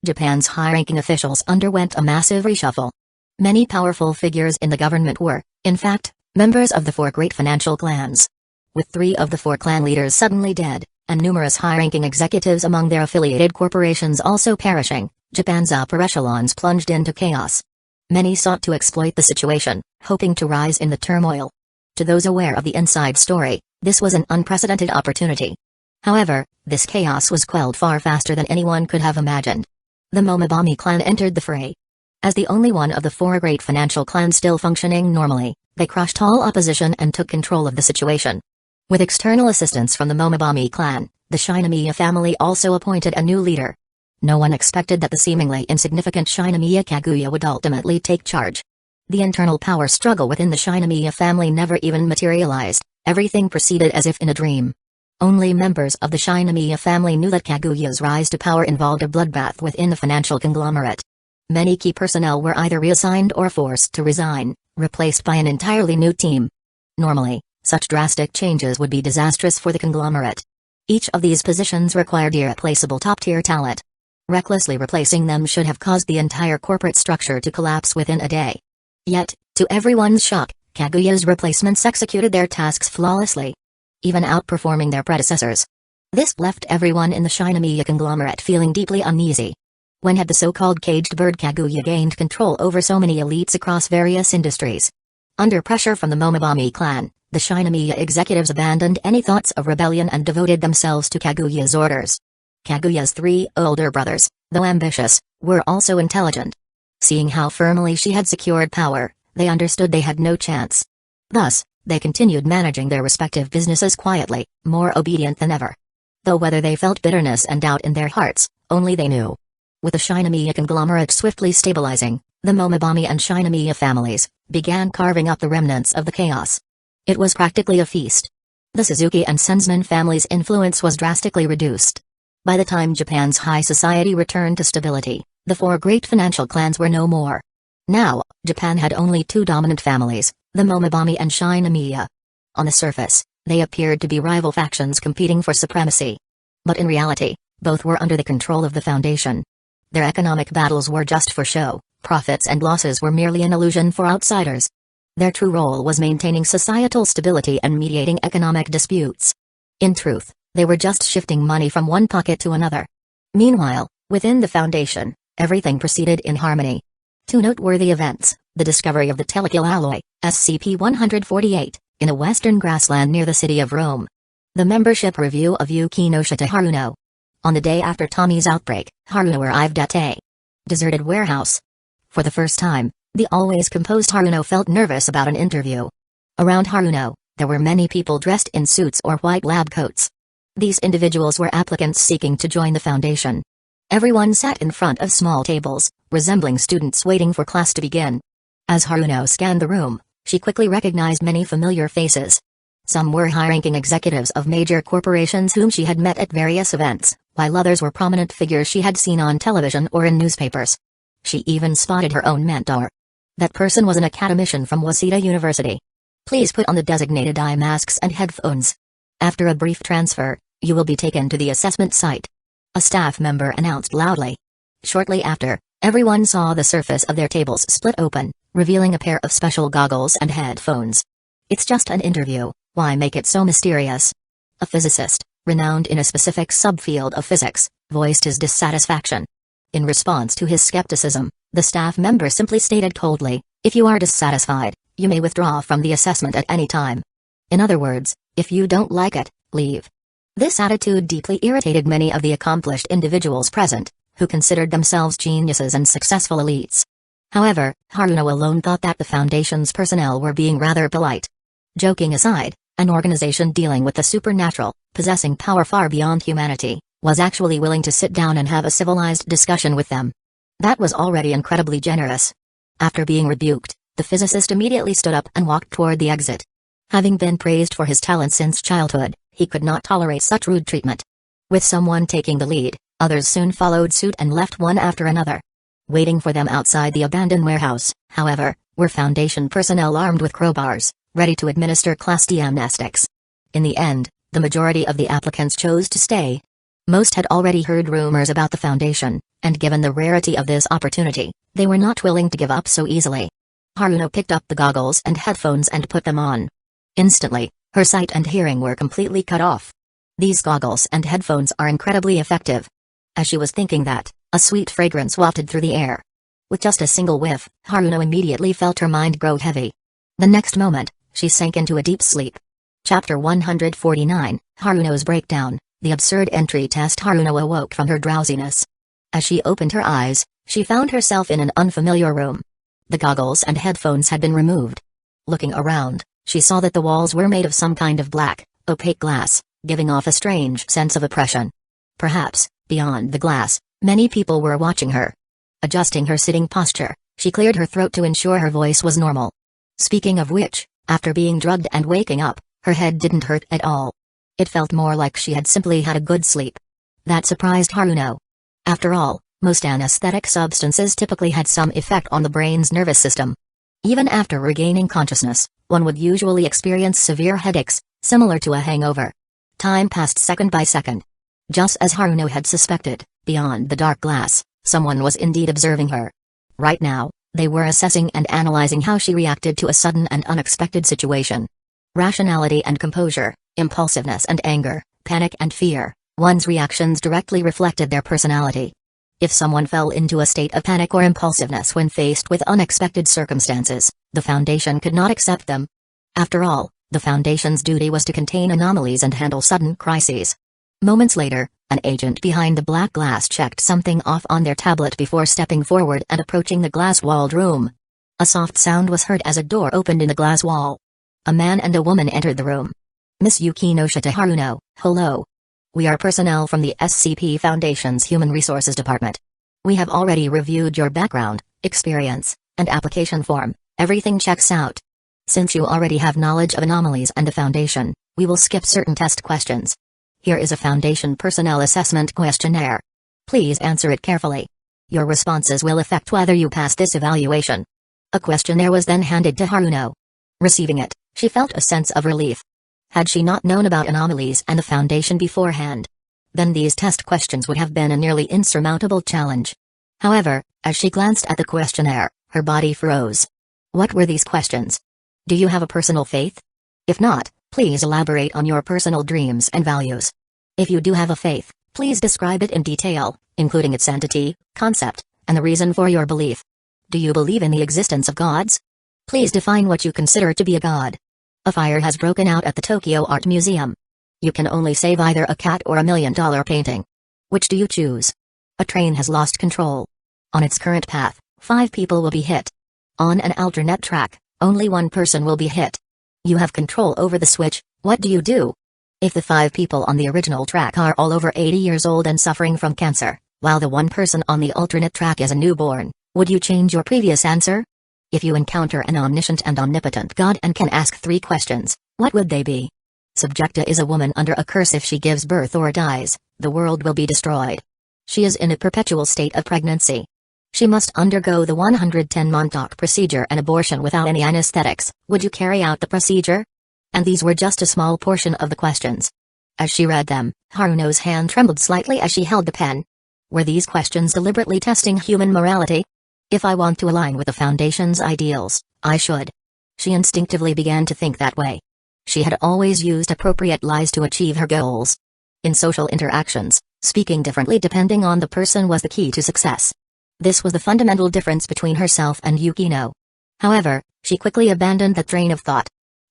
Japan's high-ranking officials underwent a massive reshuffle. Many powerful figures in the government were, in fact, members of the 4 great financial clans. With 3 of the 4 clan leaders suddenly dead, and numerous high-ranking executives among their affiliated corporations also perishing, Japan's upper echelons plunged into chaos. Many sought to exploit the situation, hoping to rise in the turmoil. To those aware of the inside story, this was an unprecedented opportunity. However, this chaos was quelled far faster than anyone could have imagined. The Momobami clan entered the fray. As the only one of the 4 great financial clans still functioning normally, they crushed all opposition and took control of the situation. With external assistance from the Momobami clan, the Shinomiya family also appointed a new leader. No one expected that the seemingly insignificant Shinomiya Kaguya would ultimately take charge. The internal power struggle within the Shinomiya family never even materialized, everything proceeded as if in a dream. Only members of the Shinomiya family knew that Kaguya's rise to power involved a bloodbath within the financial conglomerate. Many key personnel were either reassigned or forced to resign, replaced by an entirely new team. Normally, such drastic changes would be disastrous for the conglomerate. Each of these positions required irreplaceable top-tier talent. Recklessly replacing them should have caused the entire corporate structure to collapse within a day. Yet, to everyone's shock, Kaguya's replacements executed their tasks flawlessly, even outperforming their predecessors. This left everyone in the Shinomiya conglomerate feeling deeply uneasy. When had the so-called caged bird Kaguya gained control over so many elites across various industries? Under pressure from the Momobami clan, the Shinomiya executives abandoned any thoughts of rebellion and devoted themselves to Kaguya's orders. Kaguya's 3 older brothers, though ambitious, were also intelligent. Seeing how firmly she had secured power, they understood they had no chance. Thus, they continued managing their respective businesses quietly, more obedient than ever. Though whether they felt bitterness and doubt in their hearts, only they knew. With the Shinomiya conglomerate swiftly stabilizing, the Momobami and Shinomiya families began carving up the remnants of the chaos. It was practically a feast. The Suzuki and Sensman families' influence was drastically reduced. By the time Japan's high society returned to stability, the 4 great financial clans were no more. Now, Japan had only 2 dominant families, the Momobami and Shinomiya. On the surface, they appeared to be rival factions competing for supremacy. But in reality, both were under the control of the Foundation. Their economic battles were just for show, profits and losses were merely an illusion for outsiders. Their true role was maintaining societal stability and mediating economic disputes. In truth, they were just shifting money from one pocket to another. Meanwhile, within the Foundation, everything proceeded in harmony. 2 noteworthy events: the discovery of the telekill alloy, SCP-148, in a western grassland near the city of Rome. The membership review of Yukinosha to Haruno. On the day after Tommy's outbreak, Haruno arrived at a deserted warehouse. For the first time, the always composed Haruno felt nervous about an interview. Around Haruno, there were many people dressed in suits or white lab coats. These individuals were applicants seeking to join the Foundation. Everyone sat in front of small tables, resembling students waiting for class to begin. As Haruno scanned the room, she quickly recognized many familiar faces. Some were high-ranking executives of major corporations whom she had met at various events, while others were prominent figures she had seen on television or in newspapers. She even spotted her own mentor. That person was an academician from Waseda University. Please put on the designated eye masks and headphones. After a brief transfer, you will be taken to the assessment site. A staff member announced loudly. Shortly after, everyone saw the surface of their tables split open, revealing a pair of special goggles and headphones. It's just an interview, why make it so mysterious? A physicist, renowned in a specific subfield of physics, voiced his dissatisfaction. In response to his skepticism, the staff member simply stated coldly, if you are dissatisfied, you may withdraw from the assessment at any time. In other words, if you don't like it, leave. This attitude deeply irritated many of the accomplished individuals present, who considered themselves geniuses and successful elites. However, Haruno alone thought that the Foundation's personnel were being rather polite. Joking aside, an organization dealing with the supernatural, possessing power far beyond humanity, was actually willing to sit down and have a civilized discussion with them. That was already incredibly generous. After being rebuked, the physicist immediately stood up and walked toward the exit. Having been praised for his talent since childhood, he could not tolerate such rude treatment. With someone taking the lead, others soon followed suit and left one after another. Waiting for them outside the abandoned warehouse, however, were Foundation personnel armed with crowbars, ready to administer Class D amnestics. In the end, the majority of the applicants chose to stay. Most had already heard rumors about the Foundation, and given the rarity of this opportunity, they were not willing to give up so easily. Haruno picked up the goggles and headphones and put them on. Instantly, her sight and hearing were completely cut off. These goggles and headphones are incredibly effective. As she was thinking that, a sweet fragrance wafted through the air. With just a single whiff, Haruno immediately felt her mind grow heavy. The next moment, she sank into a deep sleep. Chapter 149, Haruno's Breakdown. The absurd entry test. Haruno awoke from her drowsiness. As she opened her eyes, she found herself in an unfamiliar room. The goggles and headphones had been removed. Looking around, she saw that the walls were made of some kind of black, opaque glass, giving off a strange sense of oppression. Perhaps, beyond the glass, many people were watching her. Adjusting her sitting posture, she cleared her throat to ensure her voice was normal. Speaking of which, after being drugged and waking up, her head didn't hurt at all. It felt more like she had simply had a good sleep. That surprised Haruno. After all, most anesthetic substances typically had some effect on the brain's nervous system. Even after regaining consciousness, one would usually experience severe headaches, similar to a hangover. Time passed second by second. Just as Haruno had suspected, beyond the dark glass, someone was indeed observing her. Right now, they were assessing and analyzing how she reacted to a sudden and unexpected situation. Rationality and composure, impulsiveness and anger, panic and fear, one's reactions directly reflected their personality. If someone fell into a state of panic or impulsiveness when faced with unexpected circumstances, the Foundation could not accept them. After all, the Foundation's duty was to contain anomalies and handle sudden crises. Moments later, an agent behind the black glass checked something off on their tablet before stepping forward and approaching the glass-walled room. A soft sound was heard as a door opened in the glass wall. A man and a woman entered the room. Miss Yukinoshita to Haruno, hello. We are personnel from the SCP Foundation's Human Resources Department. We have already reviewed your background, experience, and application form. Everything checks out. Since you already have knowledge of anomalies and the Foundation, we will skip certain test questions. Here is a Foundation personnel assessment questionnaire. Please answer it carefully. Your responses will affect whether you pass this evaluation. A questionnaire was then handed to Haruno. Receiving it, she felt a sense of relief. Had she not known about anomalies and the Foundation beforehand, then these test questions would have been a nearly insurmountable challenge. However, as she glanced at the questionnaire, her body froze. What were these questions? Do you have a personal faith? If not, please elaborate on your personal dreams and values. If you do have a faith, please describe it in detail, including its entity, concept, and the reason for your belief. Do you believe in the existence of gods? Please define what you consider to be a god. A fire has broken out at the Tokyo Art Museum. You can only save either a cat or $1 million painting. Which do you choose? A train has lost control. On its current path, 5 people will be hit. On an alternate track, only 1 person will be hit. You have control over the switch. What do you do? If the 5 people on the original track are all over 80 years old and suffering from cancer, while the 1 person on the alternate track is a newborn, would you change your previous answer? If you encounter an omniscient and omnipotent god and can ask 3 questions, what would they be? Subjecta is a woman under a curse. If she gives birth or dies, the world will be destroyed. She is in a perpetual state of pregnancy. She must undergo the 110 Montauk procedure and abortion without any anesthetics. Would you carry out the procedure? And these were just a small portion of the questions. As she read them, Haruno's hand trembled slightly as she held the pen. Were these questions deliberately testing human morality? If I want to align with the Foundation's ideals, I should. She instinctively began to think that way. She had always used appropriate lies to achieve her goals. In social interactions, speaking differently depending on the person was the key to success. This was the fundamental difference between herself and Yukino. However, she quickly abandoned that train of thought.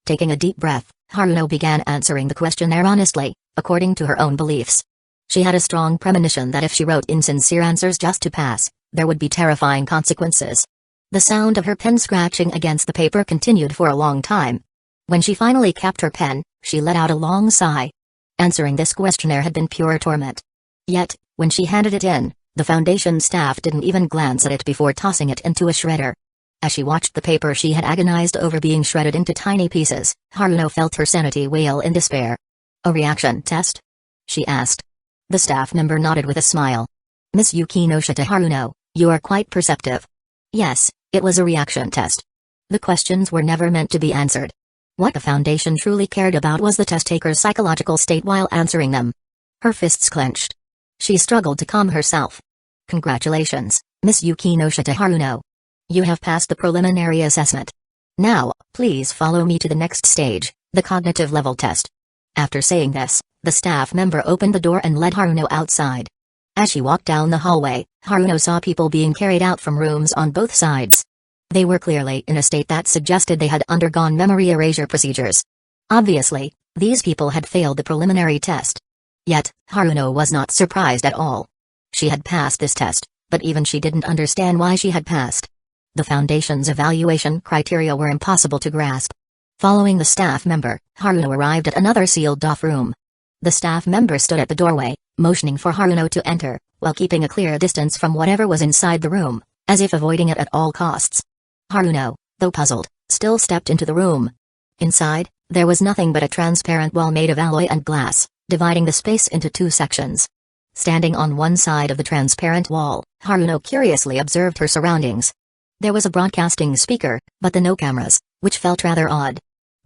Taking a deep breath, Haruno began answering the questionnaire honestly, according to her own beliefs. She had a strong premonition that if she wrote insincere answers just to pass, there would be terrifying consequences. The sound of her pen scratching against the paper continued for a long time. When she finally capped her pen, she let out a long sigh. Answering this questionnaire had been pure torment. Yet, when she handed it in, the Foundation staff didn't even glance at it before tossing it into a shredder. As she watched the paper she had agonized over being shredded into tiny pieces, Haruno felt her sanity wail in despair. "A reaction test?" she asked. The staff member nodded with a smile. "Miss Yukino Shita Haruno, you are quite perceptive." Yes, it was a reaction test. The questions were never meant to be answered. What the Foundation truly cared about was the test-taker's psychological state while answering them. Her fists clenched. She struggled to calm herself. "Congratulations, Miss Yukino Shita Haruno. You have passed the preliminary assessment. Now, please follow me to the next stage, the cognitive level test." After saying this, the staff member opened the door and led Haruno outside. As she walked down the hallway, Haruno saw people being carried out from rooms on both sides. They were clearly in a state that suggested they had undergone memory erasure procedures. Obviously, these people had failed the preliminary test. Yet, Haruno was not surprised at all. She had passed this test, but even she didn't understand why she had passed. The Foundation's evaluation criteria were impossible to grasp. Following the staff member, Haruno arrived at another sealed-off room. The staff member stood at the doorway, motioning for Haruno to enter, while keeping a clear distance from whatever was inside the room, as if avoiding it at all costs. Haruno, though puzzled, still stepped into the room. Inside, there was nothing but a transparent wall made of alloy and glass, dividing the space into two sections. Standing on one side of the transparent wall, Haruno curiously observed her surroundings. There was a broadcasting speaker, but no cameras, which felt rather odd.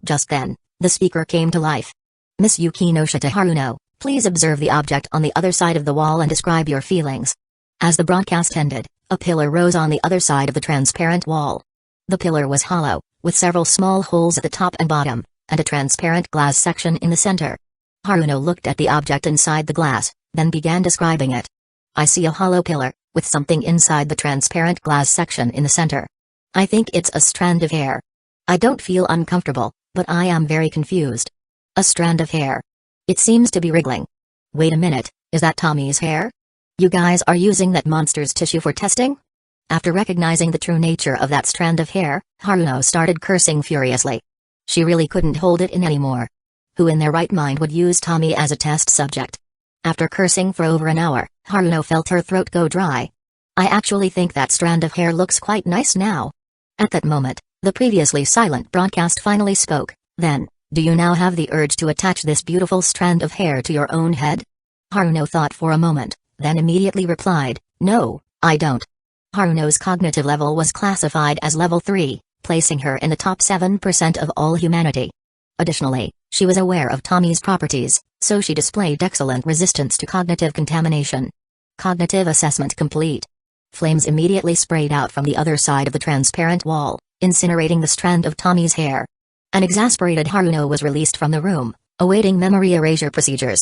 Just then, the speaker came to life. "Miss Yukino Shita Haruno, please observe the object on the other side of the wall and describe your feelings." As the broadcast ended, a pillar rose on the other side of the transparent wall. The pillar was hollow, with several small holes at the top and bottom, and a transparent glass section in the center. Haruno looked at the object inside the glass, then began describing it. "I see a hollow pillar, with something inside the transparent glass section in the center. I think it's a strand of hair. I don't feel uncomfortable, but I am very confused. A strand of hair. It seems to be wriggling. Wait a minute, is that Tommy's hair? You guys are using that monster's tissue for testing?" After recognizing the true nature of that strand of hair, Haruno started cursing furiously. She really couldn't hold it in anymore. Who in their right mind would use Tommy as a test subject? After cursing for over an hour, Haruno felt her throat go dry. "I actually think that strand of hair looks quite nice now." At that moment, the previously silent broadcast finally spoke. "Then, do you now have the urge to attach this beautiful strand of hair to your own head?" Haruno thought for a moment, then immediately replied, "No, I don't." Haruno's cognitive level was classified as level 3, placing her in the top 7% of all humanity. Additionally, she was aware of Tommy's properties, so she displayed excellent resistance to cognitive contamination. Cognitive assessment complete. Flames immediately sprayed out from the other side of the transparent wall, incinerating the strand of Tommy's hair. An exasperated Haruno was released from the room, awaiting memory erasure procedures.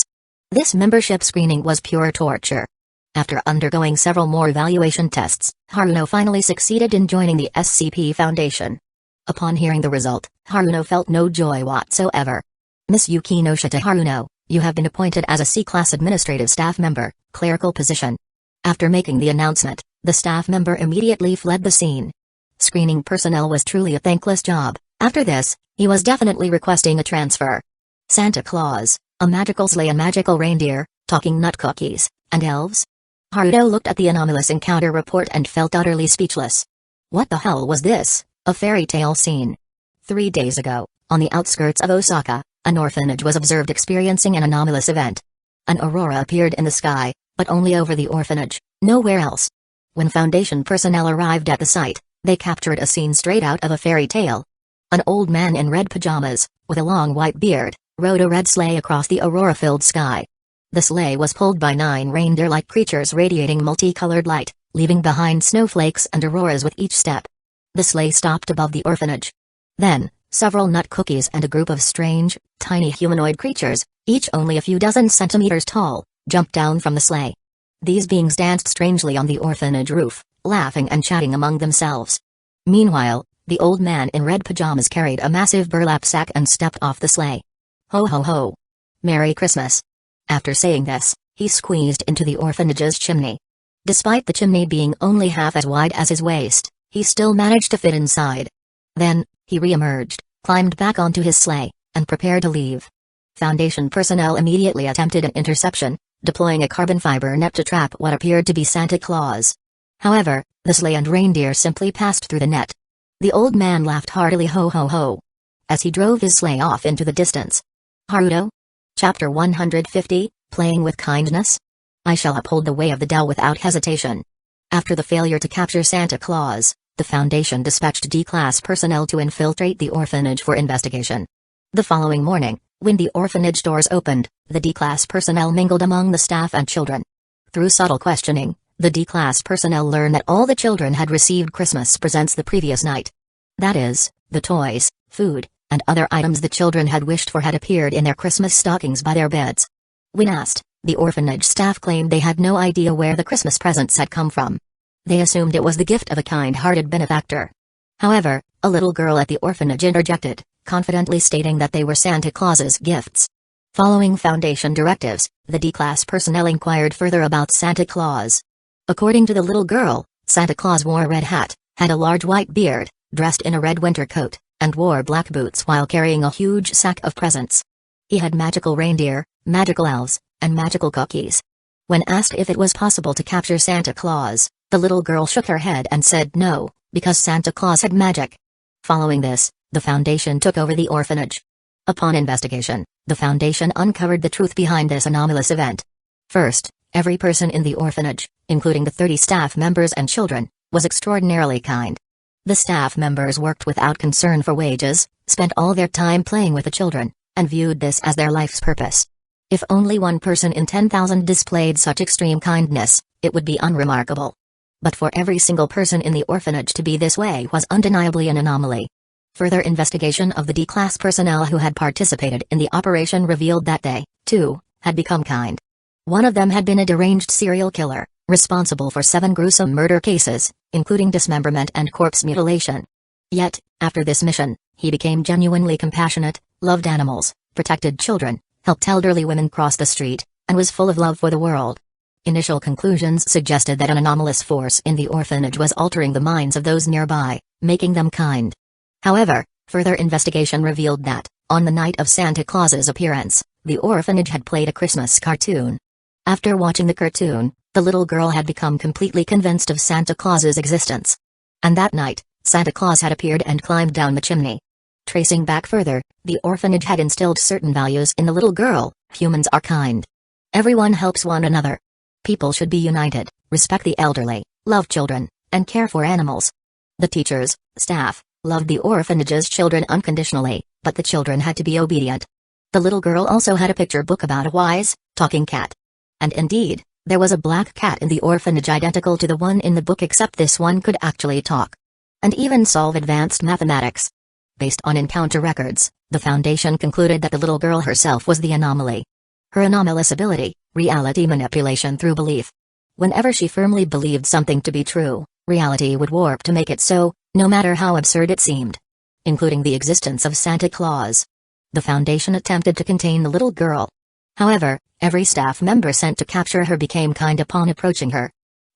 This membership screening was pure torture. After undergoing several more evaluation tests, Haruno finally succeeded in joining the SCP Foundation. Upon hearing the result, Haruno felt no joy whatsoever. "Miss Yukino Shita Haruno, you have been appointed as a C-class administrative staff member, clerical position." After making the announcement, the staff member immediately fled the scene. Screening personnel was truly a thankless job. After this, he was definitely requesting a transfer. Santa Claus, a magical sleigh, a magical reindeer, talking nut cookies, and elves? Haruno looked at the anomalous encounter report and felt utterly speechless. What the hell was this? A fairy tale scene. 3 days ago, on the outskirts of Osaka, an orphanage was observed experiencing an anomalous event. An aurora appeared in the sky, but only over the orphanage, nowhere else. When Foundation personnel arrived at the site, they captured a scene straight out of a fairy tale. An old man in red pajamas, with a long white beard, rode a red sleigh across the aurora-filled sky. The sleigh was pulled by 9 reindeer-like creatures radiating multicolored light, leaving behind snowflakes and auroras with each step. The sleigh stopped above the orphanage. Then, several nut cookies and a group of strange, tiny humanoid creatures, each only a few dozen centimeters tall, jumped down from the sleigh. These beings danced strangely on the orphanage roof, laughing and chatting among themselves. Meanwhile, the old man in red pajamas carried a massive burlap sack and stepped off the sleigh. "Ho ho ho! Merry Christmas!" After saying this, he squeezed into the orphanage's chimney. Despite the chimney being only half as wide as his waist, he still managed to fit inside. Then, he re-emerged, climbed back onto his sleigh, and prepared to leave. Foundation personnel immediately attempted an interception, deploying a carbon fiber net to trap what appeared to be Santa Claus. However, the sleigh and reindeer simply passed through the net. The old man laughed heartily ho ho ho as he drove his sleigh off into the distance. Naruto? Chapter 150, Playing with Kindness? I shall uphold the way of the Dell without hesitation. After the failure to capture Santa Claus, the Foundation dispatched D-class personnel to infiltrate the orphanage for investigation. The following morning, when the orphanage doors opened, the D-class personnel mingled among the staff and children. Through subtle questioning, the D-class personnel learned that all the children had received Christmas presents the previous night. That is, the toys, food, and other items the children had wished for had appeared in their Christmas stockings by their beds. When asked, the orphanage staff claimed they had no idea where the Christmas presents had come from. They assumed it was the gift of a kind-hearted benefactor. However, a little girl at the orphanage interjected, confidently stating that they were Santa Claus's gifts. Following Foundation directives, the D-class personnel inquired further about Santa Claus. According to the little girl, Santa Claus wore a red hat, had a large white beard, dressed in a red winter coat, and wore black boots while carrying a huge sack of presents. He had magical reindeer, magical elves, and magical cookies. When asked if it was possible to capture Santa Claus, the little girl shook her head and said no, because Santa Claus had magic. Following this, the Foundation took over the orphanage. Upon investigation, the Foundation uncovered the truth behind this anomalous event. First, every person in the orphanage, including the 30 staff members and children, was extraordinarily kind. The staff members worked without concern for wages, spent all their time playing with the children, and viewed this as their life's purpose. If only one person in 10,000 displayed such extreme kindness, it would be unremarkable. But for every single person in the orphanage to be this way was undeniably an anomaly. Further investigation of the D-class personnel who had participated in the operation revealed that they, too, had become kind. One of them had been a deranged serial killer, responsible for 7 gruesome murder cases, including dismemberment and corpse mutilation. Yet, after this mission, he became genuinely compassionate, loved animals, protected children, helped elderly women cross the street, and was full of love for the world. Initial conclusions suggested that an anomalous force in the orphanage was altering the minds of those nearby, making them kind. However, further investigation revealed that, on the night of Santa Claus's appearance, the orphanage had played a Christmas cartoon. After watching the cartoon, the little girl had become completely convinced of Santa Claus's existence. And that night, Santa Claus had appeared and climbed down the chimney. Tracing back further, the orphanage had instilled certain values in the little girl: humans are kind. Everyone helps one another. People should be united, respect the elderly, love children, and care for animals. The teachers, staff, loved the orphanage's children unconditionally, but the children had to be obedient. The little girl also had a picture book about a wise, talking cat. And indeed, there was a black cat in the orphanage identical to the one in the book, except this one could actually talk. And even solve advanced mathematics. Based on encounter records, the Foundation concluded that the little girl herself was the anomaly. Her anomalous ability, reality manipulation through belief. Whenever she firmly believed something to be true, reality would warp to make it so, no matter how absurd it seemed. Including the existence of Santa Claus. The Foundation attempted to contain the little girl. However, every staff member sent to capture her became kind upon approaching her.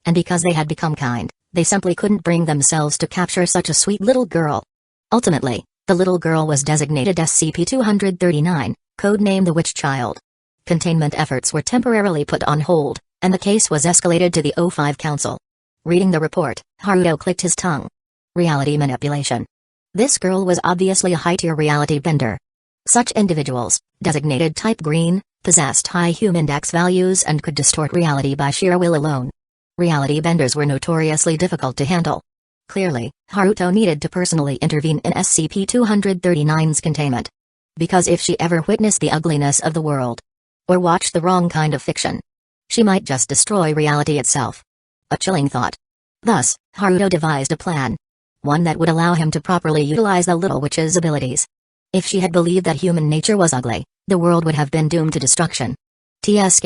And because they had become kind, they simply couldn't bring themselves to capture such a sweet little girl. Ultimately, the little girl was designated SCP-239, codenamed the Witch Child. Containment efforts were temporarily put on hold, and the case was escalated to the O5 Council. Reading the report, Naruto clicked his tongue. Reality manipulation. This girl was obviously a high-tier reality bender. Such individuals, designated Type Green, possessed high human index values and could distort reality by sheer will alone. Reality benders were notoriously difficult to handle. Clearly, Naruto needed to personally intervene in SCP-239's containment. Because if she ever witnessed the ugliness of the world, or watched the wrong kind of fiction, she might just destroy reality itself. A chilling thought. Thus, Naruto devised a plan. One that would allow him to properly utilize the little witch's abilities. If she had believed that human nature was ugly, the world would have been doomed to destruction. TSK,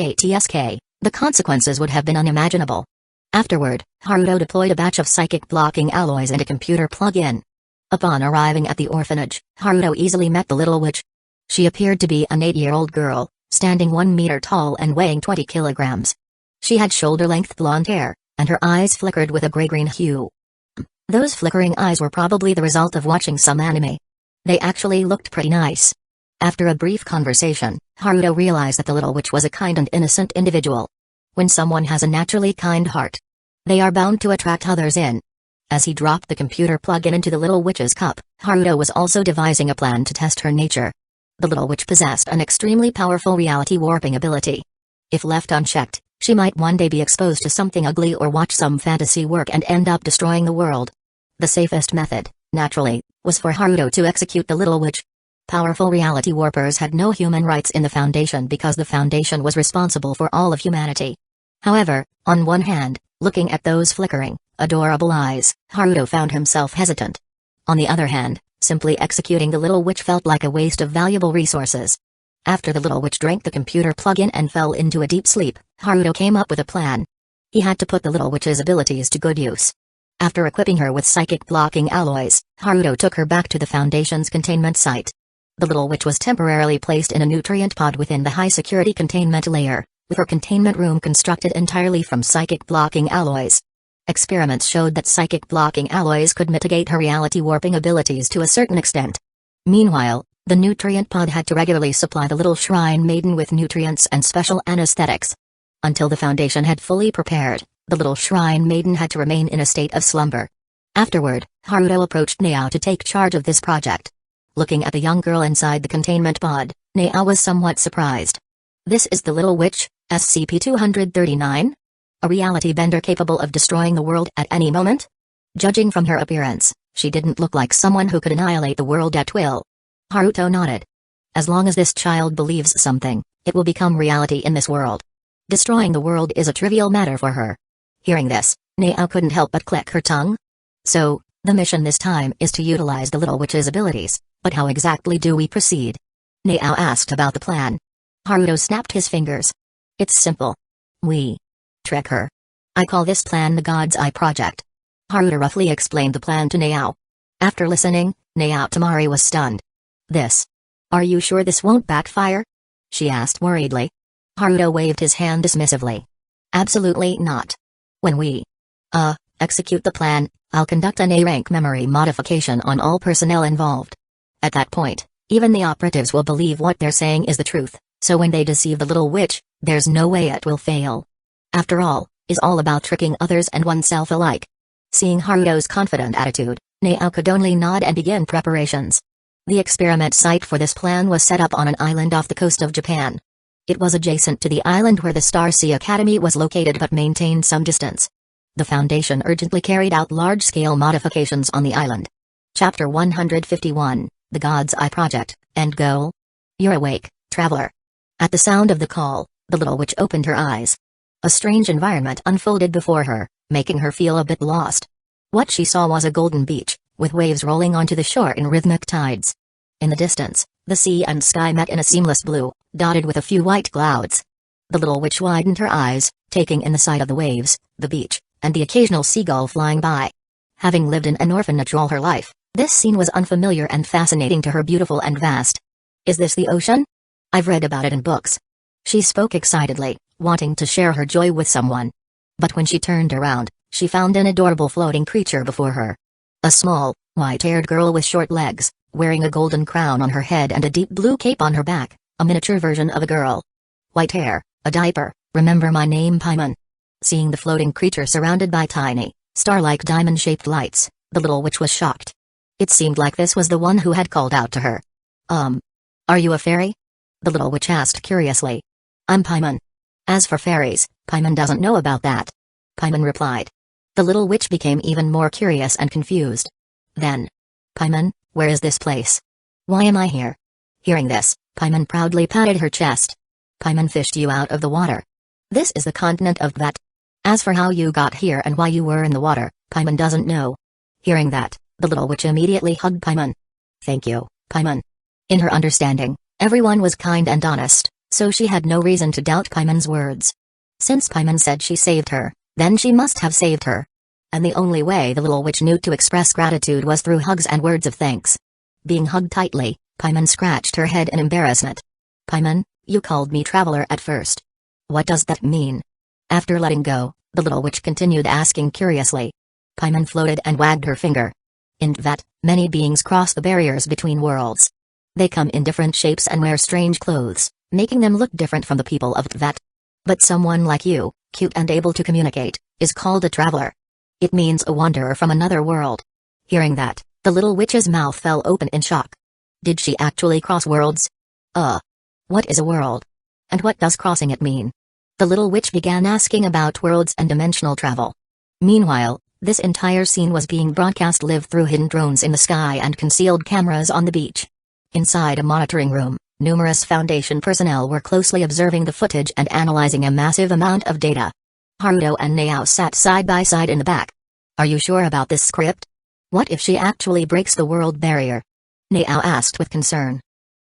the consequences would have been unimaginable. Afterward, Naruto deployed a batch of psychic blocking alloys and a computer plug-in. Upon arriving at the orphanage, Naruto easily met the little witch. She appeared to be an 8-year-old girl, standing 1 meter tall and weighing 20 kilograms. She had shoulder-length blonde hair, and her eyes flickered with a gray-green hue. Those flickering eyes were probably the result of watching some anime. They actually looked pretty nice. After a brief conversation, Haruto realized that the little witch was a kind and innocent individual. When someone has a naturally kind heart, they are bound to attract others in. As he dropped the computer plug-in into the little witch's cup, Haruto was also devising a plan to test her nature. The little witch possessed an extremely powerful reality warping ability. If left unchecked, she might one day be exposed to something ugly or watch some fantasy work and end up destroying the world. The safest method, naturally, was for Haruto to execute the little witch. Powerful reality warpers had no human rights in the Foundation because the Foundation was responsible for all of humanity. However, on one hand, looking at those flickering, adorable eyes, Haruto found himself hesitant. On the other hand, simply executing the little witch felt like a waste of valuable resources. After the little witch drank the computer plug-in and fell into a deep sleep, Haruto came up with a plan. He had to put the little witch's abilities to good use. After equipping her with psychic blocking alloys, Haruto took her back to the Foundation's containment site. The little witch was temporarily placed in a nutrient pod within the high-security containment layer, with her containment room constructed entirely from psychic blocking alloys. Experiments showed that psychic blocking alloys could mitigate her reality warping abilities to a certain extent. Meanwhile, the nutrient pod had to regularly supply the little shrine maiden with nutrients and special anesthetics. Until the Foundation had fully prepared, the little shrine maiden had to remain in a state of slumber. Afterward, Haruto approached Nao to take charge of this project. Looking at the young girl inside the containment pod, Nao was somewhat surprised. This is the little witch, SCP-239? A reality bender capable of destroying the world at any moment? Judging from her appearance, she didn't look like someone who could annihilate the world at will. Haruto nodded. As long as this child believes something, it will become reality in this world. Destroying the world is a trivial matter for her. Hearing this, Nao couldn't help but click her tongue. So, the mission this time is to utilize the little witch's abilities, but how exactly do we proceed? Nao asked about the plan. Haruto snapped his fingers. It's simple. We trick her. I call this plan the God's Eye Project. Haruto roughly explained the plan to Nao. After listening, Nao Tamari was stunned. This. Are you sure this won't backfire? She asked worriedly. Haruto waved his hand dismissively. Absolutely not. When we execute the plan, I'll conduct an A-rank memory modification on all personnel involved. At that point, even the operatives will believe what they're saying is the truth, so when they deceive the little witch, there's no way it will fail. After all, it's all about tricking others and oneself alike. Seeing Haruto's confident attitude, Nao could only nod and begin preparations. The experiment site for this plan was set up on an island off the coast of Japan. It was adjacent to the island where the Starsea Academy was located but maintained some distance. The Foundation urgently carried out large-scale modifications on the island. Chapter 151, The God's Eye Project, End Goal. You're awake, traveler. At the sound of the call, the little witch opened her eyes. A strange environment unfolded before her, making her feel a bit lost. What she saw was a golden beach, with waves rolling onto the shore in rhythmic tides. In the distance, the sea and sky met in a seamless blue, dotted with a few white clouds. The little witch widened her eyes, taking in the sight of the waves, the beach, and the occasional seagull flying by. Having lived in an orphanage all her life, this scene was unfamiliar and fascinating to her, beautiful and vast. Is this the ocean? I've read about it in books. She spoke excitedly, wanting to share her joy with someone. But when she turned around, she found an adorable floating creature before her. A small, white-haired girl with short legs, wearing a golden crown on her head and a deep blue cape on her back, a miniature version of a girl. White hair, a diaper, remember my name Paimon. Seeing the floating creature surrounded by tiny, star-like diamond-shaped lights, the little witch was shocked. It seemed like this was the one who had called out to her. Are you a fairy? The little witch asked curiously. I'm Paimon. As for fairies, Paimon doesn't know about that. Paimon replied. The little witch became even more curious and confused. Then. Paimon, where is this place? Why am I here? Hearing this, Paimon proudly patted her chest. Paimon fished you out of the water. This is the continent of that. As for how you got here and why you were in the water, Paimon doesn't know. Hearing that, the little witch immediately hugged Paimon. Thank you, Paimon. In her understanding, everyone was kind and honest, so she had no reason to doubt Paimon's words. Since Paimon said she saved her, then she must have saved her. And the only way the little witch knew to express gratitude was through hugs and words of thanks. Being hugged tightly, Paimon scratched her head in embarrassment. Paimon, you called me traveler at first. What does that mean? After letting go, the little witch continued asking curiously. Paimon floated and wagged her finger. In that, Many beings cross the barriers between worlds. They come in different shapes and wear strange clothes, making them look different from the people of Tvet. But someone like you, cute and able to communicate, is called a traveler. It means a wanderer from another world. Hearing that, the little witch's mouth fell open in shock. Did she actually cross worlds? What is a world? And what does crossing it mean? The little witch began asking about worlds and dimensional travel. Meanwhile, this entire scene was being broadcast live through hidden drones in the sky and concealed cameras on the beach. Inside a monitoring room, numerous Foundation personnel were closely observing the footage and analyzing a massive amount of data. Haruto and Naao sat side by side in the back. Are you sure about this script? What if she actually breaks the world barrier? Naao asked with concern.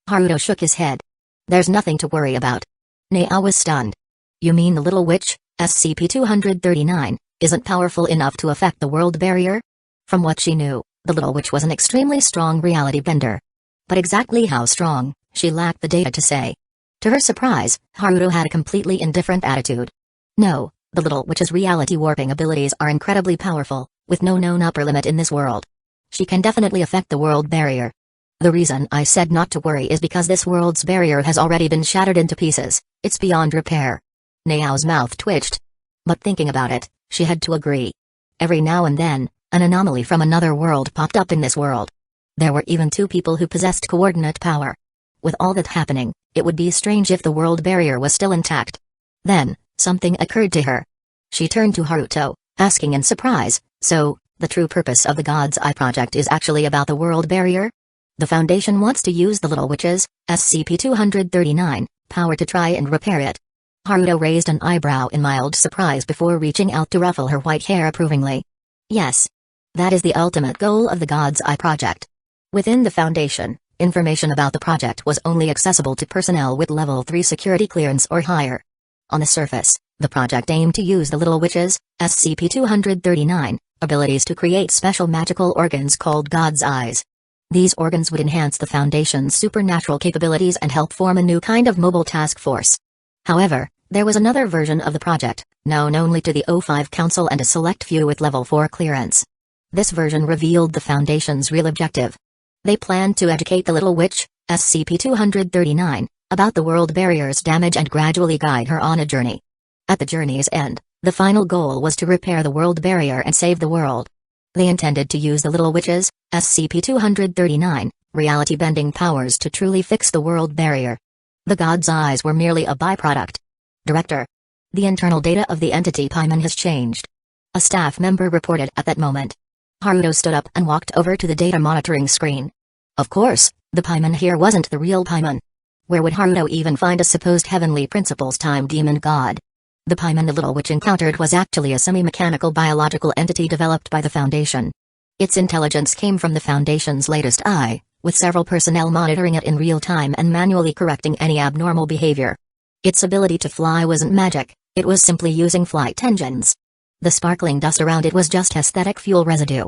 Haruto shook his head. There's nothing to worry about. Naao was stunned. You mean the little witch, SCP-239, isn't powerful enough to affect the world barrier? From what she knew, the little witch was an extremely strong reality bender. But exactly how strong, she lacked the data to say. To her surprise, Haruto had a completely indifferent attitude. No, the little witch's reality warping abilities are incredibly powerful, with no known upper limit in this world. She can definitely affect the world barrier. The reason I said not to worry is because this world's barrier has already been shattered into pieces, it's beyond repair. Nao's mouth twitched. But thinking about it, she had to agree. Every now and then, an anomaly from another world popped up in this world. There were even two people who possessed coordinate power. With all that happening, it would be strange if the world barrier was still intact. Then, something occurred to her. She turned to Haruto, asking in surprise, so, the true purpose of the God's Eye project is actually about the world barrier? The Foundation wants to use the little witch's, SCP-239, power to try and repair it. Haruto raised an eyebrow in mild surprise before reaching out to ruffle her white hair approvingly. Yes. That is the ultimate goal of the God's Eye project. Within the Foundation, information about the project was only accessible to personnel with level 3 security clearance or higher. On the surface, the project aimed to use the little witch's, SCP-239, abilities to create special magical organs called God's Eyes. These organs would enhance the Foundation's supernatural capabilities and help form a new kind of mobile task force. However, there was another version of the project, known only to the O5 Council and a select few with level 4 clearance. This version revealed the Foundation's real objective. They planned to educate the little witch, SCP-239, about the world barrier's damage and gradually guide her on a journey. At the journey's end, the final goal was to repair the world barrier and save the world. They intended to use the little witch's, SCP-239, reality-bending powers to truly fix the world barrier. The God's Eyes were merely a byproduct. Director. The internal data of the entity Paimon has changed. A staff member reported at that moment. Haruto stood up and walked over to the data monitoring screen. Of course, the Paimon here wasn't the real Paimon. Where would Haruto even find a supposed heavenly principles time demon god? The Paimon the little witch encountered was actually a semi-mechanical biological entity developed by the Foundation. Its intelligence came from the Foundation's latest eye, with several personnel monitoring it in real time and manually correcting any abnormal behavior. Its ability to fly wasn't magic, it was simply using flight engines. The sparkling dust around it was just aesthetic fuel residue.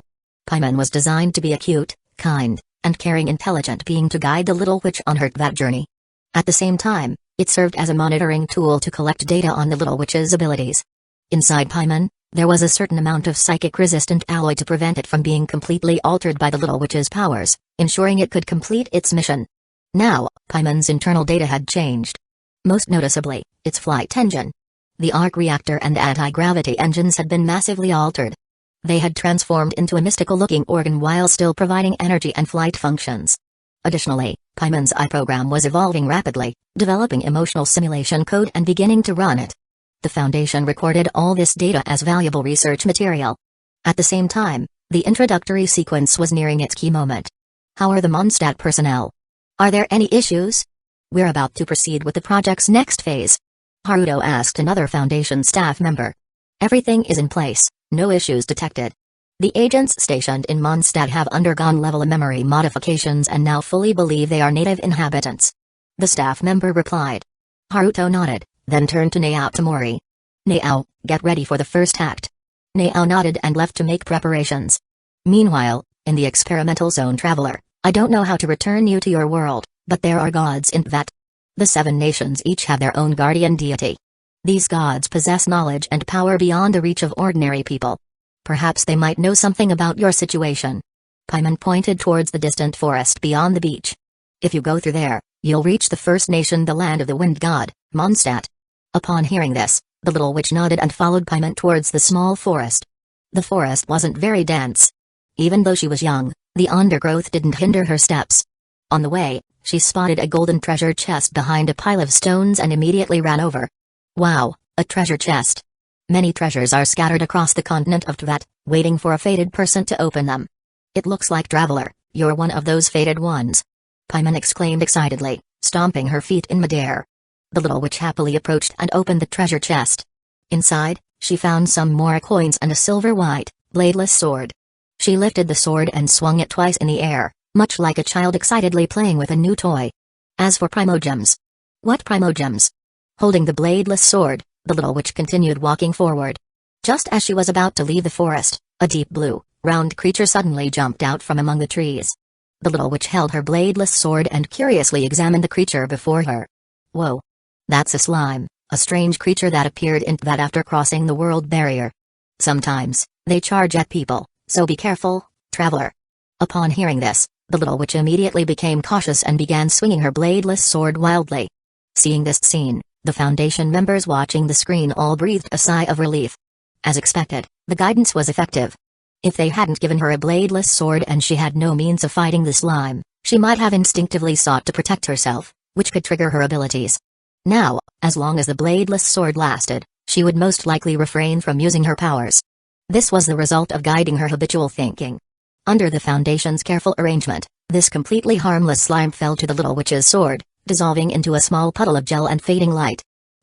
Paimon was designed to be a cute, kind, and caring intelligent being to guide the little witch on her that journey. At the same time, it served as a monitoring tool to collect data on the little witch's abilities. Inside Paimon, there was a certain amount of psychic-resistant alloy to prevent it from being completely altered by the little witch's powers, ensuring it could complete its mission. Now, Paimon's internal data had changed. Most noticeably, its flight engine. The arc reactor and anti-gravity engines had been massively altered. They had transformed into a mystical-looking organ while still providing energy and flight functions. Additionally, Paimon's eye program was evolving rapidly, developing emotional simulation code and beginning to run it. The Foundation recorded all this data as valuable research material. At the same time, the introductory sequence was nearing its key moment. How are the Mondstadt personnel? Are there any issues? We're about to proceed with the project's next phase. Haruto asked another Foundation staff member. Everything is in place, no issues detected. The agents stationed in Mondstadt have undergone level of memory modifications and now fully believe they are native inhabitants. The staff member replied. Haruto nodded, then turned to Naao Tamori. Naao, get ready for the first act. Naao nodded and left to make preparations. Meanwhile, in the experimental zone Traveler, I don't know how to return you to your world, but there are gods in that. The 7 nations each have their own guardian deity. These gods possess knowledge and power beyond the reach of ordinary people. Perhaps they might know something about your situation. Paimon pointed towards the distant forest beyond the beach. If you go through there, you'll reach the first nation, the land of the wind god, Mondstadt. Upon hearing this, the little witch nodded and followed Paimon towards the small forest. The forest wasn't very dense. Even though she was young, the undergrowth didn't hinder her steps. On the way, she spotted a golden treasure chest behind a pile of stones and immediately ran over. Wow, a treasure chest. Many treasures are scattered across the continent of Tibet, waiting for a fated person to open them. It looks like, traveler, you're one of those fated ones. Paimon exclaimed excitedly, stomping her feet in midair. The little witch happily approached and opened the treasure chest. Inside, she found some more coins and a silver white, bladeless sword. She lifted the sword and swung it twice in the air, much like a child excitedly playing with a new toy. As for primogems. What primogems? Holding the bladeless sword, the little witch continued walking forward. Just as she was about to leave the forest, a deep blue, round creature suddenly jumped out from among the trees. The little witch held her bladeless sword and curiously examined the creature before her. Whoa! That's a slime, a strange creature that appeared in Tibet after crossing the world barrier. Sometimes, they charge at people, so be careful, traveler. Upon hearing this, the little witch immediately became cautious and began swinging her bladeless sword wildly. Seeing this scene, the Foundation members watching the screen all breathed a sigh of relief. As expected, the guidance was effective. If they hadn't given her a bladeless sword and she had no means of fighting the slime, she might have instinctively sought to protect herself, which could trigger her abilities. Now, as long as the bladeless sword lasted, she would most likely refrain from using her powers. This was the result of guiding her habitual thinking. Under the Foundation's careful arrangement, this completely harmless slime fell to the little witch's sword, dissolving into a small puddle of gel and fading light.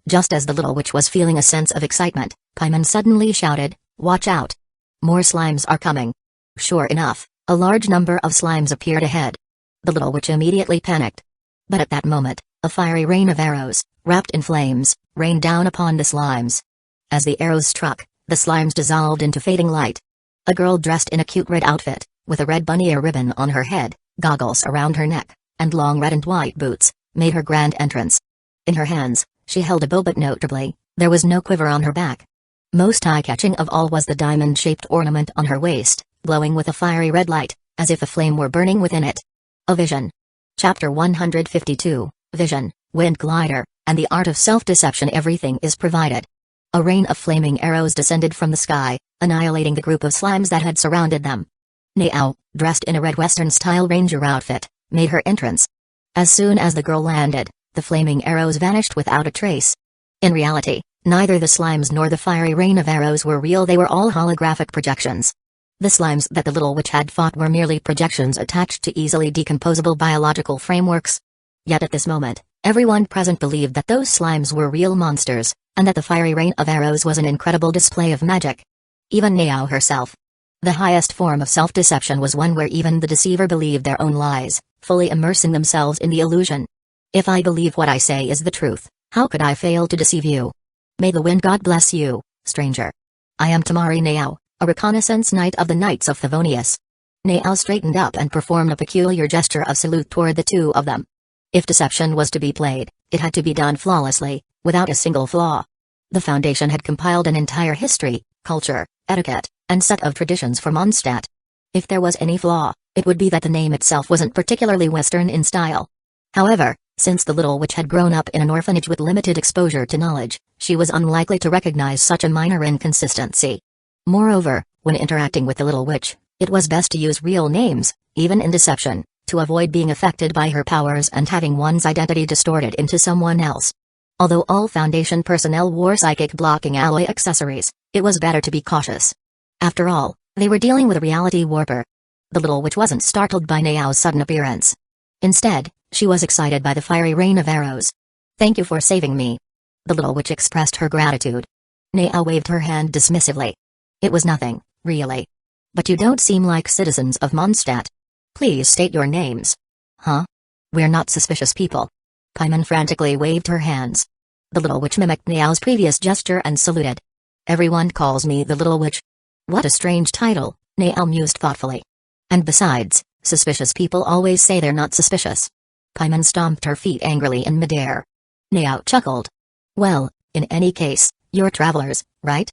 Just as the little witch was feeling a sense of excitement, Paimon suddenly shouted, "Watch out! More slimes are coming." Sure enough, a large number of slimes appeared ahead. The little witch immediately panicked. But at that moment, a fiery rain of arrows, wrapped in flames, rained down upon the slimes. As the arrows struck, the slimes dissolved into fading light. A girl dressed in a cute red outfit, with a red bunny ear ribbon on her head, goggles around her neck, and long red and white boots, made her grand entrance. In her hands, she held a bow, but notably, there was no quiver on her back. Most eye-catching of all was the diamond-shaped ornament on her waist, glowing with a fiery red light, as if a flame were burning within it. A vision. Chapter 152, Vision, Wind Glider, and the Art of Self-Deception. Everything is provided. A rain of flaming arrows descended from the sky, annihilating the group of slimes that had surrounded them. Nao, dressed in a red Western-style ranger outfit, made her entrance. As soon as the girl landed, the flaming arrows vanished without a trace. In reality, neither the slimes nor the fiery rain of arrows were real. They were all holographic projections. The slimes that the little witch had fought were merely projections attached to easily decomposable biological frameworks. Yet at this moment, everyone present believed that those slimes were real monsters, and that the fiery rain of arrows was an incredible display of magic. Even Nao herself. The highest form of self-deception was one where even the deceiver believed their own lies, fully immersing themselves in the illusion. If I believe what I say is the truth, how could I fail to deceive you? May the wind god bless you, stranger. I am Tamari Nao, a reconnaissance knight of the Knights of Favonius. Nao straightened up and performed a peculiar gesture of salute toward the two of them. If deception was to be played, it had to be done flawlessly, without a single flaw. The Foundation had compiled an entire history, culture, etiquette, and set of traditions for Mondstadt. If there was any flaw, it would be that the name itself wasn't particularly Western in style. However, since the little witch had grown up in an orphanage with limited exposure to knowledge, she was unlikely to recognize such a minor inconsistency. Moreover, when interacting with the little witch, it was best to use real names, even in deception, to avoid being affected by her powers and having one's identity distorted into someone else. Although all Foundation personnel wore psychic blocking alloy accessories, it was better to be cautious. After all, they were dealing with a reality warper. The little witch wasn't startled by Nao's sudden appearance. Instead, she was excited by the fiery rain of arrows. "Thank you for saving me." The little witch expressed her gratitude. Nao waved her hand dismissively. "It was nothing, really. But you don't seem like citizens of Mondstadt. Please state your names." "Huh? We're not suspicious people." Paimon frantically waved her hands. The little witch mimicked Nao's previous gesture and saluted. "Everyone calls me the little witch." "What a strange title," Nao mused thoughtfully. "And besides, suspicious people always say they're not suspicious." Paimon stomped her feet angrily in midair. Nao chuckled. "Well, in any case, you're travelers, right?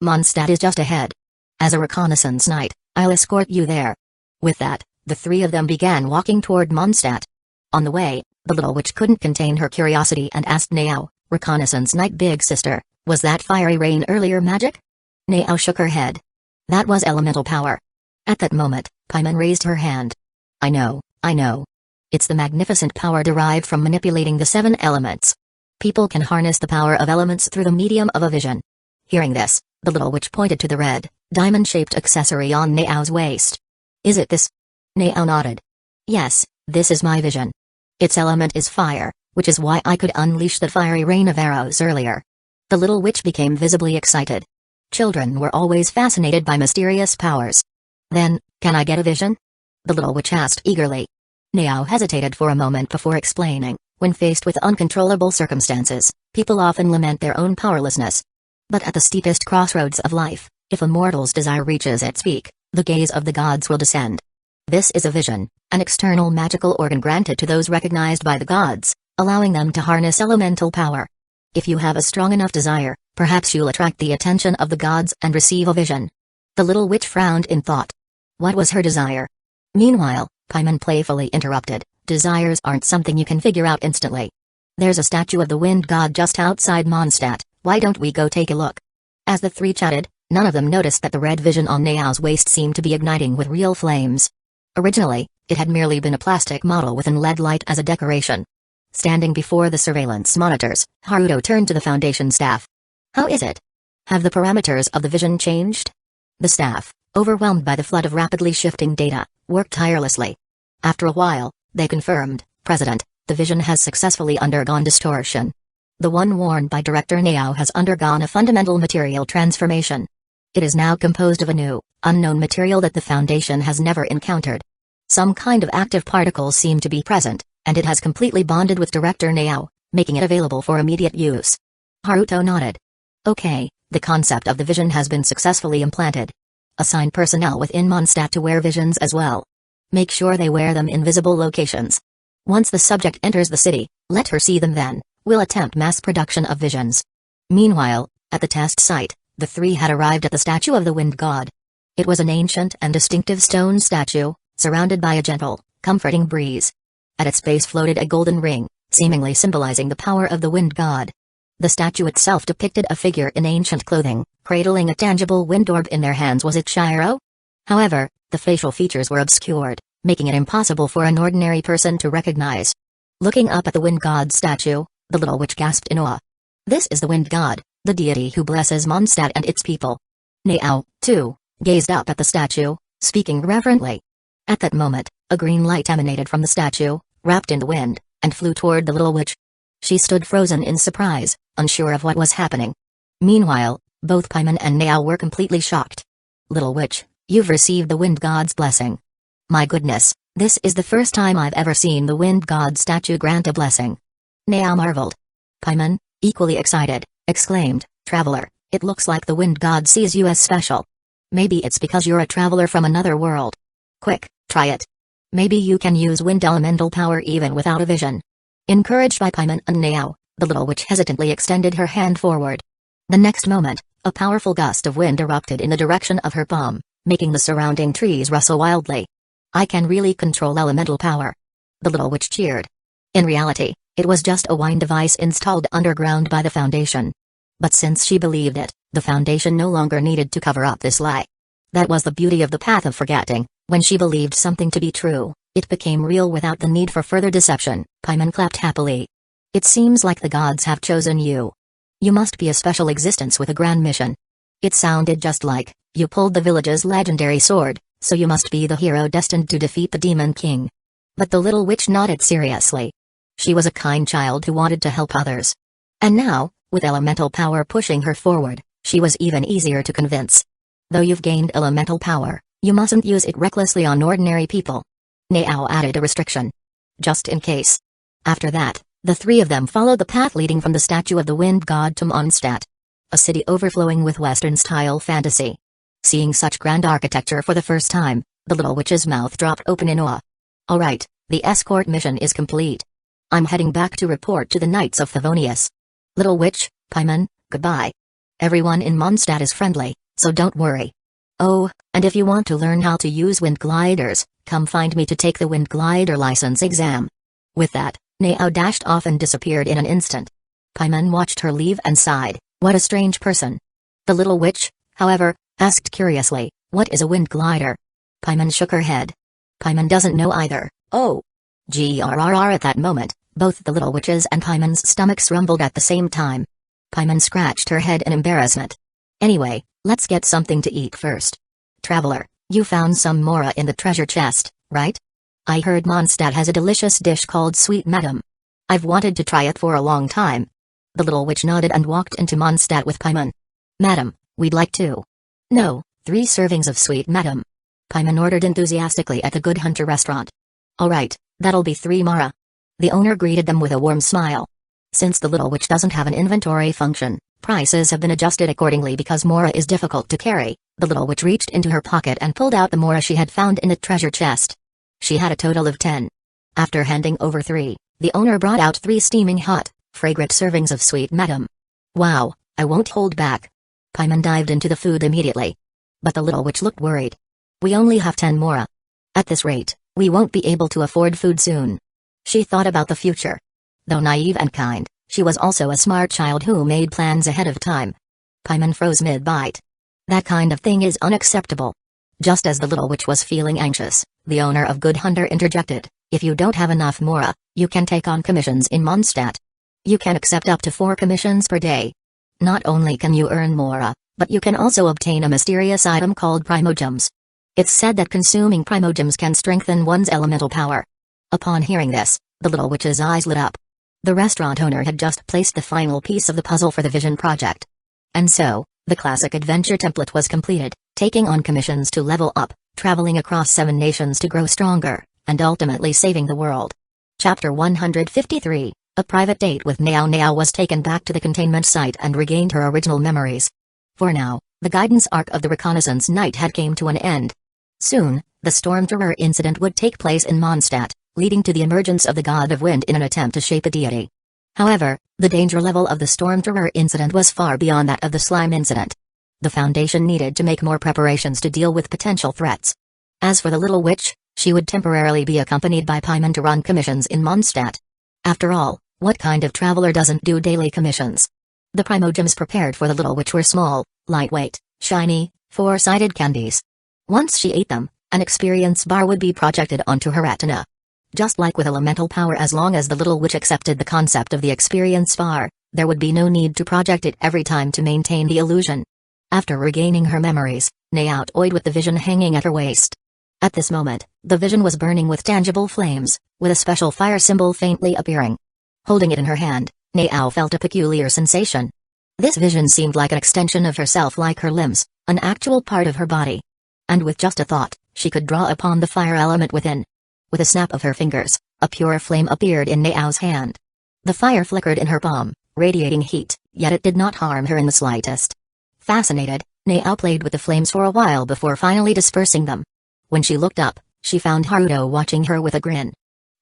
Mondstadt is just ahead. As a reconnaissance knight, I'll escort you there." With that, the three of them began walking toward Mondstadt. On the way, the little witch couldn't contain her curiosity and asked Nao, Reconnaissance Knight Big Sister, was that fiery rain earlier magic? Nao shook her head. That was elemental power. At that moment, Paimon raised her hand. I know. It's the magnificent power derived from manipulating the 7 elements. People can harness the power of elements through the medium of a vision. Hearing this, the little witch pointed to the red, diamond-shaped accessory on Nao's waist. Is it this? Nao nodded. Yes, this is my vision. Its element is fire, which is why I could unleash that fiery rain of arrows earlier. The little witch became visibly excited. Children were always fascinated by mysterious powers. Then, can I get a vision? The little witch asked eagerly. Nao hesitated for a moment before explaining. When faced with uncontrollable circumstances, people often lament their own powerlessness. But at the steepest crossroads of life, if a mortal's desire reaches its peak, the gaze of the gods will descend. This is a vision, an external magical organ granted to those recognized by the gods, allowing them to harness elemental power. If you have a strong enough desire, perhaps you'll attract the attention of the gods and receive a vision. The little witch frowned in thought. What was her desire? Meanwhile, Paimon playfully interrupted, desires aren't something you can figure out instantly. There's a statue of the wind god just outside Mondstadt, why don't we go take a look? As the three chatted, none of them noticed that the red vision on Nao's waist seemed to be igniting with real flames. Originally, it had merely been a plastic model with an LED light as a decoration. Standing before the surveillance monitors, Haruto turned to the Foundation staff. How is it? Have the parameters of the vision changed? The staff, overwhelmed by the flood of rapidly shifting data, worked tirelessly. After a while, they confirmed, President, the vision has successfully undergone distortion. The one worn by Director Nao has undergone a fundamental material transformation. It is now composed of a new, unknown material that the Foundation has never encountered. Some kind of active particles seem to be present, and it has completely bonded with Director Nao, making it available for immediate use. Haruto nodded. Okay, the concept of the vision has been successfully implanted. Assign personnel within Mondstadt to wear visions as well. Make sure they wear them in visible locations. Once the subject enters the city, let her see them then. We'll attempt mass production of visions. Meanwhile, at the test site, the three had arrived at the statue of the wind god. It was an ancient and distinctive stone statue, surrounded by a gentle, comforting breeze. At its base floated a golden ring, seemingly symbolizing the power of the wind god. The statue itself depicted a figure in ancient clothing, cradling a tangible wind orb in their hands. Was it Shiro? However, the facial features were obscured, making it impossible for an ordinary person to recognize. Looking up at the wind god's statue, the little witch gasped in awe. This is the wind god, the deity who blesses Mondstadt and its people. Nao, too, gazed up at the statue, speaking reverently. At that moment, a green light emanated from the statue, wrapped in the wind, and flew toward the little witch. She stood frozen in surprise, unsure of what was happening. Meanwhile, both Paimon and Nao were completely shocked. Little witch, you've received the wind god's blessing. My goodness, this is the first time I've ever seen the wind god statue grant a blessing. Nao marveled. Paimon, equally excited, exclaimed, Traveler, it looks like the wind god sees you as special. Maybe it's because you're a traveler from another world. Quick, try it. Maybe you can use wind elemental power even without a vision. Encouraged by Paimon and Nao, the little witch hesitantly extended her hand forward. The next moment, a powerful gust of wind erupted in the direction of her palm, making the surrounding trees rustle wildly. I can really control elemental power. The little witch cheered. In reality, it was just a wind device installed underground by the Foundation. But since she believed it, the Foundation no longer needed to cover up this lie. That was the beauty of the path of forgetting. When she believed something to be true, it became real without the need for further deception. Paimon clapped happily. It seems like the gods have chosen you. You must be a special existence with a grand mission. It sounded just like, you pulled the village's legendary sword, so you must be the hero destined to defeat the Demon King. But the little witch nodded seriously. She was a kind child who wanted to help others. And now, with elemental power pushing her forward, she was even easier to convince. Though you've gained elemental power, you mustn't use it recklessly on ordinary people. Nao added a restriction. Just in case. After that, the three of them followed the path leading from the statue of the wind god to Mondstadt. A city overflowing with Western-style fantasy. Seeing such grand architecture for the first time, the little witch's mouth dropped open in awe. Alright, the escort mission is complete. I'm heading back to report to the Knights of Favonius. Little witch, Paimon, goodbye. Everyone in Mondstadt is friendly, so don't worry. Oh, and if you want to learn how to use wind gliders, come find me to take the wind glider license exam. With that, Nao dashed off and disappeared in an instant. Paimon watched her leave and sighed, what a strange person. The little witch, however, asked curiously, what is a wind glider? Paimon shook her head. Paimon doesn't know either. Oh. Grrr at that moment, both the little witches and Paimon's stomachs rumbled at the same time. Paimon scratched her head in embarrassment. Anyway, let's get something to eat first. Traveler, you found some mora in the treasure chest, right? I heard Mondstadt has a delicious dish called sweet madam. I've wanted to try it for a long time. The little witch nodded and walked into Mondstadt with Paimon. Madam, we'd like 2. No, 3 servings of sweet madam. Paimon ordered enthusiastically at the Good Hunter restaurant. Alright, that'll be 3 mora. The owner greeted them with a warm smile. Since the little witch doesn't have an inventory function, prices have been adjusted accordingly because mora is difficult to carry. The little witch reached into her pocket and pulled out the mora she had found in the treasure chest. She had a total of 10. After handing over 3, the owner brought out 3 steaming hot, fragrant servings of sweet madam. Wow, I won't hold back. Paimon dived into the food immediately. But the little witch looked worried. We only have 10 mora. At this rate, we won't be able to afford food soon. She thought about the future. Though naive and kind, she was also a smart child who made plans ahead of time. Paimon froze mid-bite. That kind of thing is unacceptable. Just as the little witch was feeling anxious, the owner of Good Hunter interjected, if you don't have enough mora, you can take on commissions in Mondstadt. You can accept up to 4 commissions per day. Not only can you earn mora, but you can also obtain a mysterious item called primogems. It's said that consuming primogems can strengthen one's elemental power. Upon hearing this, the little witch's eyes lit up. The restaurant owner had just placed the final piece of the puzzle for the Vision Project. And so, the classic adventure template was completed, taking on commissions to level up, traveling across 7 nations to grow stronger, and ultimately saving the world. Chapter 153, A Private Date with Nao. Nao was taken back to the containment site and regained her original memories. For now, the guidance arc of the reconnaissance night had come to an end. Soon, the Stormthrower incident would take place in Mondstadt, leading to the emergence of the God of Wind in an attempt to shape a deity. However, the danger level of the Stormthrower incident was far beyond that of the Slime incident. The Foundation needed to make more preparations to deal with potential threats. As for the little witch, she would temporarily be accompanied by Paimon to run commissions in Mondstadt. After all, what kind of traveler doesn't do daily commissions? The primogems prepared for the little witch were small, lightweight, shiny, 4-sided candies. Once she ate them, an experience bar would be projected onto her retina. Just like with elemental power, as long as the little witch accepted the concept of the experience bar, there would be no need to project it every time to maintain the illusion. After regaining her memories, Nao toyed with the vision hanging at her waist. At this moment, the vision was burning with tangible flames, with a special fire symbol faintly appearing. Holding it in her hand, Nao felt a peculiar sensation. This vision seemed like an extension of herself, like her limbs, an actual part of her body. And with just a thought, she could draw upon the fire element within. With a snap of her fingers, a pure flame appeared in Nao's hand. The fire flickered in her palm, radiating heat, yet it did not harm her in the slightest. Fascinated, Nao played with the flames for a while before finally dispersing them. When she looked up, she found Haruto watching her with a grin.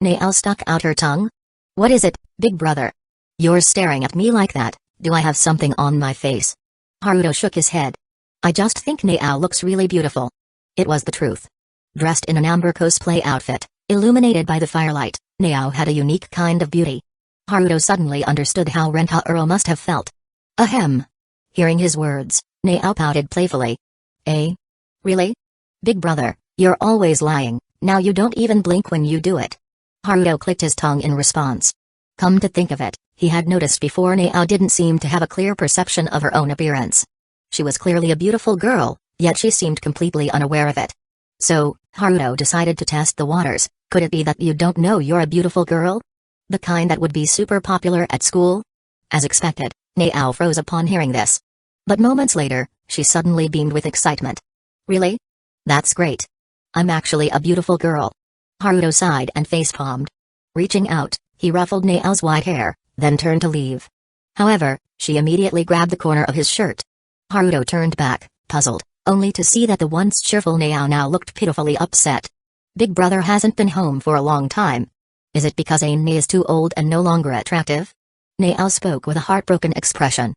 Nao stuck out her tongue. What is it, big brother? You're staring at me like that, do I have something on my face? Haruto shook his head. I just think Nao looks really beautiful. It was the truth. Dressed in an amber cosplay outfit, illuminated by the firelight, Nao had a unique kind of beauty. Haruto suddenly understood how Rentaro must have felt. Ahem. Hearing his words, Nao pouted playfully. Eh? Really? Big brother, you're always lying, now you don't even blink when you do it. Haruto clicked his tongue in response. Come to think of it, he had noticed before Nao didn't seem to have a clear perception of her own appearance. She was clearly a beautiful girl, yet she seemed completely unaware of it. So, Haruto decided to test the waters. Could it be that you don't know you're a beautiful girl? The kind that would be super popular at school? As expected, Nao froze upon hearing this. But moments later, she suddenly beamed with excitement. Really? That's great. I'm actually a beautiful girl. Haruto sighed and face-palmed. Reaching out, he ruffled Nao's white hair, then turned to leave. However, she immediately grabbed the corner of his shirt. Haruto turned back, puzzled, only to see that the once cheerful Nao now looked pitifully upset. Big brother hasn't been home for a long time. Is it because Aine is too old and no longer attractive? Nao spoke with a heartbroken expression.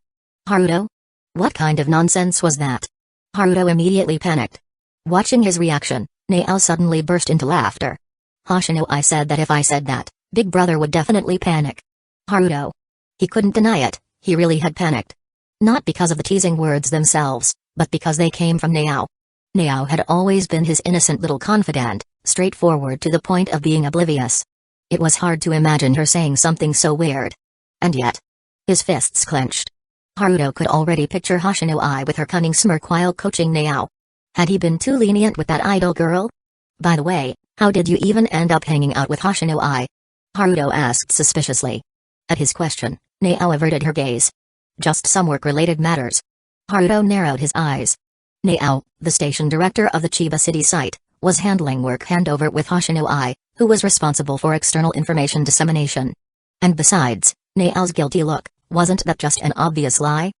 Haruto? What kind of nonsense was that? Haruto immediately panicked. Watching his reaction, Naao suddenly burst into laughter. Hoshino, I said that if I said that, Big Brother would definitely panic. Haruto. He couldn't deny it, he really had panicked. Not because of the teasing words themselves, but because they came from Naao. Naao had always been his innocent little confidant, straightforward to the point of being oblivious. It was hard to imagine her saying something so weird. And yet, his fists clenched. Haruto could already picture Hoshino I with her cunning smirk while coaching Naao. Had he been too lenient with that idol girl? By the way, how did you even end up hanging out with Hoshino I? Haruto asked suspiciously. At his question, Naao averted her gaze. Just some work-related matters. Haruto narrowed his eyes. Naao, the station director of the Chiba City site, was handling work handover with Hoshino I, who was responsible for external information dissemination. And besides, Nao's guilty look, wasn't that just an obvious lie?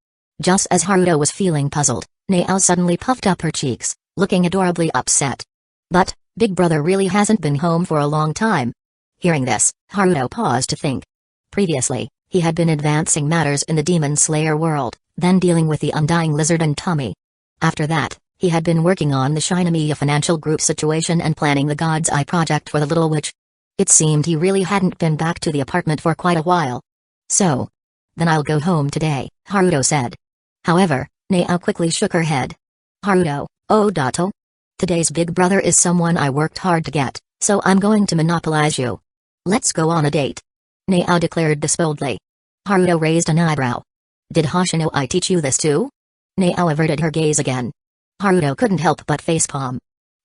Just as Haruto was feeling puzzled, Nao suddenly puffed up her cheeks, looking adorably upset. But, Big Brother really hasn't been home for a long time. Hearing this, Haruto paused to think. Previously, he had been advancing matters in the Demon Slayer world, then dealing with the Undying Lizard and Tommy. After that, he had been working on the Shinomiya financial group situation and planning the God's Eye project for the Little Witch. It seemed he really hadn't been back to the apartment for quite a while. So. Then I'll go home today, Haruto said. However, Nao quickly shook her head. Haruto, oh Dato? Today's Big Brother is someone I worked hard to get, so I'm going to monopolize you. Let's go on a date. Nao declared this boldly. Haruto raised an eyebrow. Did Hoshino I teach you this too? Nao averted her gaze again. Haruto couldn't help but facepalm.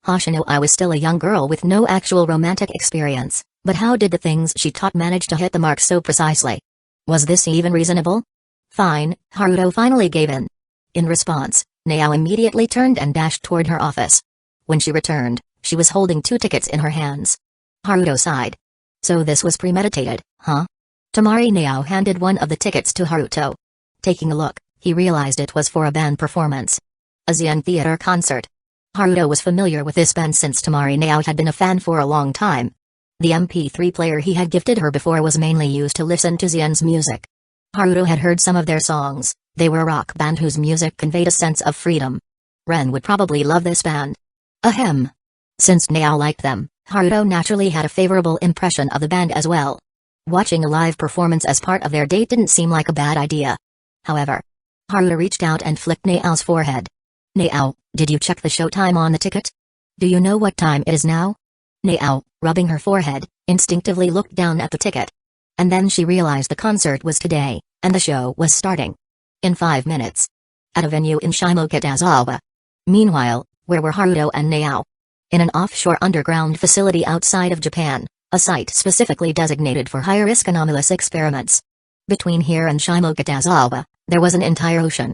Hoshino I was still a young girl with no actual romantic experience, but how did the things she taught manage to hit the mark so precisely? Was this even reasonable? Fine, Haruto finally gave in. In response, Nao immediately turned and dashed toward her office. When she returned, she was holding 2 tickets in her hands. Haruto sighed. So this was premeditated, huh? Tamari Nao handed one of the tickets to Haruto. Taking a look, he realized it was for a band performance. A Zen theater concert. Haruto was familiar with this band since Tamari Nao had been a fan for a long time. The MP3 player he had gifted her before was mainly used to listen to Zen's music. Haruto had heard some of their songs, they were a rock band whose music conveyed a sense of freedom. Ren would probably love this band. Ahem. Since Nao liked them, Haruto naturally had a favorable impression of the band as well. Watching a live performance as part of their date didn't seem like a bad idea. However, Haruto reached out and flicked Nao's forehead. Nao, did you check the showtime on the ticket? Do you know what time it is now? Nao, rubbing her forehead, instinctively looked down at the ticket. And then she realized the concert was today, and the show was starting. In 5 minutes. At a venue in Shimokitazawa. Meanwhile, where were Haruto and Nao? In an offshore underground facility outside of Japan, a site specifically designated for high-risk anomalous experiments. Between here and Shimokitazawa, there was an entire ocean.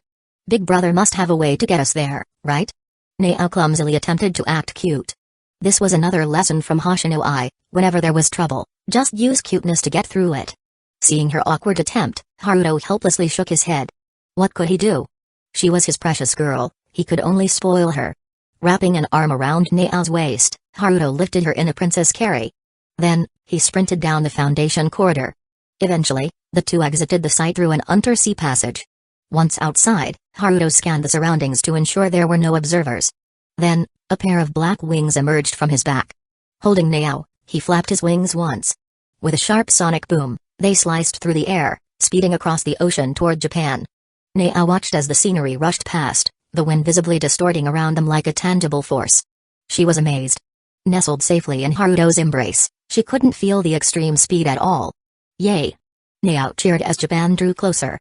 Big Brother must have a way to get us there, right? Nao clumsily attempted to act cute. This was another lesson from Hoshino I, whenever there was trouble, just use cuteness to get through it. Seeing her awkward attempt, Haruto helplessly shook his head. What could he do? She was his precious girl, he could only spoil her. Wrapping an arm around Nao's waist, Haruto lifted her in a princess carry. Then, he sprinted down the Foundation corridor. Eventually, the two exited the site through an undersea passage. Once outside, Haruto scanned the surroundings to ensure there were no observers. Then, a pair of black wings emerged from his back. Holding Nao, he flapped his wings once. With a sharp sonic boom, they sliced through the air, speeding across the ocean toward Japan. Nao watched as the scenery rushed past, the wind visibly distorting around them like a tangible force. She was amazed. Nestled safely in Haruto's embrace, she couldn't feel the extreme speed at all. Yay! Nao cheered as Japan drew closer.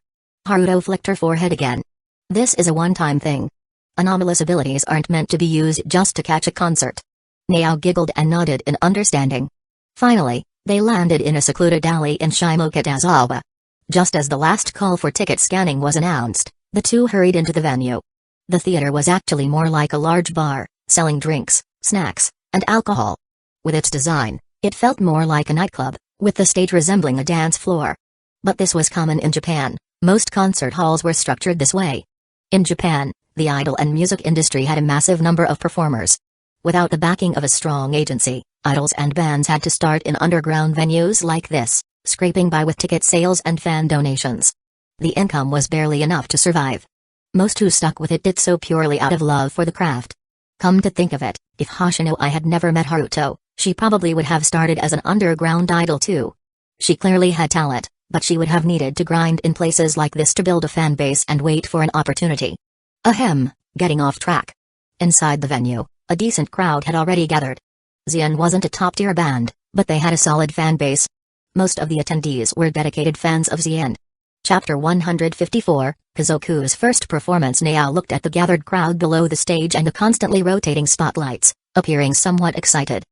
Haruto flicked her forehead again. This is a one-time thing. Anomalous abilities aren't meant to be used just to catch a concert. Nao giggled and nodded in understanding. Finally, they landed in a secluded alley in Shimokitazawa. Just as the last call for ticket scanning was announced, the two hurried into the venue. The theater was actually more like a large bar, selling drinks, snacks, and alcohol. With its design, it felt more like a nightclub, with the stage resembling a dance floor. But this was common in Japan, most concert halls were structured this way. In Japan, the idol and music industry had a massive number of performers. Without the backing of a strong agency, idols and bands had to start in underground venues like this, scraping by with ticket sales and fan donations. The income was barely enough to survive. Most who stuck with it did so purely out of love for the craft. Come to think of it, if Hoshinoi had never met Haruto, she probably would have started as an underground idol too. She clearly had talent, but she would have needed to grind in places like this to build a fan base and wait for an opportunity. Ahem, getting off track. Inside the venue, a decent crowd had already gathered. Xian wasn't a top-tier band, but they had a solid fan base. Most of the attendees were dedicated fans of Xian. Chapter 154, Kazoku's first performance. Nao looked at the gathered crowd below the stage and the constantly rotating spotlights, appearing somewhat excited.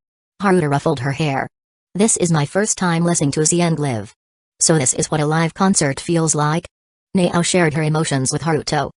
Haruto ruffled her hair. This is my first time listening to Xian live. So this is what a live concert feels like? Nao shared her emotions with Haruto.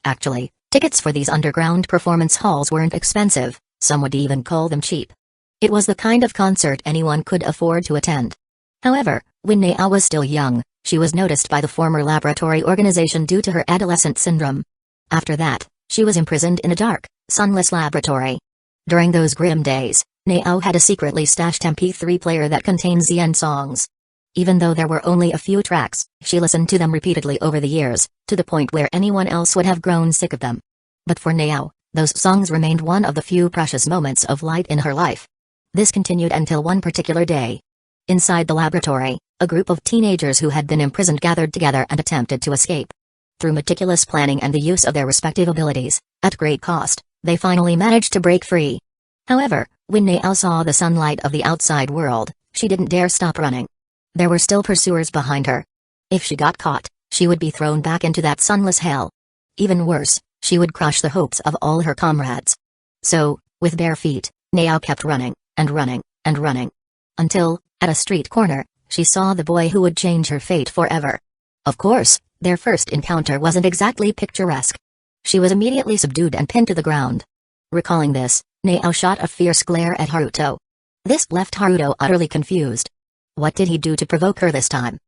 Actually, tickets for these underground performance halls weren't expensive, some would even call them cheap. It was the kind of concert anyone could afford to attend. However, when Nao was still young, she was noticed by the former laboratory organization due to her adolescent syndrome. After that, she was imprisoned in a dark, sunless laboratory. During those grim days, Nao had a secretly stashed MP3 player that contained Xian songs. Even though there were only a few tracks, she listened to them repeatedly over the years, to the point where anyone else would have grown sick of them. But for Nao, those songs remained one of the few precious moments of light in her life. This continued until one particular day. Inside the laboratory, a group of teenagers who had been imprisoned gathered together and attempted to escape. Through meticulous planning and the use of their respective abilities, at great cost, they finally managed to break free. However, when Nao saw the sunlight of the outside world, she didn't dare stop running. There were still pursuers behind her. If she got caught, she would be thrown back into that sunless hell. Even worse, she would crush the hopes of all her comrades. So, with bare feet, Nao kept running, and running, and running. Until, at a street corner, she saw the boy who would change her fate forever. Of course, their first encounter wasn't exactly picturesque. She was immediately subdued and pinned to the ground. Recalling this, Nao shot a fierce glare at Haruto. This left Haruto utterly confused. What did he do to provoke her this time?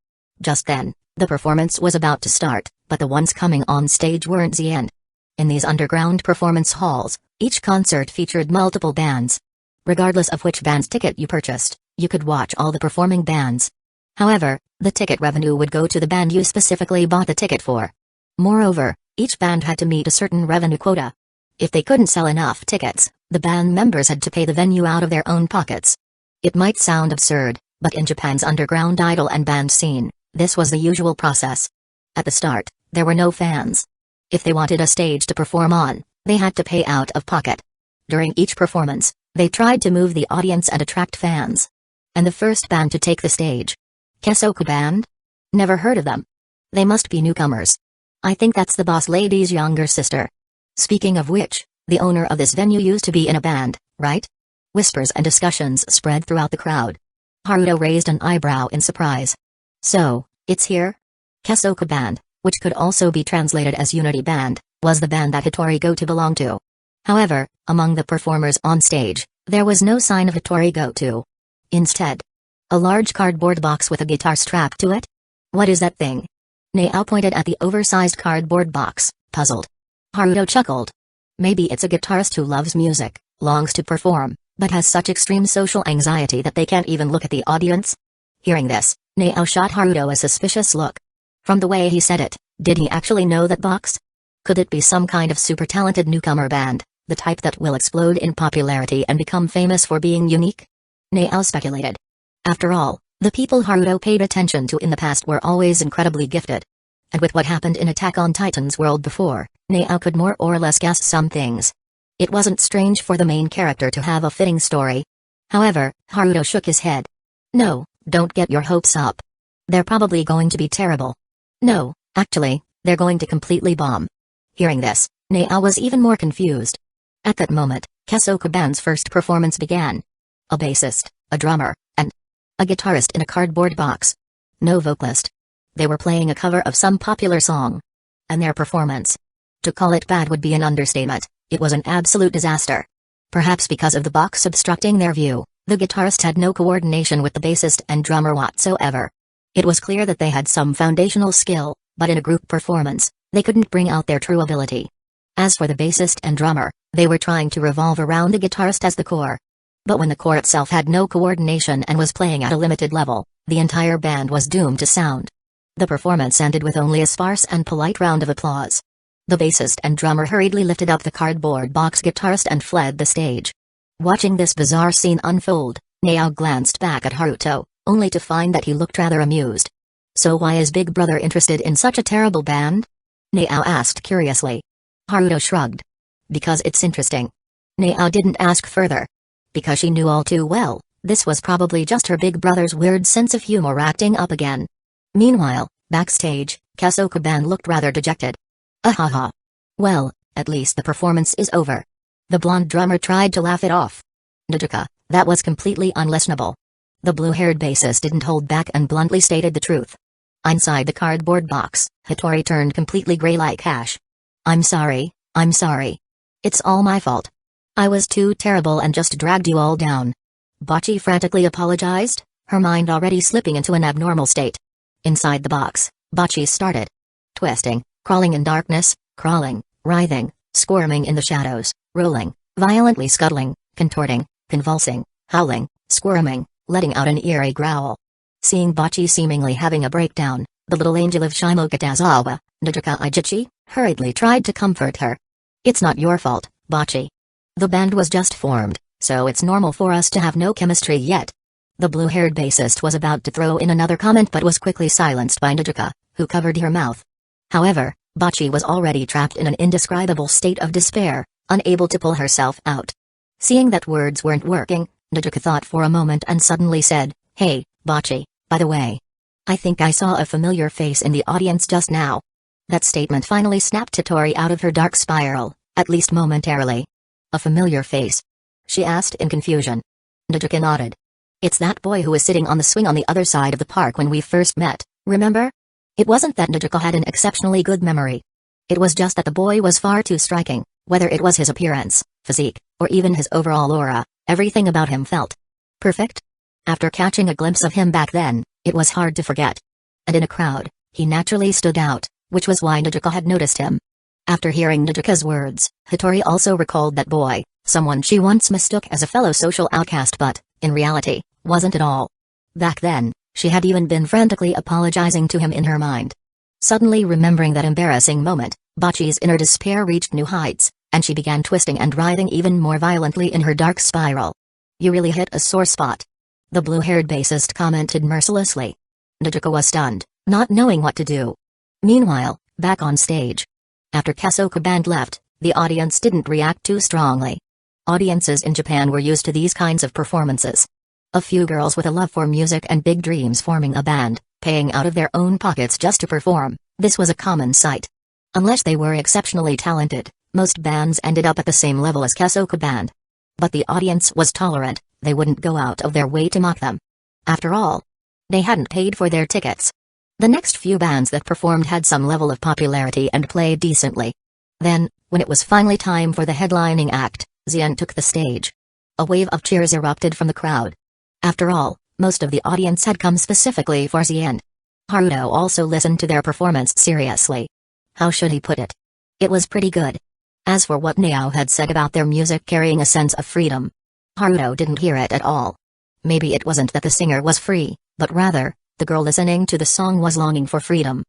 Just then, the performance was about to start, but the ones coming on stage weren't Xian. In these underground performance halls, each concert featured multiple bands. Regardless of which band's ticket you purchased, you could watch all the performing bands. However, the ticket revenue would go to the band you specifically bought the ticket for. Moreover, each band had to meet a certain revenue quota. If they couldn't sell enough tickets, the band members had to pay the venue out of their own pockets. It might sound absurd, but in Japan's underground idol and band scene, this was the usual process. At the start, there were no fans. If they wanted a stage to perform on, they had to pay out of pocket. During each performance, they tried to move the audience and attract fans. And the first band to take the stage? Kesoku Band? Never heard of them. They must be newcomers. I think that's the boss lady's younger sister. Speaking of which, the owner of this venue used to be in a band, right? Whispers and discussions spread throughout the crowd. Haruto raised an eyebrow in surprise. So, it's here? Kesoku Band, which could also be translated as Unity Band, was the band that Hitori Goto belonged to. However, among the performers on stage, there was no sign of Hitori Goto. Instead, a large cardboard box with a guitar strapped to it? What is that thing? Nao pointed at the oversized cardboard box, puzzled. Haruto chuckled. Maybe it's a guitarist who loves music, longs to perform, but has such extreme social anxiety that they can't even look at the audience? Hearing this, Nao shot Haruto a suspicious look. From the way he said it, did he actually know that box? Could it be some kind of super talented newcomer band, the type that will explode in popularity and become famous for being unique? Nao speculated. After all, the people Haruto paid attention to in the past were always incredibly gifted. And with what happened in Attack on Titan's world before, Nao could more or less guess some things. It wasn't strange for the main character to have a fitting story. However, Haruto shook his head. No, don't get your hopes up. They're probably going to be terrible. No, actually, they're going to completely bomb. Hearing this, Nao was even more confused. At that moment, Kesoku Band's first performance began. A bassist, a drummer, and a guitarist in a cardboard box. No vocalist. They were playing a cover of some popular song. And their performance. To call it bad would be an understatement, it was an absolute disaster. Perhaps because of the box obstructing their view, the guitarist had no coordination with the bassist and drummer whatsoever. It was clear that they had some foundational skill, but in a group performance, they couldn't bring out their true ability. As for the bassist and drummer, they were trying to revolve around the guitarist as the core. But when the core itself had no coordination and was playing at a limited level, the entire band was doomed to sound. The performance ended with only a sparse and polite round of applause. The bassist and drummer hurriedly lifted up the cardboard box guitarist and fled the stage. Watching this bizarre scene unfold, Nao glanced back at Haruto, only to find that he looked rather amused. "So why is Big Brother interested in such a terrible band?" Nao asked curiously. Haruto shrugged. "Because it's interesting." Nao didn't ask further. Because she knew all too well, this was probably just her big brother's weird sense of humor acting up again. Meanwhile, backstage, Kusagakure looked rather dejected. "Ahaha. Well, at least the performance is over." The blonde drummer tried to laugh it off. "Naruto, that was completely unlistenable." The blue-haired bassist didn't hold back and bluntly stated the truth. Inside the cardboard box, Hattori turned completely gray like ash. I'm sorry. It's all my fault. I was too terrible and just dragged you all down." Bocce frantically apologized, her mind already slipping into an abnormal state. Inside the box, Bocce started twisting, crawling in darkness, crawling, writhing, squirming in the shadows, rolling, violently scuttling, contorting, convulsing, howling, squirming, letting out an eerie growl. Seeing Bocce seemingly having a breakdown, the little angel of Shimokitazawa, Naruto Ijichi, hurriedly tried to comfort her. "It's not your fault, Bocce. The band was just formed, so it's normal for us to have no chemistry yet." The blue-haired bassist was about to throw in another comment but was quickly silenced by Naruto, who covered her mouth. However, Bocce was already trapped in an indescribable state of despair, unable to pull herself out. Seeing that words weren't working, Naruto thought for a moment and suddenly said, "Hey, Bocce, by the way. I think I saw a familiar face in the audience just now." That statement finally snapped Hattori out of her dark spiral, at least momentarily. "A familiar face?" she asked in confusion. Naruto nodded. "It's that boy who was sitting on the swing on the other side of the park when we first met, remember?" It wasn't that Naruto had an exceptionally good memory. It was just that the boy was far too striking, whether it was his appearance, physique, or even his overall aura, everything about him felt perfect. After catching a glimpse of him back then, it was hard to forget. And in a crowd, he naturally stood out, which was why Naruto had noticed him. After hearing Naruto's words, Hattori also recalled that boy, someone she once mistook as a fellow social outcast but, in reality, wasn't at all. Back then, she had even been frantically apologizing to him in her mind. Suddenly remembering that embarrassing moment, Bocce's inner despair reached new heights, and she began twisting and writhing even more violently in her dark spiral. "You really hit a sore spot," the blue-haired bassist commented mercilessly. Naruto was stunned, not knowing what to do. Meanwhile, back on stage. After Kusagakure left, the audience didn't react too strongly. Audiences in Japan were used to these kinds of performances. A few girls with a love for music and big dreams forming a band, paying out of their own pockets just to perform, this was a common sight. Unless they were exceptionally talented, most bands ended up at the same level as Kusagakure. But the audience was tolerant, they wouldn't go out of their way to mock them. After all, they hadn't paid for their tickets. The next few bands that performed had some level of popularity and played decently. Then, when it was finally time for the headlining act, Aizen took the stage. A wave of cheers erupted from the crowd. After all, most of the audience had come specifically for Aizen. Haruto also listened to their performance seriously. How should he put it? It was pretty good. As for what Nao had said about their music carrying a sense of freedom, Haruto didn't hear it at all. Maybe it wasn't that the singer was free, but rather, the girl listening to the song was longing for freedom.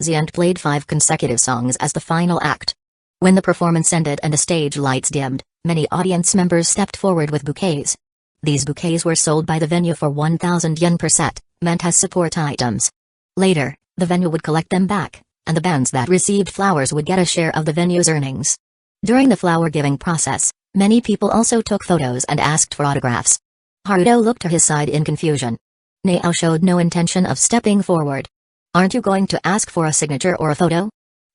Aizen played 5 consecutive songs as the final act. When the performance ended and the stage lights dimmed, many audience members stepped forward with bouquets. These bouquets were sold by the venue for 1,000 yen per set, meant as support items. Later, the venue would collect them back, and the bands that received flowers would get a share of the venue's earnings. During the flower-giving process, many people also took photos and asked for autographs. Haruto looked to his side in confusion. Nao showed no intention of stepping forward. "Aren't you going to ask for a signature or a photo?"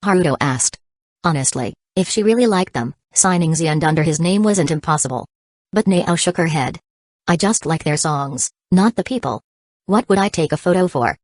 Haruto asked. Honestly, if she really liked them, signing Aizen under his name wasn't impossible. But Nao shook her head. "I just like their songs, not the people. What would I take a photo for?"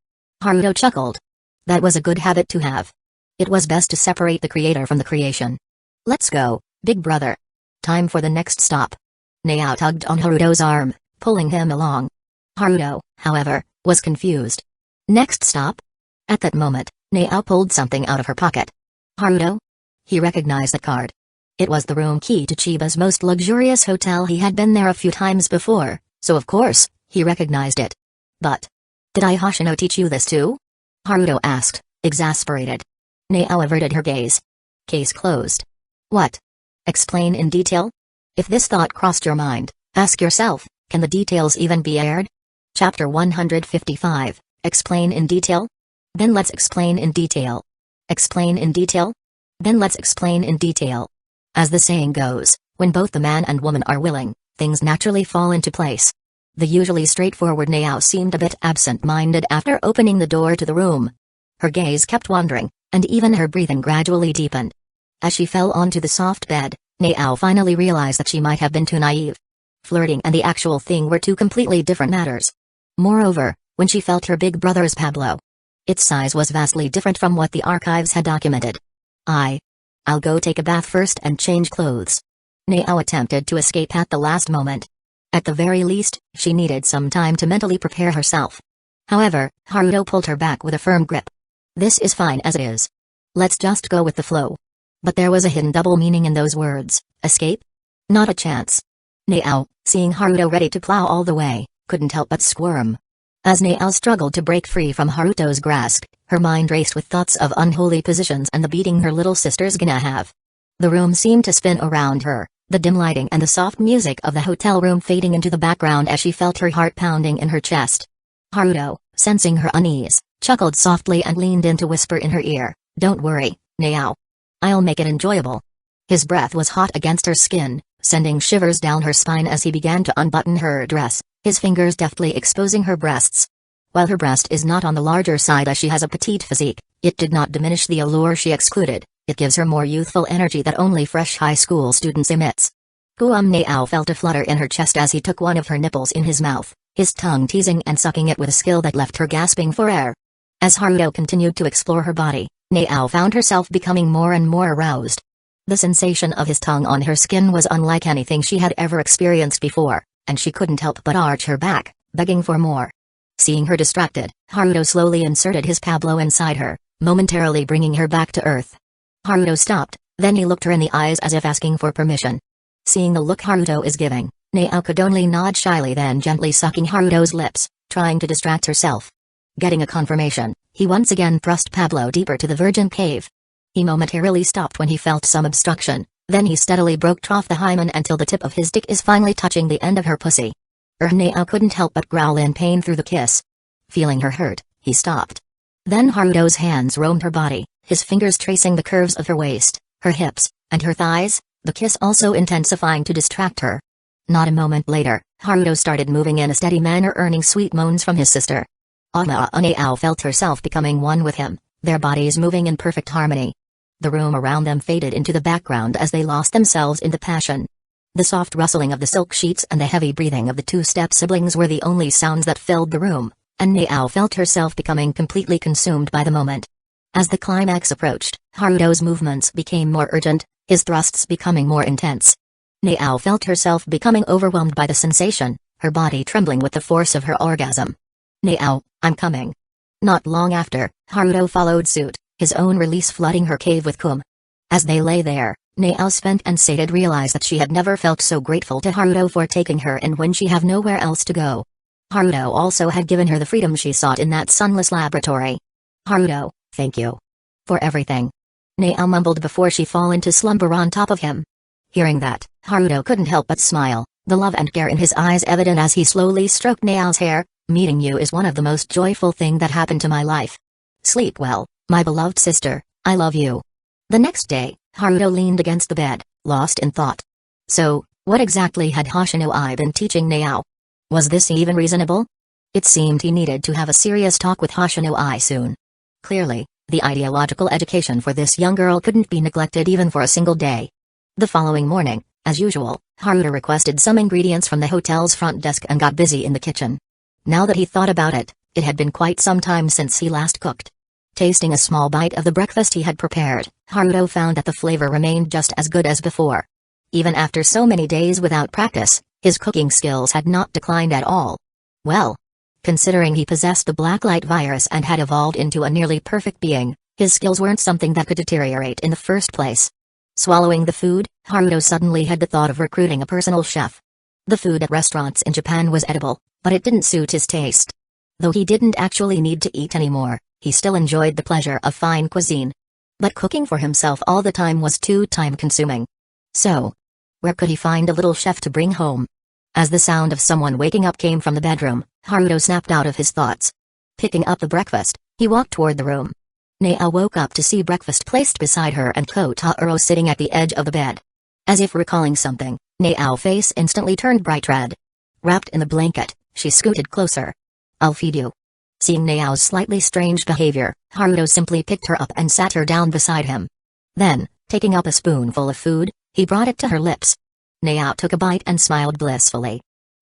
Haruto chuckled. That was a good habit to have. It was best to separate the creator from the creation. "Let's go, big brother. Time for the next stop." Nao tugged on Haruto's arm, pulling him along. Haruto, however, was confused. Next stop? At that moment, Nao pulled something out of her pocket. "Haruto?" He recognized the card. It was the room key to Chiba's most luxurious hotel. He had been there a few times before, so of course, he recognized it. "But did I Hoshino teach you this too?" Haruto asked, exasperated. Nao averted her gaze. Case closed. What? Explain in detail? If this thought crossed your mind, ask yourself, can the details even be aired? Chapter 155, Explain in detail? Then let's explain in detail. Explain in detail? Then let's explain in detail. As the saying goes, when both the man and woman are willing, things naturally fall into place. The usually straightforward Nao seemed a bit absent-minded after opening the door to the room. Her gaze kept wandering, and even her breathing gradually deepened. As she fell onto the soft bed, Nao finally realized that she might have been too naive. Flirting and the actual thing were two completely different matters. Moreover, when she felt her big brother's Pablo, its size was vastly different from what the archives had documented. I'll go take a bath first and change clothes. Nao attempted to escape at the last moment. At the very least, she needed some time to mentally prepare herself. However, Haruto pulled her back with a firm grip. This is fine as it is. Let's just go with the flow. But there was a hidden double meaning in those words. Escape? Not a chance. Nao, seeing Haruto ready to plow all the way, couldn't help but squirm. As Nao struggled to break free from Haruto's grasp, her mind raced with thoughts of unholy positions and the beating her little sister's gonna have. The room seemed to spin around her, the dim lighting and the soft music of the hotel room fading into the background as she felt her heart pounding in her chest. Haruto, sensing her unease, chuckled softly and leaned in to whisper in her ear, "Don't worry, Nao. I'll make it enjoyable." His breath was hot against her skin, sending shivers down her spine as he began to unbutton her dress, his fingers deftly exposing her breasts. While her breast is not on the larger side as she has a petite physique, it did not diminish the allure she excluded. It gives her more youthful energy that only fresh high school students emits. Nao felt a flutter in her chest as he took one of her nipples in his mouth, his tongue teasing and sucking it with a skill that left her gasping for air. As Haruto continued to explore her body, Nao found herself becoming more and more aroused. The sensation of his tongue on her skin was unlike anything she had ever experienced before, and she couldn't help but arch her back, begging for more. Seeing her distracted, Haruto slowly inserted his Pablo inside her, momentarily bringing her back to earth. Haruto stopped, then he looked her in the eyes as if asking for permission. Seeing the look Haruto is giving, Nao could only nod shyly, then gently sucking Haruto's lips, trying to distract herself. Getting a confirmation, he once again thrust Pablo deeper to the virgin cave. He momentarily stopped when he felt some obstruction, then he steadily broke off the hymen until the tip of his dick is finally touching the end of her pussy. Nao couldn't help but growl in pain through the kiss. Feeling her hurt, he stopped. Then Haruto's hands roamed her body, his fingers tracing the curves of her waist, her hips, and her thighs, the kiss also intensifying to distract her. Not a moment later, Haruto started moving in a steady manner, earning sweet moans from his sister. Nao felt herself becoming one with him, their bodies moving in perfect harmony. The room around them faded into the background as they lost themselves in the passion. The soft rustling of the silk sheets and the heavy breathing of the two-step siblings were the only sounds that filled the room, and Nao felt herself becoming completely consumed by the moment. As the climax approached, Haruto's movements became more urgent, his thrusts becoming more intense. Nao felt herself becoming overwhelmed by the sensation, her body trembling with the force of her orgasm. "Nao, I'm coming." Not long after, Haruto followed suit, his own release flooding her cave with cum. As they lay there, Nao, spent and sated, realized that she had never felt so grateful to Haruto for taking her in when she had nowhere else to go. Haruto also had given her the freedom she sought in that sunless laboratory. "Haruto, thank you for everything," Nao mumbled before she fell into slumber on top of him. Hearing that, Haruto couldn't help but smile, the love and care in his eyes evident as he slowly stroked Nao's hair. "Meeting you is one of the most joyful thing that happened to my life. Sleep well, my beloved sister, I love you." The next day, Haruto leaned against the bed, lost in thought. So, what exactly had Hoshinoi been teaching Nao? Was this even reasonable? It seemed he needed to have a serious talk with Hoshinoi soon. Clearly, the ideological education for this young girl couldn't be neglected even for a single day. The following morning, as usual, Haruto requested some ingredients from the hotel's front desk and got busy in the kitchen. Now that he thought about it, it had been quite some time since he last cooked. Tasting a small bite of the breakfast he had prepared, Haruto found that the flavor remained just as good as before. Even after so many days without practice, his cooking skills had not declined at all. Well, considering he possessed the blacklight virus and had evolved into a nearly perfect being, his skills weren't something that could deteriorate in the first place. Swallowing the food, Haruto suddenly had the thought of recruiting a personal chef. The food at restaurants in Japan was edible, but it didn't suit his taste. Though he didn't actually need to eat anymore, he still enjoyed the pleasure of fine cuisine. But cooking for himself all the time was too time-consuming. So, where could he find a little chef to bring home? As the sound of someone waking up came from the bedroom, Haruto snapped out of his thoughts. Picking up the breakfast, he walked toward the room. Naao woke up to see breakfast placed beside her and Kotaro sitting at the edge of the bed. As if recalling something, Nao's face instantly turned bright red. Wrapped in the blanket, she scooted closer. "I'll feed you." Seeing Nao's slightly strange behavior, Haruto simply picked her up and sat her down beside him. Then, taking up a spoonful of food, he brought it to her lips. Nao took a bite and smiled blissfully.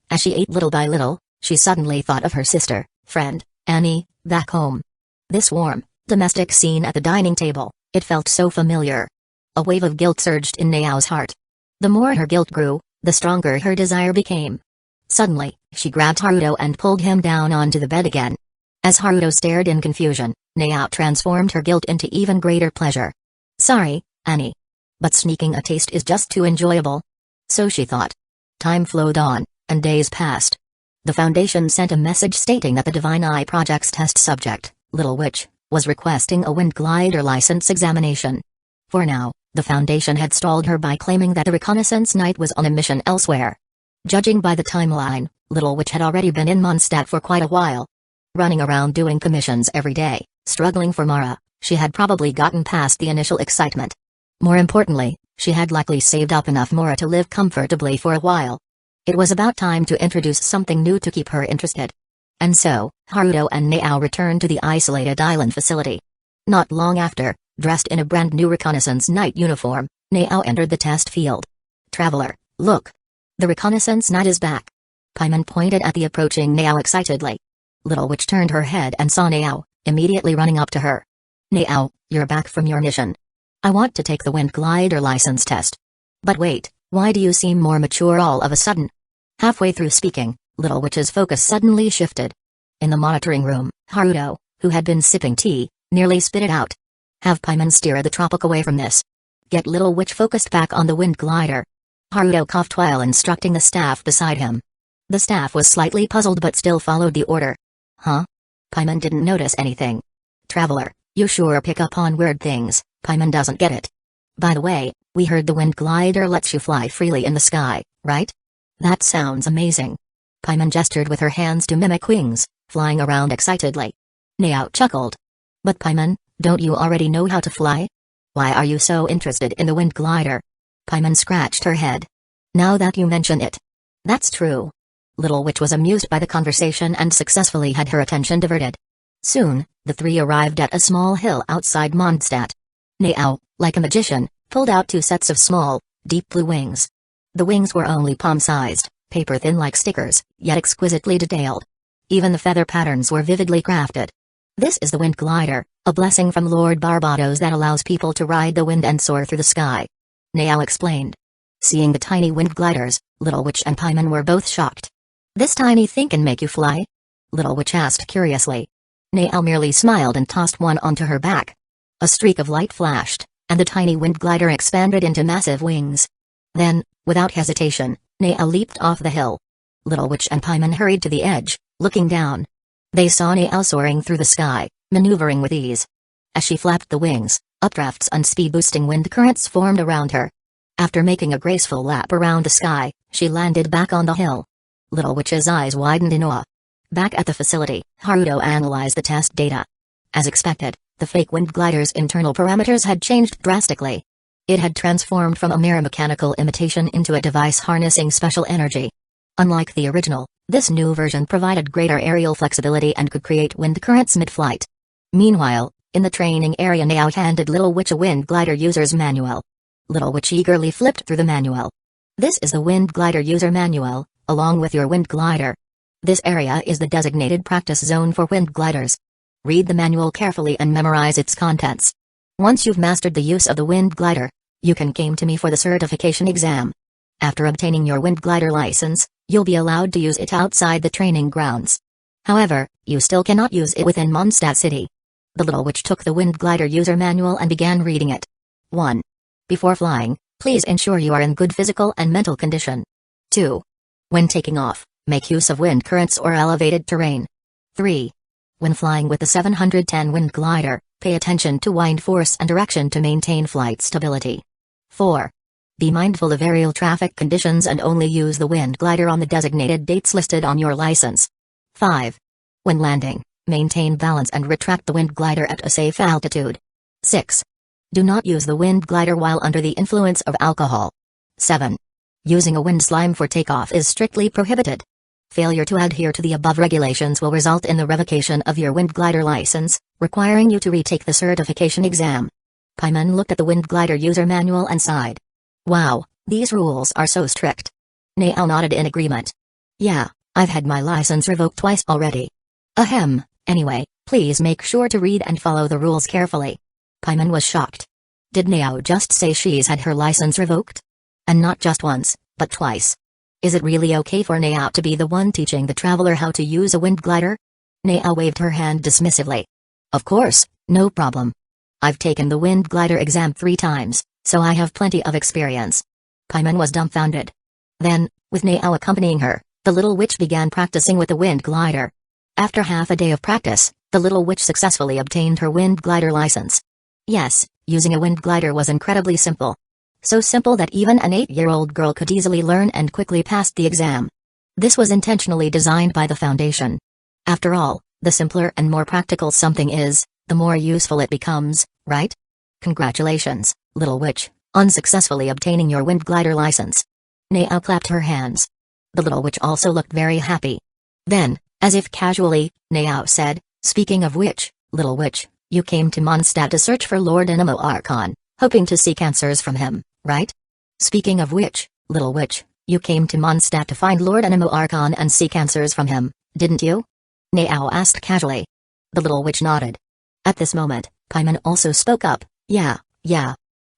As she ate little by little, she suddenly thought of her sister, friend, Annie, back home. This warm, domestic scene at the dining table, it felt so familiar. A wave of guilt surged in Nao's heart. The more her guilt grew, the stronger her desire became. Suddenly, she grabbed Haruto and pulled him down onto the bed again. As Haruto stared in confusion, Nao transformed her guilt into even greater pleasure. "Sorry, Annie. But sneaking a taste is just too enjoyable." So she thought. Time flowed on, and days passed. The Foundation sent a message stating that the Divine Eye Project's test subject, Little Witch, was requesting a wind glider license examination. For now, the Foundation had stalled her by claiming that the reconnaissance knight was on a mission elsewhere. Judging by the timeline, Little Witch had already been in Mondstadt for quite a while. Running around doing commissions every day, struggling for Mara, she had probably gotten past the initial excitement. More importantly, she had likely saved up enough Mara to live comfortably for a while. It was about time to introduce something new to keep her interested. And so, Haruto and Nao returned to the isolated island facility. Not long after, dressed in a brand new reconnaissance knight uniform, Nao entered the test field. "Traveler, look! The reconnaissance knight is back!" Paimon pointed at the approaching Nao excitedly. Little Witch turned her head and saw Nao, immediately running up to her. "Nao, you're back from your mission. I want to take the wind glider license test." "But wait, why do you seem more mature all of a sudden?" Halfway through speaking, Little Witch's focus suddenly shifted. In the monitoring room, Haruto, who had been sipping tea, nearly spit it out. "Have Paimon steer the tropic away from this. Get Little Witch focused back on the wind glider." Haruto coughed while instructing the staff beside him. The staff was slightly puzzled but still followed the order. "Huh?" Paimon didn't notice anything. "Traveler, you sure pick up on weird things." Paimon doesn't get it. "By the way, we heard the wind glider lets you fly freely in the sky, right? That sounds amazing." Paimon gestured with her hands to mimic wings, flying around excitedly. Nao chuckled. "But Paimon, don't you already know how to fly? Why are you so interested in the wind glider?" Paimon scratched her head. "Now that you mention it. That's true." Little Witch was amused by the conversation and successfully had her attention diverted. Soon, the three arrived at a small hill outside Mondstadt. Nao, like a magician, pulled out 2 sets of small, deep blue wings. The wings were only palm-sized, paper-thin like stickers, yet exquisitely detailed. Even the feather patterns were vividly crafted. "This is the wind glider, a blessing from Lord Barbados that allows people to ride the wind and soar through the sky," Nao explained. Seeing the tiny wind gliders, Little Witch and Paimon were both shocked. "This tiny thing can make you fly?" Little Witch asked curiously. Nao merely smiled and tossed one onto her back. A streak of light flashed, and the tiny wind glider expanded into massive wings. Then, without hesitation, Nao leaped off the hill. Little Witch and Paimon hurried to the edge, looking down. They saw Nao soaring through the sky, maneuvering with ease. As she flapped the wings, updrafts and speed-boosting wind currents formed around her. After making a graceful lap around the sky, she landed back on the hill. Little Witch's eyes widened in awe. Back at the facility, Haruto analyzed the test data. As expected, the fake wind glider's internal parameters had changed drastically. It had transformed from a mere mechanical imitation into a device harnessing special energy. Unlike the original, this new version provided greater aerial flexibility and could create wind currents mid-flight. Meanwhile, in the training area, Nao handed Little Witch a wind glider user's manual. Little Witch eagerly flipped through the manual. "This is the wind glider user manual, along with your wind glider. This area is the designated practice zone for wind gliders. Read the manual carefully and memorize its contents. Once you've mastered the use of the wind glider, you can come to me for the certification exam. After obtaining your wind glider license, you'll be allowed to use it outside the training grounds. However, you still cannot use it within Mondstadt City." The Little Witch took the wind glider user manual and began reading it. 1. Before flying, please ensure you are in good physical and mental condition. 2. When taking off, make use of wind currents or elevated terrain. 3. When flying with the 710 wind glider, Pay attention to wind force and direction to maintain flight stability. 4. Be mindful of aerial traffic conditions and only use the wind glider on the designated dates listed on your license. 5. When landing, maintain balance and retract the wind glider at a safe altitude. 6. Do not use the wind glider while under the influence of alcohol. 7. Using a wind slime for takeoff is strictly prohibited. Failure to adhere to the above regulations will result in the revocation of your wind glider license, requiring you to retake the certification exam. Paimon looked at the wind glider user manual and sighed. Wow, these rules are so strict. Naao nodded in agreement. Yeah, I've had my license revoked twice already. Ahem, anyway, please make sure to read and follow the rules carefully. Paimon was shocked. Did Naao just say she's had her license revoked? And not just once, but twice. Is it really okay for Naao to be the one teaching the traveler how to use a wind glider? Naao waved her hand dismissively. Of course, no problem. I've taken the wind glider exam 3 times, so I have plenty of experience. Paimon was dumbfounded. Then, with Naao accompanying her, the little witch began practicing with the wind glider. After half a day of practice, the little witch successfully obtained her wind glider license. Yes, using a wind glider was incredibly simple. So simple that even an 8-year-old girl could easily learn and quickly passed the exam. This was intentionally designed by the Foundation. After all, the simpler and more practical something is, the more useful it becomes, right? Congratulations, little witch, on successfully obtaining your wind glider license. Naao clapped her hands. The little witch also looked very happy. Then, as if casually, Naao said, speaking of which, little witch, you came to Mondstadt to search for Lord Anemo Archon, hoping to seek answers from him, right? Speaking of which, little witch, you came to Mondstadt to find Lord Anemo Archon and seek answers from him, didn't you? Naao asked casually. The little witch nodded. At this moment, Paimon also spoke up. Yeah.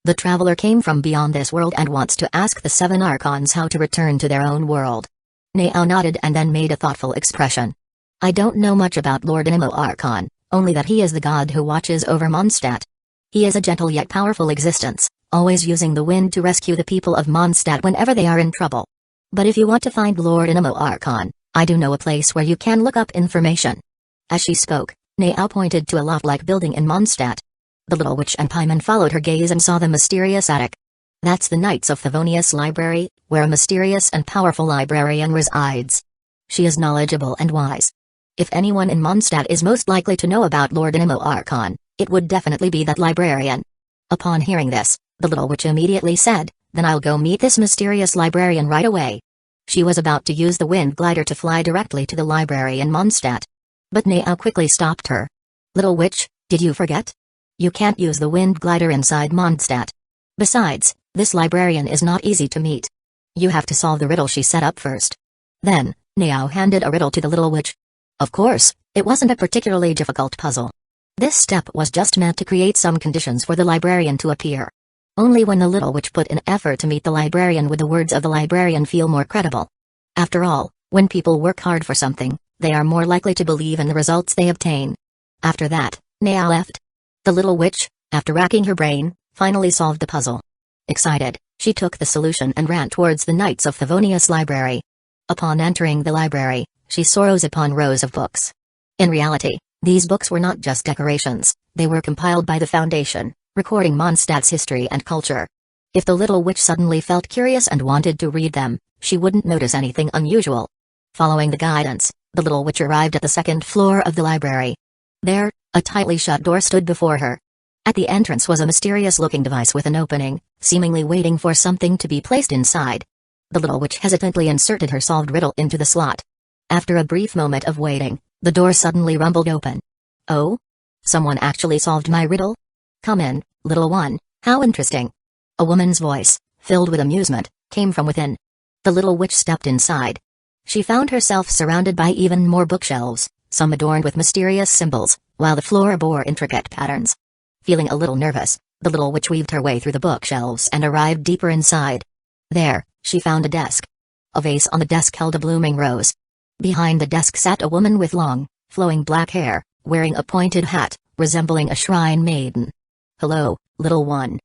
The traveler came from beyond this world and wants to ask the 7 Archons how to return to their own world. Naao nodded and then made a thoughtful expression. I don't know much about Lord Anemo Archon, only that he is the god who watches over Mondstadt. He is a gentle yet powerful existence, always using the wind to rescue the people of Mondstadt whenever they are in trouble. But if you want to find Lord Anemo Archon, I do know a place where you can look up information. As she spoke, Naao pointed to a loft-like building in Mondstadt. The little witch and Paimon followed her gaze and saw the mysterious attic. That's the Knights of Favonius Library, where a mysterious and powerful librarian resides. She is knowledgeable and wise. If anyone in Mondstadt is most likely to know about Lord Anemo Archon, it would definitely be that librarian. Upon hearing this, the little witch immediately said, then I'll go meet this mysterious librarian right away. She was about to use the wind glider to fly directly to the library in Mondstadt. But Naao quickly stopped her. Little witch, did you forget? You can't use the wind glider inside Mondstadt. Besides, this librarian is not easy to meet. You have to solve the riddle she set up first. Then, Naao handed a riddle to the little witch. Of course, it wasn't a particularly difficult puzzle. This step was just meant to create some conditions for the librarian to appear. Only when the little witch put in effort to meet the librarian would the words of the librarian feel more credible. After all, when people work hard for something, they are more likely to believe in the results they obtain. After that, Naao left. The little witch, after racking her brain, finally solved the puzzle. Excited, she took the solution and ran towards the Knights of Favonius Library. Upon entering the library, she saw rows upon rows of books. In reality, these books were not just decorations, they were compiled by the Foundation, recording Mondstadt's history and culture. If the little witch suddenly felt curious and wanted to read them, she wouldn't notice anything unusual. Following the guidance, the little witch arrived at the 2nd floor of the library. There, a tightly shut door stood before her. At the entrance was a mysterious-looking device with an opening, seemingly waiting for something to be placed inside. The little witch hesitantly inserted her solved riddle into the slot. After a brief moment of waiting, the door suddenly rumbled open. Oh? Someone actually solved my riddle? Come in, little one, how interesting. A woman's voice, filled with amusement, came from within. The little witch stepped inside. She found herself surrounded by even more bookshelves, some adorned with mysterious symbols, while the floor bore intricate patterns. Feeling a little nervous, the little witch weaved her way through the bookshelves and arrived deeper inside. There, she found a desk. A vase on the desk held a blooming rose. Behind the desk sat a woman with long, flowing black hair, wearing a pointed hat, resembling a shrine maiden. Hello, little one.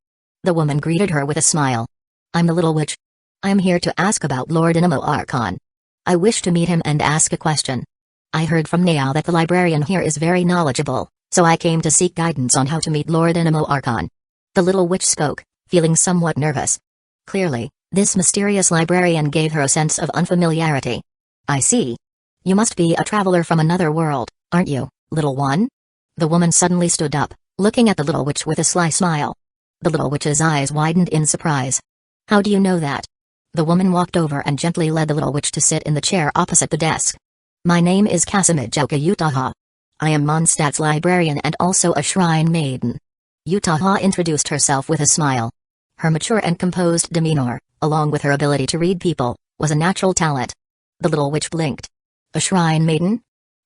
The woman greeted her with a smile. I'm the little witch. I'm here to ask about Lord Anemo Archon. I wish to meet him and ask a question. I heard from Naao that the librarian here is very knowledgeable, So I came to seek guidance on how to meet Lord Inamo Archon. The little witch spoke, feeling somewhat nervous. Clearly, this mysterious librarian gave her a sense of unfamiliarity. I see. You must be a traveler from another world, aren't you, little one? The woman suddenly stood up, looking at the little witch with a sly smile. The little witch's eyes widened in surprise. How do you know that? The woman walked over and gently led the little witch to sit in the chair opposite the desk. My name is Kusagakure Uchiha. I am Mondstadt's librarian and also a shrine maiden. Uchiha introduced herself with a smile. Her mature and composed demeanor, along with her ability to read people, was a natural talent. The little witch blinked. A shrine maiden?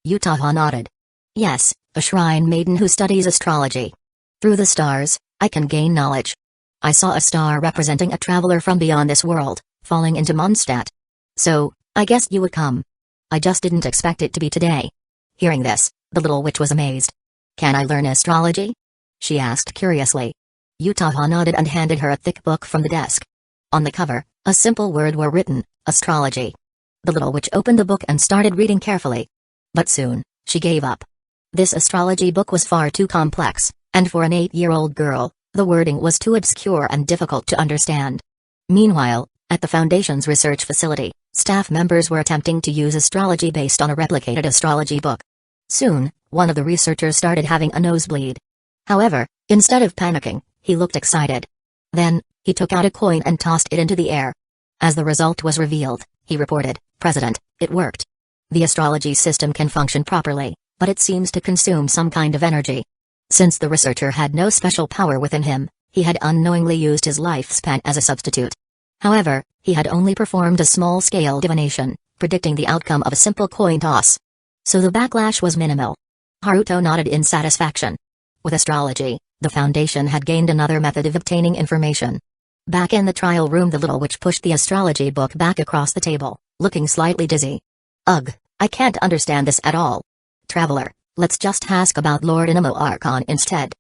Uchiha nodded. Yes, a shrine maiden who studies astrology. Through the stars, I can gain knowledge. I saw a star representing a traveler from beyond this world, falling into Mondstadt. So, I guessed you would come. I just didn't expect it to be today. Hearing this, the little witch was amazed. Can I learn astrology? She asked curiously. Uchiha nodded and handed her a thick book from the desk. On the cover, a simple word were written, astrology. The little witch opened the book and started reading carefully. But soon, she gave up. This astrology book was far too complex, and for an 8-year-old girl, the wording was too obscure and difficult to understand. Meanwhile, at the Foundation's research facility, staff members were attempting to use astrology based on a replicated astrology book. Soon, one of the researchers started having a nosebleed. However, instead of panicking, he looked excited. Then, he took out a coin and tossed it into the air. As the result was revealed, he reported, President, it worked. The astrology system can function properly, but it seems to consume some kind of energy. Since the researcher had no special power within him, he had unknowingly used his lifespan as a substitute. However, he had only performed a small-scale divination, predicting the outcome of a simple coin toss. So the backlash was minimal. Haruto nodded in satisfaction. With astrology, the Foundation had gained another method of obtaining information. Back in the trial room, the little witch pushed the astrology book back across the table, looking slightly dizzy. Ugh, I can't understand this at all. Traveler, let's just ask about Lord Inamo Archon instead.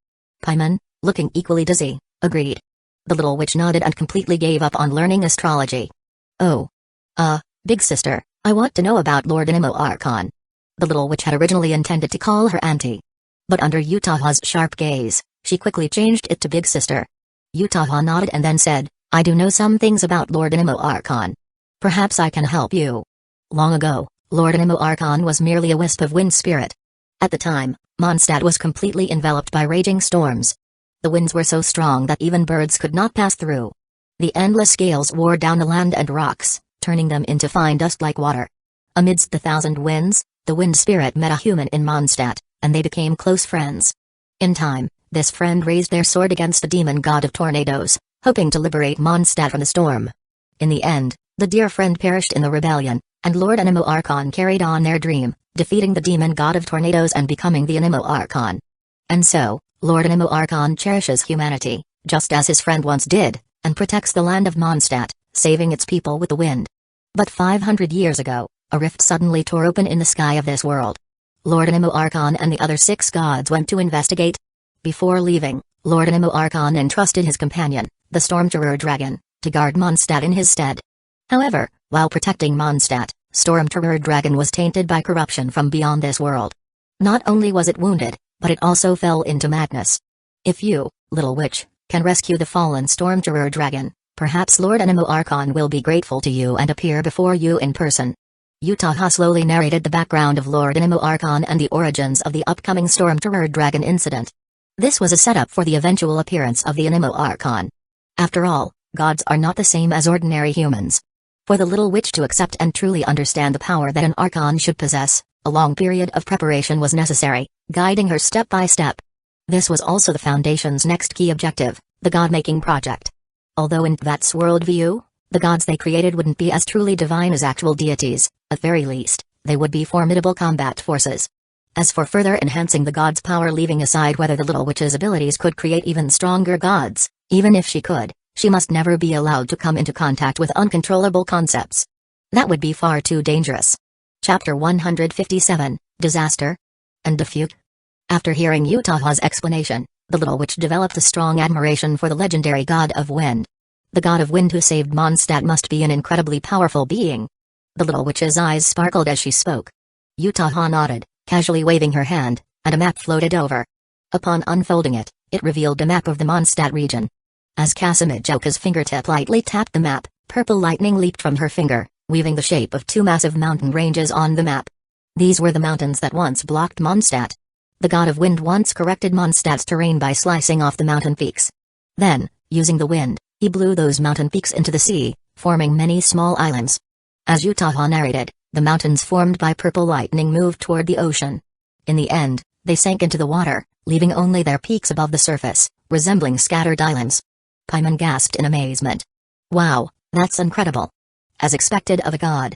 Paimon, looking equally dizzy, agreed. The little witch nodded and completely gave up on learning astrology. Oh. Big sister, I want to know about Lord Inamo Archon. The little witch had originally intended to call her auntie. But under Uchiha's sharp gaze, she quickly changed it to big sister. Uchiha nodded and then said, I do know some things about Lord Inamo Archon. Perhaps I can help you. Long ago, Lord Inamo Archon was merely a wisp of wind spirit. At the time, Mondstadt was completely enveloped by raging storms. The winds were so strong that even birds could not pass through. The endless gales wore down the land and rocks, turning them into fine dust like water. Amidst the thousand winds, the wind spirit met a human in Mondstadt, and they became close friends. In time, this friend raised their sword against the demon god of tornadoes, hoping to liberate Mondstadt from the storm. In the end, the dear friend perished in the rebellion, and Lord Inamo Archon carried on their dream, defeating the demon god of tornadoes and becoming the Inamo Archon. And so, Lord Inamo Archon cherishes humanity, just as his friend once did, and protects the land of Mondstadt, saving its people with the wind. But 500 years ago, a rift suddenly tore open in the sky of this world. Lord Inamo Archon and the other 6 gods went to investigate. Before leaving, Lord Inamo Archon entrusted his companion, the Storm-Terror Dragon, to guard Mondstadt in his stead. However, while protecting Mondstadt, Storm-Terror Dragon was tainted by corruption from beyond this world. Not only was it wounded, but it also fell into madness. If you, little witch, can rescue the fallen Storm-Terror Dragon, perhaps Lord Inamo Archon will be grateful to you and appear before you in person. Uchiha slowly narrated the background of Lord Inamo Archon and the origins of the upcoming Storm-Terror Dragon incident. This was a setup for the eventual appearance of the Inamo Archon. After all, gods are not the same as ordinary humans. For the little witch to accept and truly understand the power that an Archon should possess, a long period of preparation was necessary, guiding her step by step. This was also the Foundation's next key objective, the God-making project. Although in that's worldview, the gods they created wouldn't be as truly divine as actual deities, at very least, they would be formidable combat forces. As for further enhancing the gods' power, leaving aside whether the little witch's abilities could create even stronger gods, even if she could, she must never be allowed to come into contact with uncontrollable concepts. That would be far too dangerous. Chapter 157, Disaster and Defeat. After hearing Uchiha's explanation, the little witch developed a strong admiration for the legendary god of wind. The god of wind who saved Mondstadt must be an incredibly powerful being. The little witch's eyes sparkled as she spoke. Uchiha nodded, casually waving her hand, and a map floated over. Upon unfolding it, it revealed a map of the Mondstadt region. As Kusagakure fingertip lightly tapped the map, purple lightning leaped from her finger, weaving the shape of two massive mountain ranges on the map. These were the mountains that once blocked Mondstadt. The god of wind once corrected Mondstadt's terrain by slicing off the mountain peaks. Then, using the wind, he blew those mountain peaks into the sea, forming many small islands. As Uchiha narrated, the mountains formed by purple lightning moved toward the ocean. In the end, they sank into the water, leaving only their peaks above the surface, resembling scattered islands. Paimon gasped in amazement. Wow, that's incredible. As expected of a god.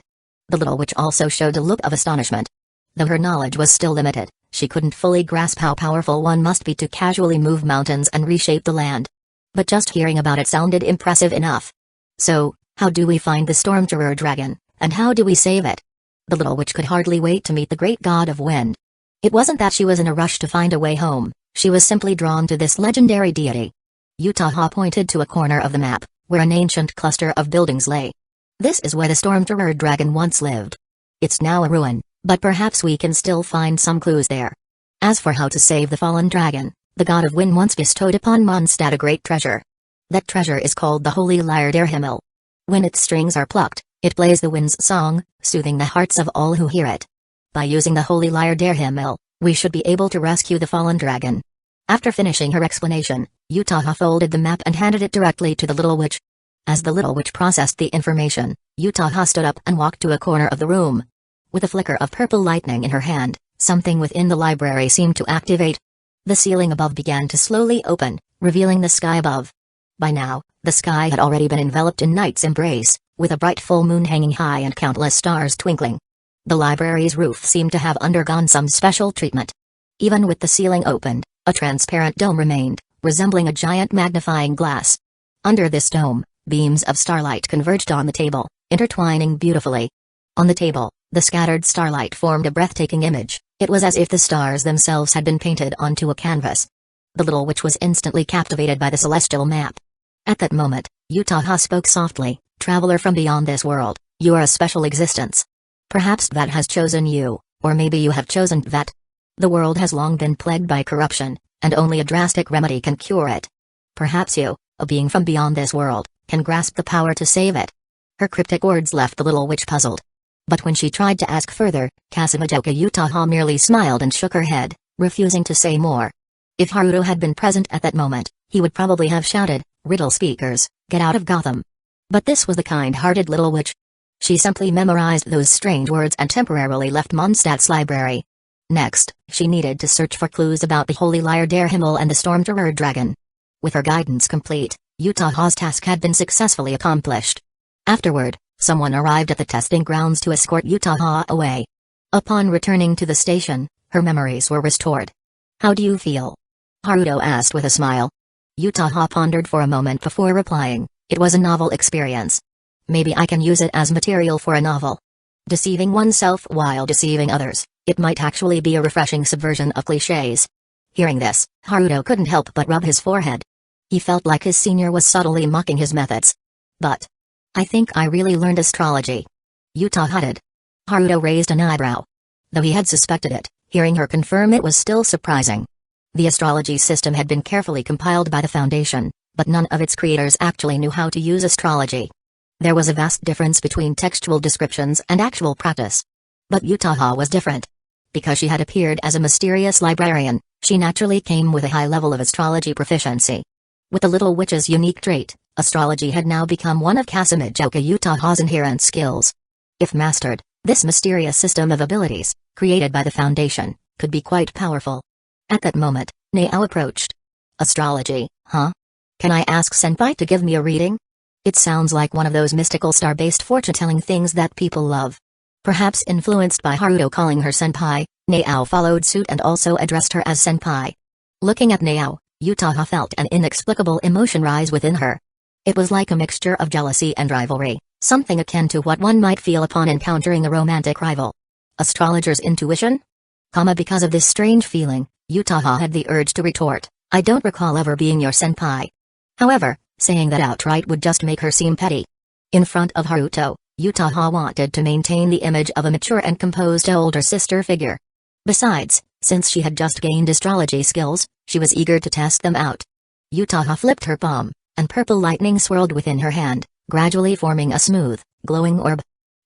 The little witch also showed a look of astonishment. Though her knowledge was still limited, she couldn't fully grasp how powerful one must be to casually move mountains and reshape the land. But just hearing about it sounded impressive enough. So, how do we find the Stormterror dragon, and how do we save it? The little witch could hardly wait to meet the great god of wind. It wasn't that she was in a rush to find a way home, she was simply drawn to this legendary deity. Uchiha pointed to a corner of the map, where an ancient cluster of buildings lay. This is where the Stormterror dragon once lived. It's now a ruin, but perhaps we can still find some clues there. As for how to save the fallen dragon, the god of wind once bestowed upon Mondstadt a great treasure. That treasure is called the Holy Lyre der Himmel. When its strings are plucked, it plays the wind's song, soothing the hearts of all who hear it. By using the Holy Lyre der Himmel, we should be able to rescue the fallen dragon. After finishing her explanation, Uchiha folded the map and handed it directly to the little witch. As the little witch processed the information, Uchiha stood up and walked to a corner of the room. With a flicker of purple lightning in her hand, something within the library seemed to activate. The ceiling above began to slowly open, revealing the sky above. By now, the sky had already been enveloped in night's embrace, with a bright full moon hanging high and countless stars twinkling. The library's roof seemed to have undergone some special treatment. Even with the ceiling opened, a transparent dome remained, resembling a giant magnifying glass. Under this dome, beams of starlight converged on the table, intertwining beautifully. On the table, the scattered starlight formed a breathtaking image. It was as if the stars themselves had been painted onto a canvas. The little witch was instantly captivated by the celestial map. At that moment, Uchiha spoke softly, "Traveler from beyond this world, you are a special existence. Perhaps Vat has chosen you, or maybe you have chosen Vat. The world has long been plagued by corruption, and only a drastic remedy can cure it. Perhaps you, a being from beyond this world, can grasp the power to save it." Her cryptic words left the little witch puzzled. But when she tried to ask further, Uchiha merely smiled and shook her head, refusing to say more. If Haruto had been present at that moment, he would probably have shouted, "Riddle speakers, get out of Gotham." But this was the kind-hearted little witch. She simply memorized those strange words and temporarily left Mondstadt's library. Next, she needed to search for clues about the Holy Lyre der Himmel and the Stormterror dragon. With her guidance complete, Uchiha's task had been successfully accomplished. Afterward, someone arrived at the testing grounds to escort Uchiha away. Upon returning to the station, her memories were restored. "How do you feel?" Haruto asked with a smile. Uchiha pondered for a moment before replying, "It was a novel experience. Maybe I can use it as material for a novel. Deceiving oneself while deceiving others, it might actually be a refreshing subversion of clichés." Hearing this, Haruto couldn't help but rub his forehead. He felt like his senior was subtly mocking his methods. "But I think I really learned astrology." Uchiha did. Haruto raised an eyebrow. Though he had suspected it, hearing her confirm it was still surprising. The astrology system had been carefully compiled by the Foundation, but none of its creators actually knew how to use astrology. There was a vast difference between textual descriptions and actual practice. But Uchiha was different. Because she had appeared as a mysterious librarian, she naturally came with a high level of astrology proficiency. With the little witch's unique trait, astrology had now become one of Uchiha's inherent skills. If mastered, this mysterious system of abilities, created by the Foundation, could be quite powerful. At that moment, Nao approached. "Astrology, huh? Can I ask Senpai to give me a reading? It sounds like one of those mystical star-based fortune-telling things that people love." Perhaps influenced by Haruto calling her Senpai, Nao followed suit and also addressed her as Senpai. Looking at Nao, Uchiha felt an inexplicable emotion rise within her. It was like a mixture of jealousy and rivalry, something akin to what one might feel upon encountering a romantic rival. Astrologer's intuition? Because of this strange feeling, Uchiha had the urge to retort, "I don't recall ever being your senpai." However, saying that outright would just make her seem petty. In front of Haruto, Uchiha wanted to maintain the image of a mature and composed older sister figure. Besides, Since she had just gained astrology skills, she was eager to test them out. Uchiha flipped her palm, and purple lightning swirled within her hand, gradually forming a smooth, glowing orb.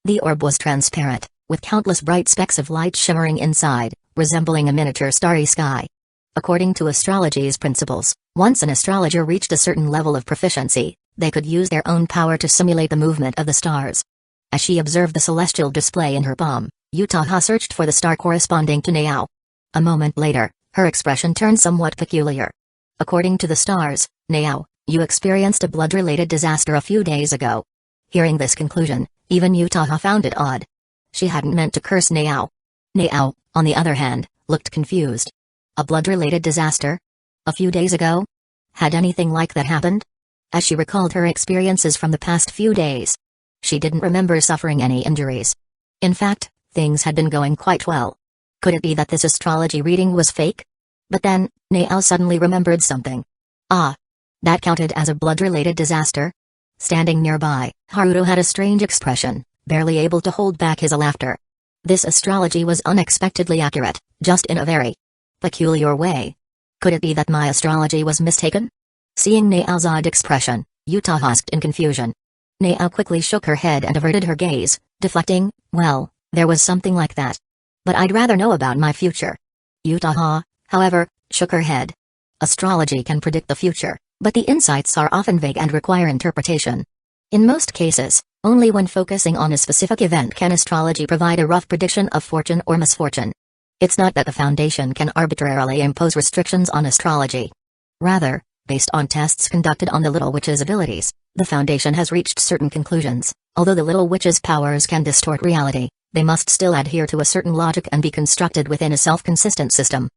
The orb was transparent, with countless bright specks of light shimmering inside, resembling a miniature starry sky. According to astrology's principles, once an astrologer reached a certain level of proficiency, they could use their own power to simulate the movement of the stars. As she observed the celestial display in her palm, Uchiha searched for the star corresponding to Nao. A moment later, her expression turned somewhat peculiar. According to the stars, Nao, you experienced a blood-related disaster a few days ago. Hearing this conclusion, even Uchiha found it odd. She hadn't meant to curse Nao. Nao, on the other hand, looked confused. A blood-related disaster? A few days ago? Had anything like that happened? As she recalled her experiences from the past few days, she didn't remember suffering any injuries. In fact, things had been going quite well. Could it be that this astrology reading was fake? But then, Nao suddenly remembered something. Ah! That counted as a blood-related disaster? Standing nearby, Haruto had a strange expression, barely able to hold back his laughter. This astrology was unexpectedly accurate, just in a very peculiar way. Could it be that my astrology was mistaken? Seeing Nao's odd expression, Uchiha asked in confusion. Nao quickly shook her head and averted her gaze, deflecting, well, there was something like that. But I'd rather know about my future. Uchiha, however, shook her head. Astrology can predict the future, but the insights are often vague and require interpretation. In most cases, only when focusing on a specific event can astrology provide a rough prediction of fortune or misfortune. It's not that the Foundation can arbitrarily impose restrictions on astrology. Rather, based on tests conducted on the Little Witch's abilities, the Foundation has reached certain conclusions. Although the Little Witch's powers can distort reality, they must still adhere to a certain logic and be constructed within a self-consistent system.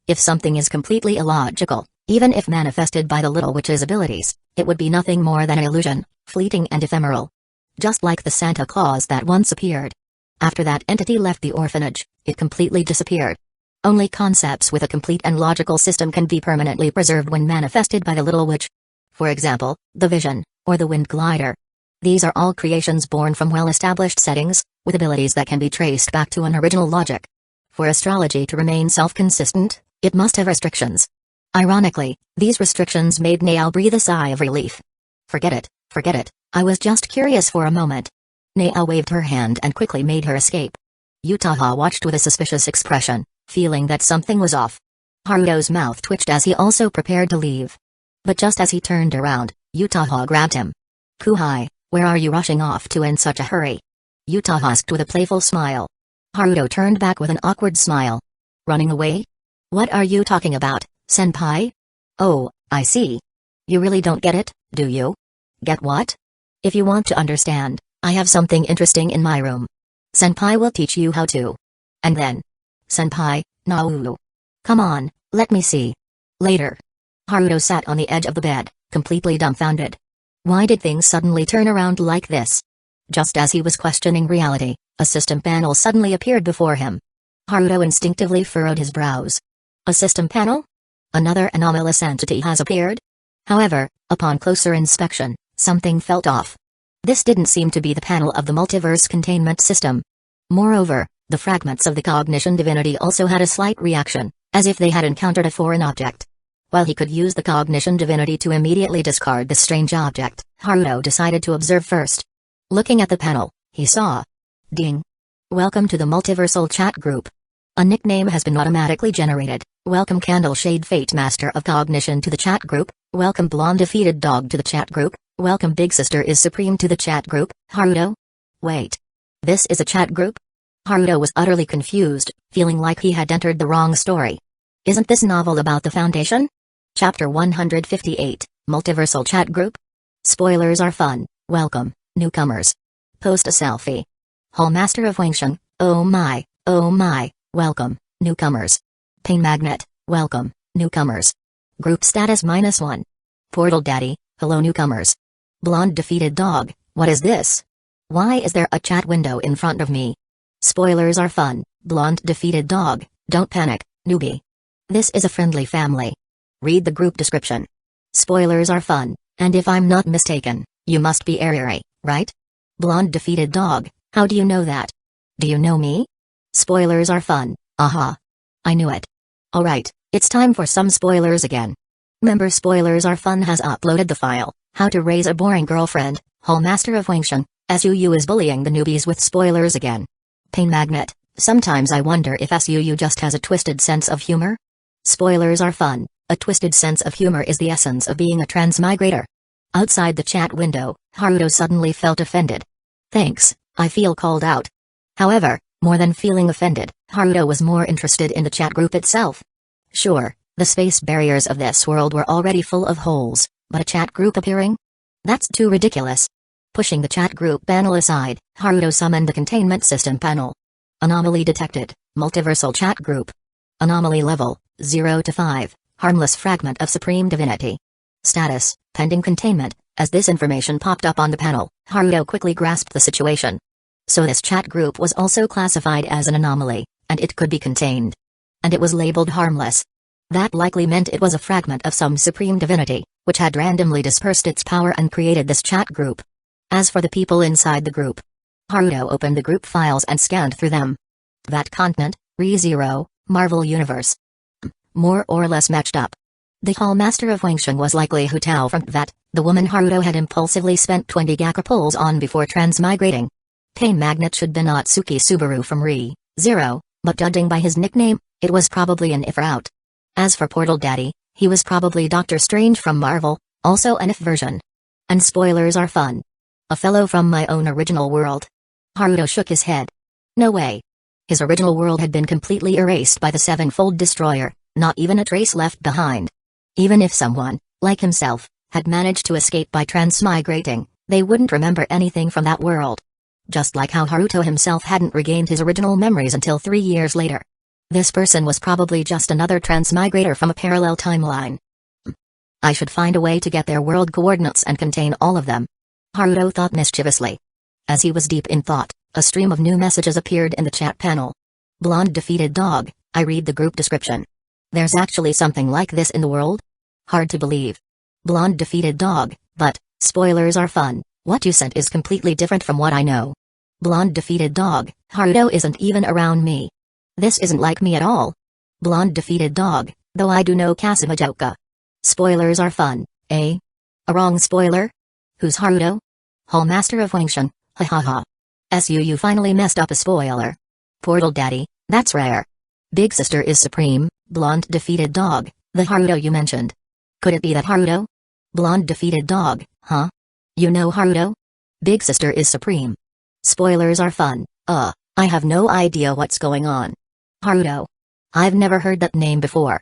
If something is completely illogical, even if manifested by the Little Witch's abilities, it would be nothing more than an illusion, fleeting and ephemeral. Just like the Santa Claus that once appeared. After that entity left the orphanage, it completely disappeared. Only concepts with a complete and logical system can be permanently preserved when manifested by the Little Witch. For example, the Vision, or the Wind Glider. These are all creations born from well-established settings, with abilities that can be traced back to an original logic. For astrology to remain self-consistent, it must have restrictions. Ironically, these restrictions made Nao breathe a sigh of relief. Forget it, I was just curious for a moment. Nao waved her hand and quickly made her escape. Uchiha watched with a suspicious expression, feeling that something was off. Haruto's mouth twitched as he also prepared to leave. But just as he turned around, Uchiha grabbed him. Kuhai, where are you rushing off to in such a hurry? Uchiha asked with a playful smile. Haruto turned back with an awkward smile. Running away? What are you talking about, senpai? Oh, I see. You really don't get it, do you? Get what? If you want to understand, I have something interesting in my room. Senpai will teach you how to. And then. Senpai, Naulu. Come on, let me see. Later. Haruto sat on the edge of the bed, completely dumbfounded. Why did things suddenly turn around like this? Just as he was questioning reality, a system panel suddenly appeared before him. Haruto instinctively furrowed his brows. A system panel? Another anomalous entity has appeared? However, upon closer inspection, something felt off. This didn't seem to be the panel of the multiverse containment system. Moreover, the fragments of the cognition divinity also had a slight reaction, as if they had encountered a foreign object. While he could use the cognition divinity to immediately discard this strange object, Haruto decided to observe first. Looking at the panel, he saw. Ding. Welcome to the multiversal chat group. A nickname has been automatically generated. Welcome Candleshade Fate Master of Cognition to the chat group. Welcome Blonde Defeated Dog to the chat group. Welcome Big Sister is Supreme to the chat group. Haruto? Wait. This is a chat group? Haruto was utterly confused, feeling like he had entered the wrong story. Isn't this novel about the Foundation? Chapter 158, Multiversal Chat Group? Spoilers are fun, welcome, newcomers. Post a selfie. Hallmaster of Wangsheng, oh my, welcome, newcomers. Pain Magnet, welcome, newcomers. Group status -1. Portal Daddy, hello newcomers. Blonde Defeated Dog, what is this? Why is there a chat window in front of me? Spoilers are fun, Blonde Defeated Dog, don't panic, newbie. This is a friendly family. Read the group description. Spoilers are fun, and if I'm not mistaken, you must be Ariri, right? Blonde Defeated Dog, how do you know that? Do you know me? Spoilers are fun, aha. I knew it. Alright, it's time for some spoilers again. Member Spoilers Are Fun has uploaded the file, How to Raise a Boring Girlfriend, Hallmaster of Wingshun, SUU is bullying the newbies with spoilers again. Pain Magnet, sometimes I wonder if SUU just has a twisted sense of humor? Spoilers are fun, a twisted sense of humor is the essence of being a transmigrator. Outside the chat window, Haruto suddenly felt offended. Thanks, I feel called out. However, more than feeling offended, Haruto was more interested in the chat group itself. Sure, the space barriers of this world were already full of holes, but a chat group appearing? That's too ridiculous. Pushing the chat group panel aside, Haruto summoned the containment system panel. Anomaly detected, multiversal chat group. Anomaly level, 0 to 5, harmless fragment of supreme divinity. Status, pending containment. As this information popped up on the panel, Haruto quickly grasped the situation. So this chat group was also classified as an anomaly, and it could be contained. And it was labeled harmless. That likely meant it was a fragment of some supreme divinity, which had randomly dispersed its power and created this chat group. As for the people inside the group, Haruto opened the group files and scanned through them. That continent, ReZero, Marvel Universe. More or less matched up. The Hallmaster of Wingshun was likely Hu Tao from that, the woman Haruto had impulsively spent 20 gakapulls on before transmigrating. Pain Magnet should be Natsuki Subaru from ReZero, but judging by his nickname, it was probably an if route. As for Portal Daddy, he was probably Doctor Strange from Marvel, also an if version. And spoilers are fun. A fellow from my own original world. Haruto shook his head. No way. His original world had been completely erased by the Sevenfold Destroyer, not even a trace left behind. Even if someone, like himself, had managed to escape by transmigrating, they wouldn't remember anything from that world. Just like how Haruto himself hadn't regained his original memories until 3 years later. This person was probably just another transmigrator from a parallel timeline. I should find a way to get their world coordinates and contain all of them. Haruto thought mischievously. As he was deep in thought, a stream of new messages appeared in the chat panel. Blonde defeated dog, I read the group description. There's actually something like this in the world? Hard to believe. Blonde defeated dog, but, spoilers are fun, what you sent is completely different from what I know. Blonde defeated dog, Haruto isn't even around me. This isn't like me at all. Blonde defeated dog, though I do know Kasumajoka. Spoilers are fun, eh? A wrong spoiler? Who's Haruto? Hallmaster of Wingshun, ha ha ha. SUU finally messed up a spoiler. Portal Daddy, that's rare. Big Sister is supreme, blonde defeated dog, the Haruto you mentioned. Could it be that Haruto? Blonde defeated dog, huh? You know Haruto? Big Sister is supreme. Spoilers are fun, I have no idea what's going on. Haruto. I've never heard that name before.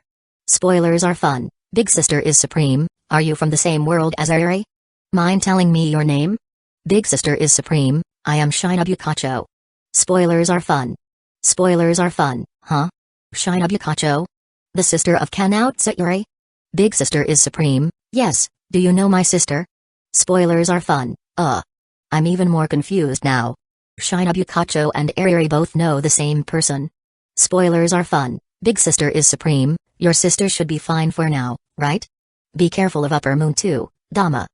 Spoilers are fun, Big Sister is supreme, are you from the same world as Eri? Mind telling me your name? Big Sister is supreme, I am Shinobukacho. Spoilers are fun. Spoilers are fun, huh? Shinobukacho? The sister of Kanoutsu Eri? Big Sister is supreme, yes, do you know my sister? Spoilers are fun, I'm even more confused now. Shinobukacho and Eri both know the same person. Spoilers are fun, Big Sister is supreme, your sister should be fine for now, right? Be careful of Upper Moon too, Dama.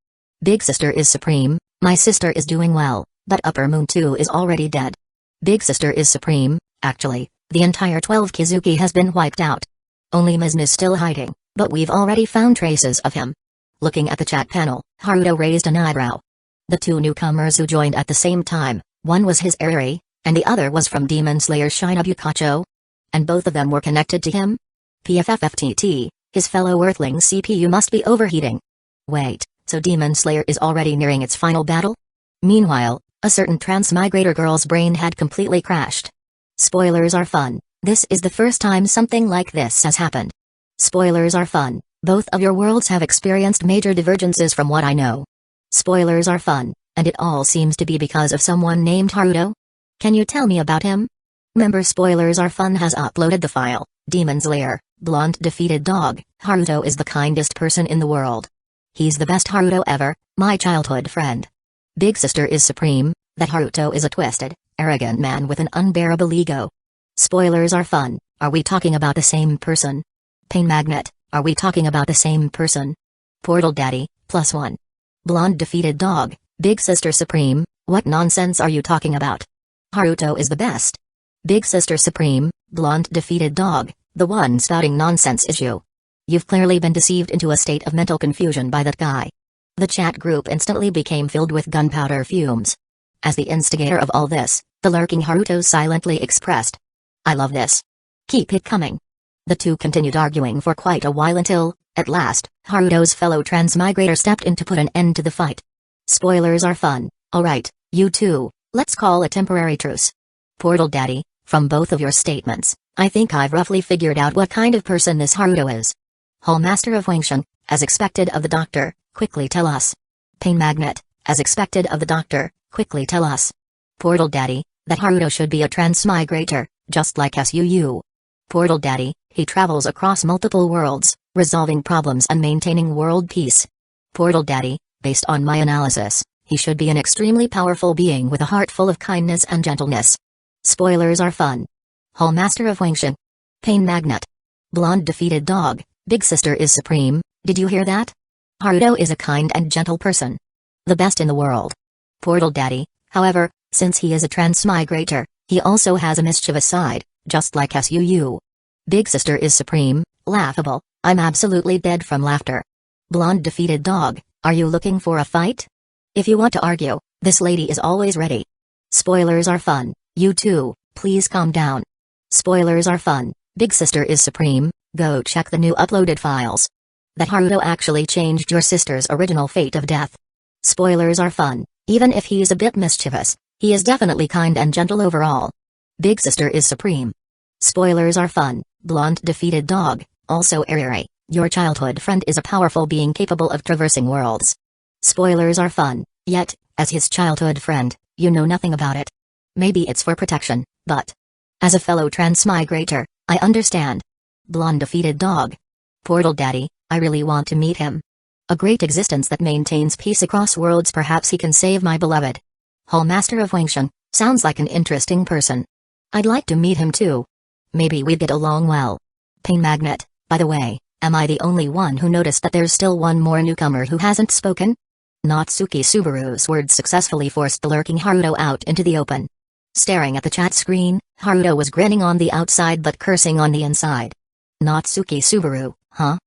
Big Sister is supreme, my sister is doing well, but Upper Moon 2 is already dead. Big Sister is supreme, actually, the entire 12 Kizuki has been wiped out. Only Mizn is still hiding, but we've already found traces of him. Looking at the chat panel, Haruto raised an eyebrow. The two newcomers who joined at the same time, one was his Eri, and the other was from Demon Slayer Shinobukacho. And both of them were connected to him? PFFFTT, his fellow Earthling CPU must be overheating. Wait, so Demon Slayer is already nearing its final battle? Meanwhile, a certain transmigrator girl's brain had completely crashed. Spoilers are fun, this is the first time something like this has happened. Spoilers are fun, both of your worlds have experienced major divergences from what I know. Spoilers are fun, and it all seems to be because of someone named Haruto? Can you tell me about him? Member Spoilers Are Fun has uploaded the file, Demon Slayer, blonde defeated dog, Haruto is the kindest person in the world. He's the best Haruto ever, my childhood friend. Big Sister is supreme, that Haruto is a twisted, arrogant man with an unbearable ego. Spoilers are fun, are we talking about the same person? Pain Magnet, are we talking about the same person? Portal Daddy, +1. Blonde defeated dog, Big Sister supreme, what nonsense are you talking about? Haruto is the best. Big Sister supreme, blonde defeated dog, The one spouting nonsense is you. You've clearly been deceived into a state of mental confusion by that guy. The chat group instantly became filled with gunpowder fumes. As the instigator of all this, the lurking Haruto silently expressed, "I love this. Keep it coming." The two continued arguing for quite a while until, at last, Haruto's fellow transmigrator stepped in to put an end to the fight. Spoilers are fun, alright, you two, let's call a temporary truce. Portal Daddy, from both of your statements, I think I've roughly figured out what kind of person this Haruto is. Hall Master of Wingshun, as expected of the doctor, quickly tell us. Pain Magnet, as expected of the doctor, quickly tell us. Portal Daddy, that Haruto should be a transmigrator, just like SUU. Portal Daddy, he travels across multiple worlds, resolving problems and maintaining world peace. Portal Daddy, based on my analysis, he should be an extremely powerful being with a heart full of kindness and gentleness. Spoilers are fun. Hall Master of Wingshun. Pain Magnet. Blonde defeated dog, big sister is supreme, did you hear that? Haruto is a kind and gentle person. The best in the world. Portal Daddy, however, since he is a transmigrator, he also has a mischievous side, just like SUU. Big sister is supreme, laughable, I'm absolutely dead from laughter. Blonde defeated dog, are you looking for a fight? If you want to argue, this lady is always ready. Spoilers are fun, you two, please calm down. Spoilers are fun, big sister is supreme, go check the new uploaded files. That Haruto actually changed your sister's original fate of death. Spoilers are fun, even if he's a bit mischievous, he is definitely kind and gentle overall. Big sister is supreme. Spoilers are fun, blonde defeated dog, also Ariri, your childhood friend is a powerful being capable of traversing worlds. Spoilers are fun, yet, as his childhood friend, you know nothing about it. Maybe it's for protection, but as a fellow transmigrator, I understand. Blonde defeated dog. Portal Daddy, I really want to meet him. A great existence that maintains peace across worlds, perhaps he can save my beloved. Hall Master of Wingshun, sounds like an interesting person. I'd like to meet him too. Maybe we'd get along well. Pain Magnet, by the way, am I the only one who noticed that there's still one more newcomer who hasn't spoken? Natsuki Subaru's words successfully forced the lurking Haruto out into the open. Staring at the chat screen, Haruto was grinning on the outside but cursing on the inside. Natsuki Subaru, huh?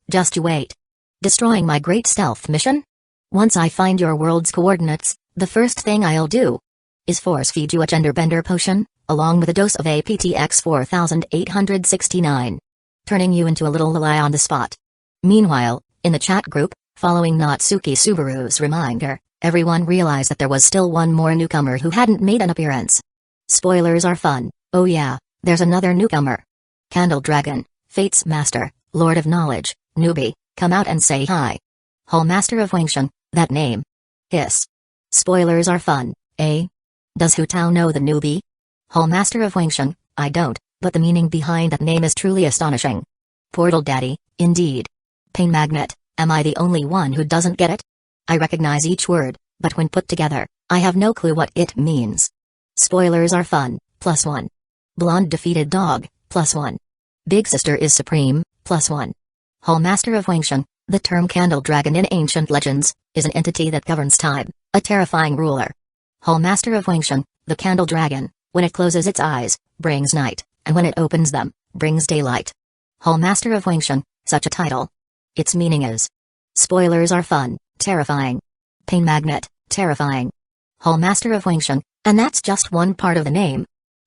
Just you wait. Destroying my great stealth mission? Once I find your world's coordinates, the first thing I'll do is force feed you a genderbender potion, along with a dose of APTX 4869. Turning you into a little lily on the spot. Meanwhile, in the chat group, following Natsuki Subaru's reminder, everyone realized that there was still one more newcomer who hadn't made an appearance. Spoilers are fun, oh yeah, there's another newcomer. Candle Dragon, Fate's Master, Lord of Knowledge, newbie, come out and say hi. Hall Master of Wingshun, that name. Hiss. Spoilers are fun, eh? Does Hu Tao know the newbie? Hall Master of Wingshun, I don't, but the meaning behind that name is truly astonishing. Portal Daddy, indeed. Pain Magnet, am I the only one who doesn't get it? I recognize each word, but when put together, I have no clue what it means. Spoilers are fun, +1. Blonde defeated dog, +1. Big sister is supreme, +1. Hall Master of Wingshun, the term Candle Dragon in ancient legends, is an entity that governs time, a terrifying ruler. Hall Master of Wingshun, the Candle Dragon, when it closes its eyes, brings night, and when it opens them, brings daylight. Hall Master of Wingshun, such a title. Its meaning is. Spoilers are fun, terrifying. Pain Magnet, terrifying. Hall Master of Wingshun, and that's just one part of the name.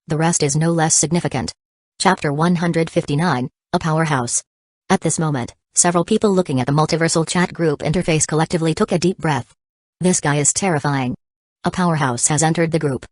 The rest is no less significant. Chapter 159, A Powerhouse. At this moment, several people looking at the multiversal chat group interface collectively took a deep breath. This guy is terrifying. A powerhouse has entered the group.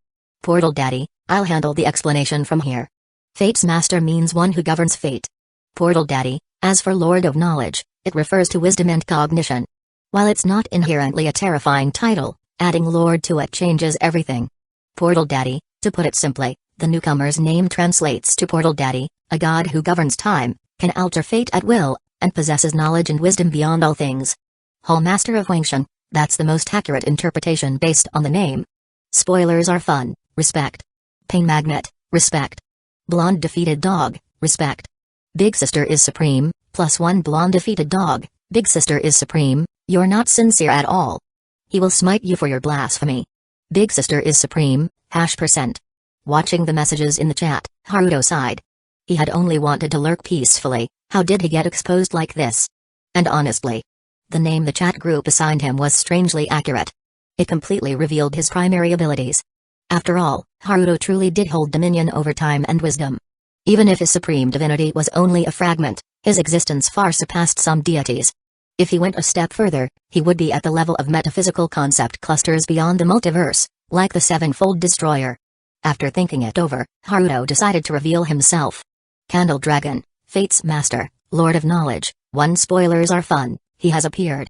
Portal Daddy, I'll handle the explanation from here. Fate's Master means one who governs fate. Portal Daddy, as for Lord of Knowledge, it refers to wisdom and cognition. While it's not inherently a terrifying title, adding Lord to it changes everything. Portal Daddy, to put it simply, the newcomer's name translates to Portal Daddy, a god who governs time, can alter fate at will, and possesses knowledge and wisdom beyond all things. Hall Master of Wingshun, that's the most accurate interpretation based on the name. Spoilers are fun, respect. Pain Magnet, respect. Blonde defeated dog, respect. Big sister is supreme, +1 blonde defeated dog, big sister is supreme, you're not sincere at all. He will smite you for your blasphemy. Big sister is supreme, #%. Watching the messages in the chat, Haruto sighed. He had only wanted to lurk peacefully. How did he get exposed like this? And honestly, the name the chat group assigned him was strangely accurate. It completely revealed his primary abilities. After all, Haruto truly did hold dominion over time and wisdom. Even if his supreme divinity was only a fragment, his existence far surpassed some deities. If he went a step further, he would be at the level of metaphysical concept clusters beyond the multiverse, like the Sevenfold Destroyer. After thinking it over, Haruto decided to reveal himself. Candle Dragon, Fate's Master, Lord of Knowledge. Spoilers are fun, he has appeared.